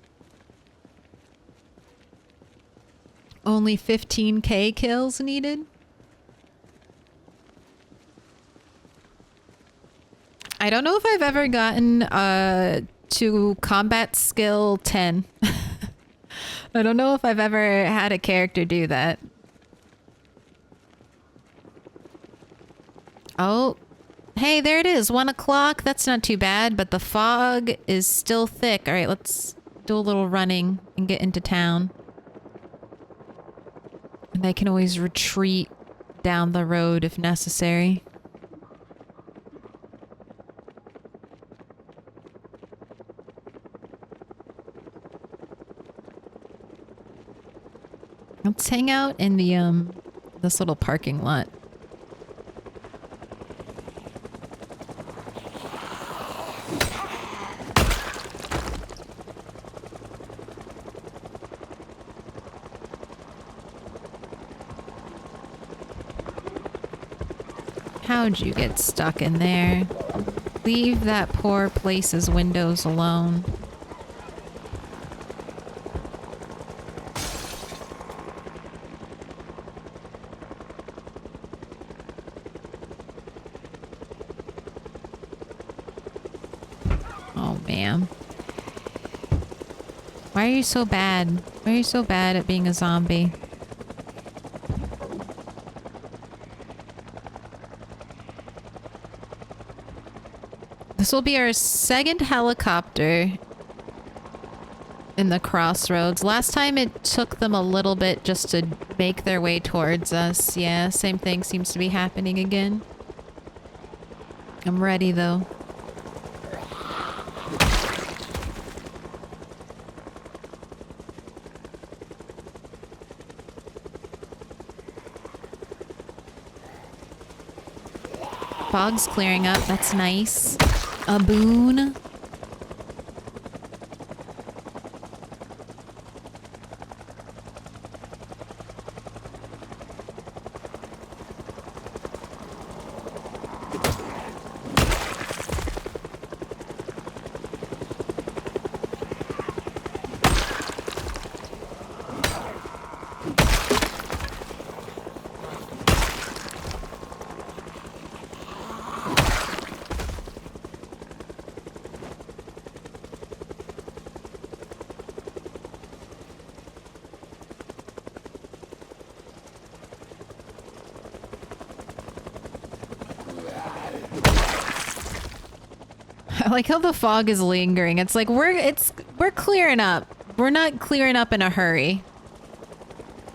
Only 15k kills needed. I don't know if I've ever gotten to combat skill 10. I don't know if I've ever had a character do that. Oh, hey, there it is. 1 o'clock. That's not too bad, but the fog is still thick. All right, let's do a little running and get into town. And I can always retreat down the road if necessary. Let's hang out in the this little parking lot. How'd you get stuck in there? Leave that poor place's windows alone. Oh, man. Why are you so bad? Why are you so bad at being a zombie? This will be our second helicopter in the crossroads. Last time it took them a little bit just to make their way towards us. Yeah, same thing seems to be happening again. I'm ready though. Fog's clearing up, that's nice. A boon. I like how the fog is lingering. It's like we're clearing up. We're not clearing up in a hurry.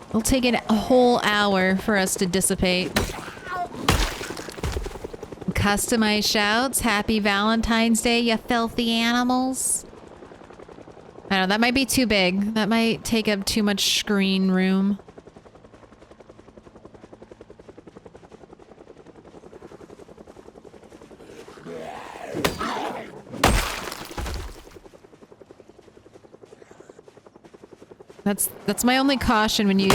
It'll take a whole hour for us to dissipate. Customized shouts. Happy Valentine's Day, you filthy animals. I don't know, that might be too big. That might take up too much screen room. That's my only caution when you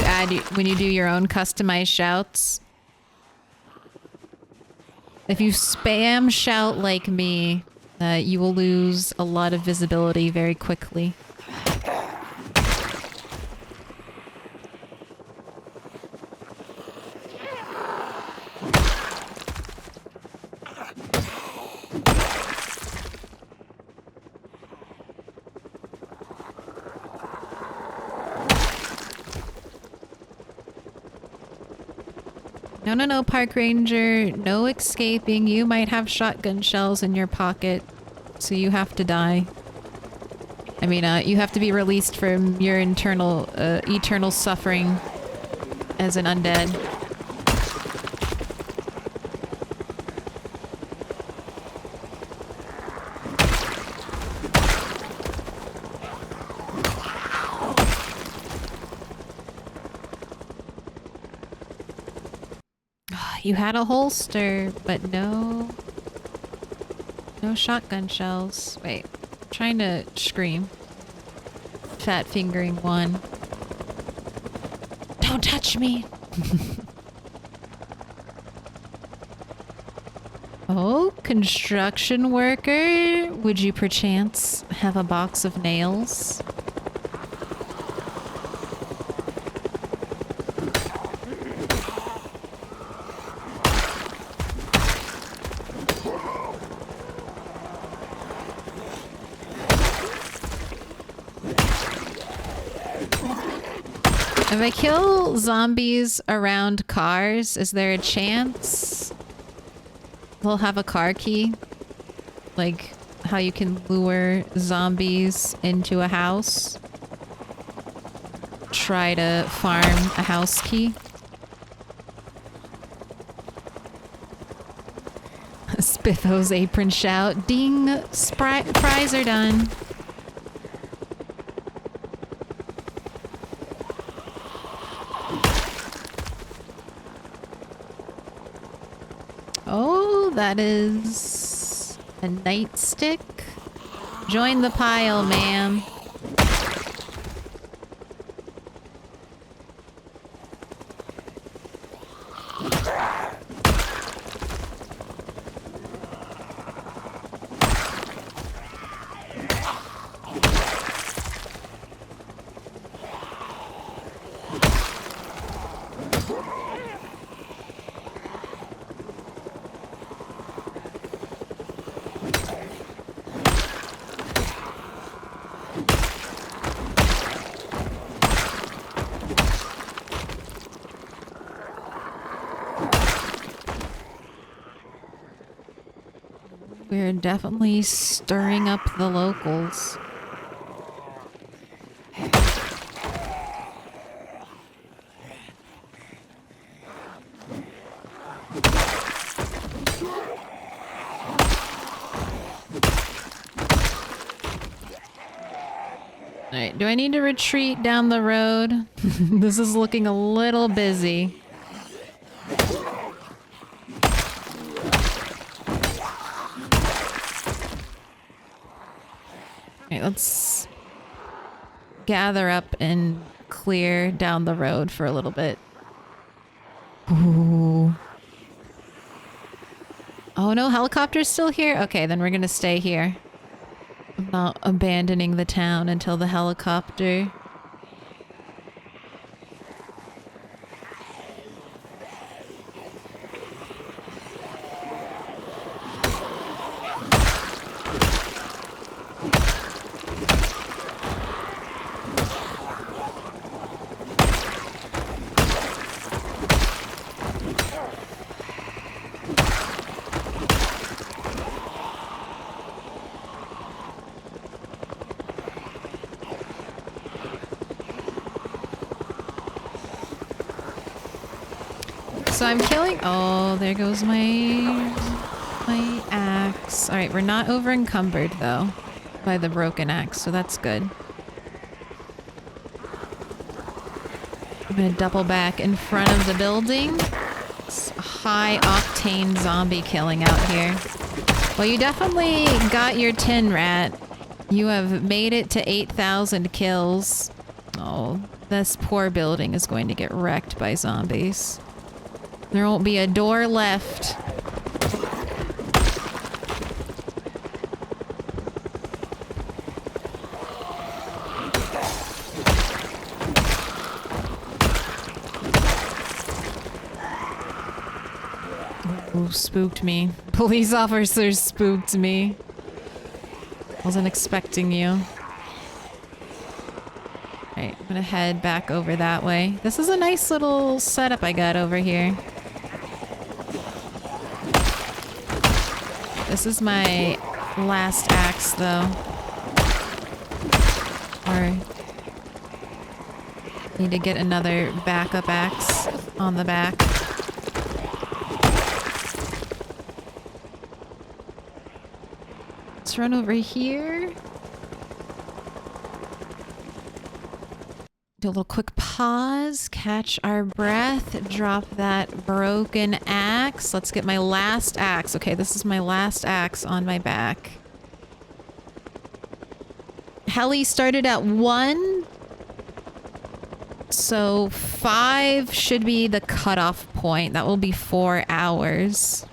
do your own customized shouts. If you spam shout like me, you will lose a lot of visibility very quickly. No, no, no, park ranger. No escaping. You might have shotgun shells in your pocket, so you have to die. I mean, you have to be released from your eternal suffering as an undead. You had a holster, but no shotgun shells. Wait, I'm trying to scream. Fat fingering one. Don't touch me. Oh, construction worker. Would you perchance have a box of nails? If I kill zombies around cars, is there a chance they'll have a car key? Like how you can lure zombies into a house? Try to farm a house key? Spitho's apron shout. Ding! Fries are done. Oh, that is a nightstick. Join the pile, ma'am. We're definitely stirring up the locals. Alright, do I need to retreat down the road? This is looking a little busy. Let's gather up and clear down the road for a little bit. Ooh. Oh no, helicopter's still here? Okay, then we're gonna stay here. I'm not abandoning the town until the helicopter. So I'm killing... Oh, there goes my My axe. Alright, we're not over encumbered though by the broken axe, so that's good. I'm gonna double back in front of the building. It's a high octane zombie killing out here. Well, you definitely got your tin rat. You have made it to 8,000 kills. Oh, this poor building is going to get wrecked by zombies. There won't be a door left. Ooh, spooked me. Police officers spooked me. Wasn't expecting you. Alright, I'm gonna head back over that way. This is a nice little setup I got over here. This is my last axe, though. Or need to get another backup axe on the back. Let's run over here. Do a little quick pause, catch our breath, drop that broken axe. Let's get my last axe. Okay, this is my last axe on my back. Heli started at 1. So 5 should be the cutoff point. That will be 4 hours.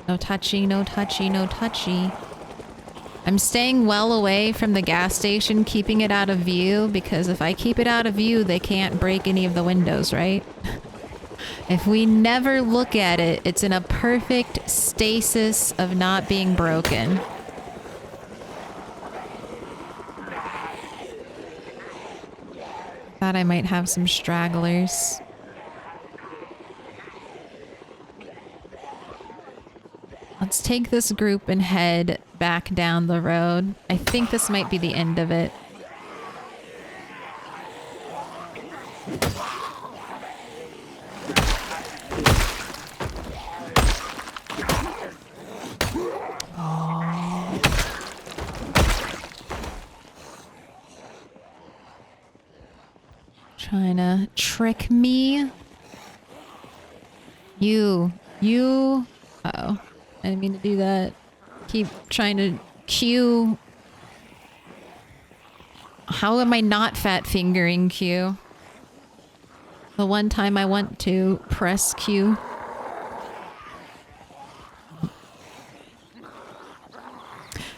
No touchy, no touchy, no touchy. I'm staying well away from the gas station, keeping it out of view, because if I keep it out of view, they can't break any of the windows, right? If we never look at it, it's in a perfect stasis of not being broken. Thought I might have some stragglers. Let's take this group and head back down the road. I think this might be the end of it. Oh. Trying to trick me. You. Uh-oh. I didn't mean to do that. Keep trying to Q. How am I not fat fingering Q? The one time I want to press Q.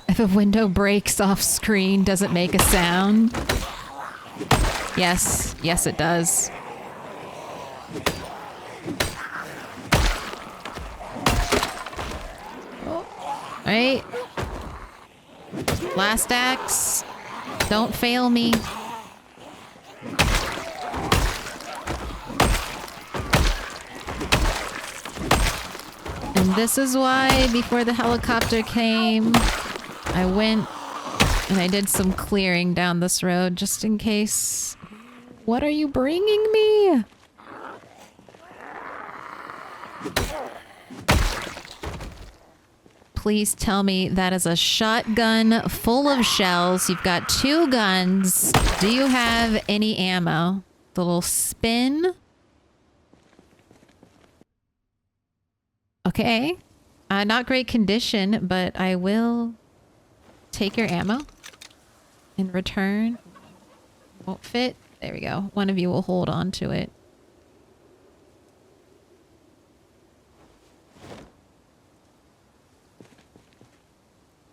If a window breaks off screen, does it make a sound? Yes. Yes, it does. Right? Last axe. Don't fail me. And this is why, before the helicopter came, I went and I did some clearing down this road just in case. What are you bringing me? Please tell me that is a shotgun full of shells. You've got 2 guns. Do you have any ammo? The little spin. Okay. Not great condition, but I will take your ammo in return. Won't fit. There we go. One of you will hold on to it.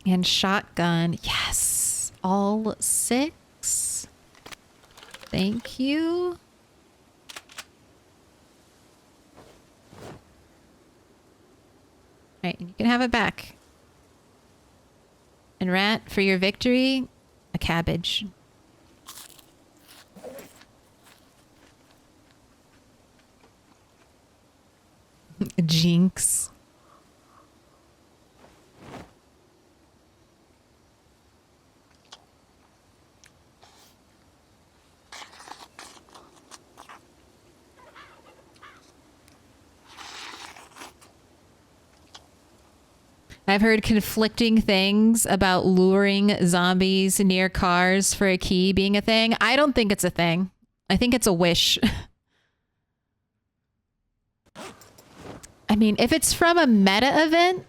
And shotgun. Yes. All 6. Thank you. Alright, you can have it back. And Rat, for your victory, a cabbage. Jinx. I've heard conflicting things about luring zombies near cars for a key being a thing. I don't think it's a thing. I think it's a wish. I mean, if it's from a meta event,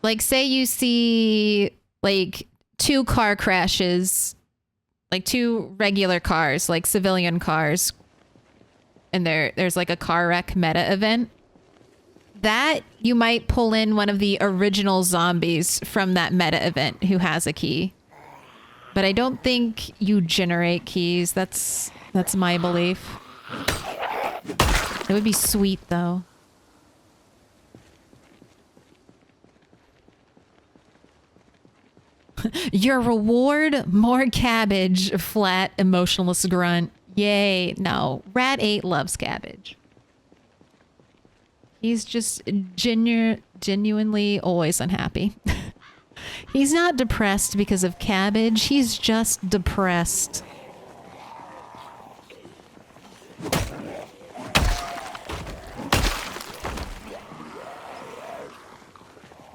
like say you see like 2 car crashes, like 2 regular cars, like civilian cars, and there's like a car wreck meta event, that you might pull in one of the original zombies from that meta event who has a key. But I don't think you generate keys. That's my belief. It would be sweet though. Your reward, more cabbage, flat, emotionless grunt. Yay. No, Rat 8 loves cabbage. He's just genuinely always unhappy. He's not depressed because of cabbage. He's just depressed.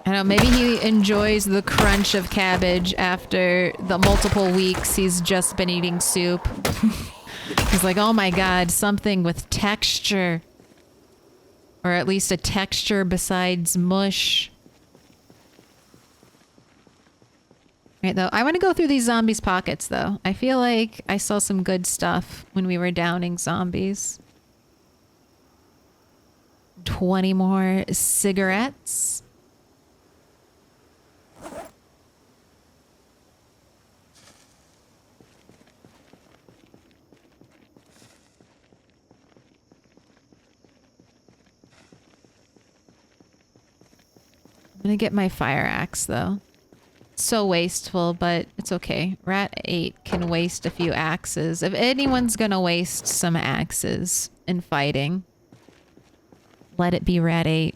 I don't know, maybe he enjoys the crunch of cabbage after the multiple weeks he's just been eating soup. He's like, oh my god, something with texture. Or at least a texture besides mush. Right, though, I want to go through these zombies' pockets, though. I feel like I saw some good stuff when we were downing zombies. 20 more cigarettes. I'm gonna get my fire axe, though. So wasteful, but it's okay. Rat 8 can waste a few axes. If anyone's gonna waste some axes in fighting, let it be Rat 8.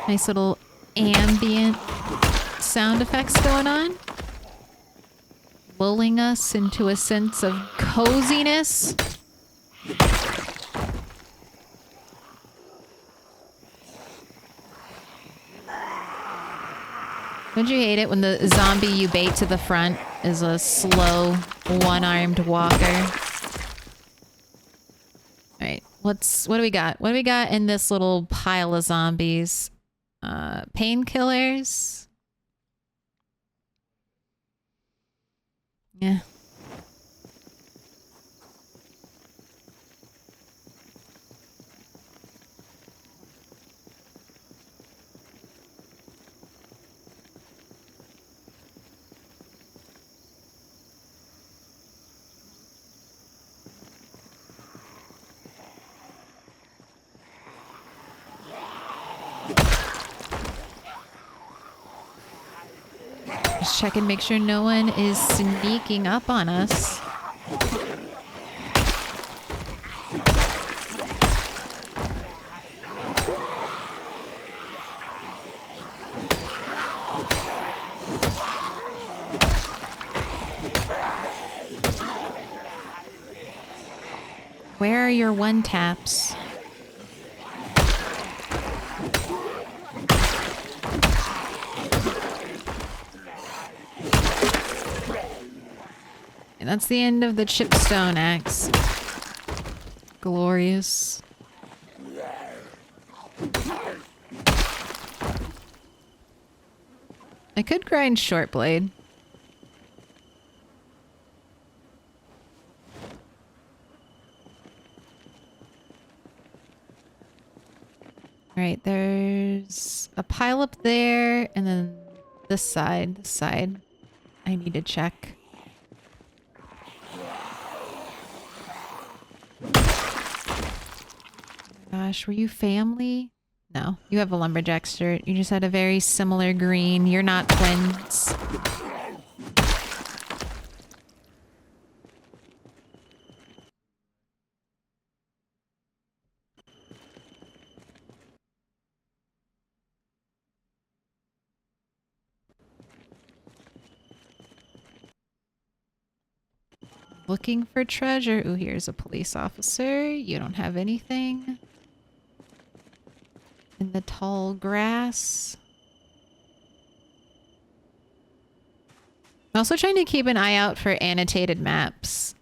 Nice little ambient sound effects going on. Lulling us into a sense of coziness. Don't you hate it when the zombie you bait to the front is a slow, one-armed walker? Alright, what do we got? What do we got in this little pile of zombies? Painkillers? Yeah. Just check and make sure no one is sneaking up on us. Where are your one taps? And that's the end of the chipstone axe. Glorious. I could grind short blade. Alright, there's a pile up there, and then this side, I need to check. Gosh, were you family? No, you have a lumberjack shirt. You just had a very similar green. You're not twins. Looking for treasure. Ooh, here's a police officer. You don't have anything. In the tall grass. I'm also trying to keep an eye out for annotated maps.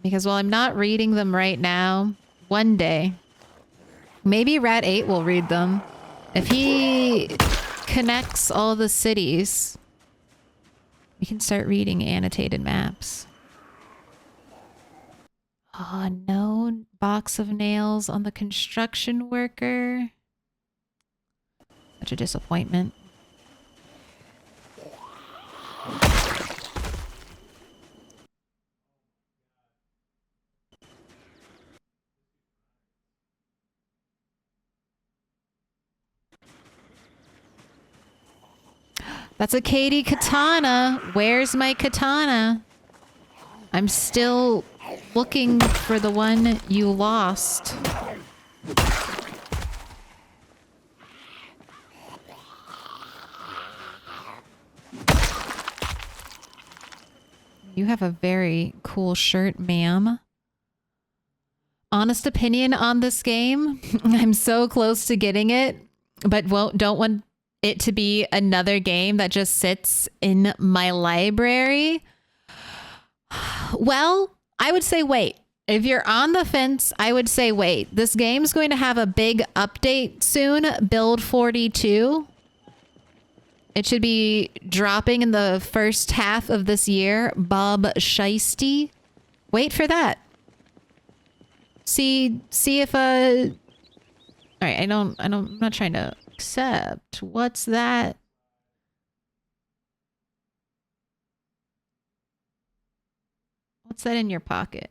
Because while I'm not reading them right now, one day, maybe Rat 8 will read them. If he connects all the cities, we can start reading annotated maps. Oh, no box of nails on the construction worker. Such a disappointment. That's a Katie katana. Where's my katana? I'm still looking for the one you lost. You have a very cool shirt, ma'am. Honest opinion on this game. I'm so close to getting it, but don't want it to be another game that just sits in my library. Well, I would say wait. If you're on the fence, I would say wait. This game's going to have a big update soon, Build 42. It should be dropping in the first half of this year. Bob Shiesty. Wait for that. See if all right, I'm not trying to accept. What's that? What's that in your pocket?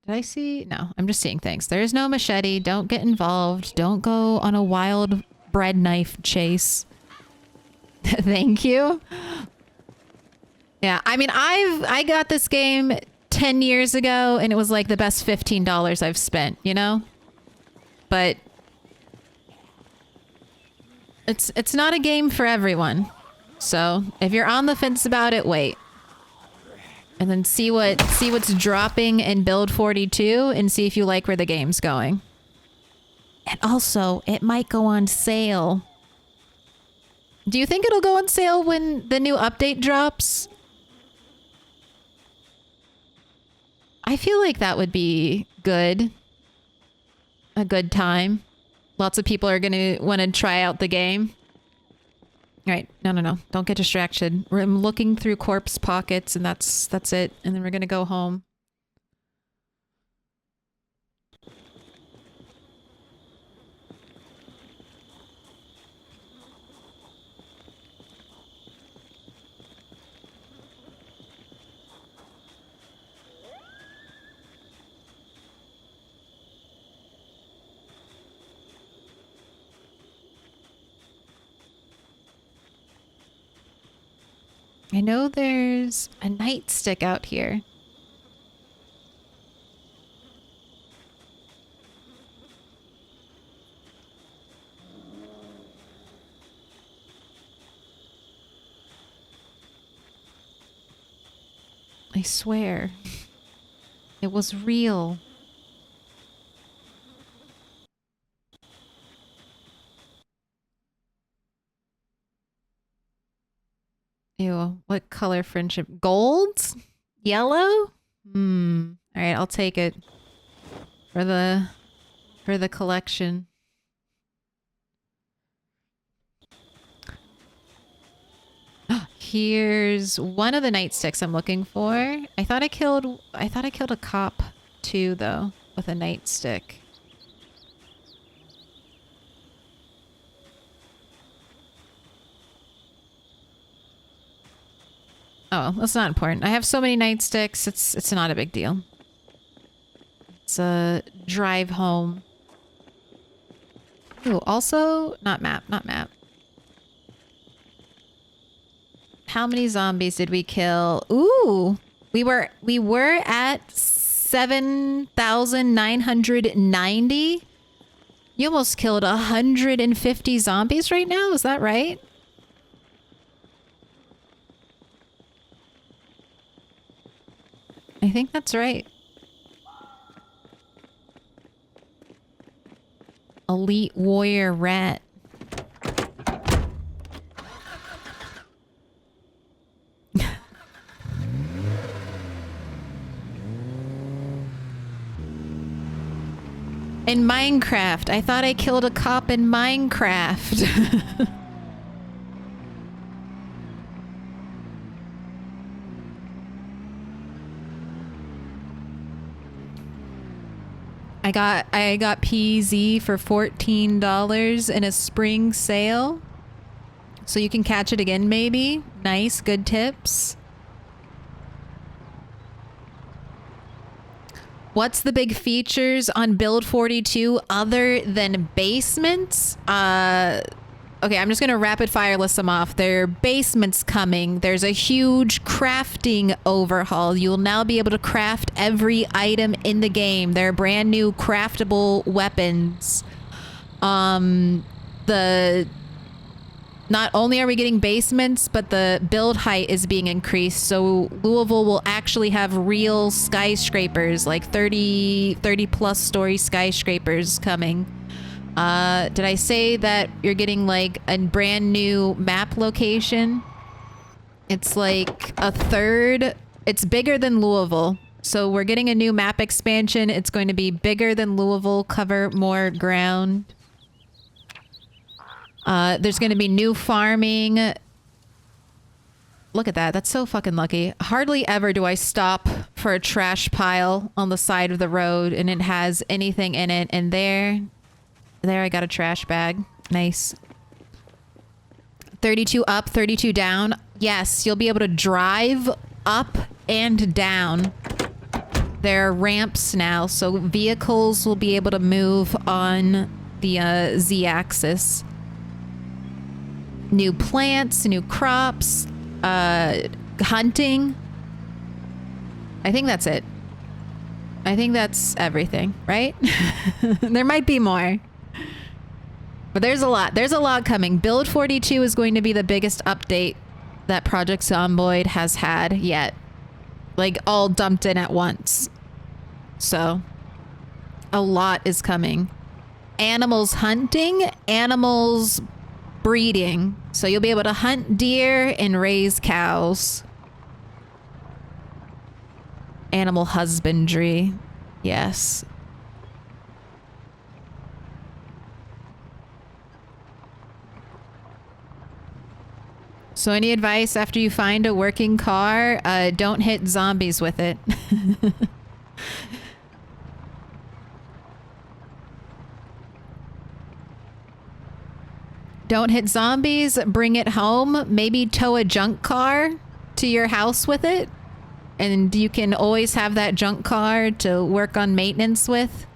Did I see? No, I'm just seeing things. There's no machete. Don't get involved. Don't go on a wild bread knife chase. Thank you. Yeah, I mean, I got this game 10 years ago and it was like the best $15 I've spent, you know? But it's not a game for everyone. So, if you're on the fence about it, wait. And then see what's dropping in Build 42 and see if you like where the game's going. And also, it might go on sale. Do you think it'll go on sale when the new update drops? I feel like that would be good. A good time. Lots of people are going to want to try out the game. All right. No. Don't get distracted. I'm looking through corpse pockets and that's it. And then we're going to go home. I know there's a nightstick out here. I swear. It was real. Ew, what color friendship? Gold? Yellow? All right, I'll take it for the collection. Here's one of the nightsticks I'm looking for. I thought I killed a cop too though with a nightstick. Oh, that's not important. I have so many nightsticks. It's not a big deal. It's a drive home. Ooh, also not map. How many zombies did we kill? Ooh, we were at 7,990. You almost killed 150 zombies right now. Is that right? I think that's right. Elite warrior rat. In Minecraft. I thought I killed a cop in Minecraft. I got PZ for $14 in a spring sale. So you can catch it again maybe. Nice, good tips. What's the big features on Build 42 other than basements? Okay, I'm just gonna rapid fire list them off. There are basements coming. There's a huge crafting overhaul. You'll now be able to craft every item in the game. There are brand new craftable weapons. Not only are we getting basements, but the build height is being increased. So Louisville will actually have real skyscrapers, like 30 plus story skyscrapers coming. Did I say that you're getting like a brand new map location? It's like a third. It's bigger than Louisville. So we're getting a new map expansion. It's going to be bigger than Louisville, cover more ground. There's going to be new farming. Look at that. That's so fucking lucky. Hardly ever do I stop for a trash pile on the side of the road and it has anything in it. And there I got a trash bag. Nice. 32 up, 32 down. Yes, you'll be able to drive up and down. There are ramps now, so vehicles will be able to move on the Z-axis. New plants, new crops, hunting. I think that's it. I think that's everything, right? There might be more. But there's a lot. There's a lot coming. Build 42 is going to be the biggest update that Project Zomboid has had yet. Like, all dumped in at once. So, a lot is coming. Animals hunting, animals breeding. So you'll be able to hunt deer and raise cows. Animal husbandry. Yes. So any advice after you find a working car? Don't hit zombies with it. Don't hit zombies. Bring it home. Maybe tow a junk car to your house with it. And you can always have that junk car to work on maintenance with.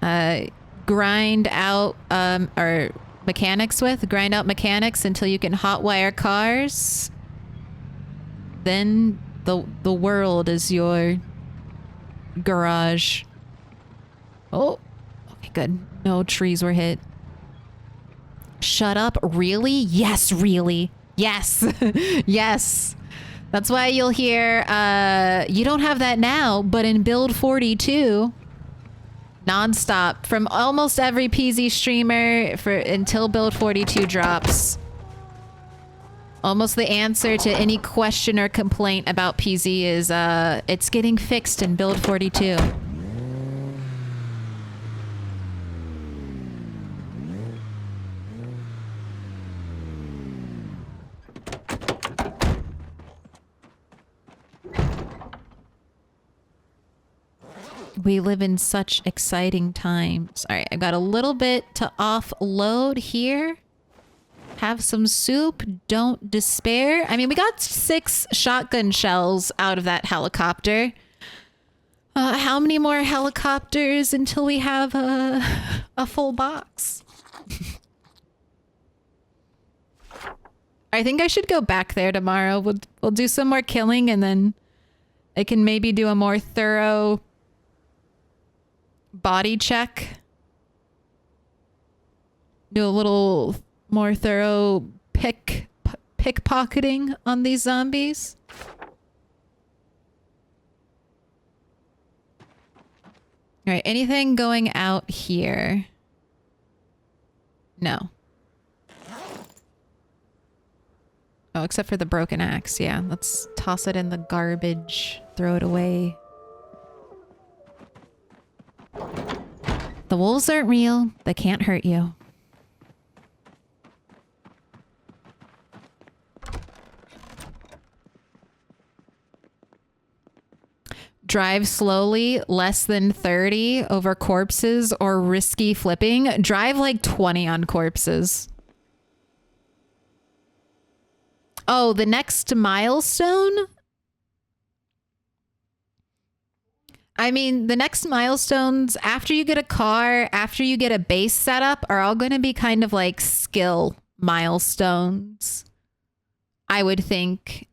Grind out, or mechanics with. Grind out mechanics until you can hotwire cars. Then the world is your garage. Oh, okay, good. No trees were hit. Shut up. Really? Yes, really. Yes. Yes. That's why you'll hear, you don't have that now, but in Build 42, nonstop from almost every PZ streamer until Build 42 drops. Almost the answer to any question or complaint about PZ is, it's getting fixed in Build 42. We live in such exciting times. All right, I got a little bit to offload here. Have some soup. Don't despair. I mean, we got 6 shotgun shells out of that helicopter. How many more helicopters until we have a full box? I think I should go back there tomorrow. We'll do some more killing and then I can maybe do a more thorough body check. Do a little more thorough pickpocketing on these zombies. All right, anything going out here? No. Oh, except for the broken axe. Yeah, let's toss it in the garbage. Throw it away. The wolves aren't real. They can't hurt you. Drive slowly, less than 30 over corpses or risky flipping. Drive like 20 on corpses. Oh, the next milestone? I mean, the next milestones after you get a car, after you get a base setup, are all going to be kind of like skill milestones. I would think.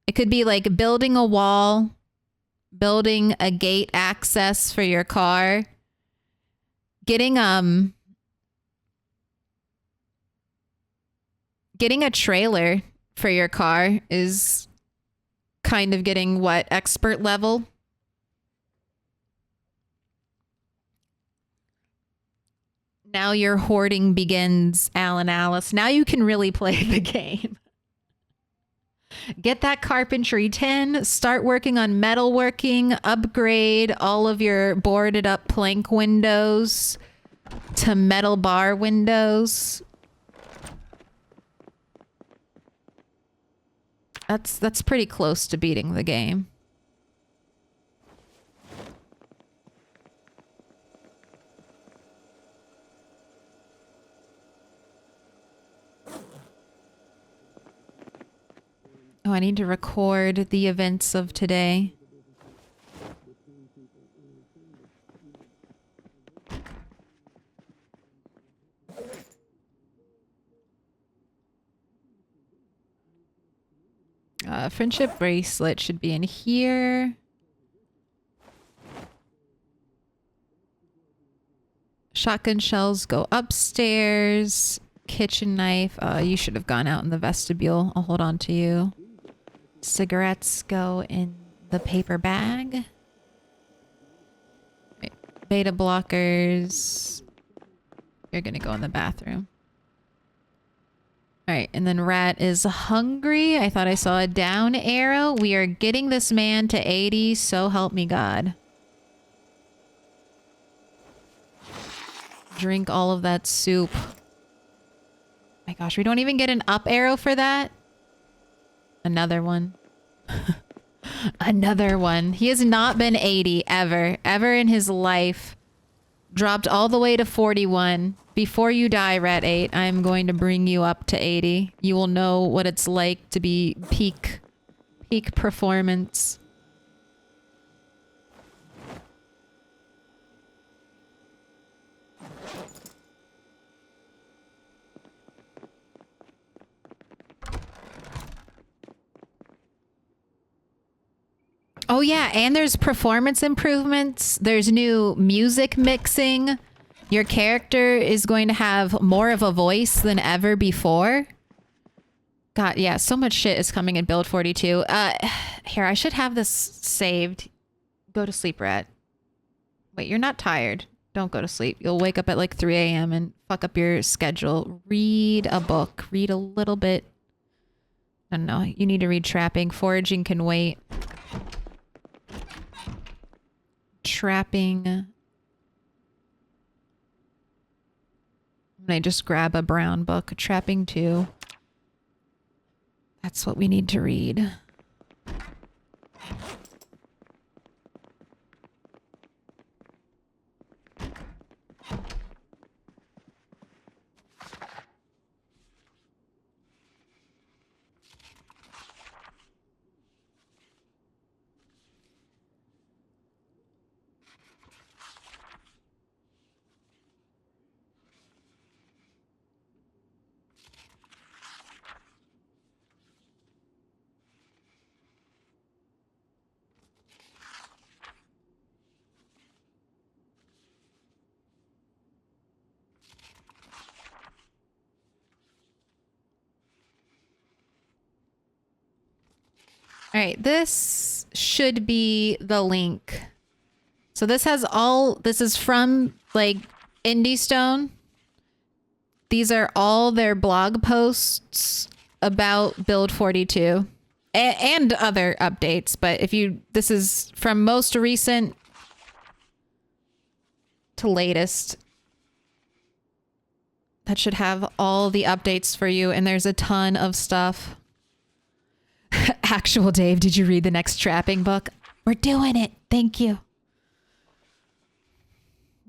It could be like building a wall, building a gate access for your car, getting a trailer for your car is kind of getting what, expert level? Now your hoarding begins, Alan Alice. Now you can really play the game. Get that carpentry 10, start working on metalworking, upgrade all of your boarded up plank windows to metal bar windows. That's pretty close to beating the game. Oh, I need to record the events of today. Friendship bracelet should be in here. Shotgun shells go upstairs. Kitchen knife. You should have gone out in the vestibule. I'll hold on to you. Cigarettes go in the paper bag. Wait, beta blockers. You're gonna go in the bathroom. All right, and then Rat is hungry. I thought I saw a down arrow. We are getting this man to 80, so help me God. Drink all of that soup. My gosh, we don't even get an up arrow for that? Another one. Another one. He has not been 80 ever. Ever in his life. Dropped all the way to 41. Before you die, Rat 8, I'm going to bring you up to 80. You will know what it's like to be peak performance. Oh yeah, and there's performance improvements. There's new music mixing. Your character is going to have more of a voice than ever before. God, yeah, so much shit is coming in Build 42. Here, I should have this saved. Go to sleep, Rat. Wait, you're not tired. Don't go to sleep. You'll wake up at like 3 a.m. and fuck up your schedule. Read a book. Read a little bit. I don't know. You need to read Trapping. Foraging can wait. Trapping. And I just grab a brown book. Trapping 2. That's what we need to read. All right, this should be the link So this has all, this is from like Indie Stone. These are all their blog posts about Build 42 and other updates. But if you, this is from most recent to latest. That should have all the updates for you. And there's a ton of stuff. Actual Dave, did you read the next trapping book? We're doing it. Thank you.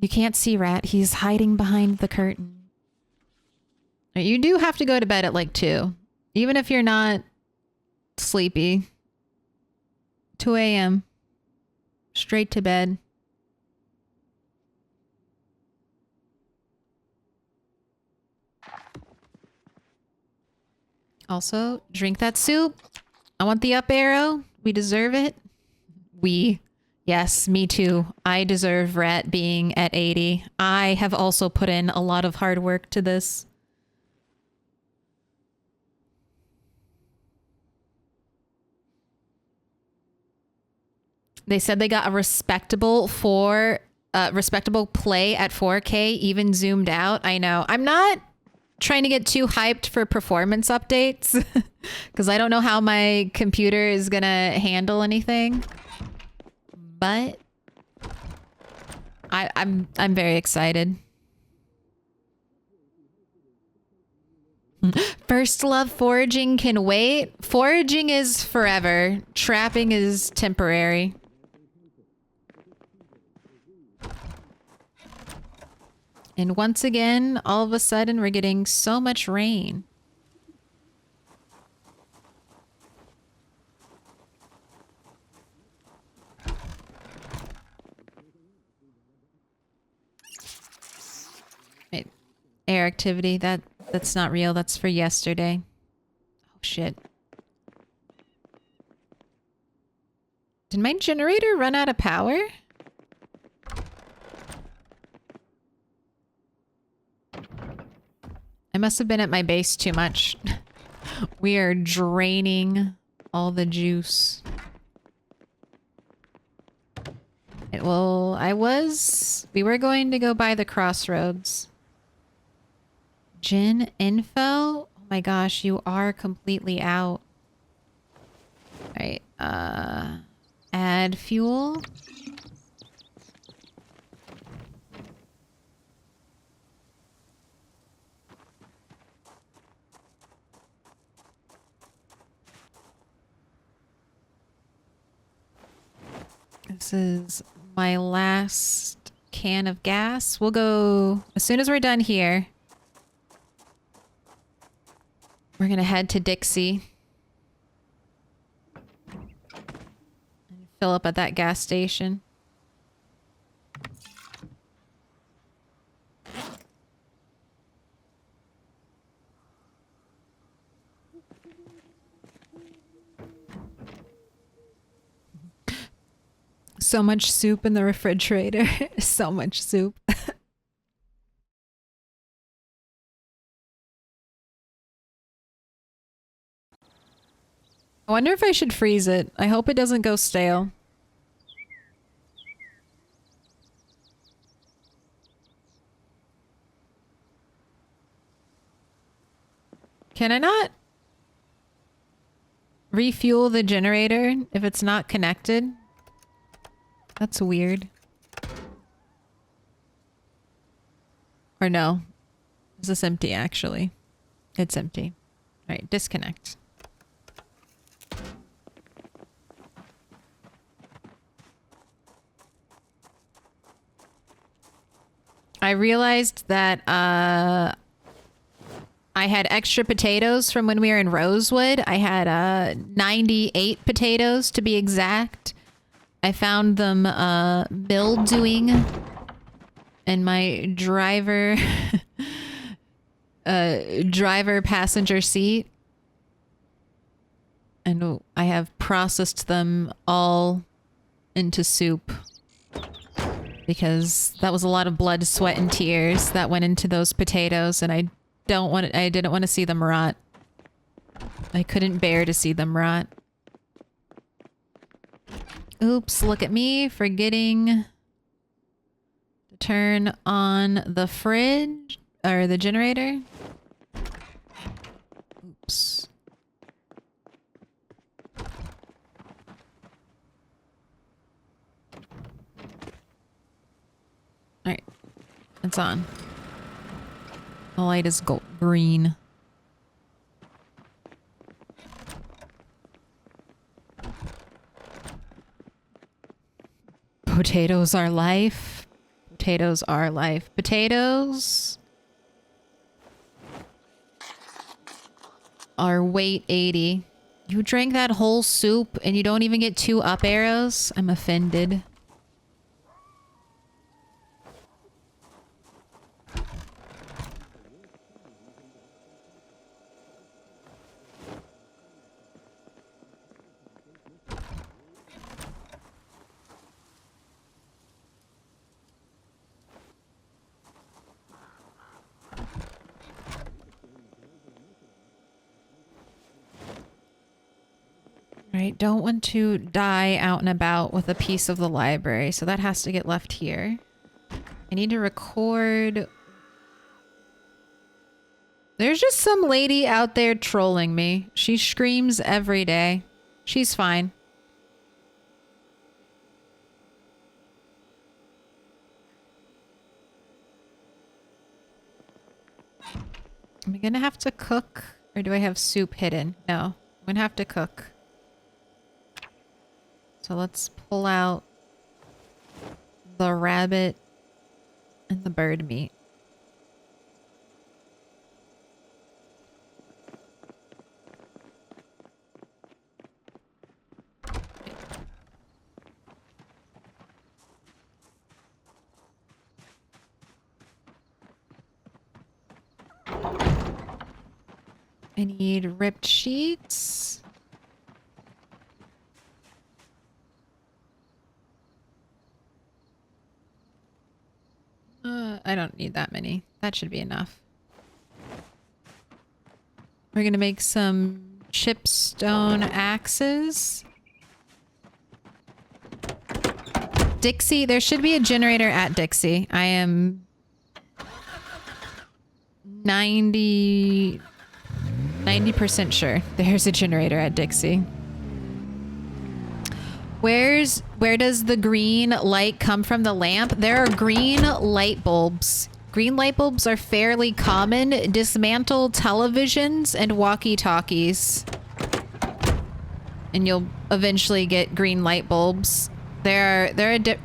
You can't see Rat. He's hiding behind the curtain. You do have to go to bed at like 2. Even if you're not sleepy. 2 a.m. Straight to bed. Also, drink that soup. I want the up arrow. We deserve it. We. Yes, me too. I deserve Rat being at 80. I have also put in a lot of hard work to this. They said they got a respectable play at 4K, even zoomed out. I know. I'm not trying to get too hyped for performance updates because I don't know how my computer is gonna handle anything. But I'm very excited. First love foraging can wait. Foraging is forever. Trapping is temporary. And once again, all of a sudden, we're getting so much rain. Wait, air activity, that's not real. That's for yesterday. Oh, shit. Did my generator run out of power? I must have been at my base too much. We are draining all the juice. We were going to go by the crossroads. Gin info? Oh my gosh, you are completely out. Alright, add fuel. This is my last can of gas. We'll go as soon as we're done here. We're gonna head to Dixie and fill up at that gas station. So much soup in the refrigerator. So much soup. I wonder if I should freeze it. I hope it doesn't go stale. Can I not refuel the generator if it's not connected? That's weird. Or no. Is this empty, actually? It's empty. Alright, disconnect. I realized that I had extra potatoes from when we were in Rosewood. I had 98 potatoes to be exact. I found them mildewing in my driver passenger seat. And I have processed them all into soup. Because that was a lot of blood, sweat, and tears that went into those potatoes, and I didn't want to see them rot. I couldn't bear to see them rot. Oops, look at me forgetting Turn on the fridge or the generator. Oops. All right, it's on. The light is green. Potatoes are life. Potatoes are life. Potatoes are weight 80. You drank that whole soup and you don't even get 2 up arrows? I'm offended. Right, don't want to die out and about with a piece of the library, so that has to get left here. I need to record. There's just some lady out there trolling me. She screams every day. She's fine. Am I gonna have to cook, or do I have soup hidden? No, I'm gonna have to cook. So let's pull out the rabbit and the bird meat. I need ripped sheets. I don't need that many. That should be enough. We're gonna make some chipstone axes. Dixie, there should be a generator at Dixie. I am 90% sure there's a generator at Dixie. Where does the green light come from the lamp? There are green light bulbs. Green light bulbs are fairly common. Dismantle televisions and walkie-talkies, and you'll eventually get green light bulbs. There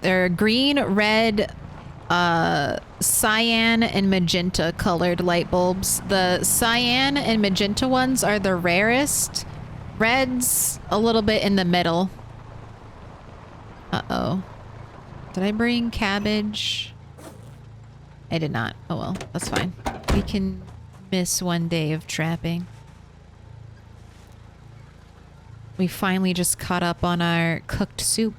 are green, red, cyan, and magenta colored light bulbs. The cyan and magenta ones are the rarest. Red's a little bit in the middle. Uh-oh. Did I bring cabbage? I did not. Oh well, that's fine. We can miss one day of trapping. We finally just caught up on our cooked soup.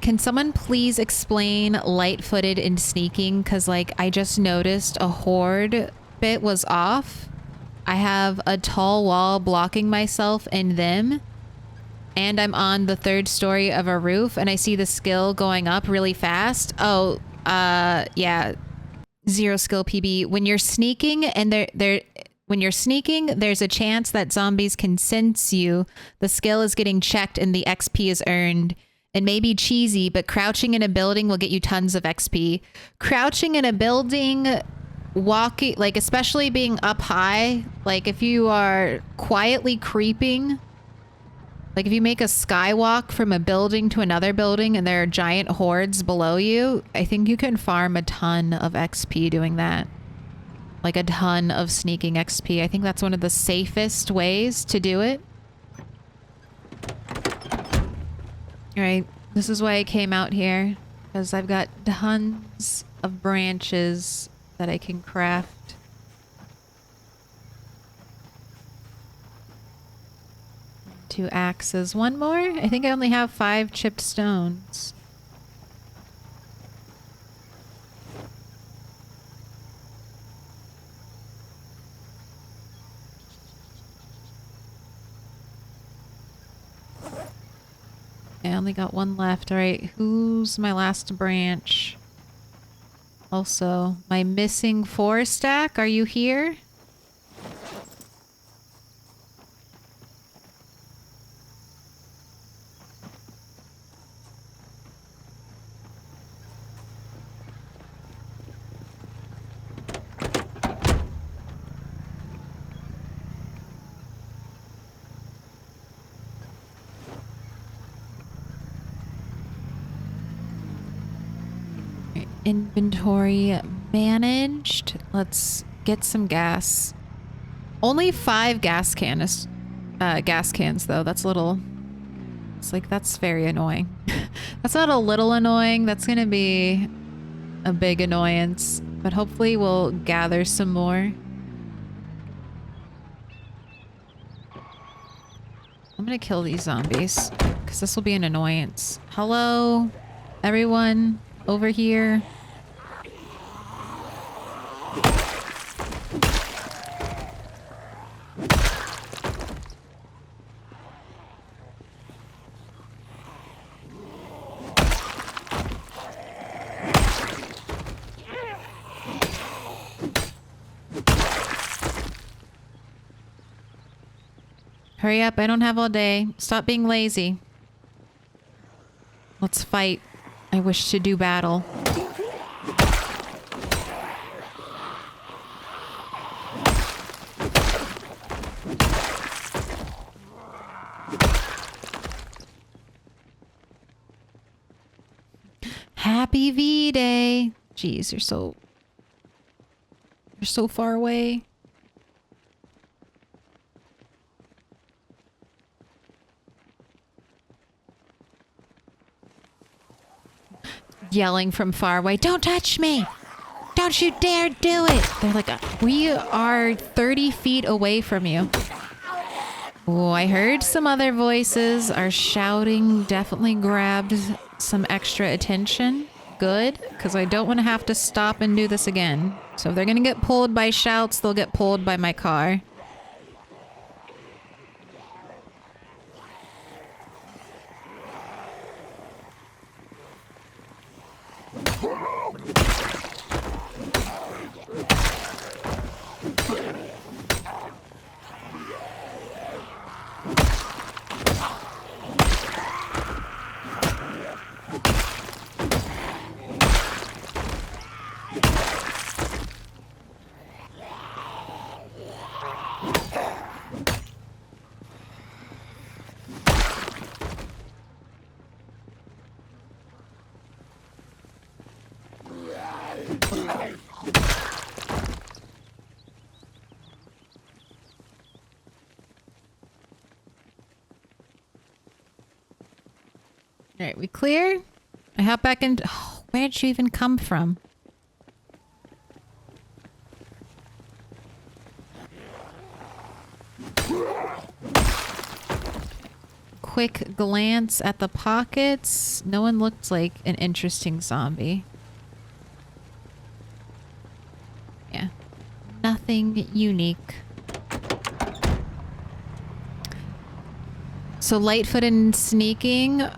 Can someone please explain light-footed and sneaking? Because, like, I just noticed a horde bit was off. I have a tall wall blocking myself and them. And I'm on the 3rd story of a roof, and I see the skill going up really fast. Oh, yeah. 0 skill PB. When you're sneaking and there's a chance that zombies can sense you. The skill is getting checked and the XP is earned. It may be cheesy, but crouching in a building will get you tons of XP. Crouching in a building, walking, like especially being up high, like if you are quietly creeping, like if you make a skywalk from a building to another building and there are giant hordes below you, I think you can farm a ton of XP doing that. Like a ton of sneaking XP. I think that's one of the safest ways to do it. Alright, this is why I came out here, because I've got tons of branches that I can craft. Two axes. One more? I think I only have 5 chipped stones. I only got one left. All right, who's my last branch? Also, my missing 4 stack, are you here? Inventory managed. Let's get some gas. Only 5 gas cans though. That's a little... It's like, that's very annoying. That's not a little annoying. That's gonna be a big annoyance. But hopefully we'll gather some more. I'm gonna kill these zombies, because this will be an annoyance. Hello, everyone over here. Hurry up, I don't have all day. Stop being lazy. Let's fight. I wish to do battle. Happy V-Day. Jeez, you're so far away. Yelling from far away, don't touch me! Don't you dare do it! They're like, we are 30 feet away from you. Oh, I heard some other voices. Our shouting definitely grabbed some extra attention. Good, because I don't want to have to stop and do this again. So if they're gonna get pulled by shouts, they'll get pulled by my car. All right, we clear? I hop back in. Oh, where did you even come from? Quick glance at the pockets. No one looked like an interesting zombie. Yeah. Nothing unique. So light-footed and sneaking.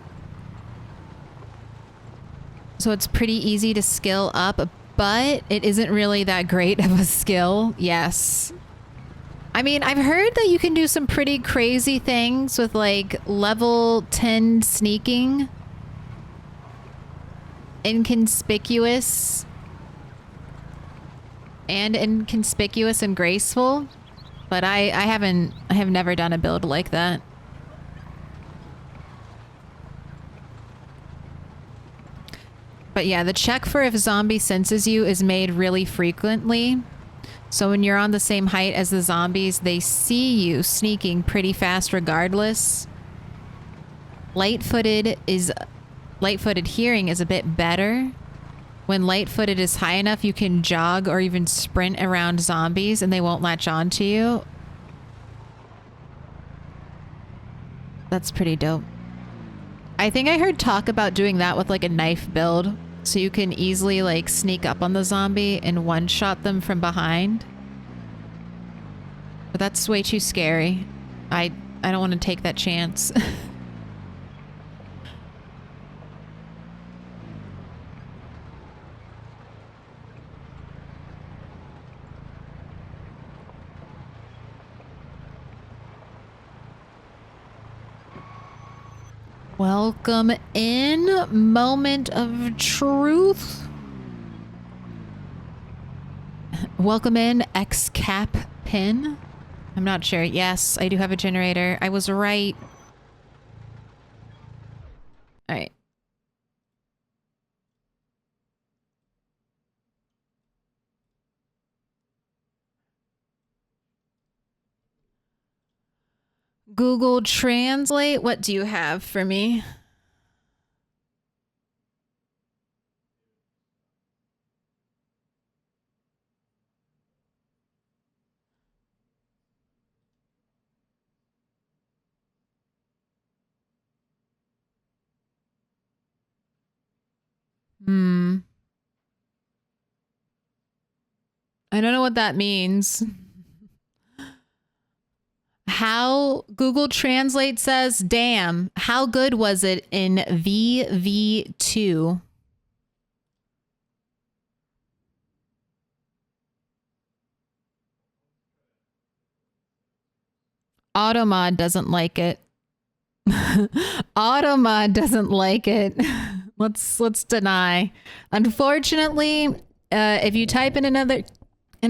So it's pretty easy to skill up, but it isn't really that great of a skill. Yes. I mean, I've heard that you can do some pretty crazy things with like level 10 sneaking. Inconspicuous. And inconspicuous and graceful. But I have never done a build like that. But yeah, the check for if zombie senses you is made really frequently. So when you're on the same height as the zombies, they see you sneaking pretty fast regardless. Light-footed hearing is a bit better. When light-footed is high enough, you can jog or even sprint around zombies and they won't latch on to you. That's pretty dope. I think I heard talk about doing that with like a knife build. So you can easily like sneak up on the zombie and one-shot them from behind. But that's way too scary. I don't want to take that chance. Welcome in. Moment of truth. Welcome in, X-Cap pin. I'm not sure. Yes, I do have a generator. I was right. All right. Google Translate. What do you have for me? I don't know what that means. How Google Translate says, damn, how good was it in VV2? Automod doesn't like it. Automod doesn't like it. Let's deny. Unfortunately, if you type in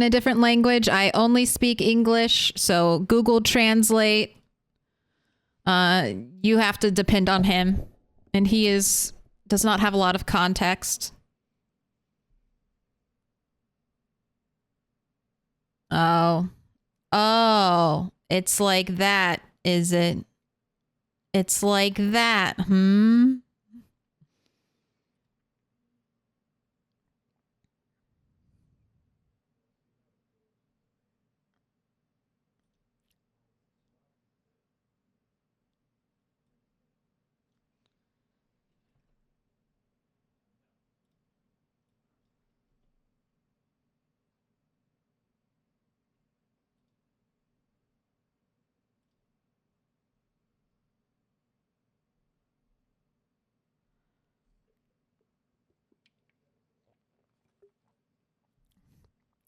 a different language, I only speak English, so Google Translate, you have to depend on him, and he does not have a lot of context. Oh, it's like that, is it? It's like that,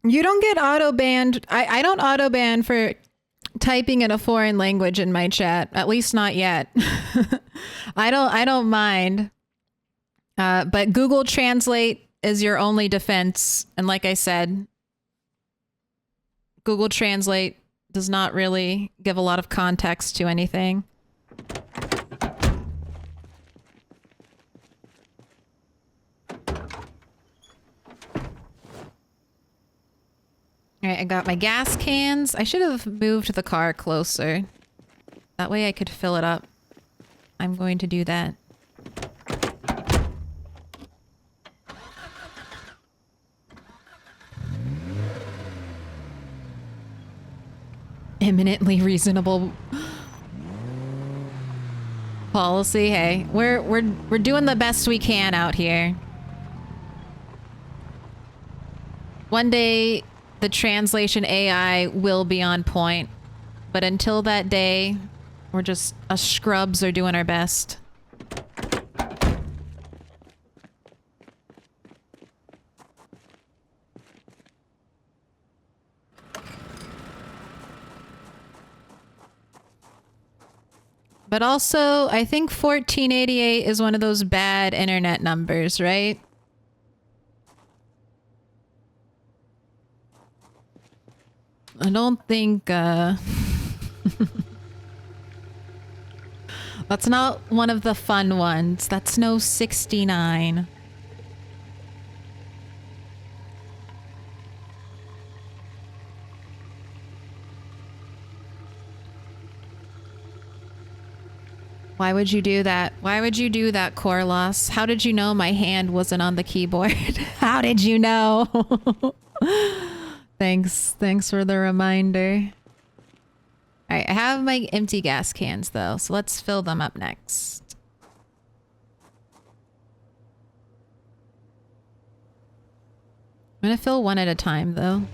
You don't get auto banned. I don't auto ban for typing in a foreign language in my chat. At least not yet. I don't mind. But Google Translate is your only defense. And like I said, Google Translate does not really give a lot of context to anything. All right, I got my gas cans. I should have moved the car closer. That way I could fill it up. I'm going to do that. Eminently reasonable policy. Hey, we're doing the best we can out here. One day the translation AI will be on point, but until that day, we're just us scrubs are doing our best. But also, I think 1488 is one of those bad internet numbers, right? I don't think, that's not one of the fun ones. That's no 69. Why would you do that? Why would you do that, Corlos? How did you know my hand wasn't on the keyboard? How did you know? Thanks for the reminder. All right, I have my empty gas cans though, so let's fill them up next. I'm gonna fill one at a time though.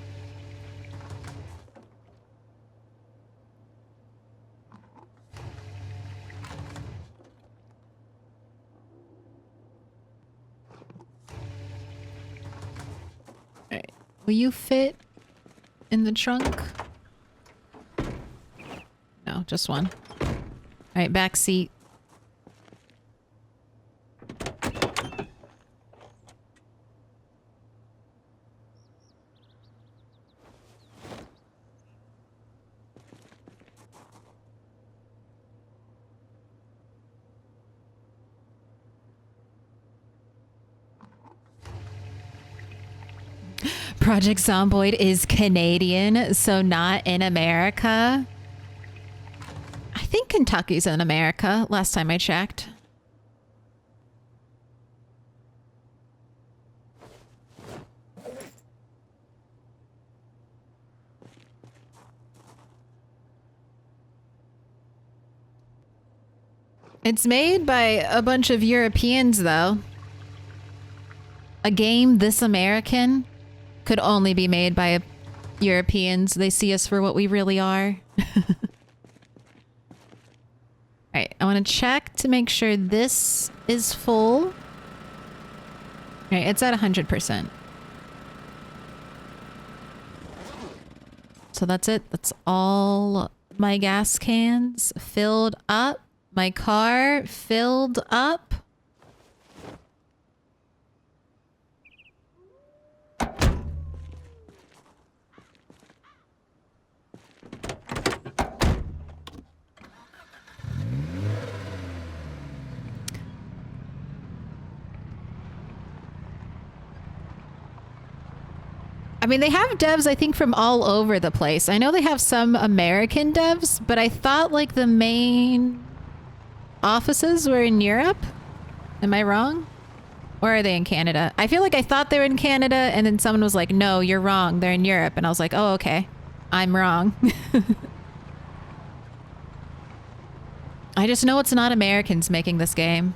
All right, will you fit in the trunk? No, just one. All right, back seat. Project Zomboid is Canadian, so not in America. I think Kentucky's in America, last time I checked. It's made by a bunch of Europeans, though. A game this American could only be made by Europeans. They see us for what we really are. Alright, I want to check to make sure this is full. Alright, it's at 100%. So that's it. That's all my gas cans filled up. My car filled up. I mean, they have devs, I think, from all over the place. I know they have some American devs, but I thought like the main offices were in Europe. Am I wrong? Or are they in Canada? I feel like I thought they were in Canada, and then someone was like, no, you're wrong. They're in Europe. And I was like, oh, okay. I'm wrong. I just know it's not Americans making this game.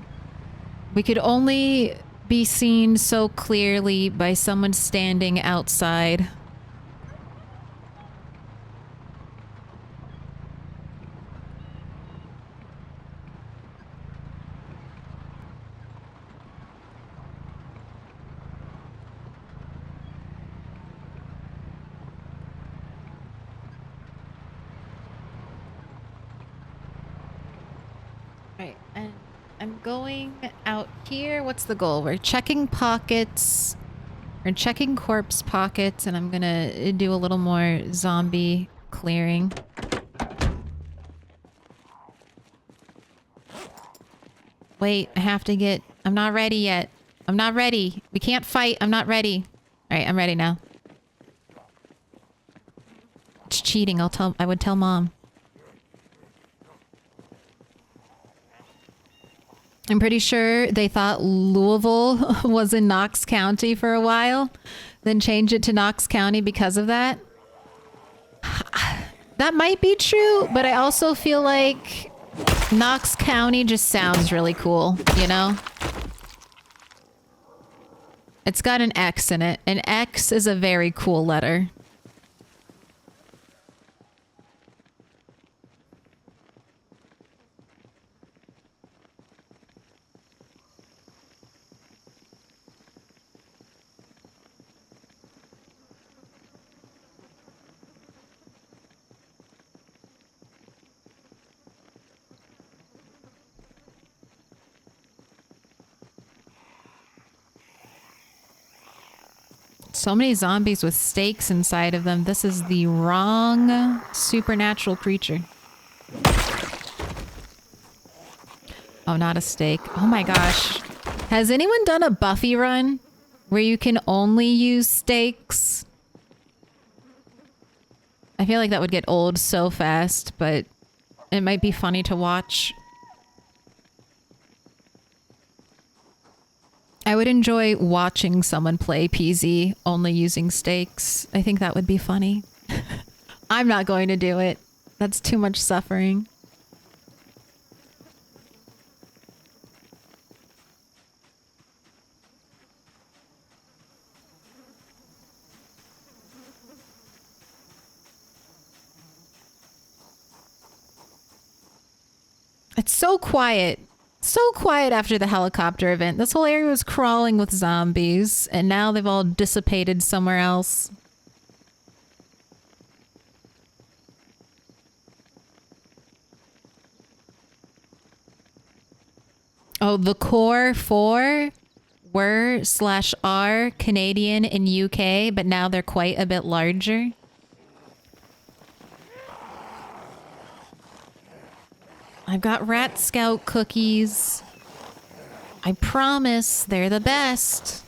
We could only be seen so clearly by someone standing outside. Right, and I'm going out here. What's the goal? We're checking pockets. We're checking corpse pockets, and I'm gonna do a little more zombie clearing. Wait, I have to get... I'm not ready yet. I'm not ready. We can't fight. I'm not ready. Alright, I'm ready now. It's cheating. I would tell Mom. I'm pretty sure they thought Louisville was in Knox County for a while, then changed it to Knox County because of that. That might be true, but I also feel like Knox County just sounds really cool, you know? It's got an X in it. An X is a very cool letter. So many zombies with stakes inside of them. This is the wrong supernatural creature. Oh, not a stake. Oh my gosh. Has anyone done a Buffy run where you can only use stakes? I feel like that would get old so fast, but it might be funny to watch. I would enjoy watching someone play PZ only using stakes. I think that would be funny. I'm not going to do it. That's too much suffering. It's so quiet. So quiet after the helicopter event. This whole area was crawling with zombies, and now they've all dissipated somewhere else. Oh, the core 4 were/are Canadian and UK, but now they're quite a bit larger. I've got Rat Scout cookies. I promise they're the best.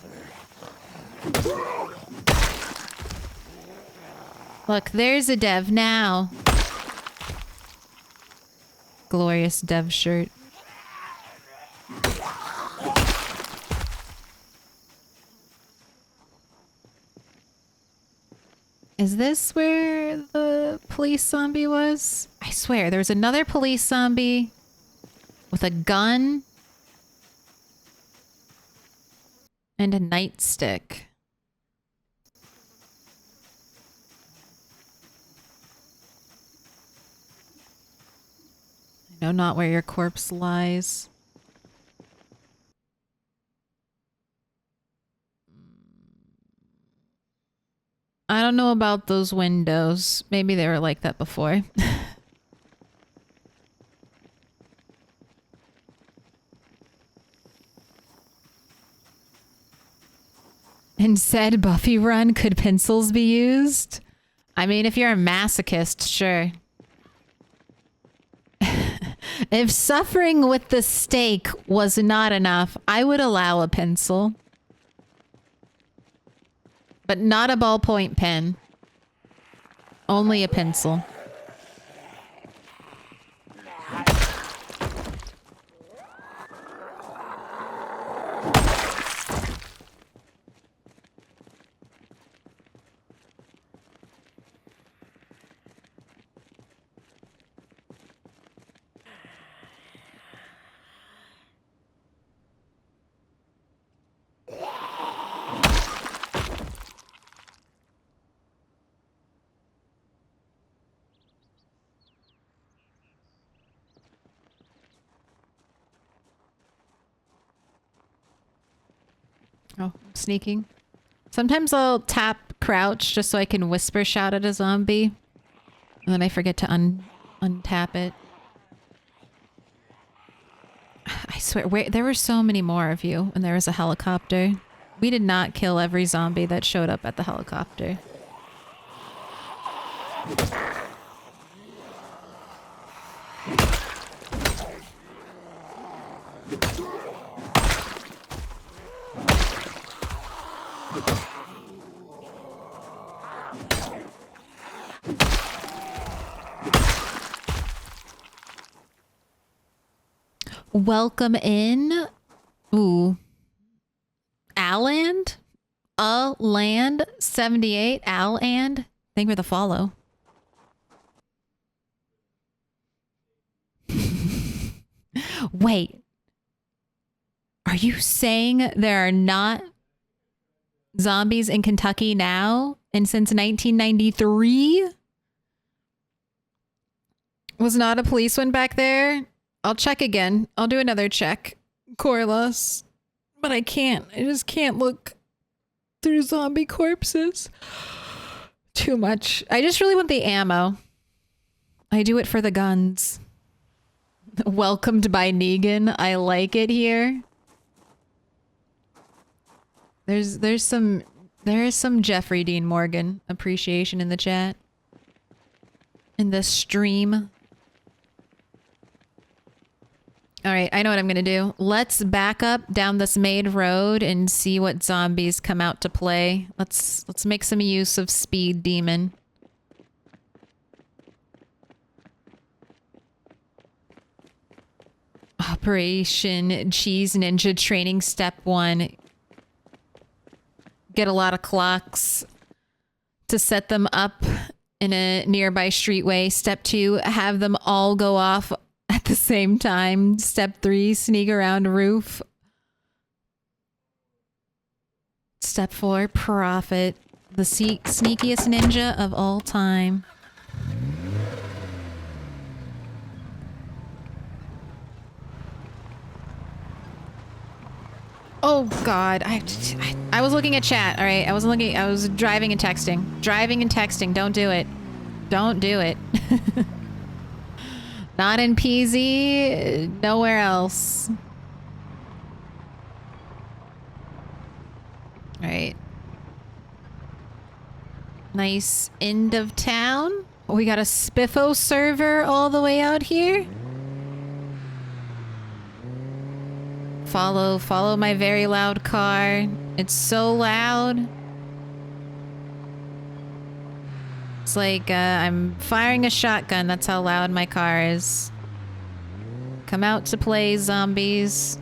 Look, there's a dev now. Glorious dev shirt. Is this where the police zombie was? I swear, there was another police zombie with a gun and a nightstick. I know not where your corpse lies. I don't know about those windows. Maybe they were like that before. In said Buffy run, could pencils be used? I mean, if you're a masochist, sure. If suffering with the stake was not enough, I would allow a pencil. But not a ballpoint pen. Only a pencil. Oh, sneaking. Sometimes I'll tap crouch just so I can whisper shout at a zombie. And then I forget to untap it. I swear, there were so many more of you when there was a helicopter. We did not kill every zombie that showed up at the helicopter. Welcome in. Ooh. Aland? Land 78. Aland? Thank you for the follow. Wait. Are you saying there are not zombies in Kentucky now? And since 1993? Was not a police one back there? I'll check again. I'll do another check. Corliss. But I can't. I just can't look through zombie corpses. Too much. I just really want the ammo. I do it for the guns. Welcomed by Negan. I like it here. There is some Jeffrey Dean Morgan appreciation in the chat. In the stream. All right, I know what I'm going to do. Let's back up down this main road and see what zombies come out to play. Let's make some use of Speed Demon. Operation Cheese Ninja Training Step 1. Get a lot of clocks to set them up in a nearby streetway. Step 2, have them all go off at the same time. Step 3, sneak around roof. Step 4, profit. The sneakiest ninja of all time. Oh God, I was looking at chat. All right, I was driving and texting. Driving and texting. Don't do it. Don't do it. Not in PZ, nowhere else. All right. Nice end of town. We got a Spiffo server all the way out here. Follow my very loud car. It's so loud. It's like I'm firing a shotgun. That's how loud my car is. Come out to play, zombies.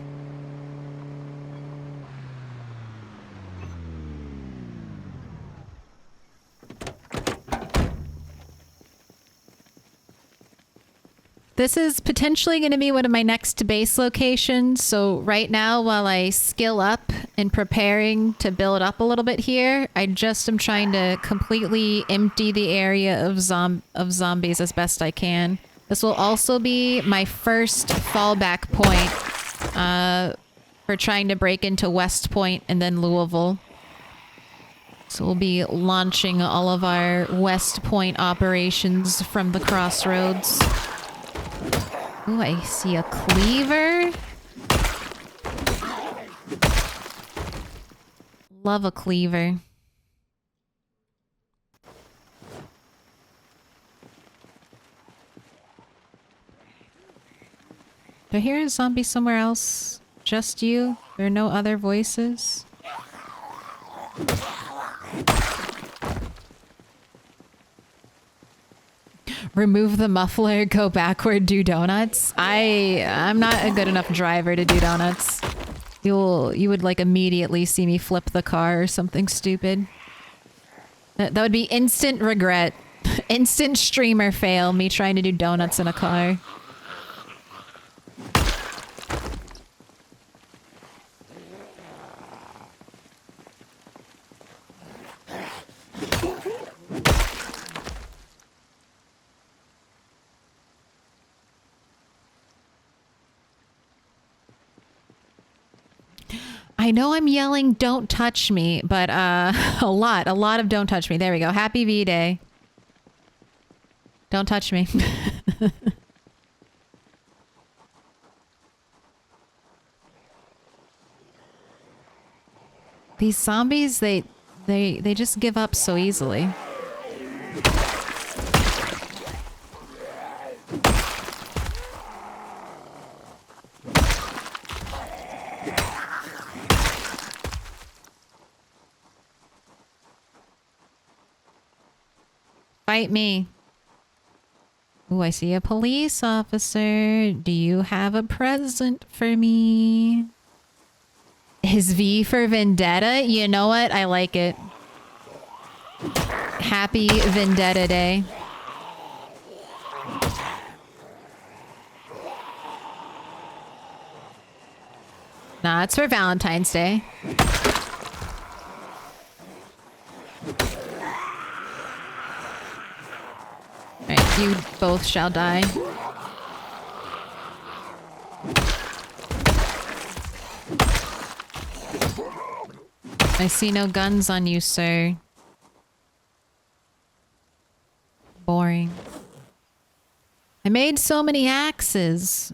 This is potentially going to be one of my next base locations. So right now, while I skill up and preparing to build up a little bit here, I just am trying to completely empty the area of zombies as best I can. This will also be my first fallback point for trying to break into West Point and then Louisville. So we'll be launching all of our West Point operations from the crossroads. Ooh, I see a cleaver. Love a cleaver. Do I hear a zombie somewhere else? Just you? There are no other voices? Remove the muffler, go backward, do donuts. I'm not a good enough driver to do donuts. You would like immediately see me flip the car or something stupid. That would be instant regret. Instant streamer fail, me trying to do donuts in a car. I know I'm yelling, don't touch me, but a lot of don't touch me. There we go. Happy V-Day. Don't touch me. These zombies, they just give up so easily. Fight me. Ooh, I see a police officer. Do you have a present for me? Is V for Vendetta? You know what? I like it. Happy Vendetta Day. Nah, it's for Valentine's Day. Alright, you both shall die. I see no guns on you, sir. Boring. I made so many axes.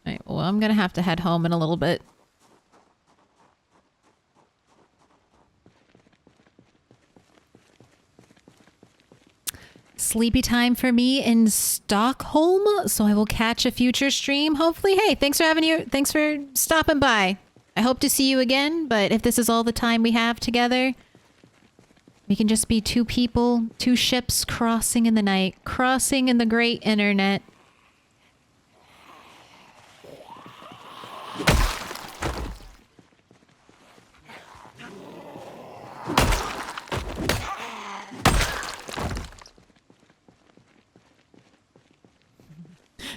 Alright, well, I'm gonna have to head home in a little bit. Sleepy time for me in Stockholm, so I will catch a future stream. Hopefully, hey, thanks for stopping by. I hope to see you again, but if this is all the time we have together, we can just be two people, two ships crossing in the night, crossing in the great internet.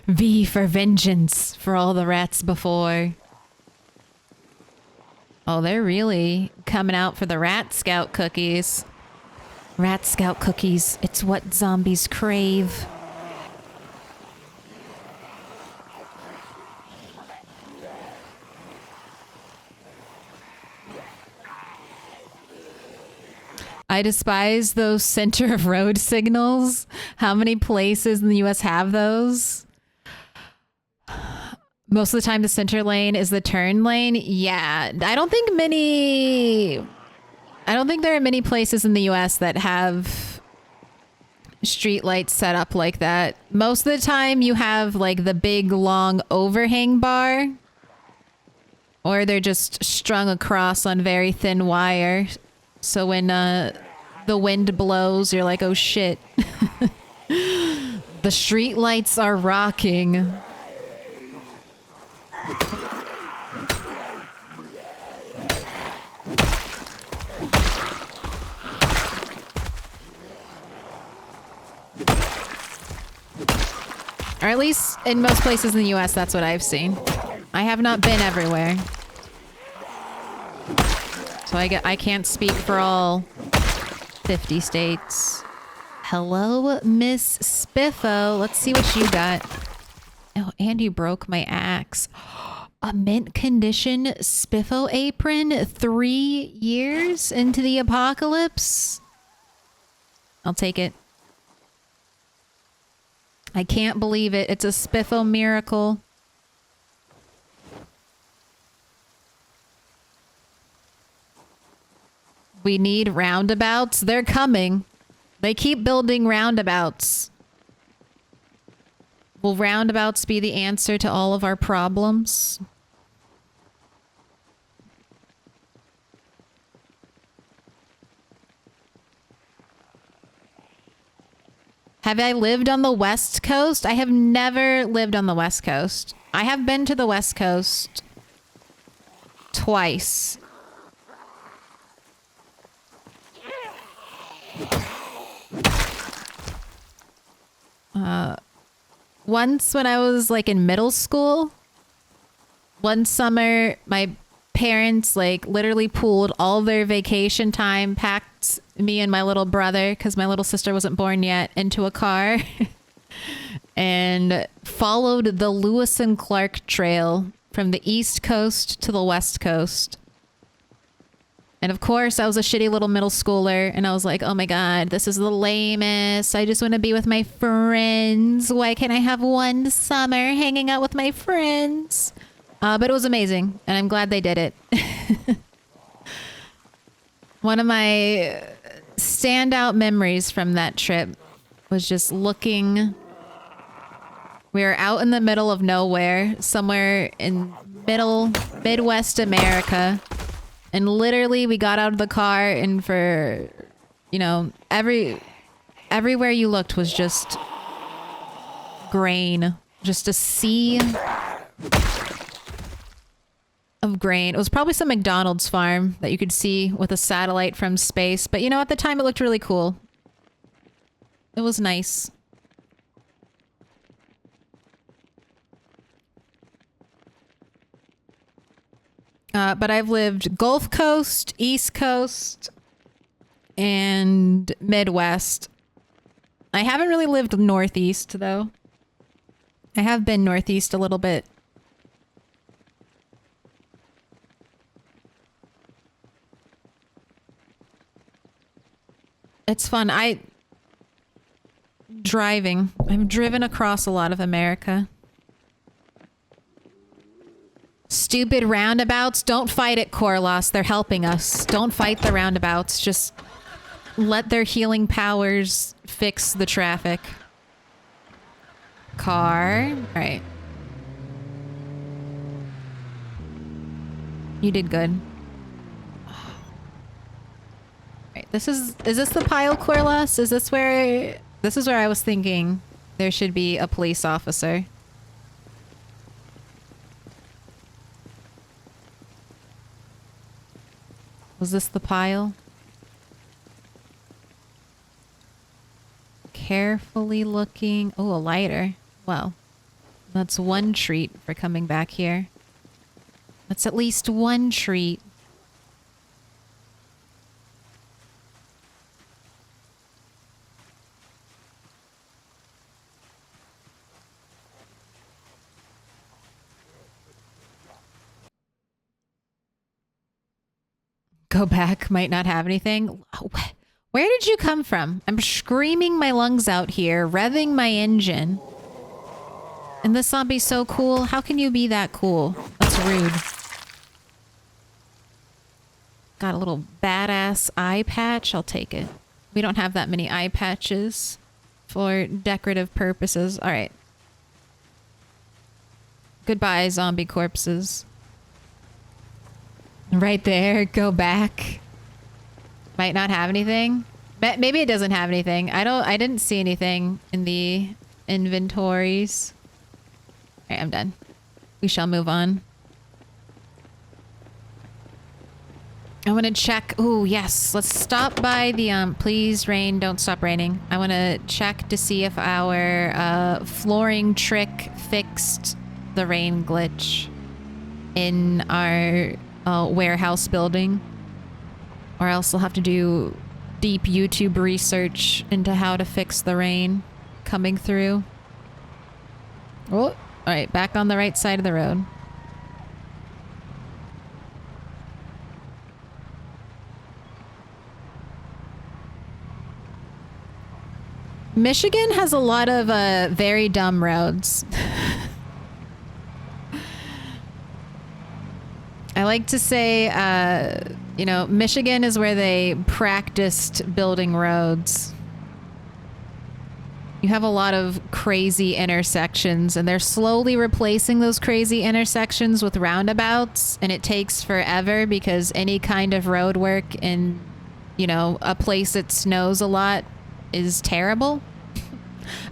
V for vengeance for all the rats before. Oh, they're really coming out for the Rat Scout cookies. Rat Scout cookies. It's what zombies crave. I despise those center of road signals. How many places in the US have those? Most of the time the center lane is the turn lane. Yeah, I don't think there are many places in the US that have street lights set up like that. Most of the time you have like the big long overhang bar. Or they're just strung across on very thin wire. So when the wind blows, you're like, oh shit. The street lights are rocking. Or at least in most places in the US, that's what I've seen. I have not been everywhere. So I can't speak for all 50 states. Hello, Miss Spiffo. Let's see what you got. Oh, and you broke my axe. A mint condition Spiffo apron 3 years into the apocalypse? I'll take it. I can't believe it. It's a Spiffo miracle. We need roundabouts. They're coming. They keep building roundabouts. Will roundabouts be the answer to all of our problems? Have I lived on the West Coast? I have never lived on the West Coast. I have been to the West Coast twice. Once when I was like in middle school, one summer, my parents like literally pooled all their vacation time, packed me and my little brother, because my little sister wasn't born yet, into a car and followed the Lewis and Clark Trail from the East Coast to the West Coast. And of course, I was a shitty little middle schooler, and I was like, oh my God, this is the lamest. I just want to be with my friends. Why can't I have one summer hanging out with my friends? But it was amazing, and I'm glad they did it. One of my standout memories from that trip was just looking. We were out in the middle of nowhere, somewhere in Midwest America. And literally we got out of the car, and for, you know, everywhere you looked was just grain, just a sea of grain. It was probably some McDonald's farm that you could see with a satellite from space. But you know, at the time it looked really cool. It was nice. But I've lived Gulf Coast, East Coast, and Midwest. I haven't really lived Northeast, though. I have been Northeast a little bit. It's fun. Driving. I've driven across a lot of America. Stupid roundabouts. Don't fight it, Corlos. They're helping us. Don't fight the roundabouts. Just let their healing powers fix the traffic. Car. All right. You did good. All right. Is this the pile, Corlos? Is this where I was thinking there should be a police officer. Was this the pile? Carefully looking. Oh, a lighter. Well, that's one treat for coming back here. That's at least one treat. Go back, might not have anything. Where did you come from? I'm screaming my lungs out here, revving my engine. And this zombie's so cool. How can you be that cool? That's rude. Got a little badass eye patch. I'll take it. We don't have that many eye patches for decorative purposes. All right. Goodbye, zombie corpses. Right there. Go back. Might not have anything. Maybe it doesn't have anything. I didn't see anything in the inventories. All right, I'm done. We shall move on. I want to check. Oh, yes. Let's stop by the, please rain, don't stop raining. I want to check to see if our, flooring trick fixed the rain glitch in our, warehouse building. Or else I'll have to do deep YouTube research into how to fix the rain coming through. Oh, all right. Back on the right side of the road. Michigan has a lot of very dumb roads. I like to say, you know, Michigan is where they practiced building roads. You have a lot of crazy intersections, and they're slowly replacing those crazy intersections with roundabouts, and it takes forever because any kind of road work in, you know, a place that snows a lot is terrible.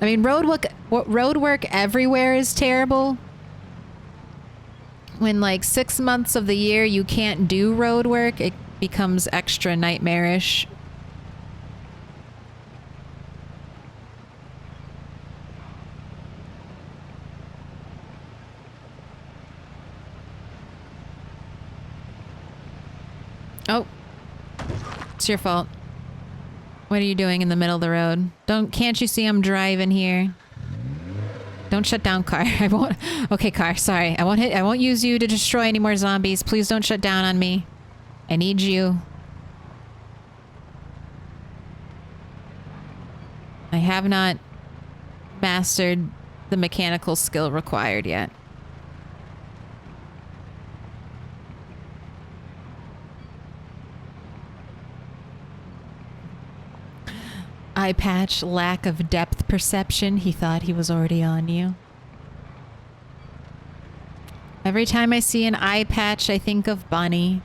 I mean, road work everywhere is terrible. When like 6 months of the year you can't do road work, it becomes extra nightmarish. Oh, it's your fault. What are you doing in the middle of the road? Can't you see I'm driving here? Don't shut down, car. I won't. Okay, car. Sorry. I won't use you to destroy any more zombies. Please don't shut down on me. I need you. I have not mastered the mechanical skill required yet. Eye patch, lack of depth perception. He thought he was already on you. Every time I see an eye patch, I think of Bunny.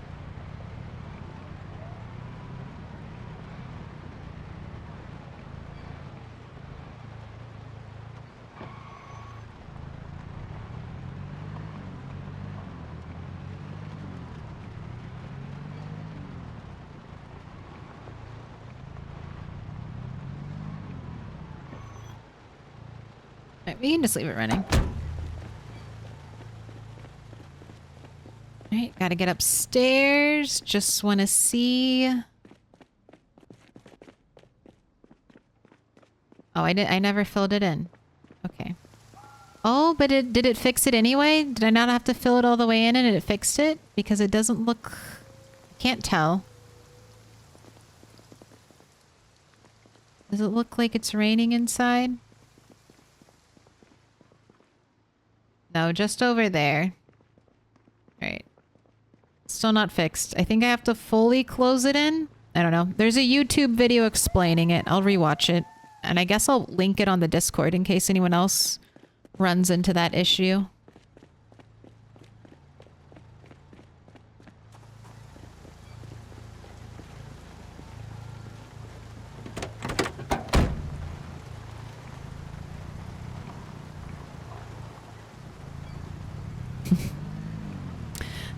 Right, we can just leave it running. Alright, gotta get upstairs. Just want to see. Oh, I never filled it in. Okay. Oh, but did it fix it anyway? Did I not have to fill it all the way in and it fixed it? Because it doesn't look... Can't tell. Does it look like it's raining inside? No, just over there. Alright. Still not fixed. I think I have to fully close it in. I don't know. There's a YouTube video explaining it. I'll rewatch it. And I guess I'll link it on the Discord in case anyone else runs into that issue.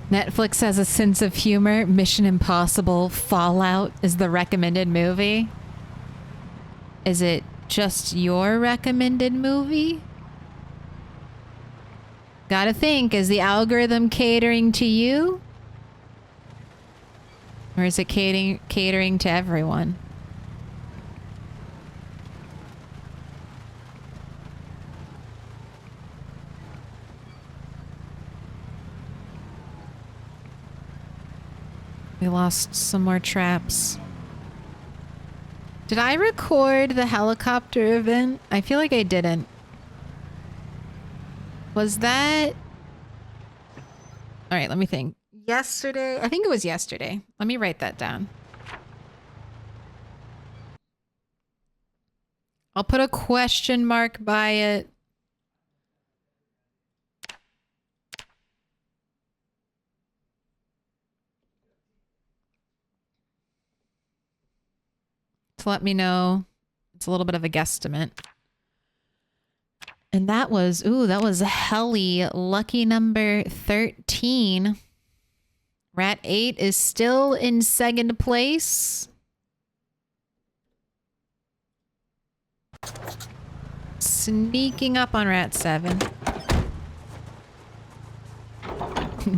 Netflix has a sense of humor. Mission Impossible Fallout is the recommended movie. Is it just your recommended movie? Gotta think, is the algorithm catering to you? Or is it catering to everyone? We lost some more traps. Did I record the helicopter event? I feel like I didn't. Was that... Alright, let me think. Yesterday? I think it was yesterday. Let me write that down. I'll put a question mark by it. let me know. It's a little bit of a guesstimate. And that was, ooh, that was Helly. Lucky number 13. Rat 8 is still in second place. Sneaking up on Rat 7.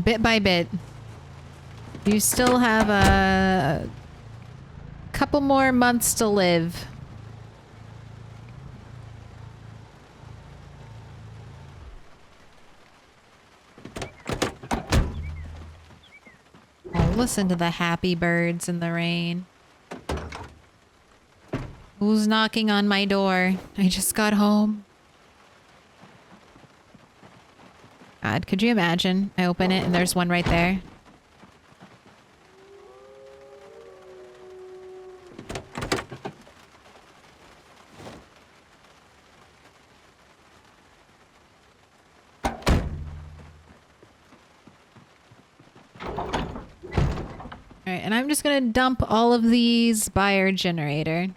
Bit by bit. You still have a couple more months to live. Oh, listen to the happy birds in the rain. Who's knocking on my door? I just got home. God, could you imagine? I open it and there's one right there. Alright, and I'm just gonna dump all of these by our generator.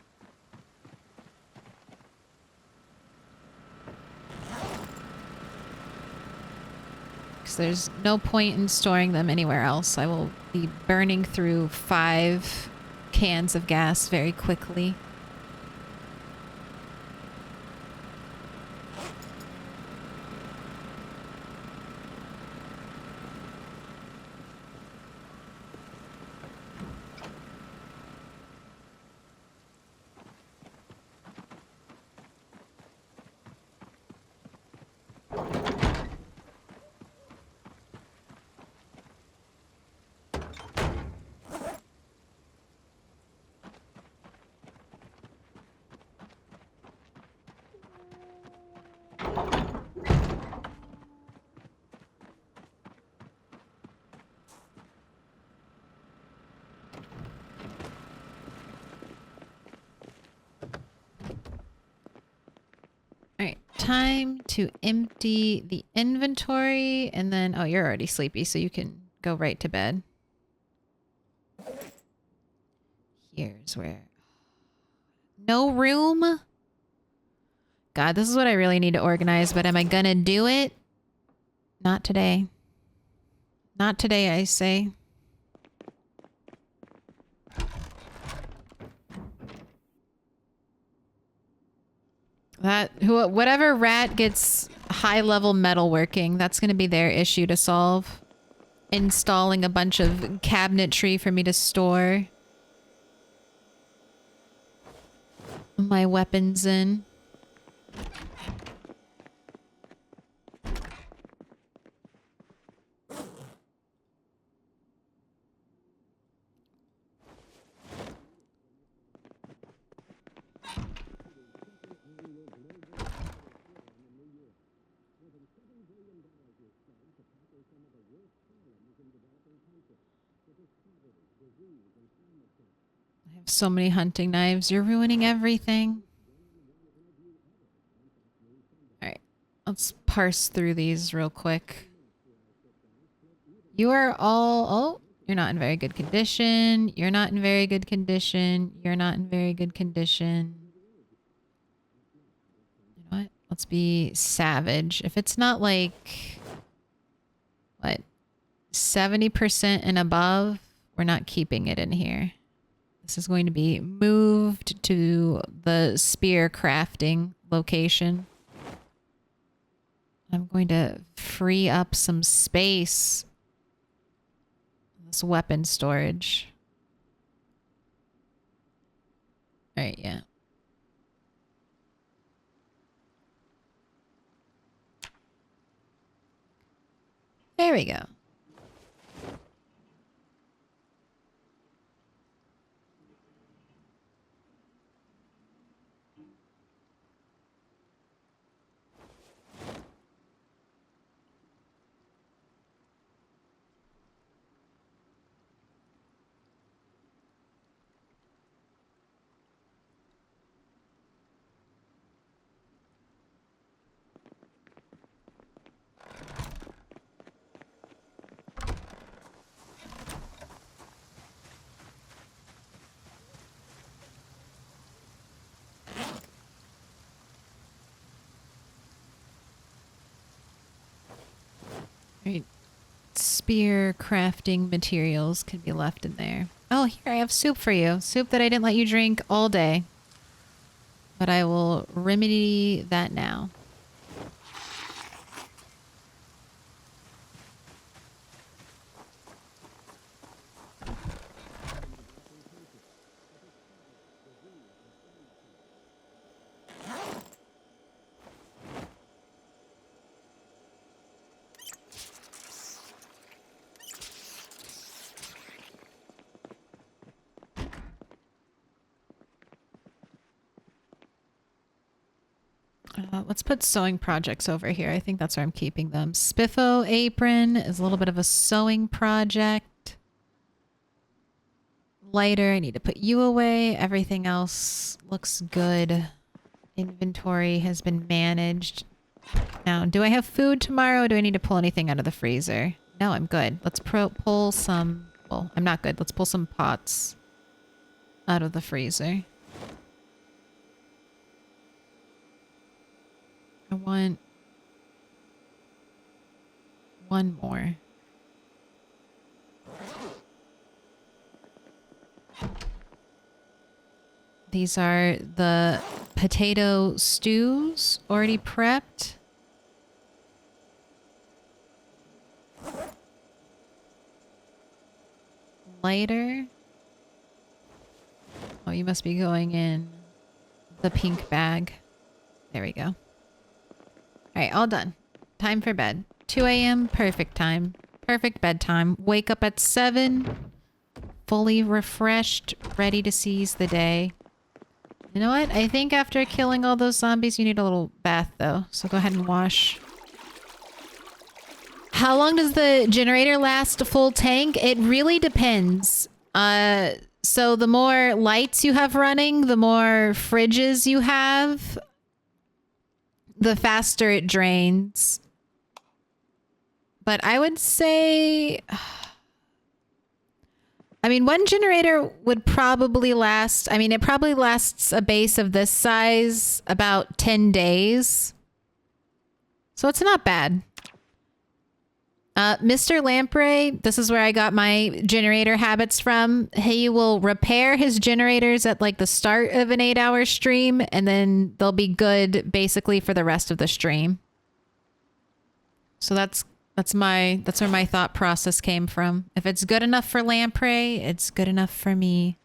Because there's no point in storing them anywhere else. I will be burning through 5 cans of gas very quickly. Alright, time to empty the inventory and then... Oh, you're already sleepy, so you can go right to bed. Here's where... No room? God, this is what I really need to organize, but am I gonna do it? Not today. Not today, I say. Whatever rat gets high-level metalworking, that's going to be their issue to solve. Installing a bunch of cabinetry for me to store my weapons in. I have so many hunting knives. You're ruining everything. Alright. Let's parse through these real quick. You are all... Oh, you're not in very good condition. You're not in very good condition. You're not in very good condition. You know what? Let's be savage. If it's not like... What? 70% and above, we're not keeping it in here. This is going to be moved to the spear crafting location. I'm going to free up some space. This weapon storage. Alright, yeah. There we go. Right. Spear crafting materials can be left in there. Oh, here, I have soup for you. Soup that I didn't let you drink all day. But I will remedy that now. Let's put sewing projects over here. I think that's where I'm keeping them. Spiffo apron is a little bit of a sewing project. Lighter, I need to put you away. Everything else looks good. Inventory has been managed. Now, do I have food tomorrow? Or do I need to pull anything out of the freezer? No, I'm good. Let's pull some... Well, I'm not good. Let's pull some pots out of the freezer. I want one more. These are the potato stews already prepped. Lighter. Oh, you must be going in the pink bag. There we go. Alright, all done. Time for bed. 2 a.m. Perfect time. Perfect bedtime. Wake up at 7. Fully refreshed. Ready to seize the day. You know what? I think after killing all those zombies, you need a little bath, though. So go ahead and wash. How long does the generator last full tank? It really depends. So the more lights you have running, the more fridges you have, the faster it drains. But I would say... I mean, one generator would probably last... I mean, it probably lasts a base of this size about 10 days. So it's not bad. Mr. Lamprey, this is where I got my generator habits from. He will repair his generators at like the start of an 8-hour stream, and then they'll be good basically for the rest of the stream. So that's where my thought process came from. If it's good enough for Lamprey, it's good enough for me.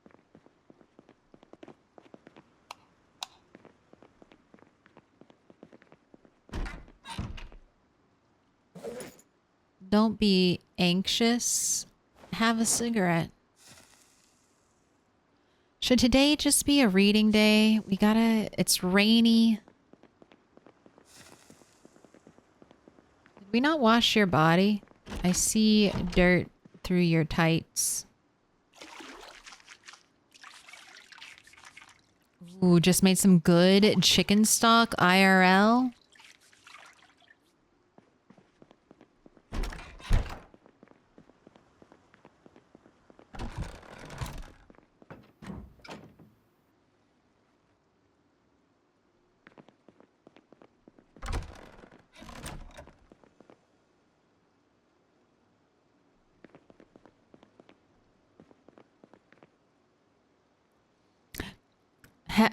Don't be anxious. Have a cigarette. Should today just be a reading day? It's rainy. Did we not wash your body? I see dirt through your tights. Ooh, just made some good chicken stock IRL.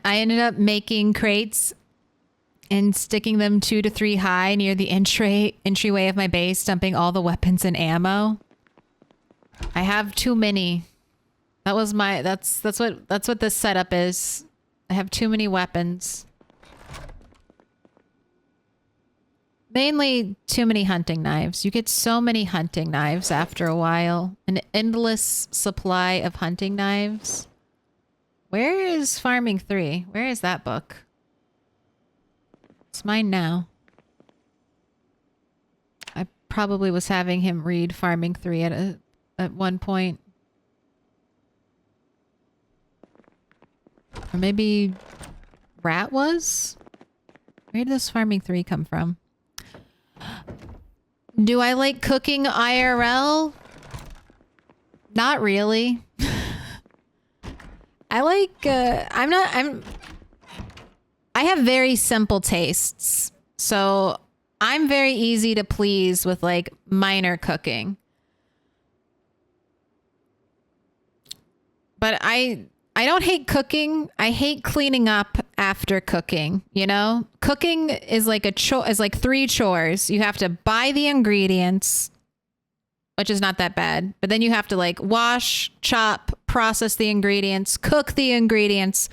I ended up making crates and sticking them 2 to 3 high near the entryway of my base, dumping all the weapons and ammo. I have too many. That's what this setup is. I have too many weapons. Mainly too many hunting knives. You get so many hunting knives after a while. An endless supply of hunting knives. Where is Farming 3? Where is that book? It's mine now. I probably was having him read Farming 3 at one point. Or maybe Rat was? Where did this Farming 3 come from? Do I like cooking IRL? Not really. I like, I have very simple tastes. So I'm very easy to please with like minor cooking. But I don't hate cooking. I hate cleaning up after cooking, you know? Cooking is like is like 3 chores. You have to buy the ingredients, which is not that bad. But then you have to like wash, chop, process the ingredients, cook the ingredients.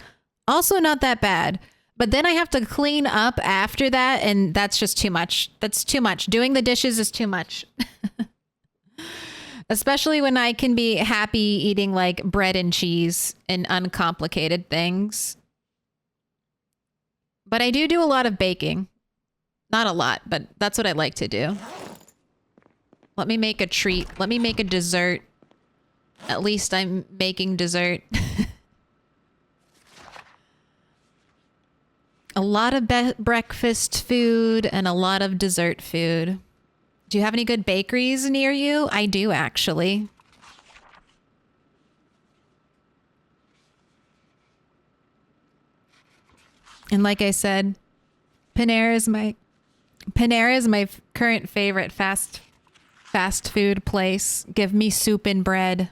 Also not that bad. But then I have to clean up after that, and that's just too much. That's too much. Doing the dishes is too much. Especially when I can be happy eating like bread and cheese and uncomplicated things. But I do a lot of baking. Not a lot, but that's what I like to do. Let me make a treat. Let me make a dessert. At least I'm making dessert. A lot of breakfast food and a lot of dessert food. Do you have any good bakeries near you? I do, actually. And like I said, Panera is my current favorite fast food place. Give me soup and bread.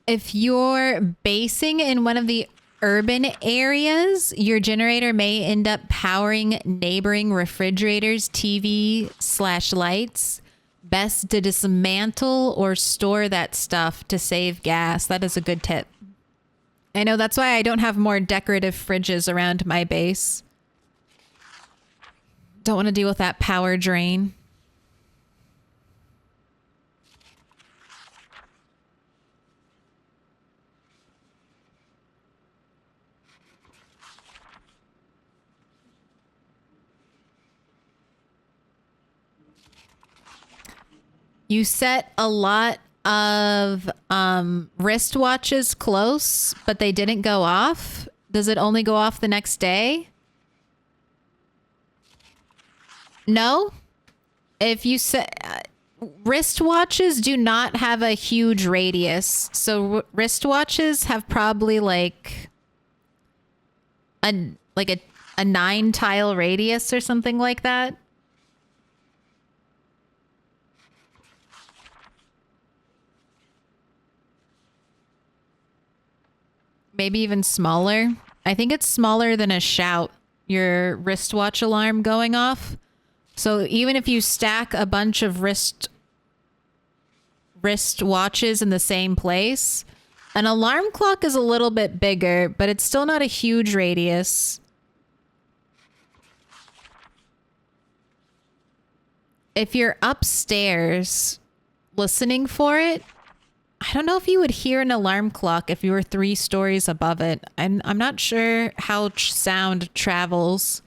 If you're basing in one of the urban areas, your generator may end up powering neighboring refrigerators, TV/lights. Best to dismantle or store that stuff to save gas. That is a good tip. I know, that's why I don't have more decorative fridges around my base. Don't want to deal with that power drain. You set a lot of wristwatches close, but they didn't go off. Does it only go off the next day? No. If you set wristwatches do not have a huge radius. So wristwatches have probably like a 9-tile radius or something like that. Maybe even smaller. I think it's smaller than a shout, your wristwatch alarm going off. So even if you stack a bunch of wristwatches in the same place, an alarm clock is a little bit bigger, but it's still not a huge radius. If you're upstairs listening for it, I don't know if you would hear an alarm clock if you were 3 stories above it. I'm not sure how sound travels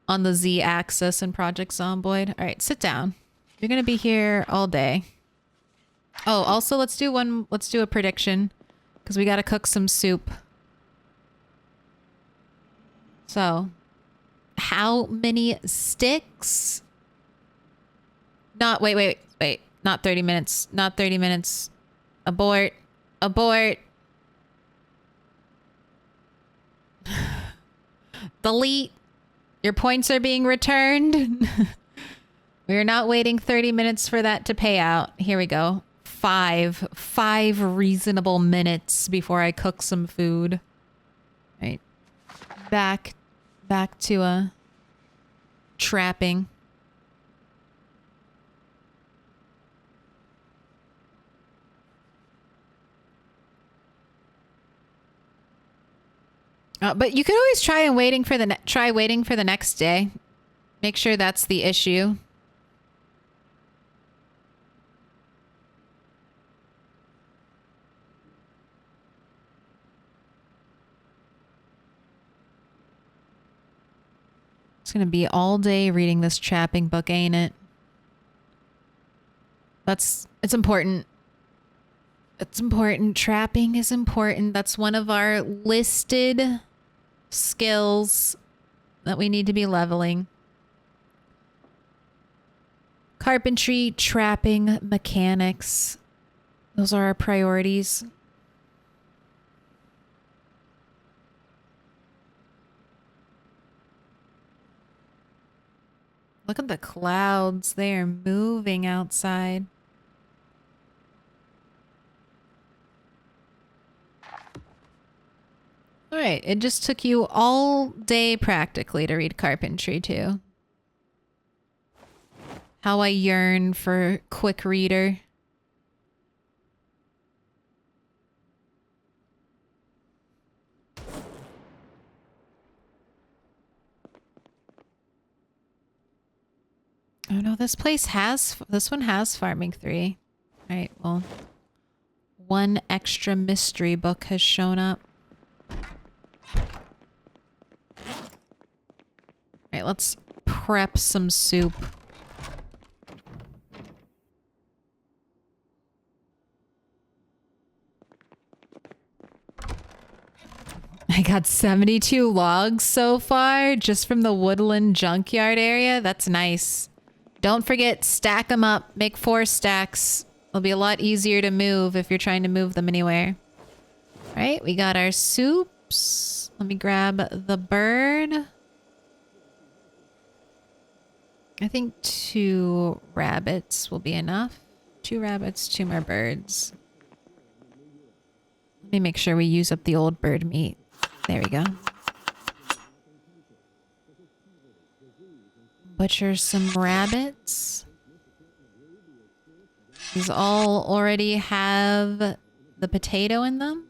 on the Z-axis in Project Zomboid. All right, sit down. You're going to be here all day. Oh, also let's do a prediction because we got to cook some soup. So, how many sticks? Wait. Not 30 minutes. Not 30 minutes. Abort. Delete. Your points are being returned. We're not waiting 30 minutes for that to pay out. Here we go. 5 reasonable minutes before I cook some food. All right. Back to trapping. But you could always try waiting for the next day. Make sure that's the issue. It's gonna be all day reading this trapping book, ain't it? It's important. It's important. Trapping is important. That's one of our listed skills that we need to be leveling. Carpentry, trapping, mechanics. Those are our priorities. Look at the clouds. They are moving outside. All right, it just took you all day practically to read carpentry too. How I yearn for quick reader. Oh no, this one has farming 3. All right, well, one extra mystery book has shown up. All right, let's prep some soup. I got 72 logs so far just from the woodland junkyard area. That's nice. Don't forget, stack them up. Make 4 stacks. It'll be a lot easier to move if you're trying to move them anywhere. All right, we got our soups. Let me grab the bird. I think 2 rabbits will be enough. 2 rabbits, 2 more birds. Let me make sure we use up the old bird meat. There we go. Butcher some rabbits. These all already have the potato in them.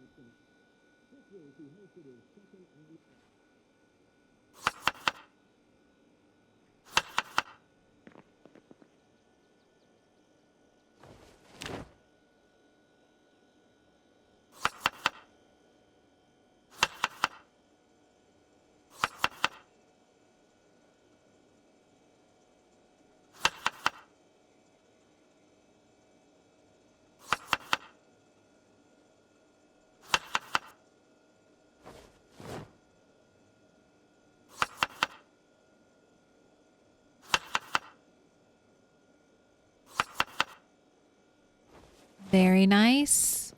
Very nice.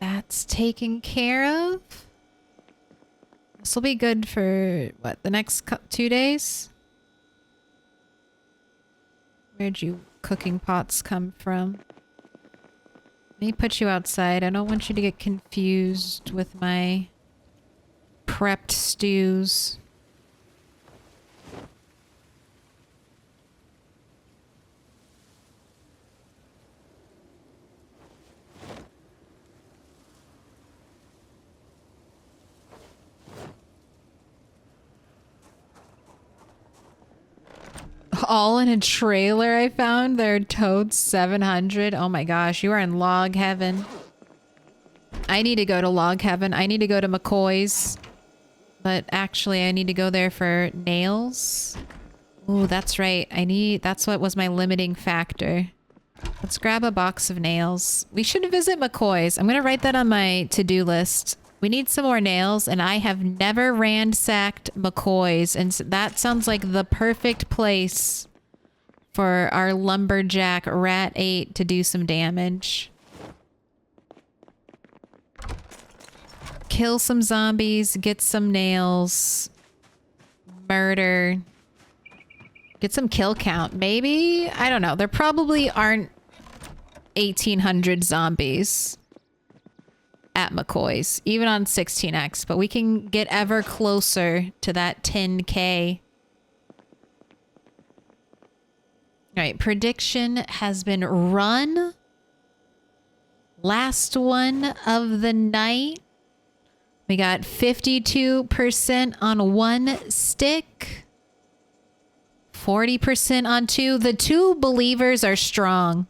That's taken care of. This will be good for, what, the next 2 days? Where'd you cooking pots come from? Let me put you outside. I don't want you to get confused with my prepped stews. All in a trailer I found. They're totes 700. Oh my gosh, you are in log heaven. I need to go to log heaven. I need to go to McCoy's. But actually, I need to go there for nails. Ooh, that's right. That's what was my limiting factor. Let's grab a box of nails. We should visit McCoy's. I'm going to write that on my to-do list. We need some more nails, and I have never ransacked McCoy's, and that sounds like the perfect place for our lumberjack rat 8 to do some damage. Kill some zombies, get some nails, murder, get some kill count. Maybe? I don't know. There probably aren't 1,800 zombies at McCoy's, even on 16x, but we can get ever closer to that 10K. All right, prediction has been run. Last one of the night. We got 52% on 1 stick. 40% on 2. The 2 believers are strong.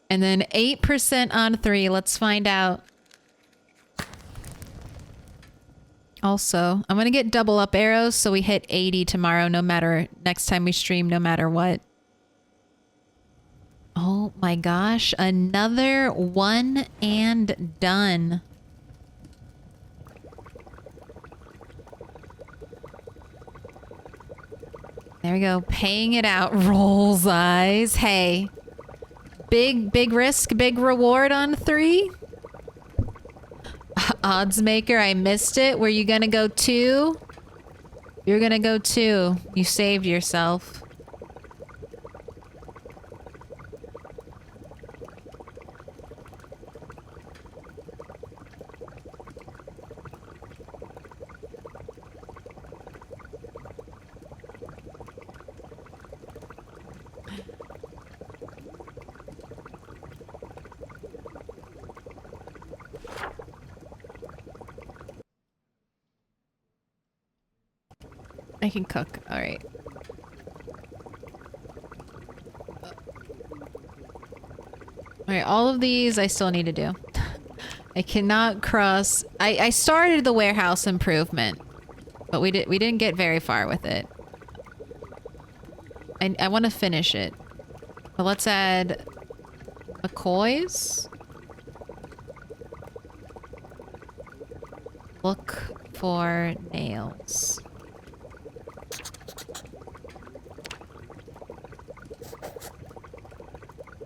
And then 8% on 3. Let's find out. Also, I'm going to get double up arrows so we hit 80 tomorrow, next time we stream, no matter what. Oh my gosh. Another one and done. There we go. Paying it out. Rolls eyes. Hey. Big risk, big reward on 3. Odds maker, I missed it. Were you gonna go 2? You're gonna go too. You saved yourself. I can cook. All right. All right, all of these I still need to do. I cannot cross. I started the warehouse improvement, but we didn't get very far with it. I want to finish it. But let's add McCoys. Look for nails.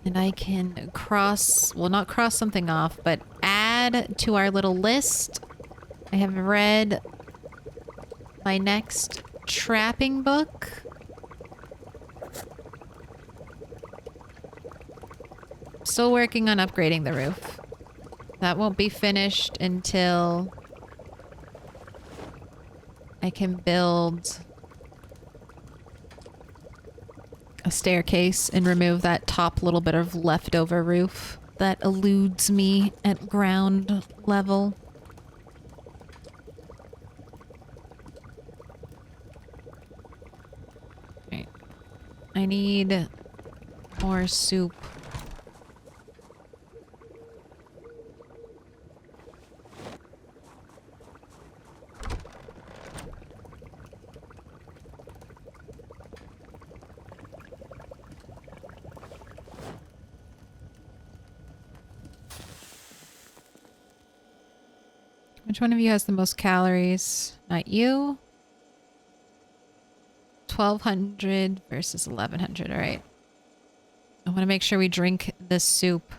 And I can cross, well, not cross something off, but add to our little list. I have read my next trapping book. Still working on upgrading the roof. That won't be finished until I can build a staircase and remove that top little bit of leftover roof that eludes me at ground level. Right. I need more soup. Which one of you has the most calories? Not you. 1,200 versus 1,100. All right. I want to make sure we drink this soup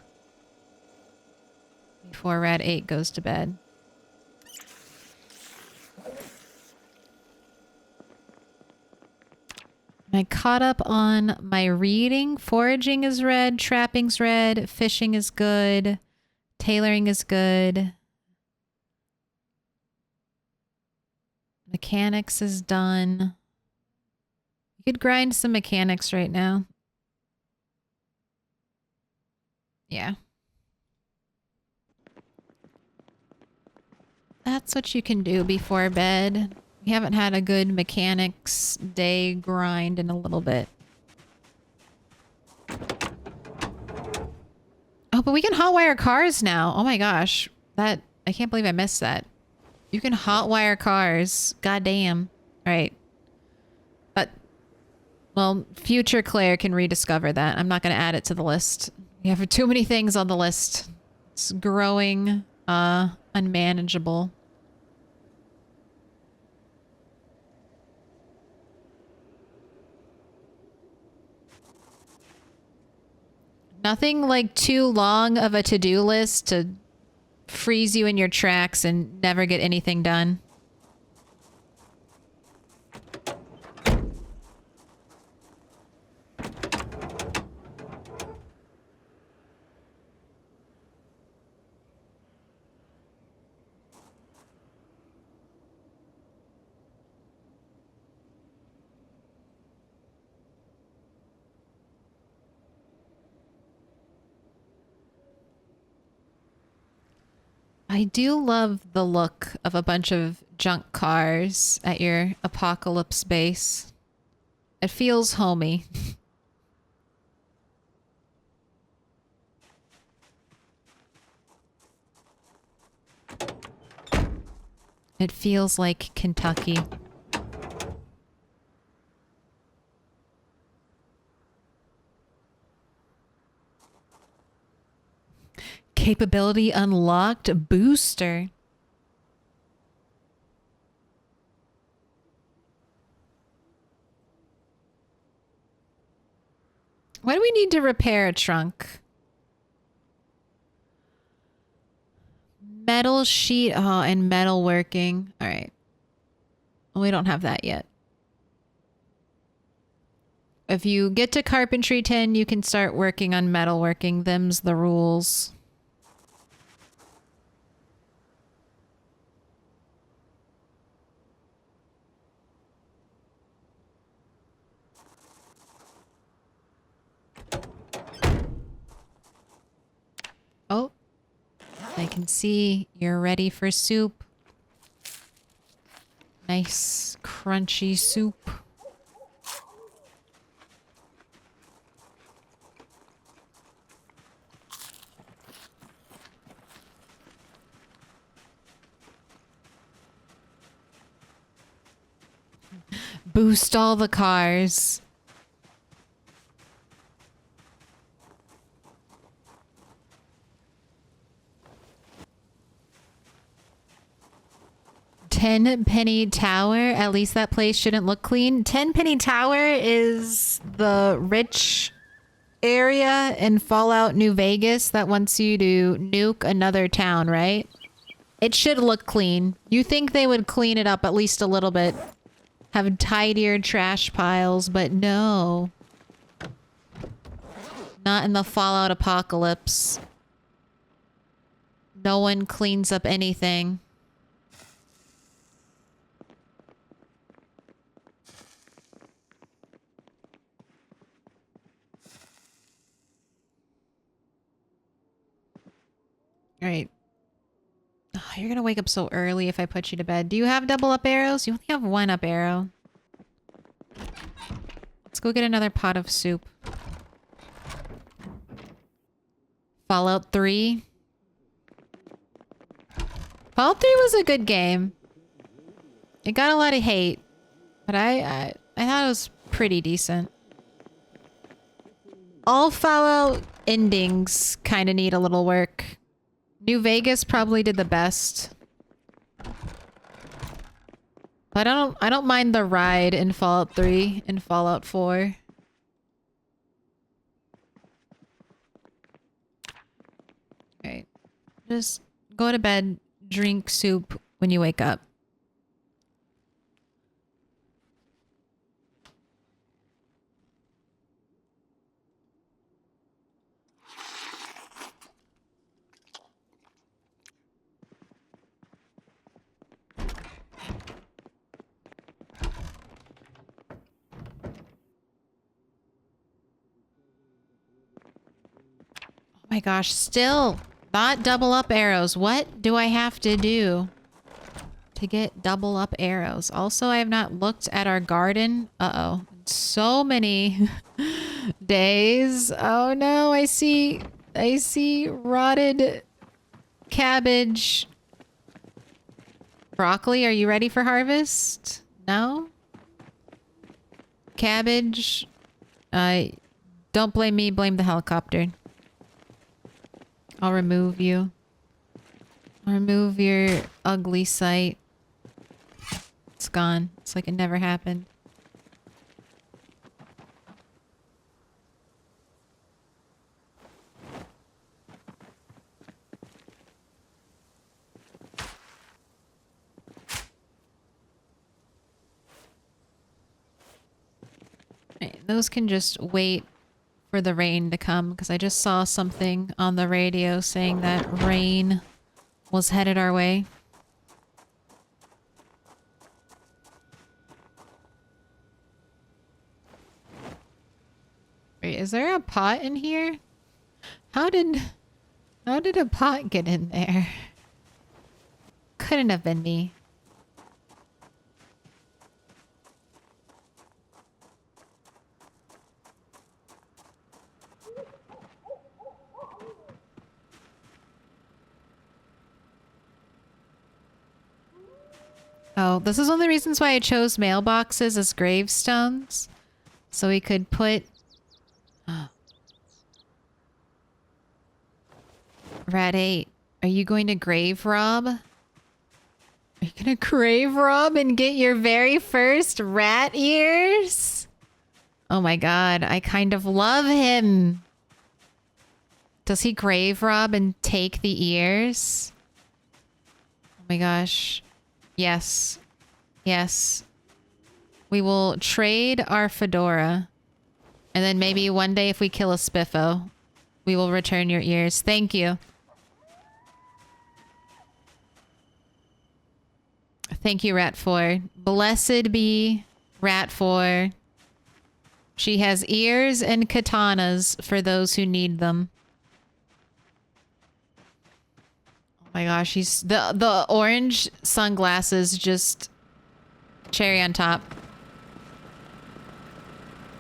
before Rad 8 goes to bed. I caught up on my reading. Foraging is red. Trapping's red. Fishing is good. Tailoring is good. Mechanics is done. You could grind some mechanics right now. Yeah. That's what you can do before bed. We haven't had a good mechanics day grind in a little bit. Oh, but we can hotwire cars now. Oh my gosh. I can't believe I missed that. You can hotwire cars. God damn. Right. But, well, future Claire can rediscover that. I'm not going to add it to the list. You have too many things on the list. It's growing, unmanageable. Nothing like too long of a to-do list to freeze you in your tracks and never get anything done. I do love the look of a bunch of junk cars at your apocalypse base. It feels homey. It feels like Kentucky. Capability unlocked booster. Why do we need to repair a trunk? Metal sheet. Oh, and metal working. All right. Well, we don't have that yet. if you get to carpentry 10, you can start working on metalworking. Them's the rules. Oh, I can see you're ready for soup. Nice, crunchy soup. Boost all the cars. Tenpenny Tower. At least that place shouldn't look clean. Tenpenny Tower is the rich area in Fallout New Vegas that wants you to nuke another town, right? It should look clean. You think they would clean it up at least a little bit. Have tidier trash piles, but no. Not in the Fallout apocalypse. No one cleans up anything. All right. Oh, you're gonna wake up so early if I put you to bed. Do you have double up arrows? You only have one up arrow. Let's go get another pot of soup. Fallout 3. Fallout 3 was a good game. It got a lot of hate, but I thought it was pretty decent. All Fallout endings kind of need a little work. New Vegas probably did the best. But I don't mind the ride in Fallout 3 and Fallout 4. Alright. Just go to bed, drink soup when you wake up. My gosh, still not double up arrows. What do I have to do to get double up arrows? Also, I have not looked at our garden. Uh-oh. So many days. Oh no, I see rotted cabbage. Broccoli, are you ready for harvest? No? Cabbage. Don't blame me, blame the helicopter. I'll remove you. I'll remove your ugly sight. It's gone. It's like it never happened. Right, those can just wait for the rain to come, because I just saw something on the radio saying that rain was headed our way. Wait, is there a pot in here? How did a pot get in there? Couldn't have been me. Oh, this is one of the reasons why I chose mailboxes as gravestones. So we could put... Rat 8, are you going to grave rob? Are you gonna grave rob and get your very first rat ears? Oh my god, I kind of love him. Does he grave rob and take the ears? Oh my gosh. Yes. Yes. We will trade our fedora And then maybe one day if we kill a spiffo, we will return your ears. Thank you. Thank you, Rat 4. Blessed be Rat 4. She has ears and katanas for those who need them. Oh my gosh, he's the orange sunglasses, just cherry on top.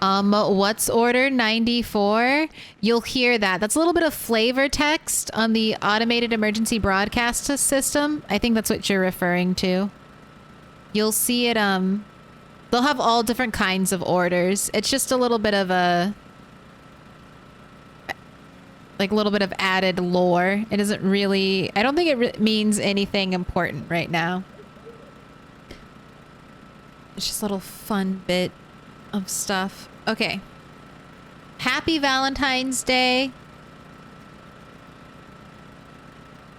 What's order 94? You'll hear that. That's a little bit of flavor text on the automated emergency broadcast system. I think that's what you're referring to. You'll see it, they'll have all different kinds of orders. It's just a little bit of a, like a little bit of added lore. It isn't really, I don't think it means anything important right now. It's just a little fun bit of stuff. Okay. Happy Valentine's Day.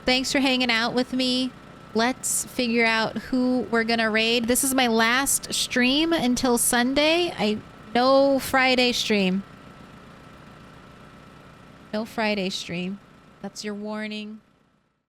Thanks for hanging out with me. Let's figure out who we're gonna raid. This is my last stream until Sunday. No Friday stream. No Friday stream. That's your warning.